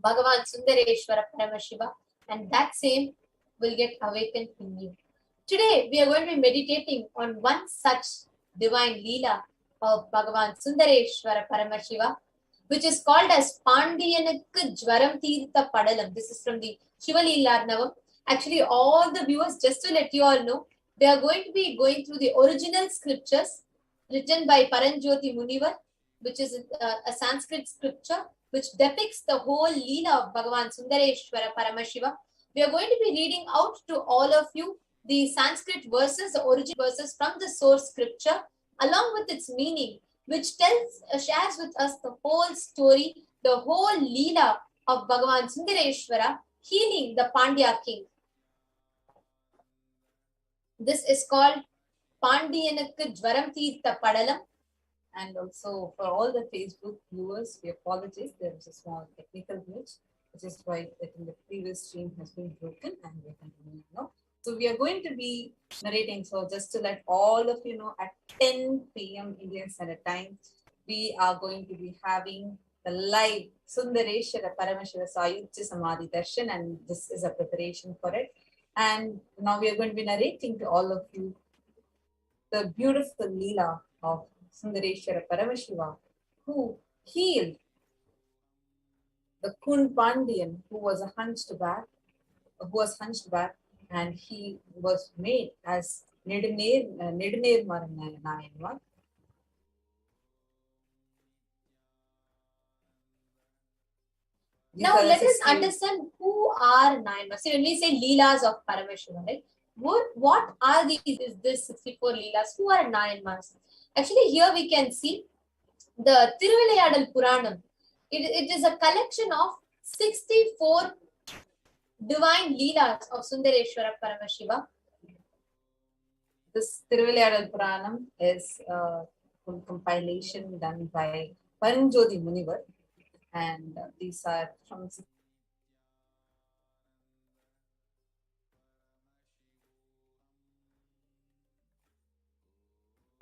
Bhagavan Sundareshwara Paramashiva, and that same will get awakened in you. Today, we are going to be meditating on one such divine Leela of Bhagavan Sundareshwara Paramashiva, which is called as Pandiyanukku Jwaram Tirtha Padalam. This is from the Shiva Leelarnavam. Actually, all the viewers, just to let you all know, they are going to be going through the original scriptures written by Paranjyoti Munivar, which is a Sanskrit scripture which depicts the whole Leela of Bhagavan Sundareshwara Paramashiva. We are going to be reading out to all of you the Sanskrit verses, the original verses from the source scripture, along with its meaning, which shares with us the whole story, the whole Leela of Bhagavan Sundareshwara healing the Pandya king. This is called Pandiyanukku Jwaram Tirtha Padalam. And also for all the Facebook viewers, we apologize. There is a small technical glitch, which is why I think the previous stream has been broken and we are continuing now. So we are going to be narrating. So just to let all of you know, at 10 p.m. Indian Standard Time, we are going to be having the live Sundareshwara Paramashiva Sayujya Samadhi Darshan, and this is a preparation for it. And now we are going to be narrating to all of you the beautiful Leela of Sundareshwara Paramashiva, who healed the Kun Pandian, who was hunched back, and he was made as Neduner Marannayanwa. Now let us understand who are Nayanmas. So when we say Leelas of Paramashiva, right? What are these 64 Leelas? Who are Nayanmas? Actually, here we can see the Thiruvilayadal Puranam. It is a collection of 64 divine Leelas of Sundareshwara Paramashiva. This Thiruvilayadal Puranam is a compilation done by Paranjyoti Munivar, and these are from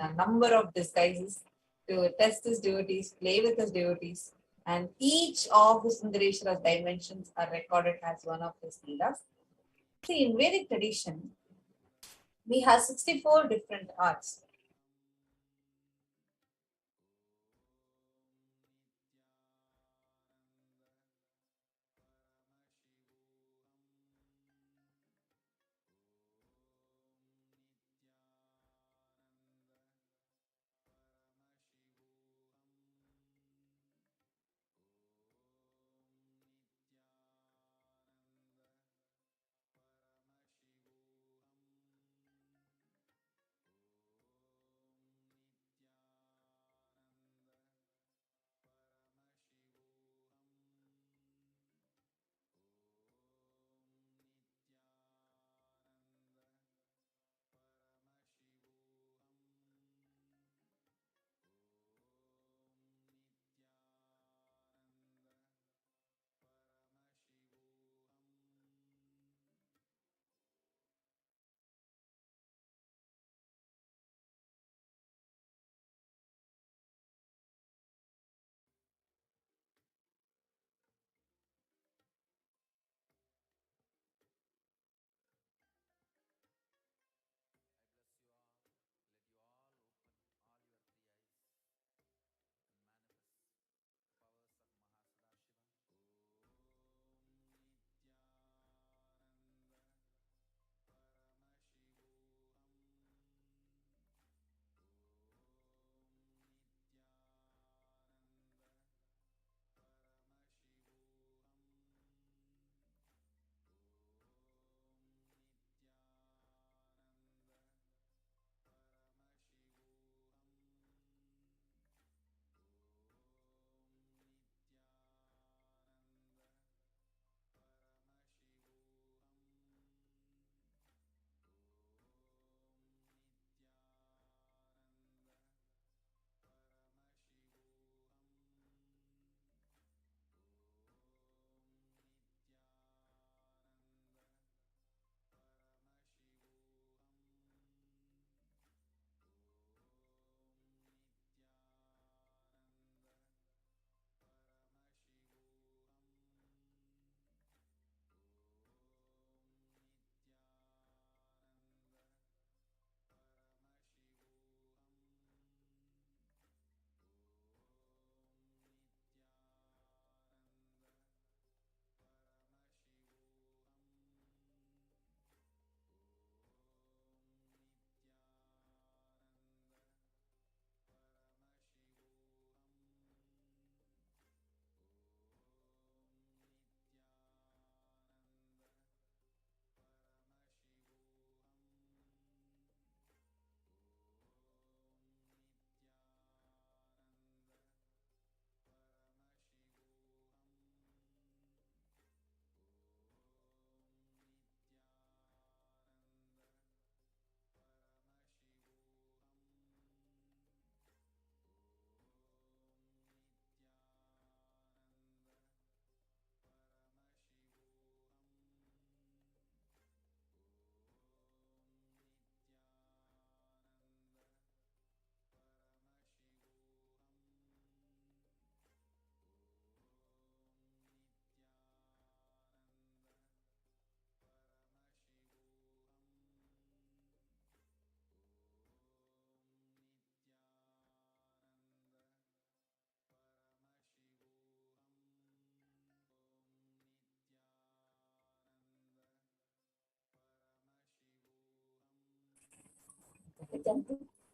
a number of disguises to test his devotees, play with his devotees, and each of the Sundareshwara's dimensions are recorded as one of his leelas. See, in Vedic tradition, we have 64 different arts.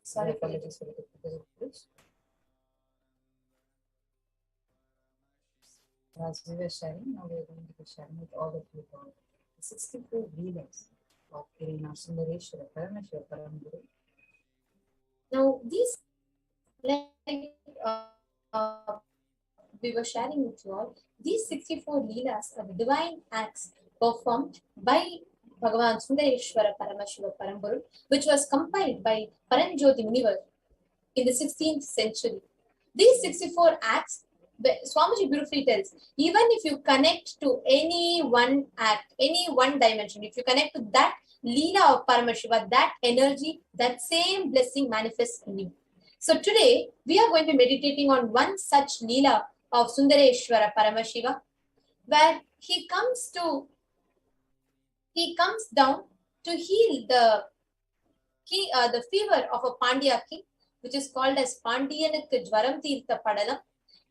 Sorry, apologies for the technical glitch. As we were sharing, now we are going to be sharing with all of you about the 64 leaders of Sundareshwara Paramashivoham. Now, these, like we were sharing with you all, these 64 leelas are the divine acts performed by Bhagavan Sundareshwara Paramashivoham, which was compiled by Paranjoti Munivar in the 16th century. These 64 acts, Swamiji beautifully tells, even if you connect to any one act, any one dimension, if you connect to that Leela of Paramashiva, that energy, that same blessing manifests in you. So today, we are going to be meditating on one such Leela of Sundareshwara Paramashiva, where he comes down to heal the fever of a Pandya king, which is called as Pandyanak Jwaram Tirtha Padalam.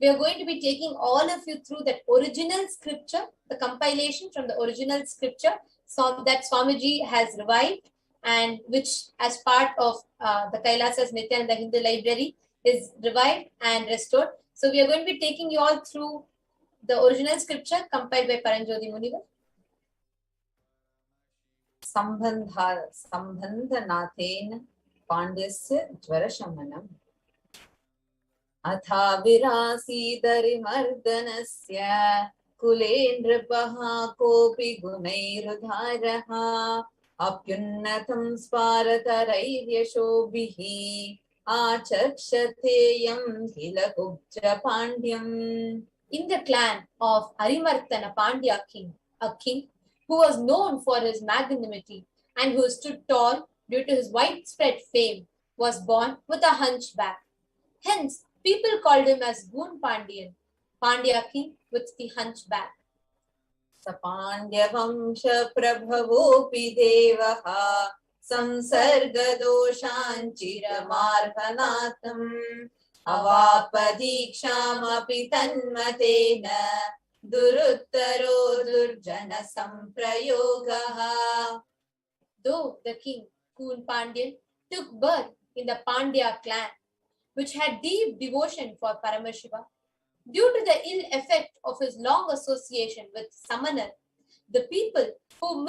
We are going to be taking all of you through that original scripture, the compilation from the original scripture that Swamiji has revived, and which as part of the Kailasa's Nithyananda Hindu Library is revived and restored. So we are going to be taking you all through the original scripture compiled by Paranjoti Munivar. Sambandhanathena Pandyasya Jwarashamanam Atha Virasidarimardhanasya Kulendrapaha Kopi Gunairudharaha Apyunnatam Sparatarairya Achakshateyam Hilakubja Pandyam. In the clan of Arimartana Pandya king, a king who was known for his magnanimity and who stood tall due to his widespread fame, was born with a hunchback. Hence, people called him as Goon Pandyan, Pandya king with the hunchback. Sapandya Vamsha Prabhavopi Devaha Samsarga Doshanchira Marhanatam Avapadikshamaphi Tanmatena Duruttaro Durjana Samprayogaha. Though the king, Goon Pandyan, took birth in the Pandya clan, which had deep devotion for Paramashiva, due to the ill effect of his long association with Samanar, the people who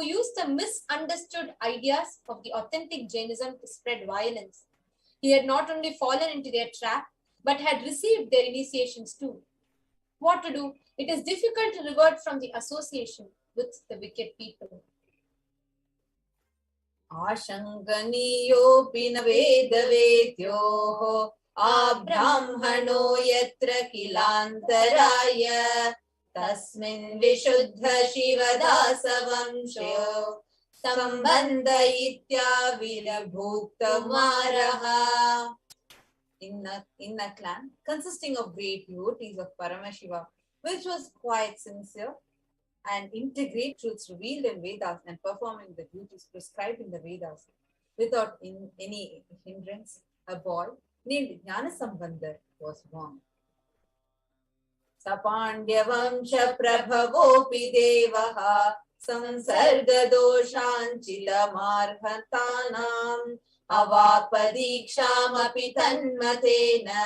used the misunderstood ideas of the authentic Jainism to spread violence. He had not only fallen into their trap, but had received their initiations too. What to do? It is difficult to revert from the association with the wicked people. Ashanganiyo pinavedavedyoho Abrahmano yatra kilantaraya Tasmin vishuddha shivadasa vamsho Sambandha itya virabhukta maraha. In a clan consisting of great devotees of Paramashiva, which was quite sincere and integrate truths revealed in Vedas and performing the duties prescribed in the Vedas without any hindrance, a boy named Jnanasambandhar was born. Sapandya Vamsha Prabhavopi Devaha Samsarga Doshanchila Marhatanam Avapadikshamaphi Tanmatena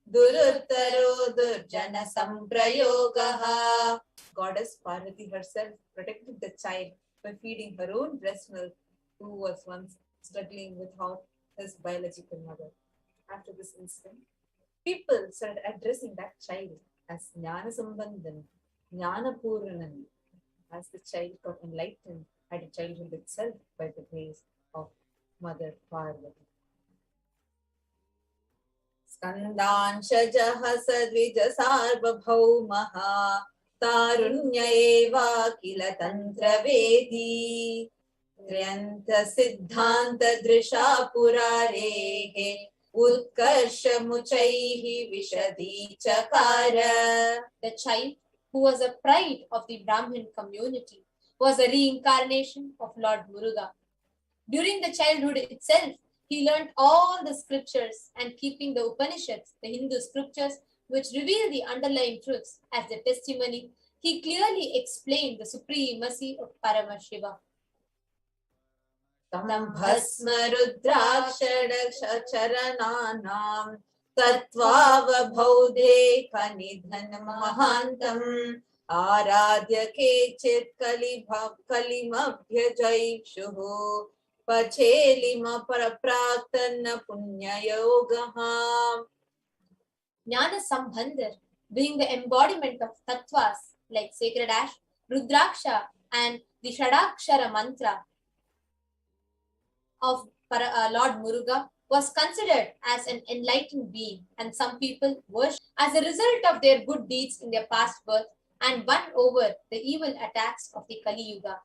Duruttaro Durjana Samprayogaha. Goddess Parvati herself protected the child by feeding her own breast milk, who was once struggling without his biological mother. After this incident, people started addressing that child as Jnana Sambandhan, Jnana Puranan, as the child got enlightened at a childhood itself by the grace of Mother Parvati. Skandanshajaha sadvija sarvabhaumaha Tarunya eva kila tantra vedi Triyanta siddhanta drisha purarehe Utkarsha muchaihi vishadi chakara. The child, who was a pride of the Brahmin community, was a reincarnation of Lord Muruga. During the childhood itself, he learned all the scriptures, and keeping the Upanishads, the Hindu scriptures, which reveal the underlying truths as the testimony, he clearly explained the supremacy of Paramashiva. Tam bhasma rudrakshacharananam tatvava bhaudhe kanidhan mahantam aradhya kechit kalimabhya jaishuhu pachelima parapraktana punya yogaha. Jnana Sambandhar, being the embodiment of tattvas like sacred ash, Rudraksha, and the Shadakshara mantra of Lord Muruga, was considered as an enlightened being, and some people worshipped as a result of their good deeds in their past birth and won over the evil attacks of the Kali Yuga.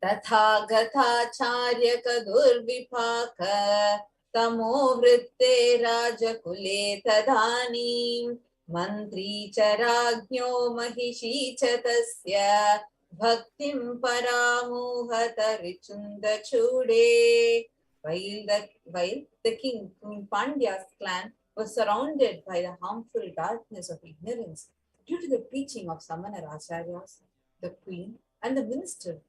तथागताचार्य कदुर्विपाक तमो वृत्ते राजकुले तदानीं मन्त्री च राज्ञो महिषी च तस्य भक्तिं परामोहतरिचुन्दचूडे. While the king Pandya's clan was surrounded by the harmful darkness of ignorance due to the preaching of Samana Acharyas, the queen and the minister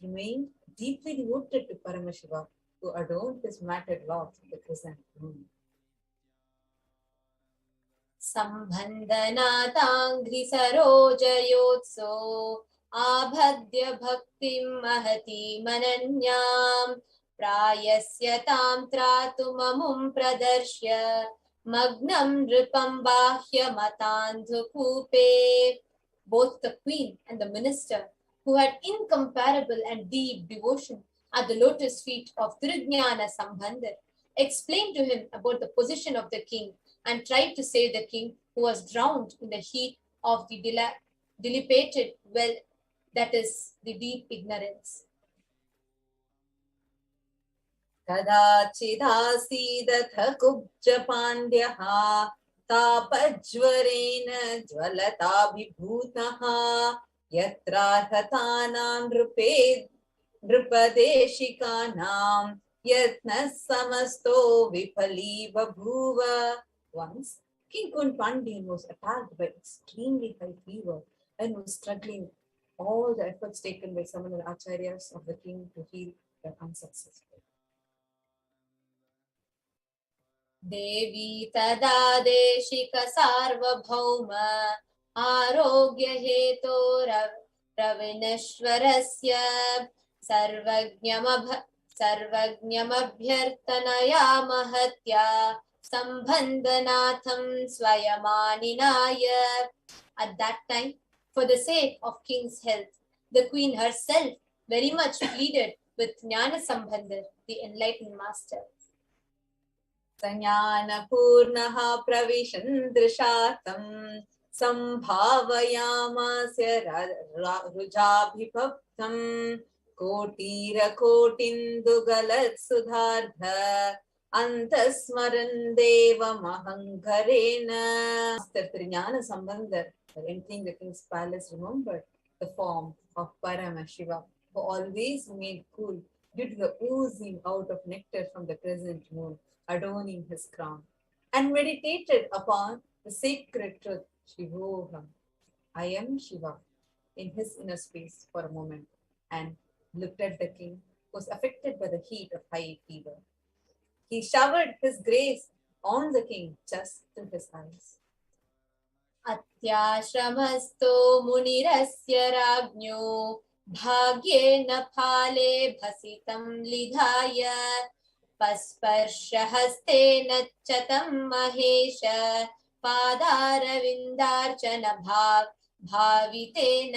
remained deeply devoted to Paramashiva, who adorned his matted locks with the crescent moon. सम्बन्धनाथाङ्घ्रि सरोजयोत्सो आभद्य भक्तिं महती मनन्याम् प्रायस्य तां त्रातुममुं प्रदर्श्य मग्नं नृपं बाह्यमतान्धकूपे. Both the queen and the minister, who had incomparable and deep devotion at the lotus feet of Trignyana Sambandar, explained to him about the position of the king and tried to save the king, who was drowned in the heat of the dilapidated well, that is, the deep ignorance. कदाचिदासीदथ कुब्ज पाण्ड्यः तापज्वरेण ज्वलताभिभूतः यत्रार्हतानां नृपदेशिकानां यत्नः समस्तो विफलीबभूव. Once, King Kunpandian was attacked by extremely high fever and was struggling. All the efforts taken by Samana Acharyas of the king to heal were unsuccessful. देवी तदा देशिक सार्वभौम आरोग्य हेतो रविनश्वरस्य सर्वज्ञमभ्यर्थनया महत्या सम्बन्धनाथं स्वयमानिनाय. At that time, for the sake of king's health, the queen herself very much pleaded with Jnana Sambandar, the enlightened master. संज्ञानपूर्णः प्रविशन् दृशातं सम्भावयामास्य रुजाभिभक्तं कोटिरकोटिन्दुगलत्सुधार्ध अन्तस्मरन् देवमहङ्करेण. After Jnana Sambandar, entering the king's palace, remembered the form of Paramashiva, who always remained cool due to the oozing out of nectar from the crescent moon adorning his crown, and meditated upon the sacred truth, Shivoham, I am Shiva, in his inner space for a moment, and looked at the king, who was affected by the heat of high fever. He showered his grace on the king just through his eyes. अत्याश्रमस्थो मुनिरस्य राज्ञो भाग्येन फाले भसितं लिधाय पस्पर्शहस्तेन चतं Mahesh पादारविन्दार्चन भावितेन.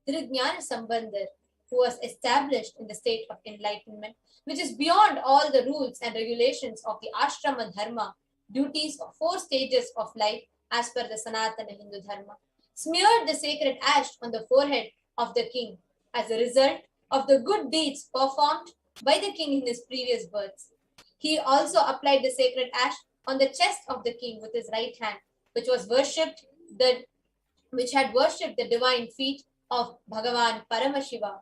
Trignyana Sambandar, who was established in the state of enlightenment, which is beyond all the rules and regulations of the ashrama dharma, duties of 4 stages of life as per the Sanatana Hindu Dharma, smeared the sacred ash on the forehead of the king as a result of the good deeds performed by the king in his previous births. He also applied the sacred ash on the chest of the king with his right hand, which had worshipped the divine feet of Bhagavan Paramashiva.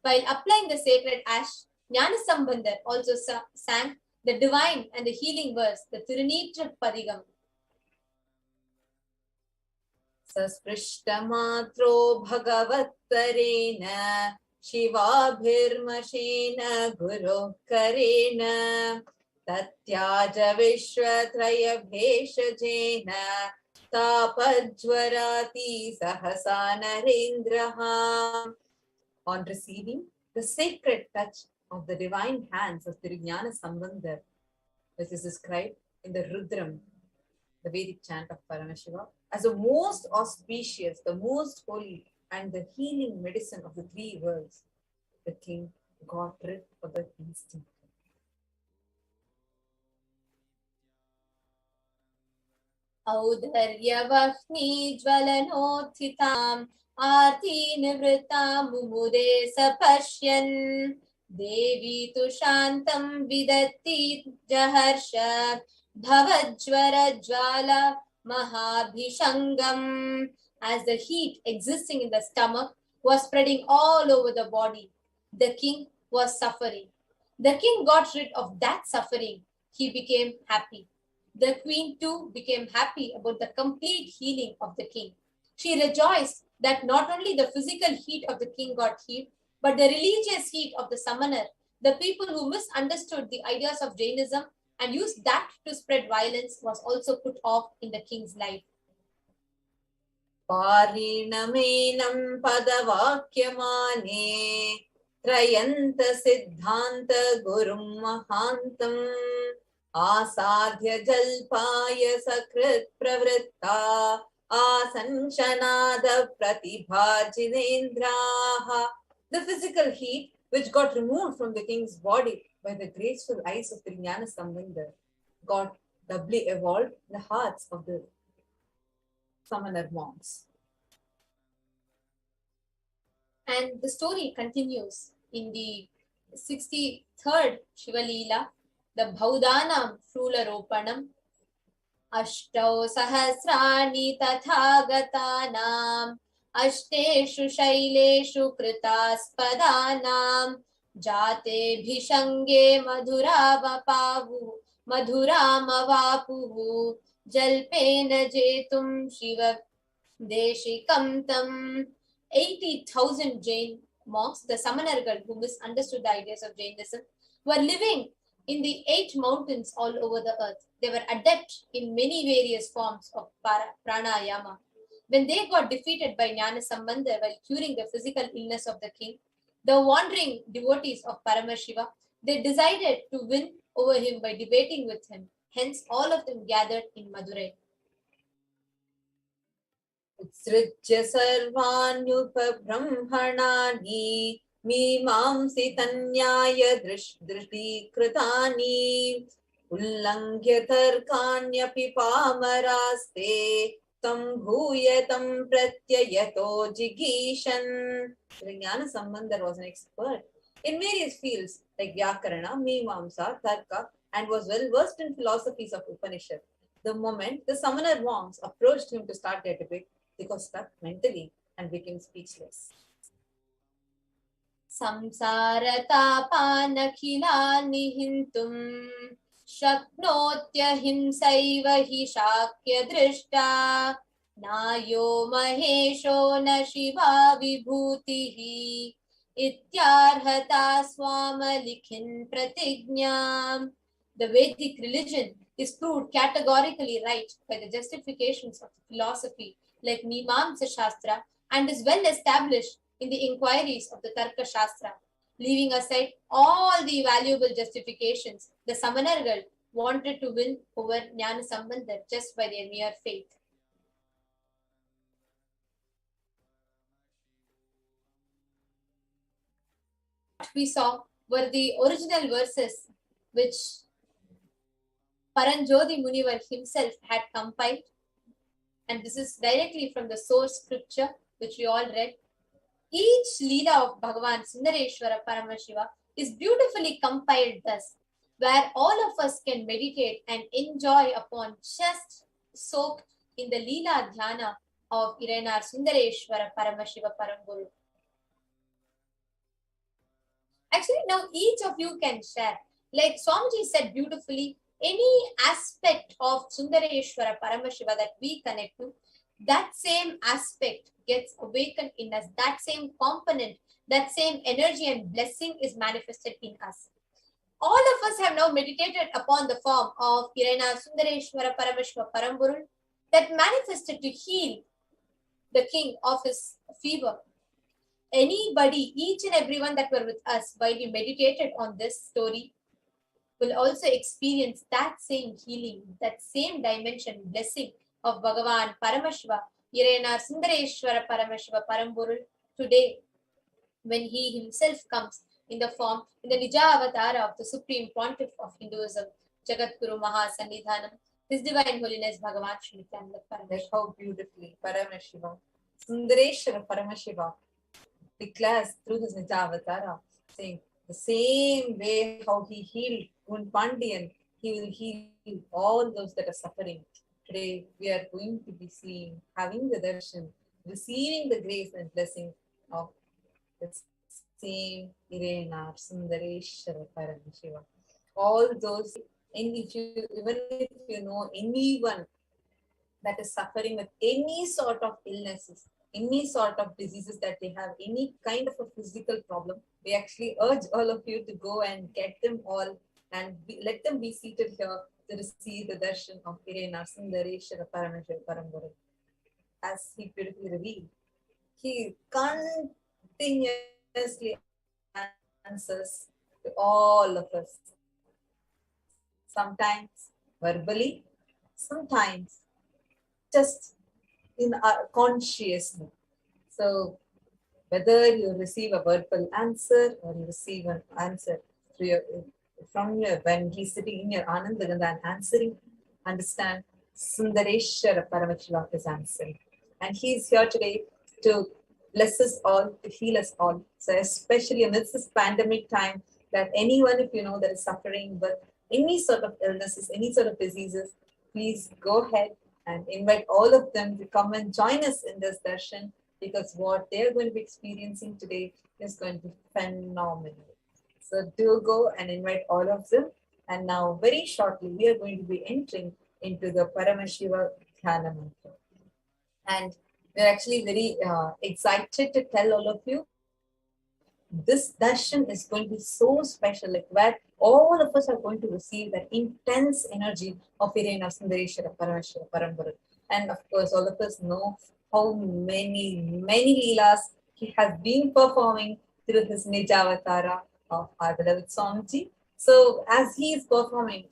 While applying the sacred ash, Jnana Sambandar also sang the divine and the healing verse, the Tirunitra Padigam. Sasprishthamatro bhagavattareణ शिवाभिर्मशेन गुरोः करेण तत्याज विश्वत्रयभेषजेन तापज्वराति सहसा नरेन्द्रः. On receiving the sacred touch of the divine hands of Trignyana Sambandar, which is described in the Rudram, the Vedic chant of Paramashiva, as the most auspicious, the most holy, and the healing medicine of the 3 worlds, the king got rid of the instinct. औदर्यवह्नि ज्वलनोत्थिताम् Aarti निवृत्ता मुमुदे सपश्यन् देवी तु शान्तं विदत्ति जहर्ष भवज्वर ज्वाला mahabhishangam. As the heat existing in the stomach was spreading all over the body, the king was suffering. The king got rid of that suffering. He became happy. The queen too became happy about the complete healing of the king. She rejoiced that not only the physical heat of the king got healed, but the religious heat of the summoner, the people who misunderstood the ideas of Jainism and used that to spread violence, was also put off in the king's life. Parinamenam padavakyamane Trayanta siddhanta gurum mahantam Asadhya jalpaya sakrit pravritta Asanshanada pratibhajinedraha. The physical heat which got removed from the king's body by the graceful eyes of the Jnana Sambandha got doubly evolved in the hearts of the summoner monks. And the story continues in the 63rd Shiva Leela, the Bhaudanam Shularopanam. Ashtau Sahasrani Tathagatanam Ashteshu Shaileshu Kritaspadanam Jate Bhishange Madhuramavapuhu Jalpena Jetum Shiva Deshikam Tam. 80,000 Jain monks, the Samanargal who misunderstood the ideas of Jainism, were living in the 8 mountains all over the earth. They were adept in many various forms of pranayama. When they got defeated by Jnana Sambandha while curing the physical illness of the king, the wandering devotees of Paramashiva, they decided to win over him by debating with him. Hence, all of them gathered in Madurai. Utsrijya sarvanyupabrahmanani Mimamsi tanyaya drishti kritani Ullanghya tarkanyapi pamaraste Tam bhuyatam pratyayato jigishan. Jnana Sambandha was an expert in various fields like Vyakarana, Mimamsa, Tarka, and was well versed in philosophies of Upanishad. The moment the summoner monks approached him to start their debate, they got stuck mentally and became speechless. Samsaratapanakhilani hintum Shaknotya himsaiva hi shakya drishta Nayo mahesho na shiva vibhutihi Ityarhata swamalikhin pratignyam. The Vedic religion is proved categorically right by the justifications of philosophy like Mimamsa Shastra and is well established in the inquiries of the Tarka Shastra. Leaving aside all the valuable justifications, the Samanargal wanted to win over Jnana Sambandha just by their mere faith. What we saw were the original verses which Paranjodi Munivar himself had compiled, and this is directly from the source scripture which we all read. Each Leela of Bhagavan Sundareshwara Paramashiva is beautifully compiled thus, where all of us can meditate and enjoy upon just soaked in the Leela Dhyana of Irenar Sundareshwara Paramashiva Paramburu. Actually, now each of you can share. Like Swamiji said beautifully, any aspect of Sundareshwara Paramashiva that we connect to, that same aspect gets awakened in us, that same component, that same energy and blessing is manifested in us. All of us have now meditated upon the form of Irenar Sundareshwara Paramashiva Paramburu that manifested to heal the king of his fever. Anybody, each and everyone that were with us while we meditated on this story will also experience that same healing, that same dimension, blessing of Bhagavan Paramashiva, Irenar Sundareshwara Paramashiva Paramburu today, when he himself comes in the form, in the Nija Avatara of the Supreme Pontiff of Hinduism, Jagadguru Mahasannidhanam, His Divine Holiness Bhagavan Shri Nithyananda Paramashivam. How beautifully, Paramashivam. Sundareshwara Paramashiva declares through his Nijavatara, saying the same way how he healed Gunpandian, he will heal all those that are suffering. Today we are going to be seeing, having the darshan, receiving the grace and blessing of the same Irena Sundareshwara Paramashiva. All those, and even if you know anyone that is suffering with any sort of illnesses, any sort of diseases, that they have any kind of a physical problem, we actually urge all of you to go and get them all and let them be seated here to receive the darshan of Irena Sundareshwara Paramashiva Parambara. As he beautifully revealed, he continuously answers to all of us. Sometimes verbally, sometimes just in our consciousness. So whether you receive a verbal answer or you receive an answer from your, when he's sitting in your Anandaganda and answering, understand Sundareshwara Paramashiva is answering. And he's here today to bless us all, to heal us all. So especially amidst this pandemic time, that anyone, if you know, that is suffering with any sort of illnesses, any sort of diseases, please go ahead and invite all of them to come and join us in this darshan, because what they're going to be experiencing today is going to be phenomenal. So do go and invite all of them. And now very shortly, we are going to be entering into the Paramashiva Dhyana Mantra. And we're actually very excited to tell all of you, this darshan is going to be so special, like where all of us are going to receive that intense energy of Irena Sundareshwara Paramashiva Parambara. And of course, all of us know how many leelas he has been performing through his Nijavatara of our beloved Swamiji. So as he is performing,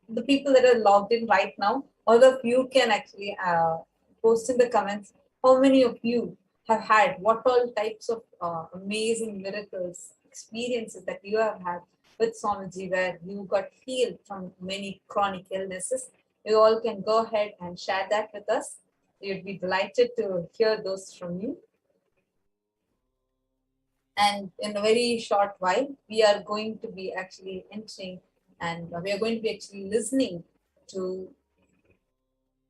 the people that are logged in right now, all of you can actually post in the comments how many of you have had, what all types of amazing miracles, experiences that you have had with Swamiji, where you got healed from many chronic illnesses. You all can go ahead and share that with us. We'd be delighted to hear those from you. And in a very short while, we are going to be actually entering, and we are going to be actually listening to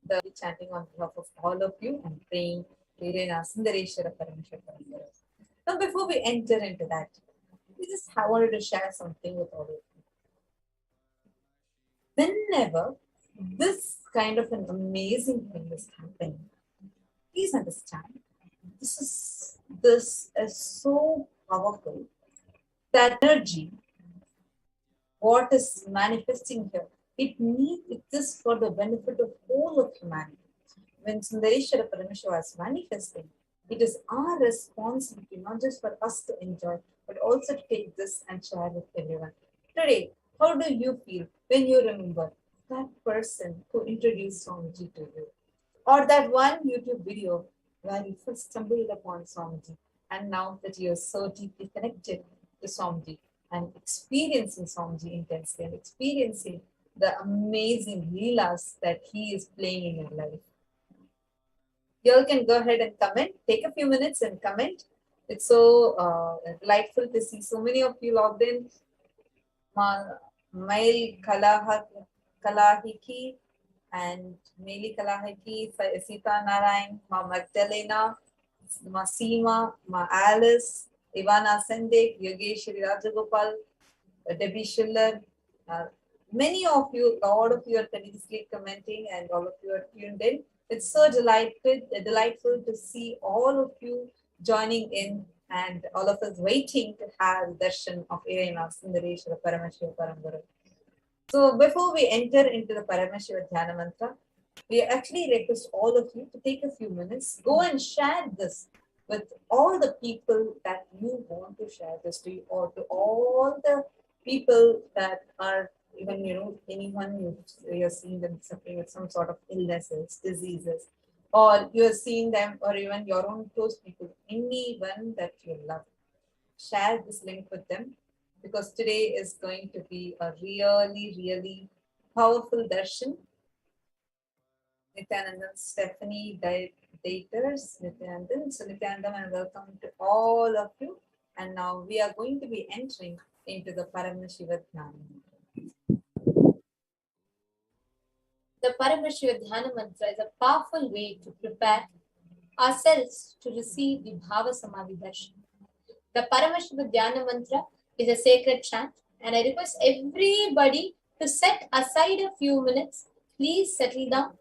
the chanting on behalf of all of you and praying Irena Sundareshwara Paramashiva. Now, before we enter into that, I wanted to share something with all of you. Whenever this kind of an amazing thing is happening, please understand, this is so powerful. That energy, what is manifesting here, it is for the benefit of all of humanity. When Sundareshwara Paramashiva is manifesting, it is our responsibility, not just for us to enjoy, but also to take this and share with everyone. Today, how do you feel when you remember that person who introduced Swamiji to you? Or that one YouTube video where you first stumbled upon Swamiji, and now that you are so deeply connected to Swamiji and experiencing Swamiji intensely and experiencing the amazing leelas that he is playing in your life. You all can go ahead and comment. Take a few minutes and comment. It's so delightful to see so many of you logged in. Mail Kalahiki and Meli Kalahiki, Sita Narayan, Ma Magdalena, Ma Seema, Ma Alice, Ivana Sendek, Yogeshwari Rajagopal, Debbie Schiller. Many of you, a lot of you are continuously commenting and all of you are tuned in. It's so delightful to see all of you joining in and all of us waiting to have darshan of Irena Sundareshwara Paramashiva Parambara. So before we enter into the Paramashiva Dhyana Mantra, we actually request all of you to take a few minutes, go and share this with all the people that you want to share this to, or to all the people that are, even, you know, anyone you're seeing them suffering with some sort of illnesses, diseases, or you're seeing them, or even your own close people, anyone that you love. Share this link with them, because today is going to be a really powerful darshan. Nithyananda, Stephanie facilitators, Nithyananda. So Nithyananda, and welcome to all of you. And now we are going to be entering into the Paramashiva Dhyana Mantra. The Paramashiva Dhyana Mantra is a powerful way to prepare ourselves to receive the Bhava Samadhi Darshan. The Paramashiva Dhyana Mantra is a sacred chant, and I request everybody to set aside a few minutes. Please settle down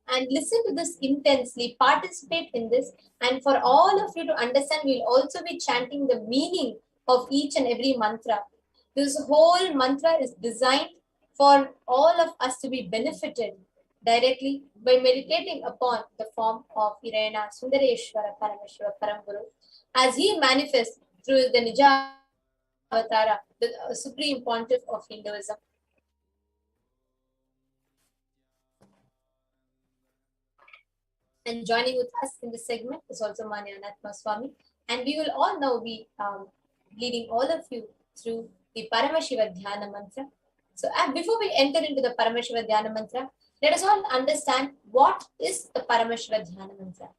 and listen to this intensely, participate in this, and for all of you to understand, we'll also be chanting the meaning of each and every mantra. This whole mantra is designed for all of us to be benefited directly by meditating upon the form of Irena Sundareshwara Paramashiva Paramburu as he manifests through the Nija Avatara, the Supreme Pontiff of Hinduism. And joining with us in this segment is also Manya Anatma Swami. And we will all now be leading all of you through the Paramashiva Dhyana Mantra. So before we enter into the Paramashiva Dhyana Mantra, let us all understand what is the Paramashiva Dhyana Mantra.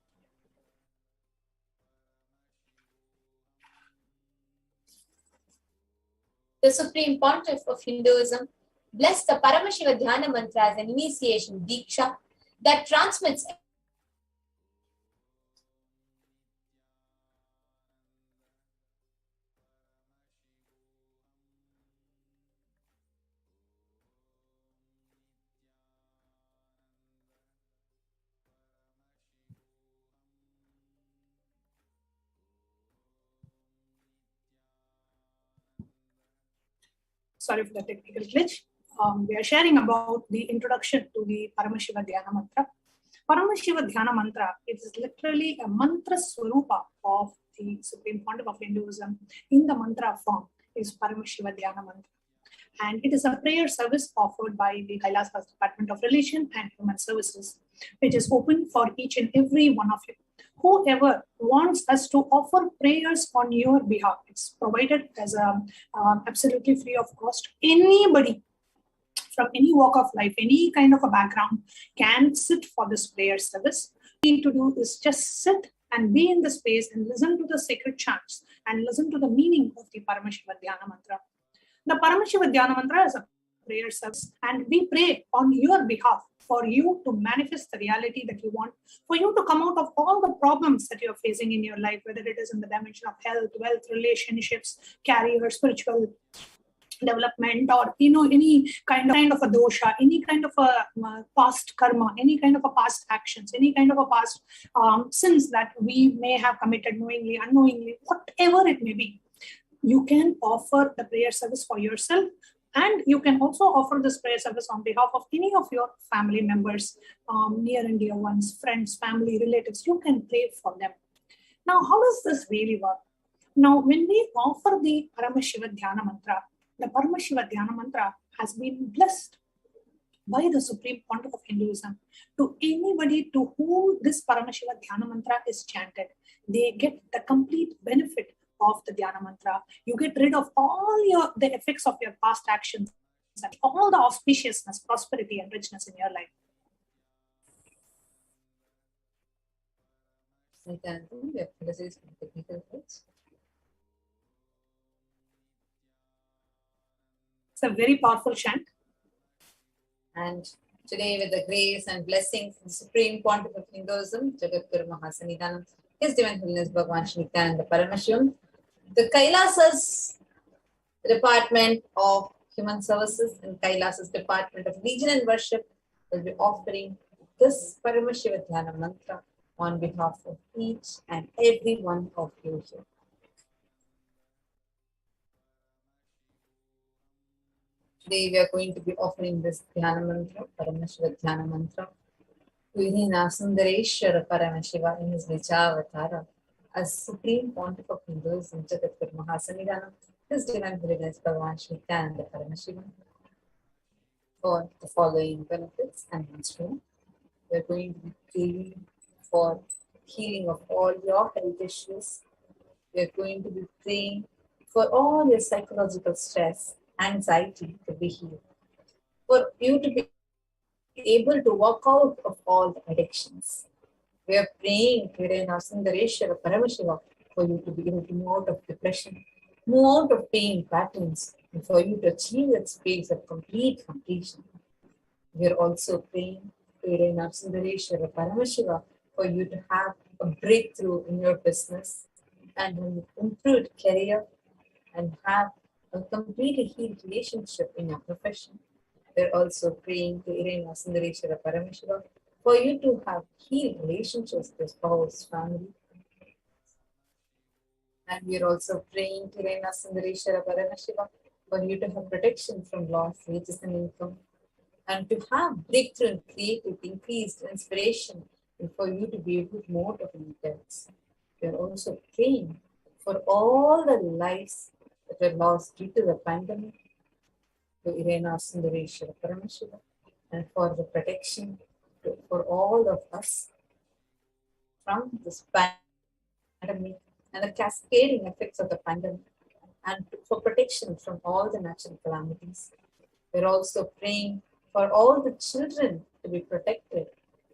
The Supreme Pontiff of Hinduism blessed the Paramashiva Dhyana Mantra as an initiation Diksha that transmits Sorry for the technical glitch. We are sharing about the introduction to the Paramashiva Dhyana Mantra. Paramashiva Dhyana Mantra, it is literally a mantra swarupa of the Supreme Pontiff of Hinduism in the mantra form is Paramashiva Dhyana Mantra. And it is a prayer service offered by the Kailasa's Department of Religion and Human Services, which is open for each and every one of you. Whoever wants us to offer prayers on your behalf, it's provided as absolutely free of cost. Anybody from any walk of life, any kind of a background can sit for this prayer service. What you need to do is just sit and be in the space and listen to the sacred chants and listen to the meaning of the Paramashiva Dhyana Mantra. The Paramashiva Dhyana Mantra is a prayer service, and we pray on your behalf for you to manifest the reality that you want, for you to come out of all the problems that you're facing in your life, whether it is in the dimension of health, wealth, relationships, career, spiritual development, or any kind of a dosha, any kind of a past karma, any kind of a past actions, any kind of a past sins that we may have committed knowingly, unknowingly, whatever it may be. You can offer the prayer service for yourself, and you can also offer this prayer service on behalf of any of your family members, near and dear ones, friends, family, relatives. You can pray for them. Now, how does this really work? Now, when we offer the Paramashiva Dhyana Mantra, the Paramashiva Dhyana Mantra has been blessed by the Supreme Pontiff of Hinduism. To anybody to whom this Paramashiva Dhyana Mantra is chanted, they get the complete benefit of the Dhyana Mantra. You get rid of all the effects of your past actions and all the auspiciousness, prosperity, and richness in your life. It's a very powerful chant. And today, with the grace and blessings of the Supreme Pontiff of Hinduism, Jagadguru Mahasannidhanam, His Divine Holiness Bhagavan Shri Nithyananda Paramashivam, the Kailasa's Department of Human Services and Kailasa's Department of Religion and Worship will be offering this Paramashiva Dhyana Mantra on behalf of each and every one of you here. Today we are going to be offering this Dhyana Mantra, Paramashiva Dhyana Mantra, to Irena Sundareshwara Paramashiva in his Vijavatara as Supreme Pontiff of Hinduism, Jagadguru Mahasannidhanam, His Divine Holiness Bhagavan Shri Nithyananda Paramashivam, for the following benefits and instrument. We are going to be praying for healing of all your health issues. We are going to be praying for all your psychological stress, anxiety to be healed, for you to be able to walk out of all the addictions. We are praying to Sundareshwara Paramashiva for you to be able to move out of depression, move out of pain patterns, and for you to achieve that space of complete completion. We are also praying to Sundareshwara Paramashiva for you to have a breakthrough in your business and an improved career and have a completely healed relationship in your profession. We're also praying to Sundareshwara Paramashiva for you to have healed relationships with your spouse, family. And we're also praying to Sundareshwara Paramashiva for you to have protection from loss, wages and income, and to have breakthrough in creative, increased inspiration, and for you to be able to move out of intense. We're also praying for all the lives that were lost due to the pandemic to Sundareshwara Paramashiva, and for the protection for all of us from this pandemic and the cascading effects of the pandemic, and for protection from all the natural calamities. We're also praying for all the children to be protected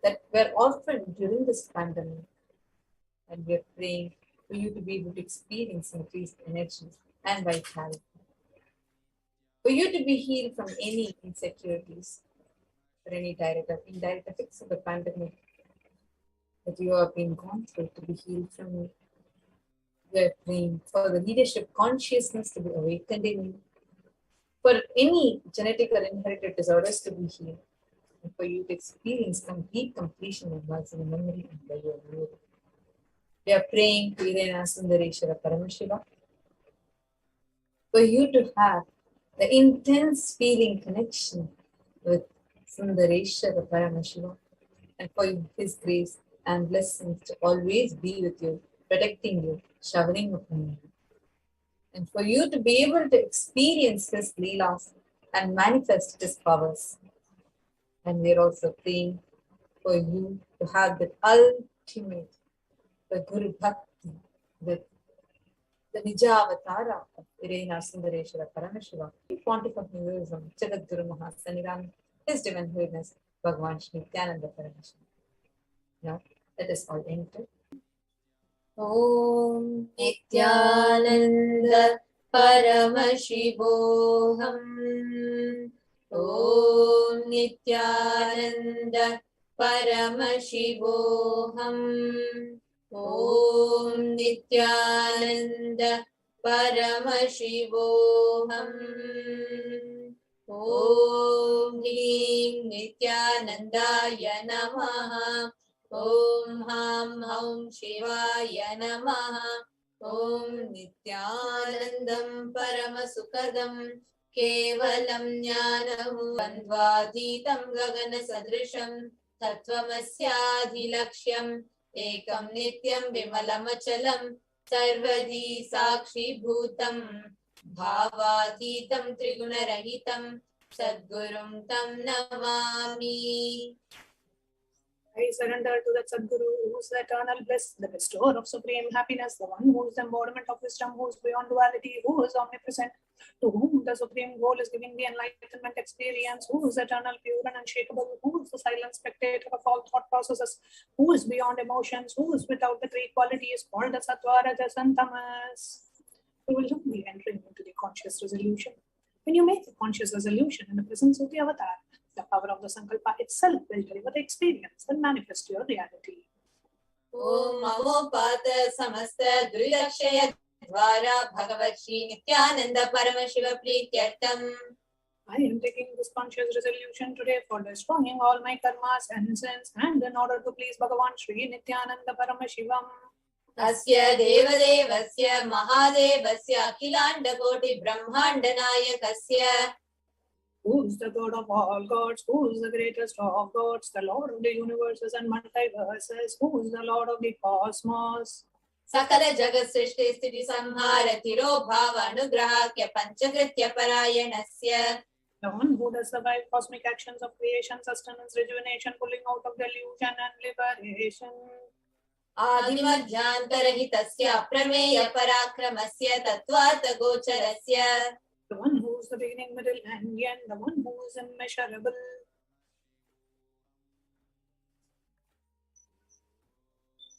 that were orphaned during this pandemic. And we're praying for you to be able to experience increased energy and vitality. For you to be healed from any insecurities or any direct or indirect effects of the pandemic that you have been gone through to be healed from it. We are praying for the leadership consciousness to be awakened in you, for any genetic or inherited disorders to be healed, and for you to experience complete completion of muscle memory and by your will. We are praying to Sundareshwara Paramashiva for you to have the intense feeling connection with Sundareshwara Paramashiva, and for his grace and blessings to always be with you, protecting you, showering upon you. And for you to be able to experience his leelas and manifest his powers. And we're also praying for you to have the ultimate, the Guru Bhakti, with the Nijavatara of Sundareshwara Paramashiva, Pontiff of Hinduism, Jagadguru Mahasaniram, His Divine Holiness, Bhagavan Nithyananda Paramashivam. Now, let us all enter. Om Nithyananda Paramashivoham. Om Nithyananda Paramashivoham. Om Nithyananda Paramashivoham. Om Him Nithyanandaya Namaha. Om Ham Hum Shivaya Namaha. Om Nithyanandam Paramasukadam Kevalam Jnanahu Bandvaditam Gagana Sadrisham Tattvamasyaadhilaksham Ekam Nityam Vimalamachalam Sarvadi Sakshi Bhutam Bhavaditam Trigunarahitam Sadgurum Tam Namami. I surrender to that Sadguru, who is the eternal bliss, the bestower of supreme happiness, the one who is the embodiment of wisdom, who is beyond duality, who is omnipresent, to whom the supreme goal is giving the enlightenment experience, who is eternal, pure and unshakable, who is the silent spectator of all thought processes, who is beyond emotions, who is without the three qualities, called the Sattva, Rajas and Tamas. We will now be entering into the conscious resolution. When you make a conscious resolution in the presence of the avatar, the power of the Sankalpa itself will deliver the experience and manifest your reality. Om Namo Pata Samasta Durilakshaya Dvara Bhagavat Shri Nithyananda Paramashiva Prityartam. I am taking this conscious resolution today for destroying all my karmas and sins, and in order to please Bhagavan Shri Nithyananda Paramashivam. Asya Devadevasya Mahadevasya Akhilanda Koti Brahmanda Nayakasya. Who is the God of all gods? Who is the greatest of gods? The Lord of the universes and multiverses. Who is the Lord of the cosmos? Sakala Jagat Srishti Sthiti Samhara Tiro Bhava Anugrahakya Panchakritya Parayanasya. The one who does the five cosmic actions of creation, sustenance, rejuvenation, pulling out of delusion and liberation. Adimadhyantarhitasya Prameya Parakramasya Tattvata Gocharasya. The one who is the beginning, middle, and end, the one who is immeasurable.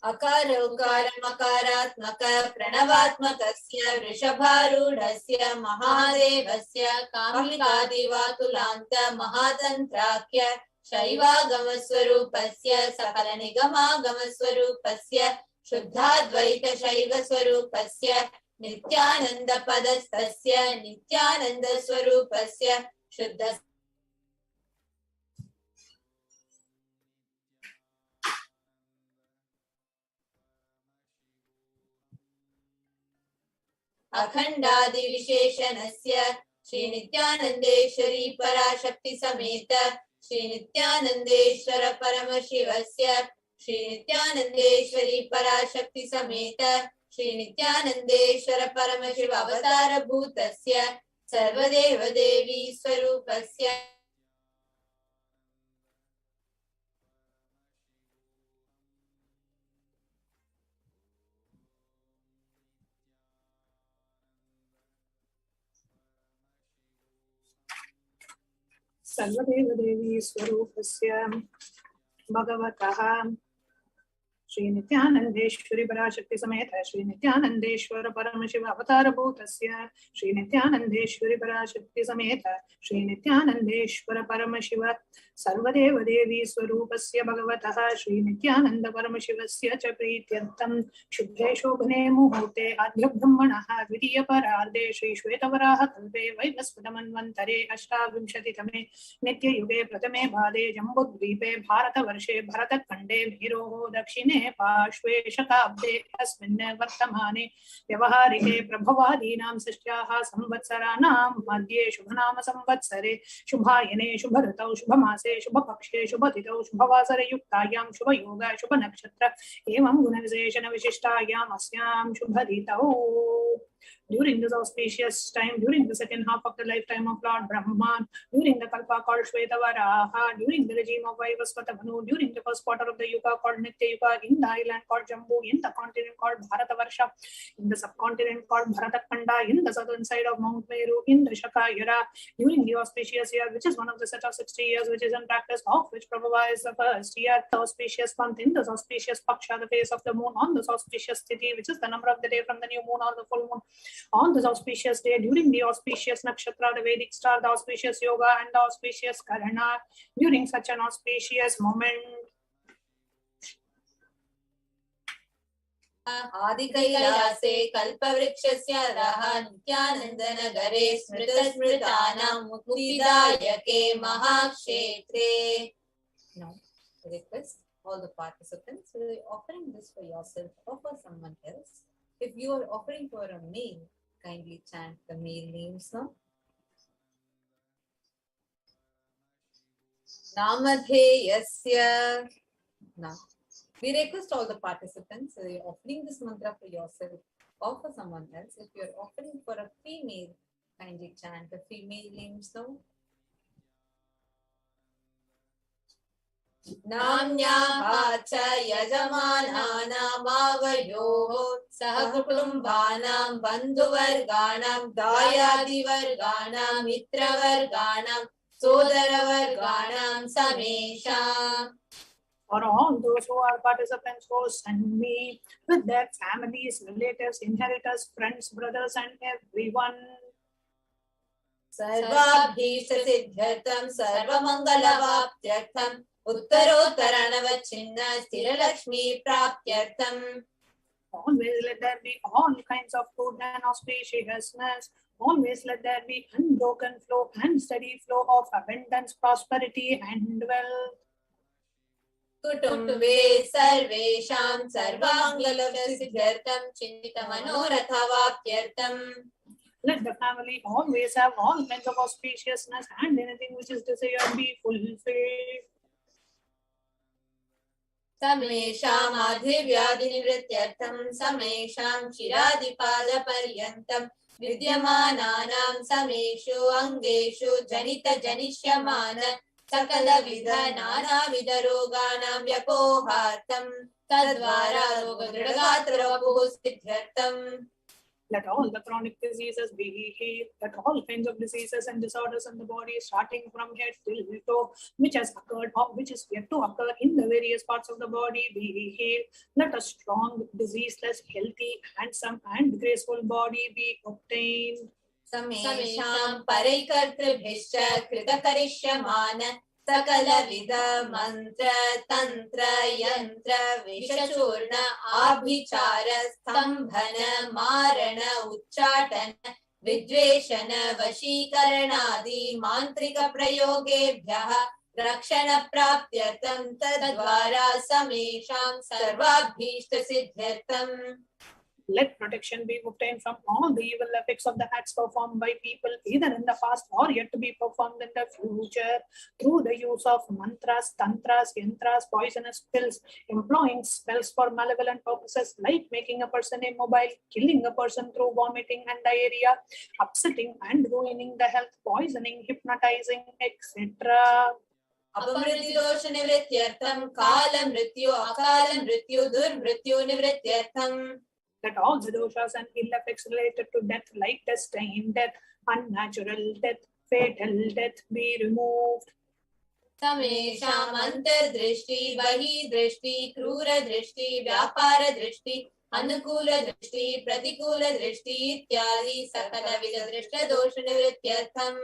अकारोकारमकारात्मक प्रणवात्मकस्य वृषभारूढस्य महादेवस्य कामिकादिवातुलान्त महातन्त्राख्य शैवागमस्वरूपस्य सकलनिगमागमस्वरूपस्य शुद्धाद्वैतशैवस्वरूपस्य नित्यानन्दपदस्थस्य नित्यानन्दस्वरूपस्य शुद्ध अखंडादिविशेषणस्य श्री नित्यानंदेश्वरी पराशक्ति समेत श्री नित्यानंदेश्वर परमशिवस्य श्री नित्यानंदेश्वरी पराशक्ति समेत श्री नित्यानंदेश्वर परमशिव अवतार भूतस्य सर्वदेव देवी स्वरूपस्य सर्वदेव देवी स्वरूपस्य भगवतः श्री नित्यानंदेश्वरी पराशक्ति समेत श्री नित्यानंदेश्वर परमशिव अवतार भूतस्य श्री नित्यानंदेश्वरी पराशक्ति समेत श्री नित्यानंदेश्वर परमशिव सर्वदेव देवी स्वरूपस्य भगवतः श्री नित्यानंद परमशिवस्य च प्रीत्यर्थं शुभे शोभने मुहूर्ते आद्य ब्रह्मणः द्वितीय परार्धे श्री श्वेतवराह कल्पे वैवस्वतमन्वन्तरे अष्टाविंशतितमे नित्ययुगे प्रथमे पादे जम्बुद्वीपे भारतवर्षे भरतखण्डे मेरोः दक्षिणे पार्श्वे शताब्दे अस्मिन् वर्तमाने व्यवहारिके प्रभवादीनां षष्ट्याः संवत्सराणां मध्ये शुभनाम संवत्सरे शुभायने शुभऋतौ शुभमासे शुभपक्षे शुभतिथौ शुभवासरे युक्तायां शुभयोग शुभनक्षत्र एवं गुणविशेषण विशिष्टायाम् अस्यां शुभतिथौ. During this auspicious time, during the second half of the lifetime of Lord Brahman, during the Kalpa called Shvetavaraha, during the regime of Vaivasvatamanu, during the first quarter of the Yuga called Nitya Yuga, in the island called Jambu, in the continent called Bharatavarsha, in the subcontinent called Bharatakhanda, in the southern side of Mount Meru, in the Shakayara, during the auspicious year, which is one of the set of 60 years which is in practice, of which Prabhupada is the first year, the auspicious month, in the auspicious Paksha, the phase of the moon, on this auspicious Tithi, which is the number of the day from the new moon or the full moon, on this auspicious day, during the auspicious nakshatra, the Vedic star, the auspicious yoga, and the auspicious karana, during such an auspicious moment. आदिकैलासे कल्पवृक्षस्य अधः नित्यानन्दनगरे स्मृतस्मृतानां मुक्तिदायके महाक्षेत्रे. Now, request all the participants who are offering this for yourself or for someone else. If you are offering for a male, kindly chant the male names now. Namadheyasya. Now, we request all the participants, so you're offering this mantra for yourself or for someone else. If you're offering for a female, kindly chant the female names now. नाम्याः च यजमानानामावयोः सहकुटुम्बानां बन्धुवर्गाणां दायादिवर्गाणां मित्रवर्गाणां सोदरवर्गाणां समेषाम्. For all those who are participants who send me with their families, relatives, inheritors, friends, brothers, and everyone. सर्वाभीष्टसिद्ध्यर्थं सर्वमङ्गलवाप्त्यर्थं उत्तरोत्तरणवच्छिन्न स्थिरलक्ष्मी प्राप्त्यर्थम्. Always let there be all kinds of good and auspiciousness. Always let there be unbroken flow and steady flow of abundance, prosperity, and wealth. कुटुम्बे सर्वेषां सर्वाङ्गलसिद्ध्यर्थं चिन्तितमनोरथवाप्त्यर्थम्. Let the family always have all kinds of auspiciousness and anything which is desired be fulfilled. समेषाम् आधिव्याधिनिवृत्त्यर्थं समेषां चिरादिपादपर्यन्तं विद्यमानानां समेषु अङ्गेषु जनितजनिष्यमान सकलविध नानाविधरोगाणां व्यपोहार्थं तद्वारा रोगदृढगात्रवपुः सिद्ध्यर्थम्. Let all the chronic diseases be healed. Let all kinds of diseases and disorders in the body, starting from head till toe, which has occurred or which is yet to occur in the various parts of the body, be healed. Let a strong, diseaseless, healthy, handsome, and graceful body be obtained. Samesham paraikartribhishcha kritakarisyamana sakala mantra tantra yantra vishachurna abhichara stambhana marana uchchatana vidveshana vashikaranadi mantrika prayogebhyah rakshana praptyartam tadvara samesham sarvabhishta siddhyartam. Let protection be obtained from all the evil effects of the acts performed by people, either in the past or yet to be performed in the future, through the use of mantras, tantras, yantras, poisonous pills, employing spells for malevolent purposes like making a person immobile, killing a person through vomiting and diarrhea, upsetting and ruining the health, poisoning, hypnotizing, etc. अपमृत्युदोष निवृत्त्यर्थम काल मृत्यु अकाल मृत्यु दुर्मृत्यु निवृत्त्यर्थम. That all the doshas and ill effects related to death, like destined death, unnatural death, fatal death, be removed. Samesham antardrishti, bahidrishti, krura drishti, vyapara drishti, anukula drishti, pratikula drishti, ityadi sakala vida drishta dosha nivrityartham.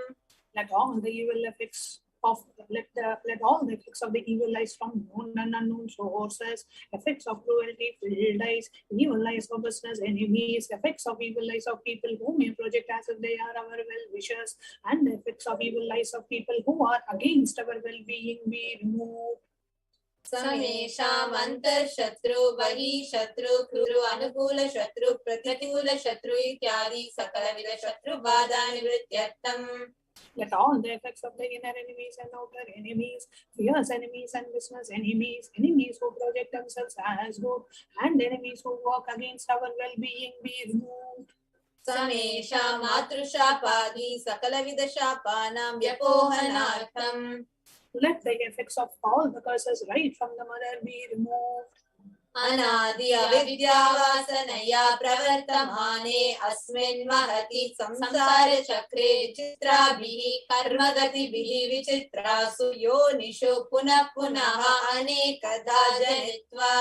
Let all the evil effects of let all the effects of the evil eyes from known and unknown sources, effects of cruelty, filled eyes, evil eyes of business enemies, effects of evil eyes of people who may project as if they are our well-wishers, and the effects of evil eyes of people who are against our well-being be removed. Samesham antar shatru, bahi shatru, kruru anukula shatru, pratikula shatru, ityadi sakala vida shatru bada nivrityartham. Let all the effects of the inner enemies and outer enemies, fierce enemies and business enemies, enemies who project themselves as good, and enemies who work against our well-being be removed. Samesha matrushapadi sakala vida shapanam vyapohanartham. Let the effects of all the curses right from the mother be removed. Anadi avidyavasanaya pravartamane asmin mahati samsara chakre vichitrabhihi karmagatibihi vichitrasu yonishu punah punaha anekada janitva.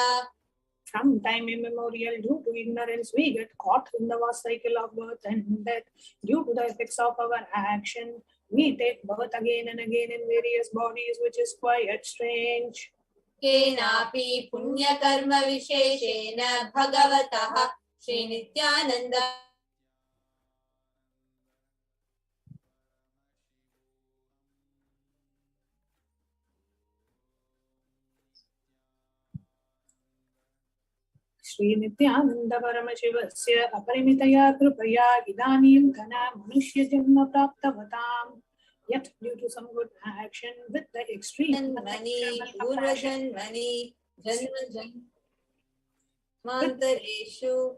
From time immemorial, due to ignorance, we get caught in the vast cycle of birth and death. Due to the effects of our action, we take birth again and again in various bodies, which is quite strange. Kenapi punya karma visheshena bhagavataha Shri Nithyananda Shri Nithyananda Paramashivasya aparimitaya krupaya idanim kana manushya janma praptavatam. Yet, due to some good action with the extreme Mani, Purvajan Mani, Mantareshu,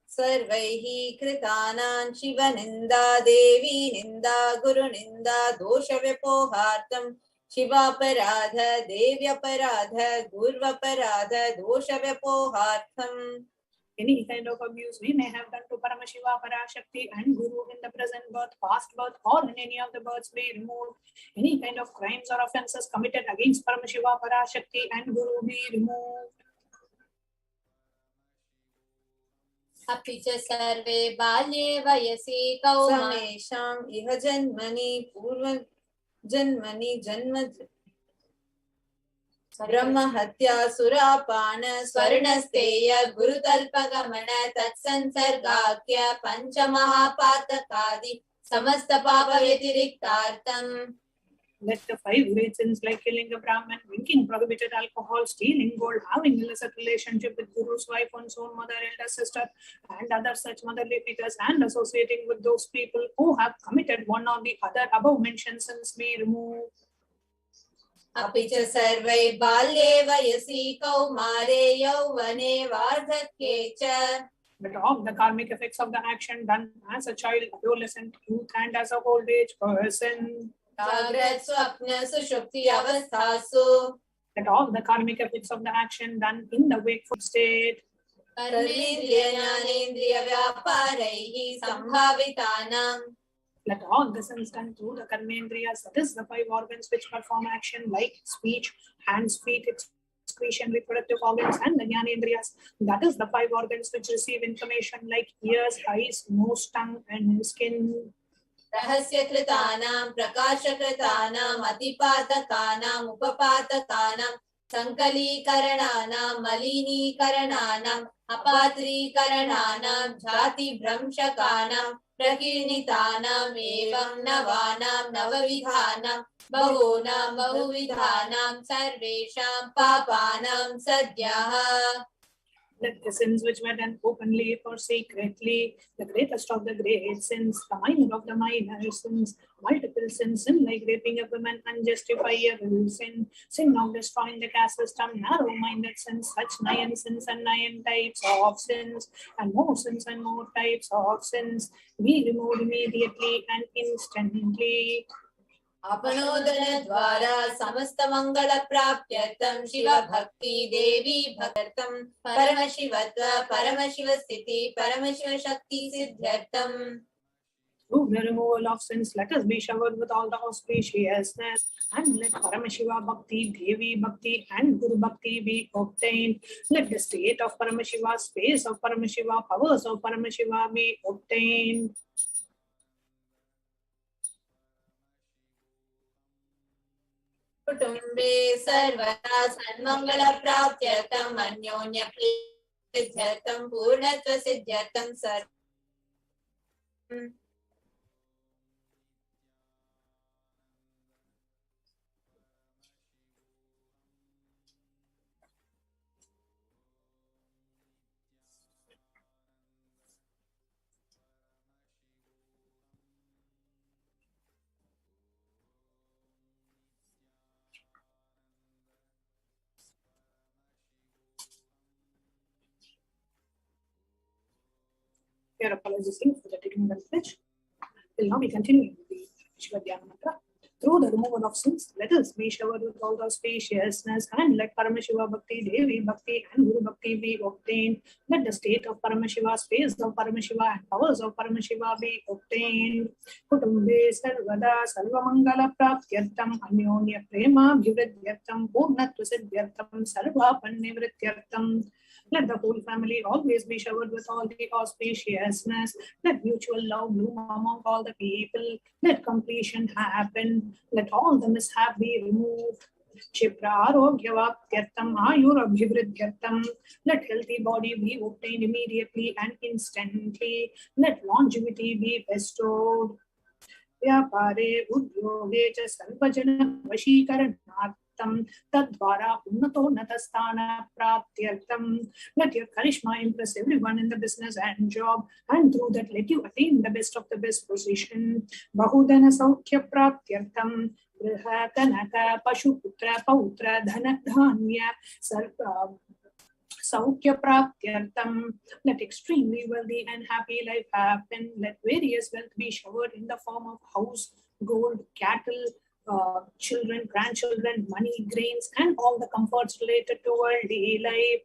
Sarvaihi, Kritanan, Shiva Ninda, Devi Ninda, Guru Ninda, Dosha Vyapohartam, Shiva Paradha, Devya Paradha, Gurva Paradha, Dosha Vyapohartam. Any kind of abuse we may have done to Paramashiva, Parashakti and Guru in the present birth, past birth or in any of the births be removed. Any kind of crimes or offences committed against Paramashiva, Parashakti and Guru be removed. Apicha sarve balye vayasi kaumesham iha janmani purva janmani janma Brahma Hatya Surapana Swarnasteya Gurutalpagamana Tatsansargakya Panchamahapatakadi Samasta Papa Vyatiriktartam. Let the 5 great sins like killing a Brahman, drinking prohibited alcohol, stealing gold, having illicit relationship with Guru's wife, one's own mother, elder sister, and other such motherly figures, and associating with those people who have committed one or the other above mentioned sins be removed. Apicha sarvai balye vayasi kaumare yauvane vardhakye cha. But of the karmic effects of the action done as a child, adolescent, youth, and as a old age person. Jagrat swapna sushupti avasthasu. That of the karmic effects of the action done in the wakeful state. कर्मेन्द्रियज्ञानेन्द्रियव्यापारैः सम्भावितानां. Let all the sense done through the karmendriyas, that is the 5 organs which perform action like speech, hands, feet, excretion, reproductive organs, and the jnanendriyas, that is the 5 organs which receive information like ears, eyes, nose, tongue, and skin. रहस्यकृतानां प्रकाशकृतानां अतिपातकानां उपपातकानां संकलीकरणानां मलिनीकरणानां अपात्रीकरणानां जातिभ्रंशकानां प्रकीर्णितानाम् एवं नवानां नवविधानां बहूनां बहुविधानां सर्वेषां पापानां सद्यः. Let the sins which were done openly or secretly, the greatest of the great sins, the minor of the minor sins, multiple sins, sin like raping a woman, unjustifiable sin, sin of destroying the caste system, narrow-minded sins, such 9 sins and 9 types of sins, and more sins and more types of sins, be removed immediately and instantly. अपनोदन द्वारा समस्त मंगल प्राप्त्यर्थं शिव भक्ति देवी भक्त्यर्थं परमशिवत्व परमशिव स्थिति परमशिव शक्ति सिद्ध्यर्थं. Through the removal of sins, let us be showered with all the auspiciousness, and let Paramashiva Bhakti, Devi Bhakti, and Guru Bhakti be obtained. Let the state of Paramashiva, space of Paramashiva, powers of Paramashiva be obtained. कुटुम्बे सर्वदा सन्मङ्गलप्राप्त्यर्थम् अन्योन्यप्रीत्यर्थं पूर्णत्वसिद्ध्यर्थं Here, apologies for the taking the message. We'll now be continuing with the Shivadhyana mantra. Through the removal of sins, let us be showered with all the spaciousness, and let Paramashiva Bhakti, Devi Bhakti, and Guru Bhakti be obtained. Let the state of Paramashiva, space of Paramashiva, and powers of Paramashiva be obtained. Kutumbe sarvada sarvamangala praptyartam anyonya prema bhivridyartam purnatva siddhyartam sarvapanivrityartam. Let the whole family always be showered with all the auspiciousness. Let mutual love bloom among all the people. Let completion happen. Let all the mishap be removed. Chipra arogyavaptyartam ayurabhivridyartam. Let healthy body be obtained immediately and instantly. Let longevity be bestowed. Vyapare udyoge cha sarvajana vashikaranartham tadvara unnatonnatastana praptyartham. Let your charisma impress everyone in the business and job, and through that let you attain the best of the best position. Bahudana saukhya praptyartham griha kanaka pashuputra pautra dhana dhanya sarva Saukya Praptyartham. Let extremely wealthy and happy life happen. Let various wealth be showered in the form of house, gold, cattle, children, grandchildren, money, grains, and all the comforts related to worldly life.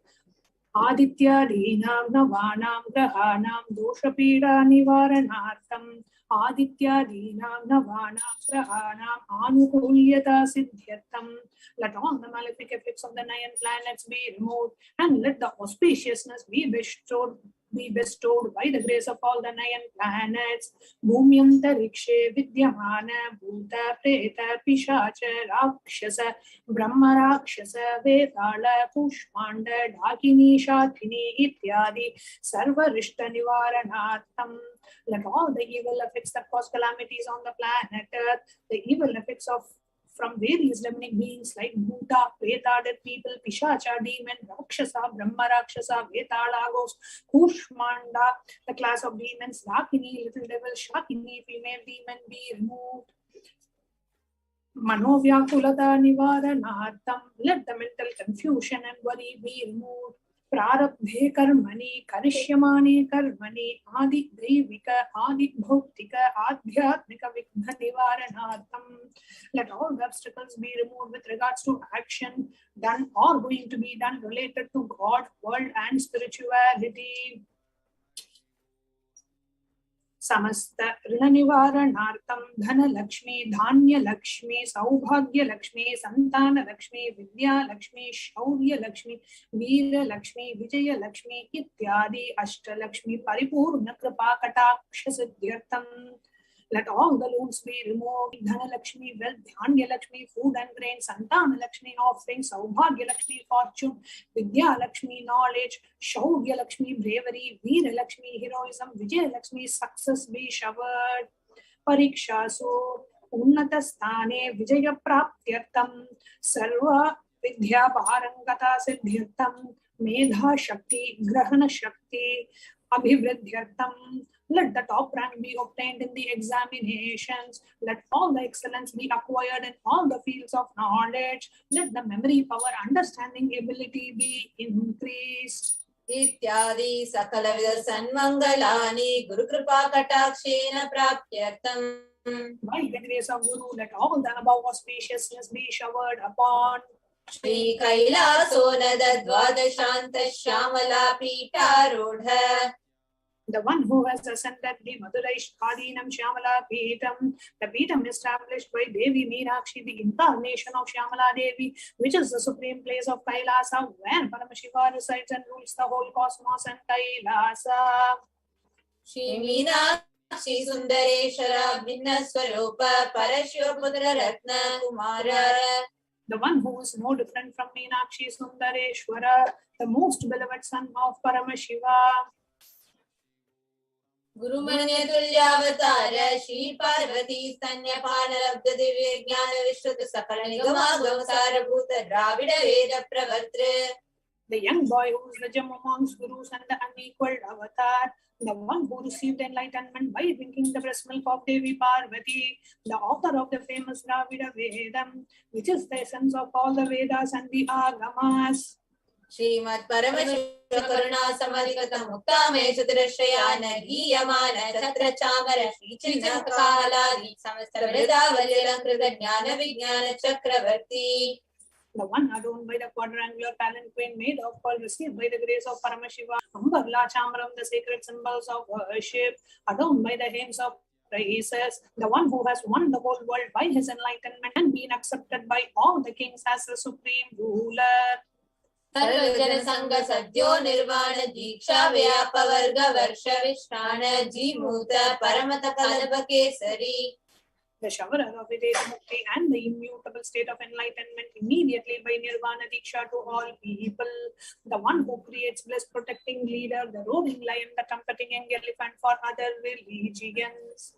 Aditya Dhinam Navanam Grahanam Doshapida Nivaranartham. Aditya Dhinam Navanam Grahanam Anukulyata Siddhyartham. Let all the malefic effects of the 9 planets be removed, and let the auspiciousness be bestowed by the grace of all the 9 planets. Bhumyantarikshe Vidyamana Bhuta Preta Pishacha Rakshasa Brahma Rakshasa Vetala Pushmanda Dakini Shathini Ityadi Sarva Rishta Nivaranartham. Let all the evil effects that cause calamities on the planet Earth, the evil effects from various demonic beings like Bhuta, Preta, dead people, Pishacha, demon, Rakshasa, Brahma Rakshasa, Vetala, ghost, Kushmanda, the class of demons, Rakini, little devil, Shakini, female demon, be removed. Manovyakulata Nivaranartham. Let the mental confusion and worry be removed. प्रारब्धे कर्मणि करिष्यमाणे कर्मणि आदि दैविक आदि भौतिक आध्यात्मिक विघ्न निवारणार्थम. Let all the obstacles be removed with regards to action done or going to be done related to God, world and spirituality. समस्त ऋण निवारणार्थम धन लक्ष्मी, धान्य लक्ष्मी, सौभाग्य लक्ष्मी, संतान लक्ष्मी, विद्या लक्ष्मी, शौर्य लक्ष्मी, वीर लक्ष्मी, विजय लक्ष्मी इत्यादि अष्टलक्ष्मी परिपूर्ण कृपा कटाक्ष सिद्ध्यर्थम. Let all the loans be removed. Dhana Lakshmi, wealth, Dhanya Lakshmi, food and grain, Santana Lakshmi, offspring, Saubhagya Lakshmi, fortune, Vidya Lakshmi, knowledge, Shaurya Lakshmi, bravery, Veera Lakshmi, heroism, Vijaya Lakshmi, success be showered. Parikshasu, Unnata Sthane, Vijaya Praptyartam, Sarva Vidya Parangata Siddhyartam, Medha Shakti, Grahana Shakti, Abhivridyartam. Let the top rank be obtained in the examinations. Let all the excellence be acquired in all the fields of knowledge. Let the memory power, understanding ability be increased. इत्यादि सकलविध सन्मंगलानि गुरु कृपा कटाक्षेन प्राप्त्यर्थम. By the grace of Guru, let all the above auspiciousness be showered upon. Shri कैलासोनद द्वादशांत Shyamala पीठारूढ़. The one who has ascended the Madhuraishadinam Shyamala Peetam, the Peetam established by Devi Meenakshi, the incarnation of Shyamala Devi, which is the supreme place of Kailasa, where Paramashiva resides and rules the whole cosmos and Kailasa. Shri Meenakshi Sundareshwara Bhinna Swarupa Parashyoputra Ratna Kumara. The one who is no different from Meenakshi Sundareshwara, the most beloved son of Paramashiva. गुरुमण्य तुल्यावतार Shri Parvati स्तन्यपान लब्ध दिव्य ज्ञान विश्रुत सकल निगमागम सारभूत द्राविड वेद प्रवर्त्र. The young boy who is the gem amongst gurus and the unequaled avatar, the one who received enlightenment by drinking the breast milk of Devi Parvati, the author of the famous Dravida Vedam, which is the essence of all the Vedas and the Agamas. Shrimad Paramshiva करुणा समधिगत मुक्तामेश दृश्यान गीयमान छत्र चामर श्री चिन्ह कालादि समस्त वृदावली अलंकृत ज्ञान विज्ञान चक्रवर्ती. The one adorned by the quadrangular palanquin made of pearl, received by the grace of Paramashiva, Ambarla Chamram, the sacred symbols of worship, adorned by the hymns of praises, the one who has won the whole world by his enlightenment and been accepted by all the kings as the supreme ruler. सर्वजन संग सद्यो निर्वाण दीक्षा व्याप वर्ग वर्ष विश्राण जीमूत परमत कल्प Kesari. The shower of Vidya Mukti and the immutable state of enlightenment immediately by Nirvana Diksha to all people. The one who creates bliss, protecting leader, the roving lion, the trumpeting elephant for other religions.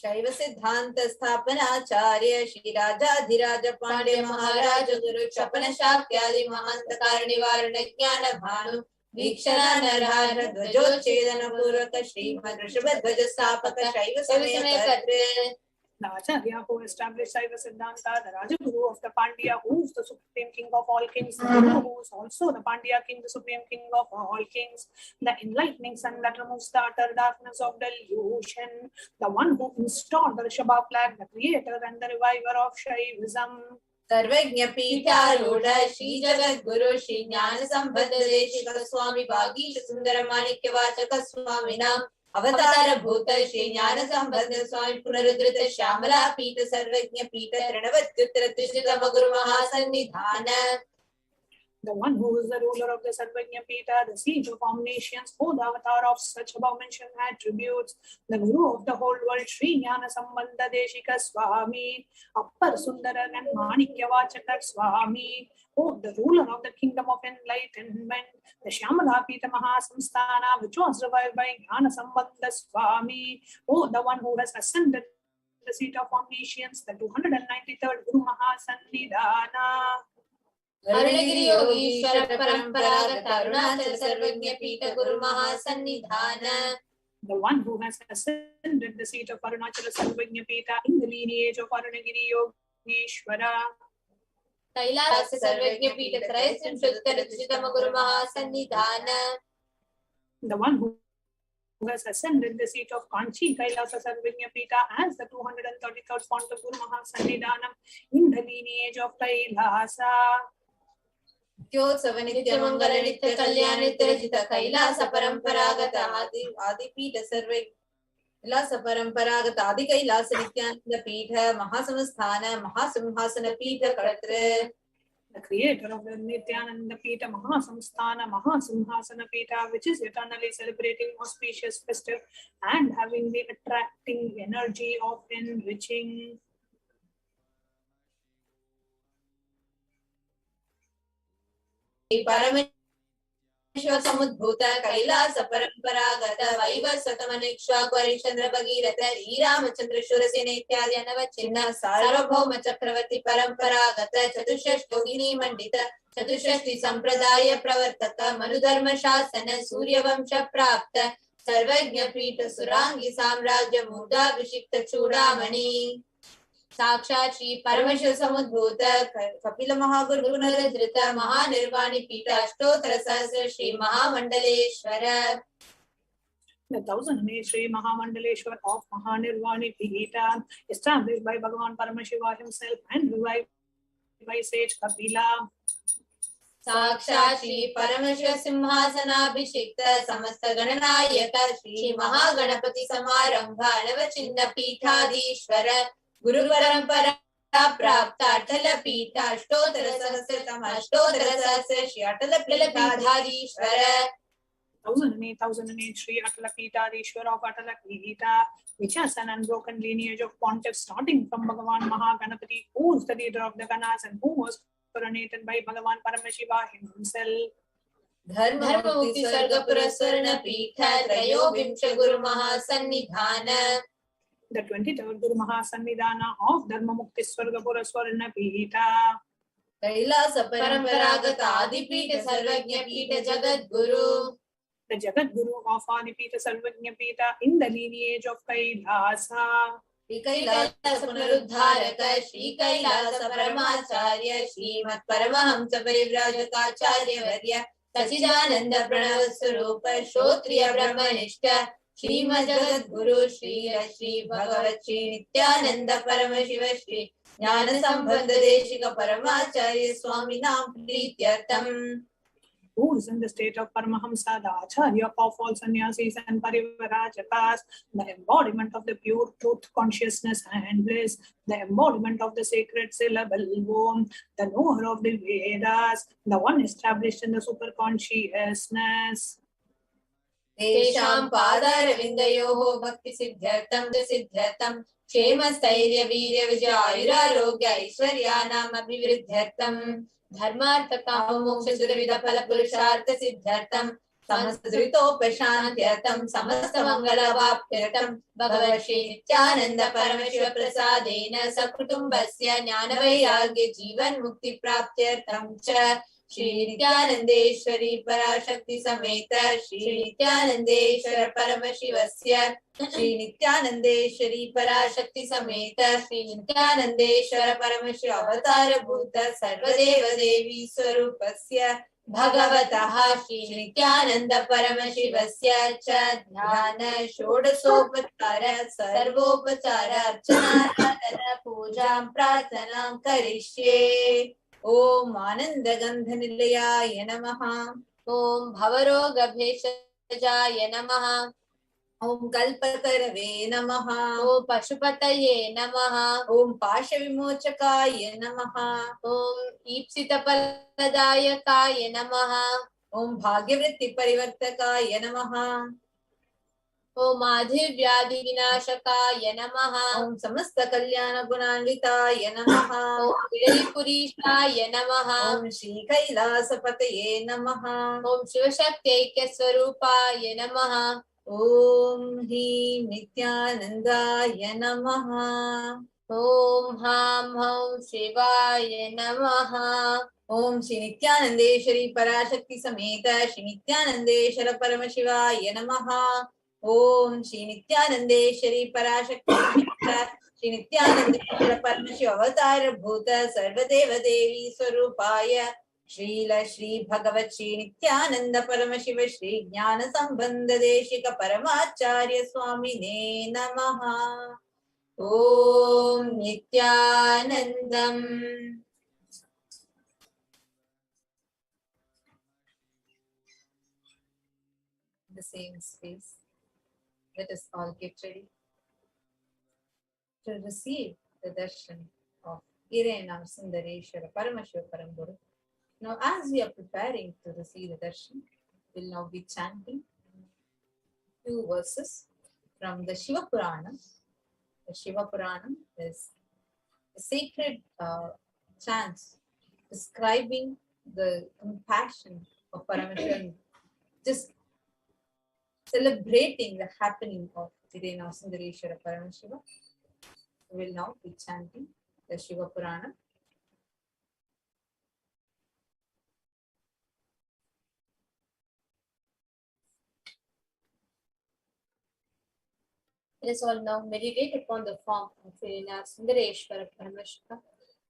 शैव सिद्धांत स्थापनाचार्य श्री राजाधिराज पांडे महाराज गुरु क्षपन शाक्यादि महंत कार्य निवारण ज्ञान भानु वीक्षणा नरहार ध्वजोच्छेदन पूर्वक श्रीमद् ऋषभध्वज स्थापक शैव समय The Acharya who established Saiva Siddhanta, the Rajaguru of the Pandya, who is the supreme king of all kings, the Guru who is also the Pandya king, the supreme king of all kings, the enlightening sun that removes the utter darkness of delusion, the one who installed the Rishabha flag, the creator and the reviver of Shaivism. सर्वज्ञ पीठारूढ़ श्री जगत गुरु श्री ज्ञान संबद्ध देशिक स्वामी भागीश सुंदर माणिक्य वाचक स्वामी नाम अवतार भूत श्री ज्ञान संबद्ध स्वामी पुनरुद्धृत श्यामला पीठ सर्वज्ञ पीठ तृणवत्युत्तर त्रिशतम गुरु महासन्निधान. The one who is the ruler of the Sarvajna Pita, the siege of omniscience, who the avatar of such above mentioned attributes, the Guru of the whole world, Sri Jnana Sambandha Deshika Swami, Appar Sundaran and Manikya Vachakar Swami, who the ruler of the kingdom of enlightenment, the Shyamala Pita Mahasamsthana, which was revived by Jnana Sambandha Swami, who the one who has ascended the seat of omniscience, the 293rd Guru Mahasannidhana. अरुणगिरि Yogeshwar परंपरागत अरुणाचल सर्वज्ञ पीठ गुरु महासन्निधान. The one who has ascended the seat of Arunachala Sarvajna Pita in the lineage of Arunagiri Yogeshwara. Kailash सर्वज्ञ पीठ त्रयस्त्रिं शुद्धरचितम गुरु महासन्निधान. The one who has ascended the seat of Kanchi, Kailasa Sarvagnya Pita, as the 233rd point of Guru Mahasannidhanam in the lineage of Kailasa. Kyotsav nitya mangala nitya kalyana nitya rajita kailasa paramparagata adi pita sarvagnya Kailasa Paramparagatha Adi Kailasa Nithyananda Pita Mahasamastana Mahasimhasana Pita Kartre. The creator of the Nithyananda Pita Mahasamsthana Mahasimhasana Pita, which is eternally celebrating auspicious festive and having the attracting energy of enriching. Samudbhuta Kailasa Paramparagatha Vaivasvatamaniksha Chandra Bhagirath Ramachandra Shurasena Ityadi Anavachinna Sarvabhauma Chakravarti Paramparagatha Chatushashti Yogini Mandita Chatushashti Sampradaya Pravartaka Manudharma Shasana Surya Vamsha Prapta Sarvagnya Pita Surangi Samrajya Murda Vishikta Chudamani साक्षात् श्री परमेश्वर समुद्भूत कपिल महागुरु धृत महानिर्वाणी पीठ अष्टोत्तर सहस्र श्री महामंडलेश्वर. The 1008 Sri Mahamandaleshwar of Mahanirvani Pita, established by Bhagavan Paramashiva himself and revived by sage Kapila. साक्षात् श्री परमेश्वर सिंहासनाभिषिक्त समस्त गणनायक श्री महागणपति समारंभ अनवचिन्न पीठाधीश्वर गुरु परंपरा प्राप्त अटल पीठ अष्टोत्तर सहस्रतम अष्टोत्तर सहस्र श्री अटल पीठाधीश्वर. 1008 Sri Atala Peethadishwar of Atala Peetha, which has an unbroken lineage of pontiffs starting from Bhagavan Mahaganapati, who is the leader of the Ganas and who was coronated by Bhagavan Paramashiva himself. Dharma Mukti Sarga Puraswarna Peetha Trayovimsha Guru Mahasannidhana. The 23rd Guru Mahasannidhana of Dharma Mukti Sarga Puraswarna Peetha. Kailasa Paramparagata Adipita Sarvagnya Pita Jagat Guru. The Jagat Guru of Adipita Sarvagnya Pita in the lineage of Kailasa. Shri Kailasa Punaruddharaka Shri Kailasa Paramacharya Srimad Paramahamsa Parivrajaka Varya Sachidananda Pranava Swarupa Shrotriya Brahmanishta Srimad Jagat Guru Shri Shri Bhagavat Shri Nithyananda Paramashiva Shri Jnana Sambandha Deshika Paramacharya Swami Nam Prityartham. Who is in the state of Paramahamsa, the Acharya of all sannyasis and parivarajakas, the embodiment of the pure truth, consciousness and bliss, the embodiment of the sacred syllable Om, the knower of the Vedas, the one established in the superconsciousness. Tesham Padaravindayoho Bhakti Siddhartam Kshema Stairya Virya Vijayura Rogya Aishwaryanam Abhivriddhyartam Dharmartha Kama Moksha Sudavida Phala Purushartha Siddhartam Samasta Dritopashantyartam Samasta Mangala Vapyartam Bhagavat Shri Nithyananda Paramashiva Prasadena Sakutumbasya Jnana Vairagya Jivan Mukti Praptyartam Cha Shri Nithyanandeshwari Parashakti Sameta Shri Nithyanandeshwara Paramashivasya Shri Nithyanandeshwari Parashakti Sameta Shri Nithyanandeshwara Paramashiva Avatara Bhuta Sarvadeva Devi Swarupasya Bhagavataha Shri Nithyananda Paramashivasya Cha Dhyana Shodasopachara Sarvopachara Archana Radhana Pujam Prathanam Karishye. Om Ananda Gandha Nilayaya Namaha. Om Bhavaroga Bheshajaya Namaha. Om Kalpatarave Namaha. Om Pashupataye Namaha. Om Pashavimochakaya Namaha. Om Ipsita Paladayakaya Namaha. Om Bhagyavritti Parivartakaya Namaha. Om Adhir Vyadhi Vinashakaya Namaha. Om Samasta Kalyana Gunanvitaya Namaha. Om Viralipurishaya Namaha. Om Shri Kailasapataye Namaha. Om Shivashakti Swarupaya Namaha. Om Him Nithyanandaya Namaha. Om Ham Ham Shivaya Namaha. Om Shri Nithyanandeshwari Parashakti Sameta Shri Nithyanandeshwara Paramashivaya Namaha. Om Shri Nithyanandeshwari Parashakti Sameta Shri Nithyananda Paramashivam Avatara Bhuta Sarvadeva Devi Swarupaya Srila Shri Bhagavat Shri Nithyananda Paramashiva Shri Jnana Sambandha Deshika Paramacharya Swamine Namaha. Om Nithyanandam. The same space. Let us all get ready to receive the darshan of Irenam Sundareshwara Paramashivoham Guru. Now, as we are preparing to receive the darshan, we'll now be chanting 2 verses from the Shiva Purana. The Shiva Purana is a sacred chants describing the compassion of Paramashivoham, just celebrating the happening of Irenam Sundareshwara Paramashiva. We will now be chanting the Shiva Purana. Let us all now meditate upon the form of Irenam Sundareshwara Paramashiva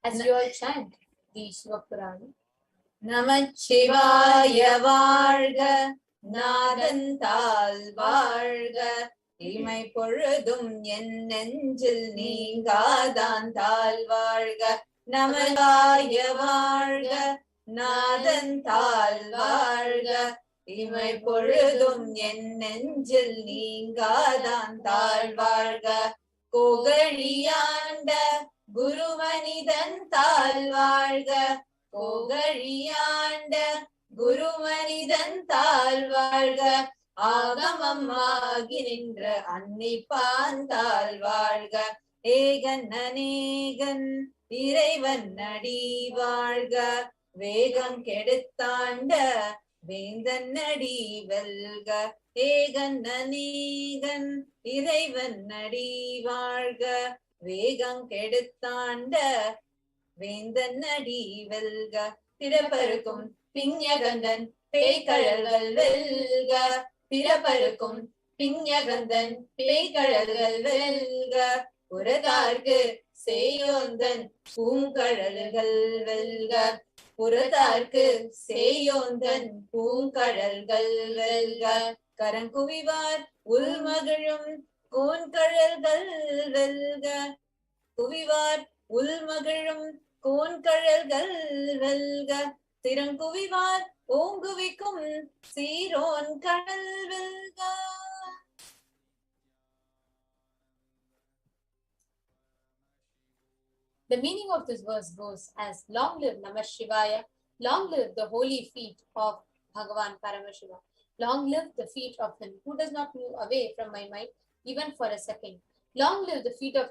as we all chant the Shiva Purana. Namah Shivaya Varga Nadantal Varga Imai Porudum Yen Nenjil Ningadantal Varga Namah Shivaya Varga Nadantal Varga Imai Porudum Yen Nenjil Ningadantal Varga Kogariyanda Gurumanidantal Varga Kogariyanda Gurumanidantal Varga Agamamagirindra Annipantal Varga Egan Anegan Ireivan Nadi Varga Vegam Keduttanda Vendan Nadi Velga Egan Anegan Ireivan Nadi Varga Vegam Keduttanda Vendan Nadi Velga Piraparukum Pinyagandan Pekalalgal Velga Piraparukum Pinyagandan Pekalalgal Velga Puradarku Seyondan Poonkalalgal Velga Puradarku Seyondan Poonkalalgal Velga Karankuvivar Ulmagarum Koonkalalgal Velga Kuvivar Ulmagarum Koonkalalgal Velga Tirankuvivar Onguvikum Siron Kadal Velga. The meaning of this verse goes as long live Namah Shivaya, long live the holy feet of Bhagavan Paramashiva, long live the feet of him who does not move away from my mind even for a second, long live the feet of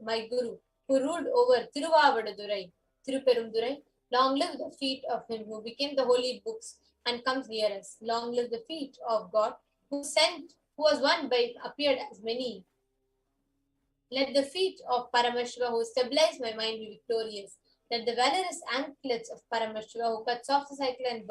my Guru who ruled over Tiruvavadurai, Tiruperumdurai, long live the feet of him who became the holy books and comes near us, long live the feet of God who was one by appeared as many. Let the feet of Paramashiva who stabilize my mind be victorious. Let the valorous anklets of Paramashiva who cuts off the cycle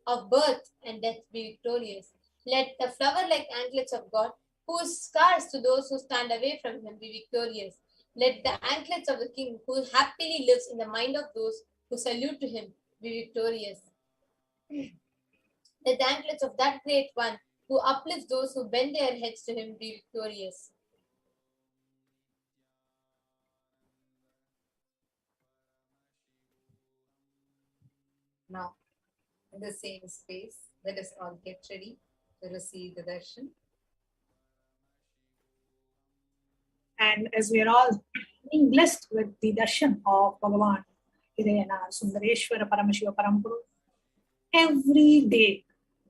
of birth and death be victorious. Let the flower-like anklets of God whose scars to those who stand away from him be victorious. Let the anklets of the King who happily lives in the mind of those who salute to him be victorious. Let the anklets of that great one who uplifts those who bend their heads to him be victorious. Now, in the same space, let us all get ready to receive the darshan. And as we are all being blessed with the darshan of Bhagavan Irenam Sundareshwara Paramashivoham Guru, every day,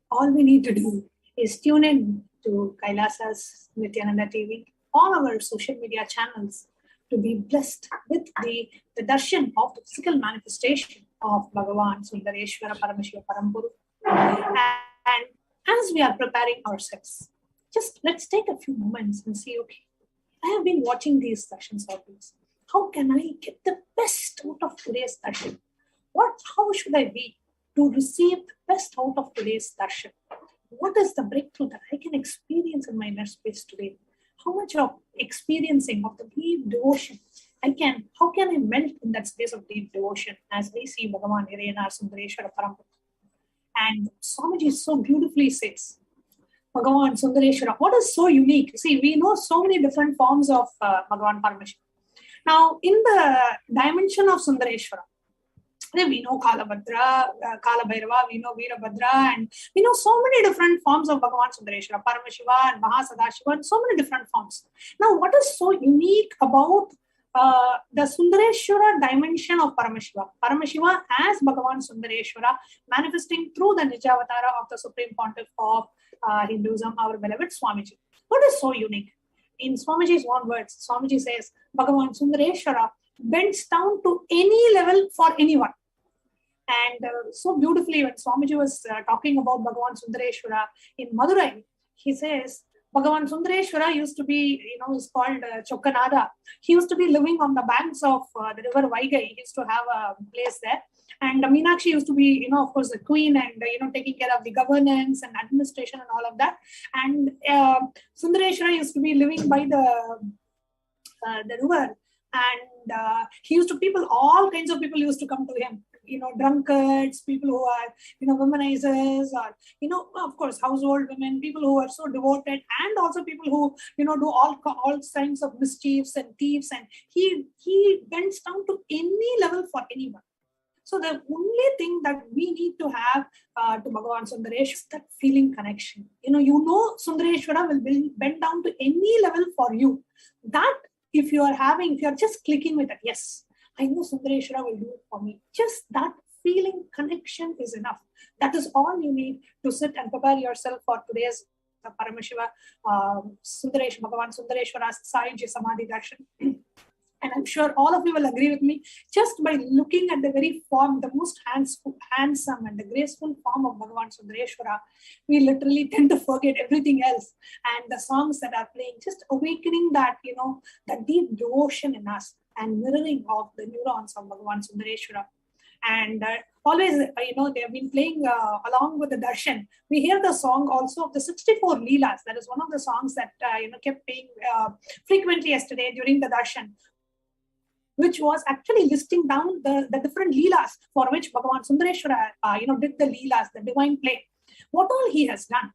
all we need to do is tune in to Kailasa's Nithyananda TV, all our social media channels, to be blessed with the darshan of the physical manifestation of Bhagavan Sundareshwara Paramashivoham Guru. And as we are preparing ourselves, just let's take a few moments and see, okay, I have been watching these darshan always. How can I get the best out of today's darshan? How should I be to receive the best out of today's darshan? What is the breakthrough that I can experience in my inner space today? how much of experiencing of the deep devotion how can I melt in that space of deep devotion as we see Bhagavan Hirayanar Sundareshwara Parampara. And Swamiji so beautifully says, Bhagavan Sundareshwara, what is so unique? See, we know so many different forms of Bhagavan Paramashiva. Now, in the dimension of Sundareshwara, we know Kalabhadra, Kalabhairava, we know Veerabhadra, and we know so many different forms of Bhagavan Sundareshwara, Paramashiva and Mahasadashiva, and so many different forms. Now, what is so unique about the Sundareshwara dimension of Paramashiva? Paramashiva as Bhagavan Sundareshwara, manifesting through the Nijavatara of the Supreme Pontiff of Hinduism, our beloved Swamiji. What is so unique? In Swamiji's own words, Swamiji says, Bhagavan Sundareshwara bends down to any level for anyone. And so beautifully, when Swamiji was talking about Bhagavan Sundareshwara in Madurai, he says, Bhagavan Sundareshwara used to be, is called Chokkanada. He used to be living on the banks of the river Vaigai. He used to have a place there. And Meenakshi used to be, of course, the queen and, taking care of the governance and administration and all of that. And Sundareshwara used to be living by the river. And all kinds of people used to come to him. Drunkards, people who are, womanizers, or, of course, household women, people who are so devoted, and also people who, do all kinds of mischiefs and thieves. And he bends down to any level for anyone. So the only thing that we need to have to Bhagavan Sundareshwara is that feeling connection. Sundareshwara will bend down to any level for you. That if you are just clicking with it, yes, I know Sundareshwara will do it for me. Just that feeling connection is enough. That is all you need to sit and prepare yourself for today's Paramashiva, Bhagavan Sundareshwara's Sahaja Samadhi Darshan. And I'm sure all of you will agree with me, just by looking at the very form, the most handsome and the graceful form of Bhagavan Sundareshwara, we literally tend to forget everything else. And the songs that are playing, just awakening that, that deep devotion in us and mirroring of the neurons of Bhagavan Sundareshwara. And always, they have been playing along with the darshan. We hear the song also of the 64 Leelas. That is one of the songs that, kept playing frequently yesterday during the darshan, which was actually listing down the different Leelas for which Bhagavan Sundareshwara, did the Leelas, the divine play. What all he has done,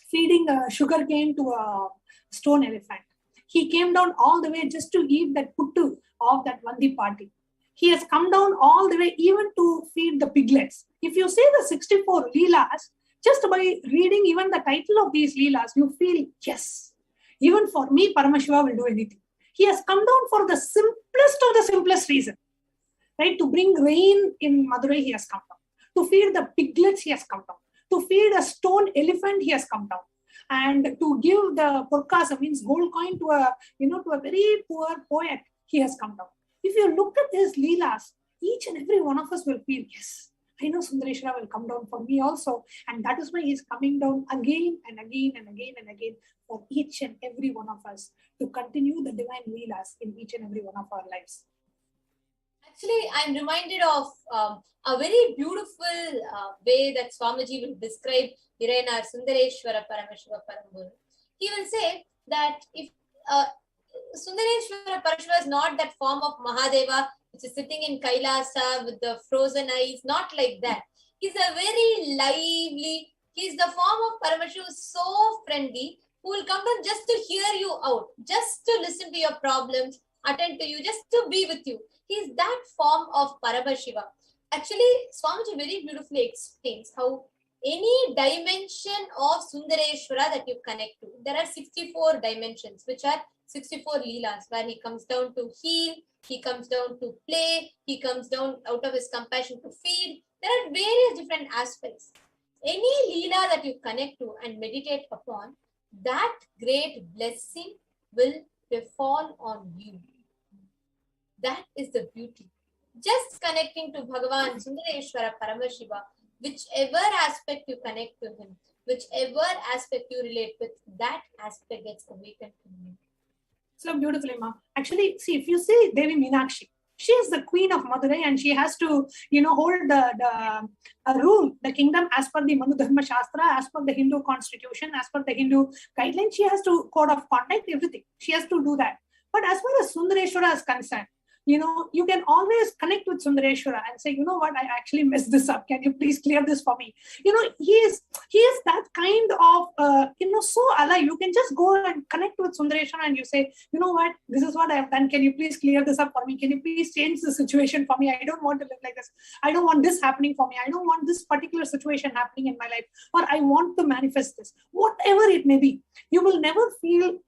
feeding a sugar cane to a stone elephant. He came down all the way just to eat that puttu of that Vandi party. He has come down all the way even to feed the piglets. If you say the 64 Leelas, just by reading even the title of these Leelas, you feel, yes, even for me, Paramashiva will do anything. He has come down for the simplest of the simplest reason, right? To bring rain in Madurai, he has come down. To feed the piglets, he has come down. To feed a stone elephant, he has come down. And to give the porkasa, means gold coin, to a very poor poet, he has come down. If you look at his Leelas, each and every one of us will feel, yes, I know Sundareshwara will come down for me also. And that is why he's coming down again and again and again and again for each and every one of us to continue the divine Leelas in each and every one of our lives. Actually, I'm reminded of a very beautiful way that Swamiji will describe Hirayanar Sundareshwara Paramashiva Paramburu. He will say that if Sundareshwara Paramashiva is not that form of Mahadeva which is sitting in Kailasa with the frozen eyes, not like that. He's a very lively, he's the form of Paramashiva, so friendly, who will come down just to hear you out, just to listen to your problems, attend to you, just to be with you. He's that form of Paramashiva. Actually, Swamiji very beautifully explains how any dimension of Sundareshwara that you connect to, there are 64 dimensions, which are 64 Leelas, where he comes down to heal, he comes down to play, he comes down out of his compassion to feed. There are various different aspects. Any Leela that you connect to and meditate upon, that great blessing will befall on you. That is the beauty. Just connecting to Bhagavan Sundareshwara Paramashiva, whichever aspect you connect to him, whichever aspect you relate with, that aspect gets awakened to you. So beautifully, Ma. Actually, see, if you see Devi Meenakshi, She is the queen of Madurai, and she has to, hold rule the kingdom as per the Manu Dharma Shastra, as per the Hindu constitution, as per the Hindu guidelines. She has to code of conduct, everything. She has to do that. But as far as Sundareshwara is concerned, you can always connect with Sundareshwara and say, you know what, I actually messed this up. Can you please clear this for me? He is that kind of, so alive. You can just go and connect with Sundareshwara and you say, you know what, this is what I have done. Can you please clear this up for me? Can you please change the situation for me? I don't want to live like this. I don't want this happening for me. I don't want this particular situation happening in my life. Or I want to manifest this. Whatever it may be, you will never feel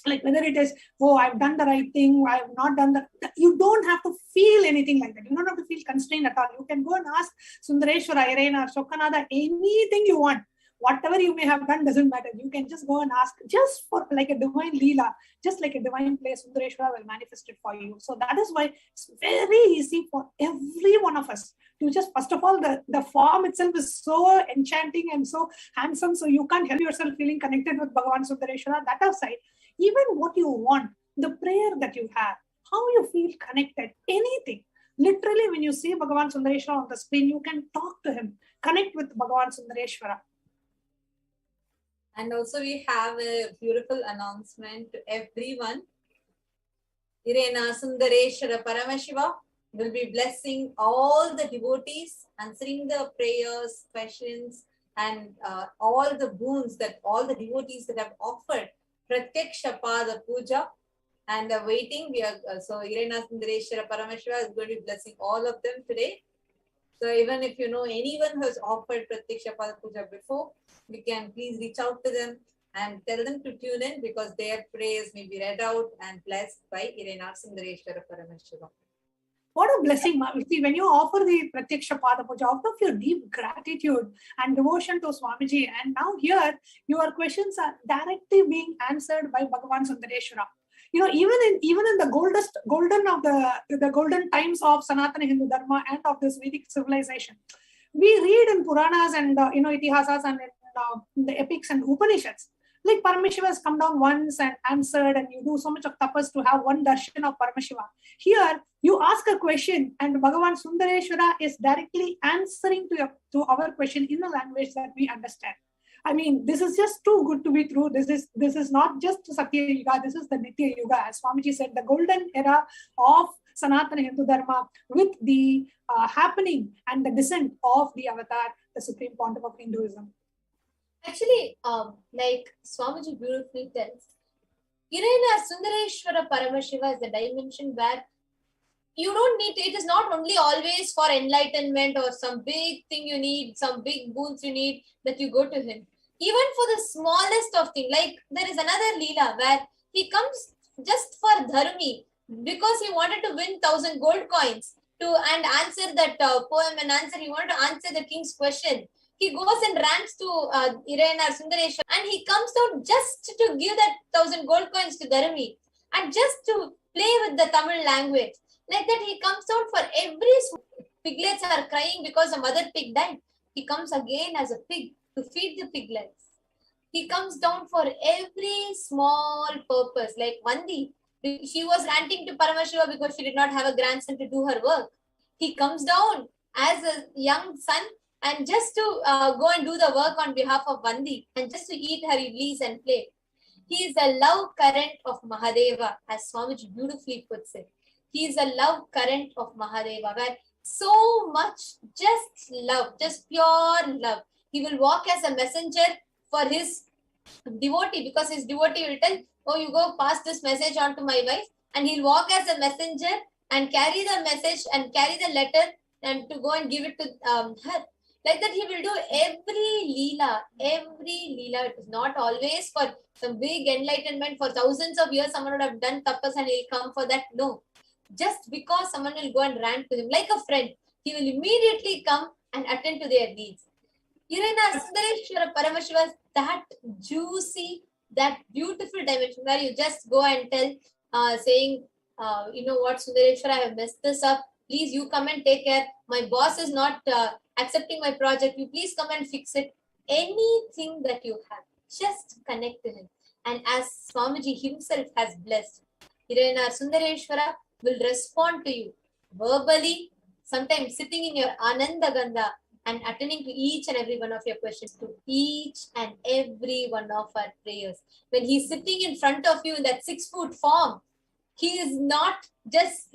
like whether it is, oh, I've done the right thing, I have not done that. You don't have to feel anything like that. You don't have to feel constrained at all. You can go and ask Sundareshwara, Irena, Shokanada, anything you want. Whatever you may have done doesn't matter. You can just go and ask, just for like a divine leela, just like a divine place, Sundareshwara will manifest it for you. So that is why it's very easy for every one of us to just, first of all, the form itself is so enchanting and so handsome, so you can't help yourself feeling connected with Bhagavan Sundareshwara. That aside, even what you want, the prayer that you have, how you feel connected, anything. Literally, when you see Bhagavan Sundareshwara on the screen, you can talk to him, connect with Bhagavan Sundareshwara. And also we have a beautiful announcement to everyone. Irena Sundareshwara Paramashiva will be blessing all the devotees, answering the prayers, questions, and all the boons that all the devotees that have offered Pratyaksha Pada Puja and waiting. We are so Irena Sundareshwara Paramashiva is going to be blessing all of them today. So even if you know anyone who has offered Pratyaksha Pada Puja before, we can please reach out to them and tell them to tune in, because their prayers may be read out and blessed by Irena Sundareshwara Paramashiva. What a blessing. See, when you offer the Pratyaksha Pada Puja, out of your deep gratitude and devotion to Swamiji, and now here, your questions are directly being answered by Bhagavan Sundareshwara. Even in the golden times of Sanatana Hindu Dharma and of this Vedic civilization, we read in Puranas and Itihasas and in the epics and Upanishads, like Paramashiva has come down once and answered, and you do so much of tapas to have one darshan of Paramashiva. Here, you ask a question and Bhagavan Sundareshwara is directly answering to our question in a language that we understand. I mean, this is just too good to be true. This is not just Satya Yuga, this is the Nitya Yuga. As Swamiji said, the golden era of Sanatana Hindu Dharma, with the happening and the descent of the avatar, the Supreme Pontiff of Hinduism. Actually, like Swamiji beautifully tells, Irena Sundareshwara Paramashiva is the dimension where you don't need to, it is not only always for enlightenment or some big thing you need, some big boons you need that you go to him. Even for the smallest of things, like there is another Leela where he comes just for Dharmi because he wanted to win 1,000 gold coins and answer that poem and answer. He wanted to answer the king's question. He goes and rants to Irena Sundareshwara, and he comes down just to give that 1,000 gold coins to Dharmi and just to play with the Tamil language. Like that, he comes down for every piglets are crying because a mother pig died. He comes again as a pig to feed the piglets. He comes down for every small purpose. Like Vandi, she was ranting to Paramashiva because she did not have a grandson to do her work. He comes down as a young son and just to go and do the work on behalf of Vandi and just to eat her idlis and play. He is a love current of Mahadeva, as Swamiji beautifully puts it. He is a love current of Mahadeva, where so much just love, just pure love. He will walk as a messenger for his devotee, because his devotee will tell, oh, you go pass this message on to my wife, and he'll walk as a messenger and carry the message and carry the letter and to go and give it to her. Like that, he will do every leela. It is not always for some big enlightenment. For thousands of years, someone would have done tapas and he'll come for that. No. Just because someone will go and rant to him like a friend, he will immediately come and attend to their needs. Irena Sundareshwara Paramashiva is that juicy, that beautiful dimension where you just go and tell, saying, you know what, Sundareshwara, I have messed this up. Please, you come and take care. My boss is not accepting my project. You please come and fix it. Anything that you have, just connect to him. And as Swamiji himself has blessed, Irena Sundareshwara will respond to you verbally, sometimes sitting in your Ananda Gandha and attending to each and every one of your questions, to each and every one of our prayers. When he's sitting in front of you in that 6-foot form, it is not just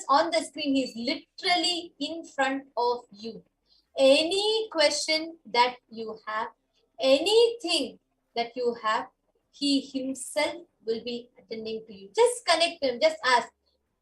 on the screen, he's literally in front of you. Any question that you have, anything that you have, he himself will be attending to you. Just connect him, just ask,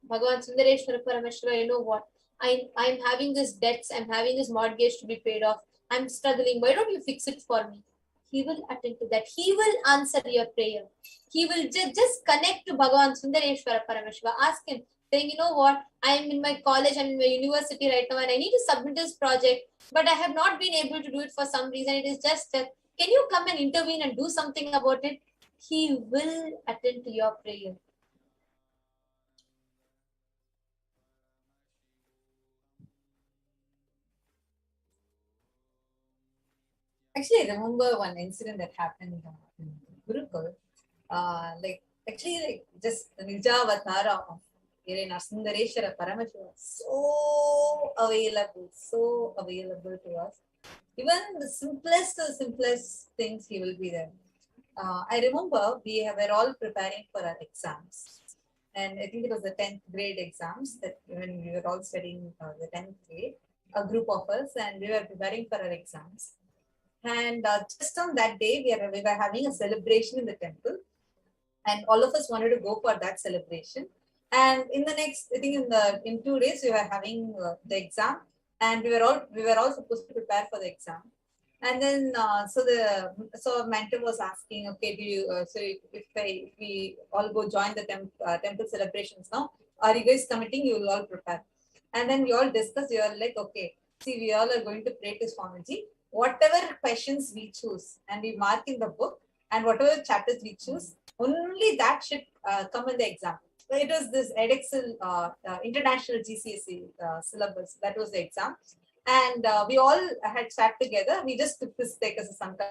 Bhagavan Sundareshwara Parameshwara, you know what? I'm having this debts, I'm having this mortgage to be paid off, I'm struggling, why don't you fix it for me? He will attend to that. He will answer your prayer. He will just connect to Bhagavan Sundareshwara Parameshwara. Ask him, saying, you know what, I'm in my college, I'm in my university right now, and I need to submit this project, but I have not been able to do it for some reason. It is just that, can you come and intervene and do something about it? He will attend to your prayer. Actually, I remember one incident that happened in Gurukul. Just the Nijavatara of Sundareshwara Paramashivam, so available to us. Even the simplest things, he will be there. I remember we were all preparing for our exams. And I think it was the 10th grade exams that when we were all studying the 10th grade, a group of us, and we were preparing for our exams. And just on that day, we were having a celebration in the temple, and all of us wanted to go for that celebration. And in the next, I think in 2 days, we were having the exam, and we were all supposed to prepare for the exam. And then so mentor was asking, okay, do you so if we all go join the temple celebrations now, are you guys committing? You will all prepare. And then we all discussed. We were like, okay, see, we all are going to pray to Swamiji. Whatever questions we choose and we mark in the book, and whatever chapters we choose, only that should come in the exam. So it was this EdXL international GCSE syllabus. That was the exam. And we all had sat together. We just took this take as a sankalp.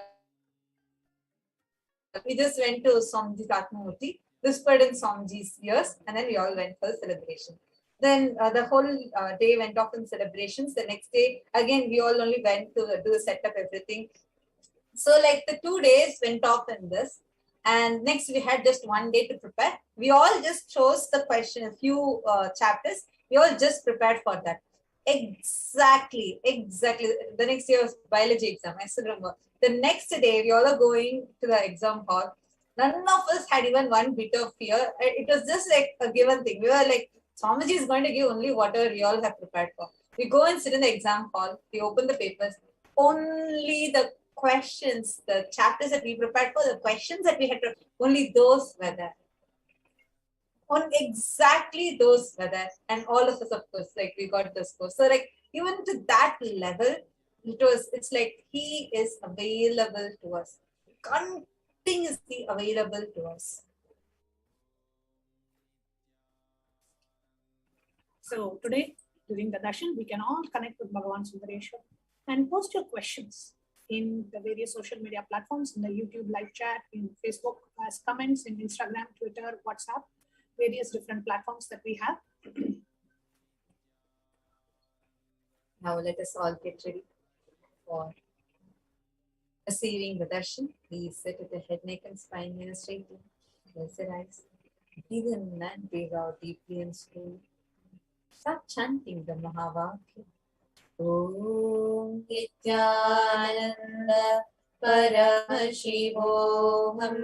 We just went to Swamiji's Atmamurti, whispered in Swamiji's ears, and then we all went for the celebration. Then the whole day went off in celebrations. The next day, again, we all only went to do the setup, everything. So like the 2 days went off in this. And next we had just 1 day to prepare. We all just chose the question, a few chapters. We all just prepared for that. Exactly. The next year was biology exam. I still remember. The next day, we all are going to the exam hall. None of us had even one bit of fear. It was just like a given thing. We were like, Swamiji is going to give only whatever we all have prepared for. We go and sit in the exam hall. We open the papers. Only the questions, the chapters that we prepared for, the questions that we had to, only those were there. On exactly those were there, and all of us, of course, like we got the score. So like even to that level, it's like he is available to us, continuously available to us. So today, during the darshan, we can all connect with Bhagavan Sundareshwara and post your questions in the various social media platforms, in the YouTube live chat, in Facebook, as comments, in Instagram, Twitter, WhatsApp, various different platforms that we have. Now let us all get ready for receiving the darshan. Please sit with the head, neck, and spine in a straight line. Close your eyes. Breathe in and breathe out deeply and slowly. Start chanting the Mahavakya. Om Nithyananda Paramashivoham.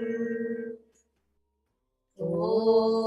Om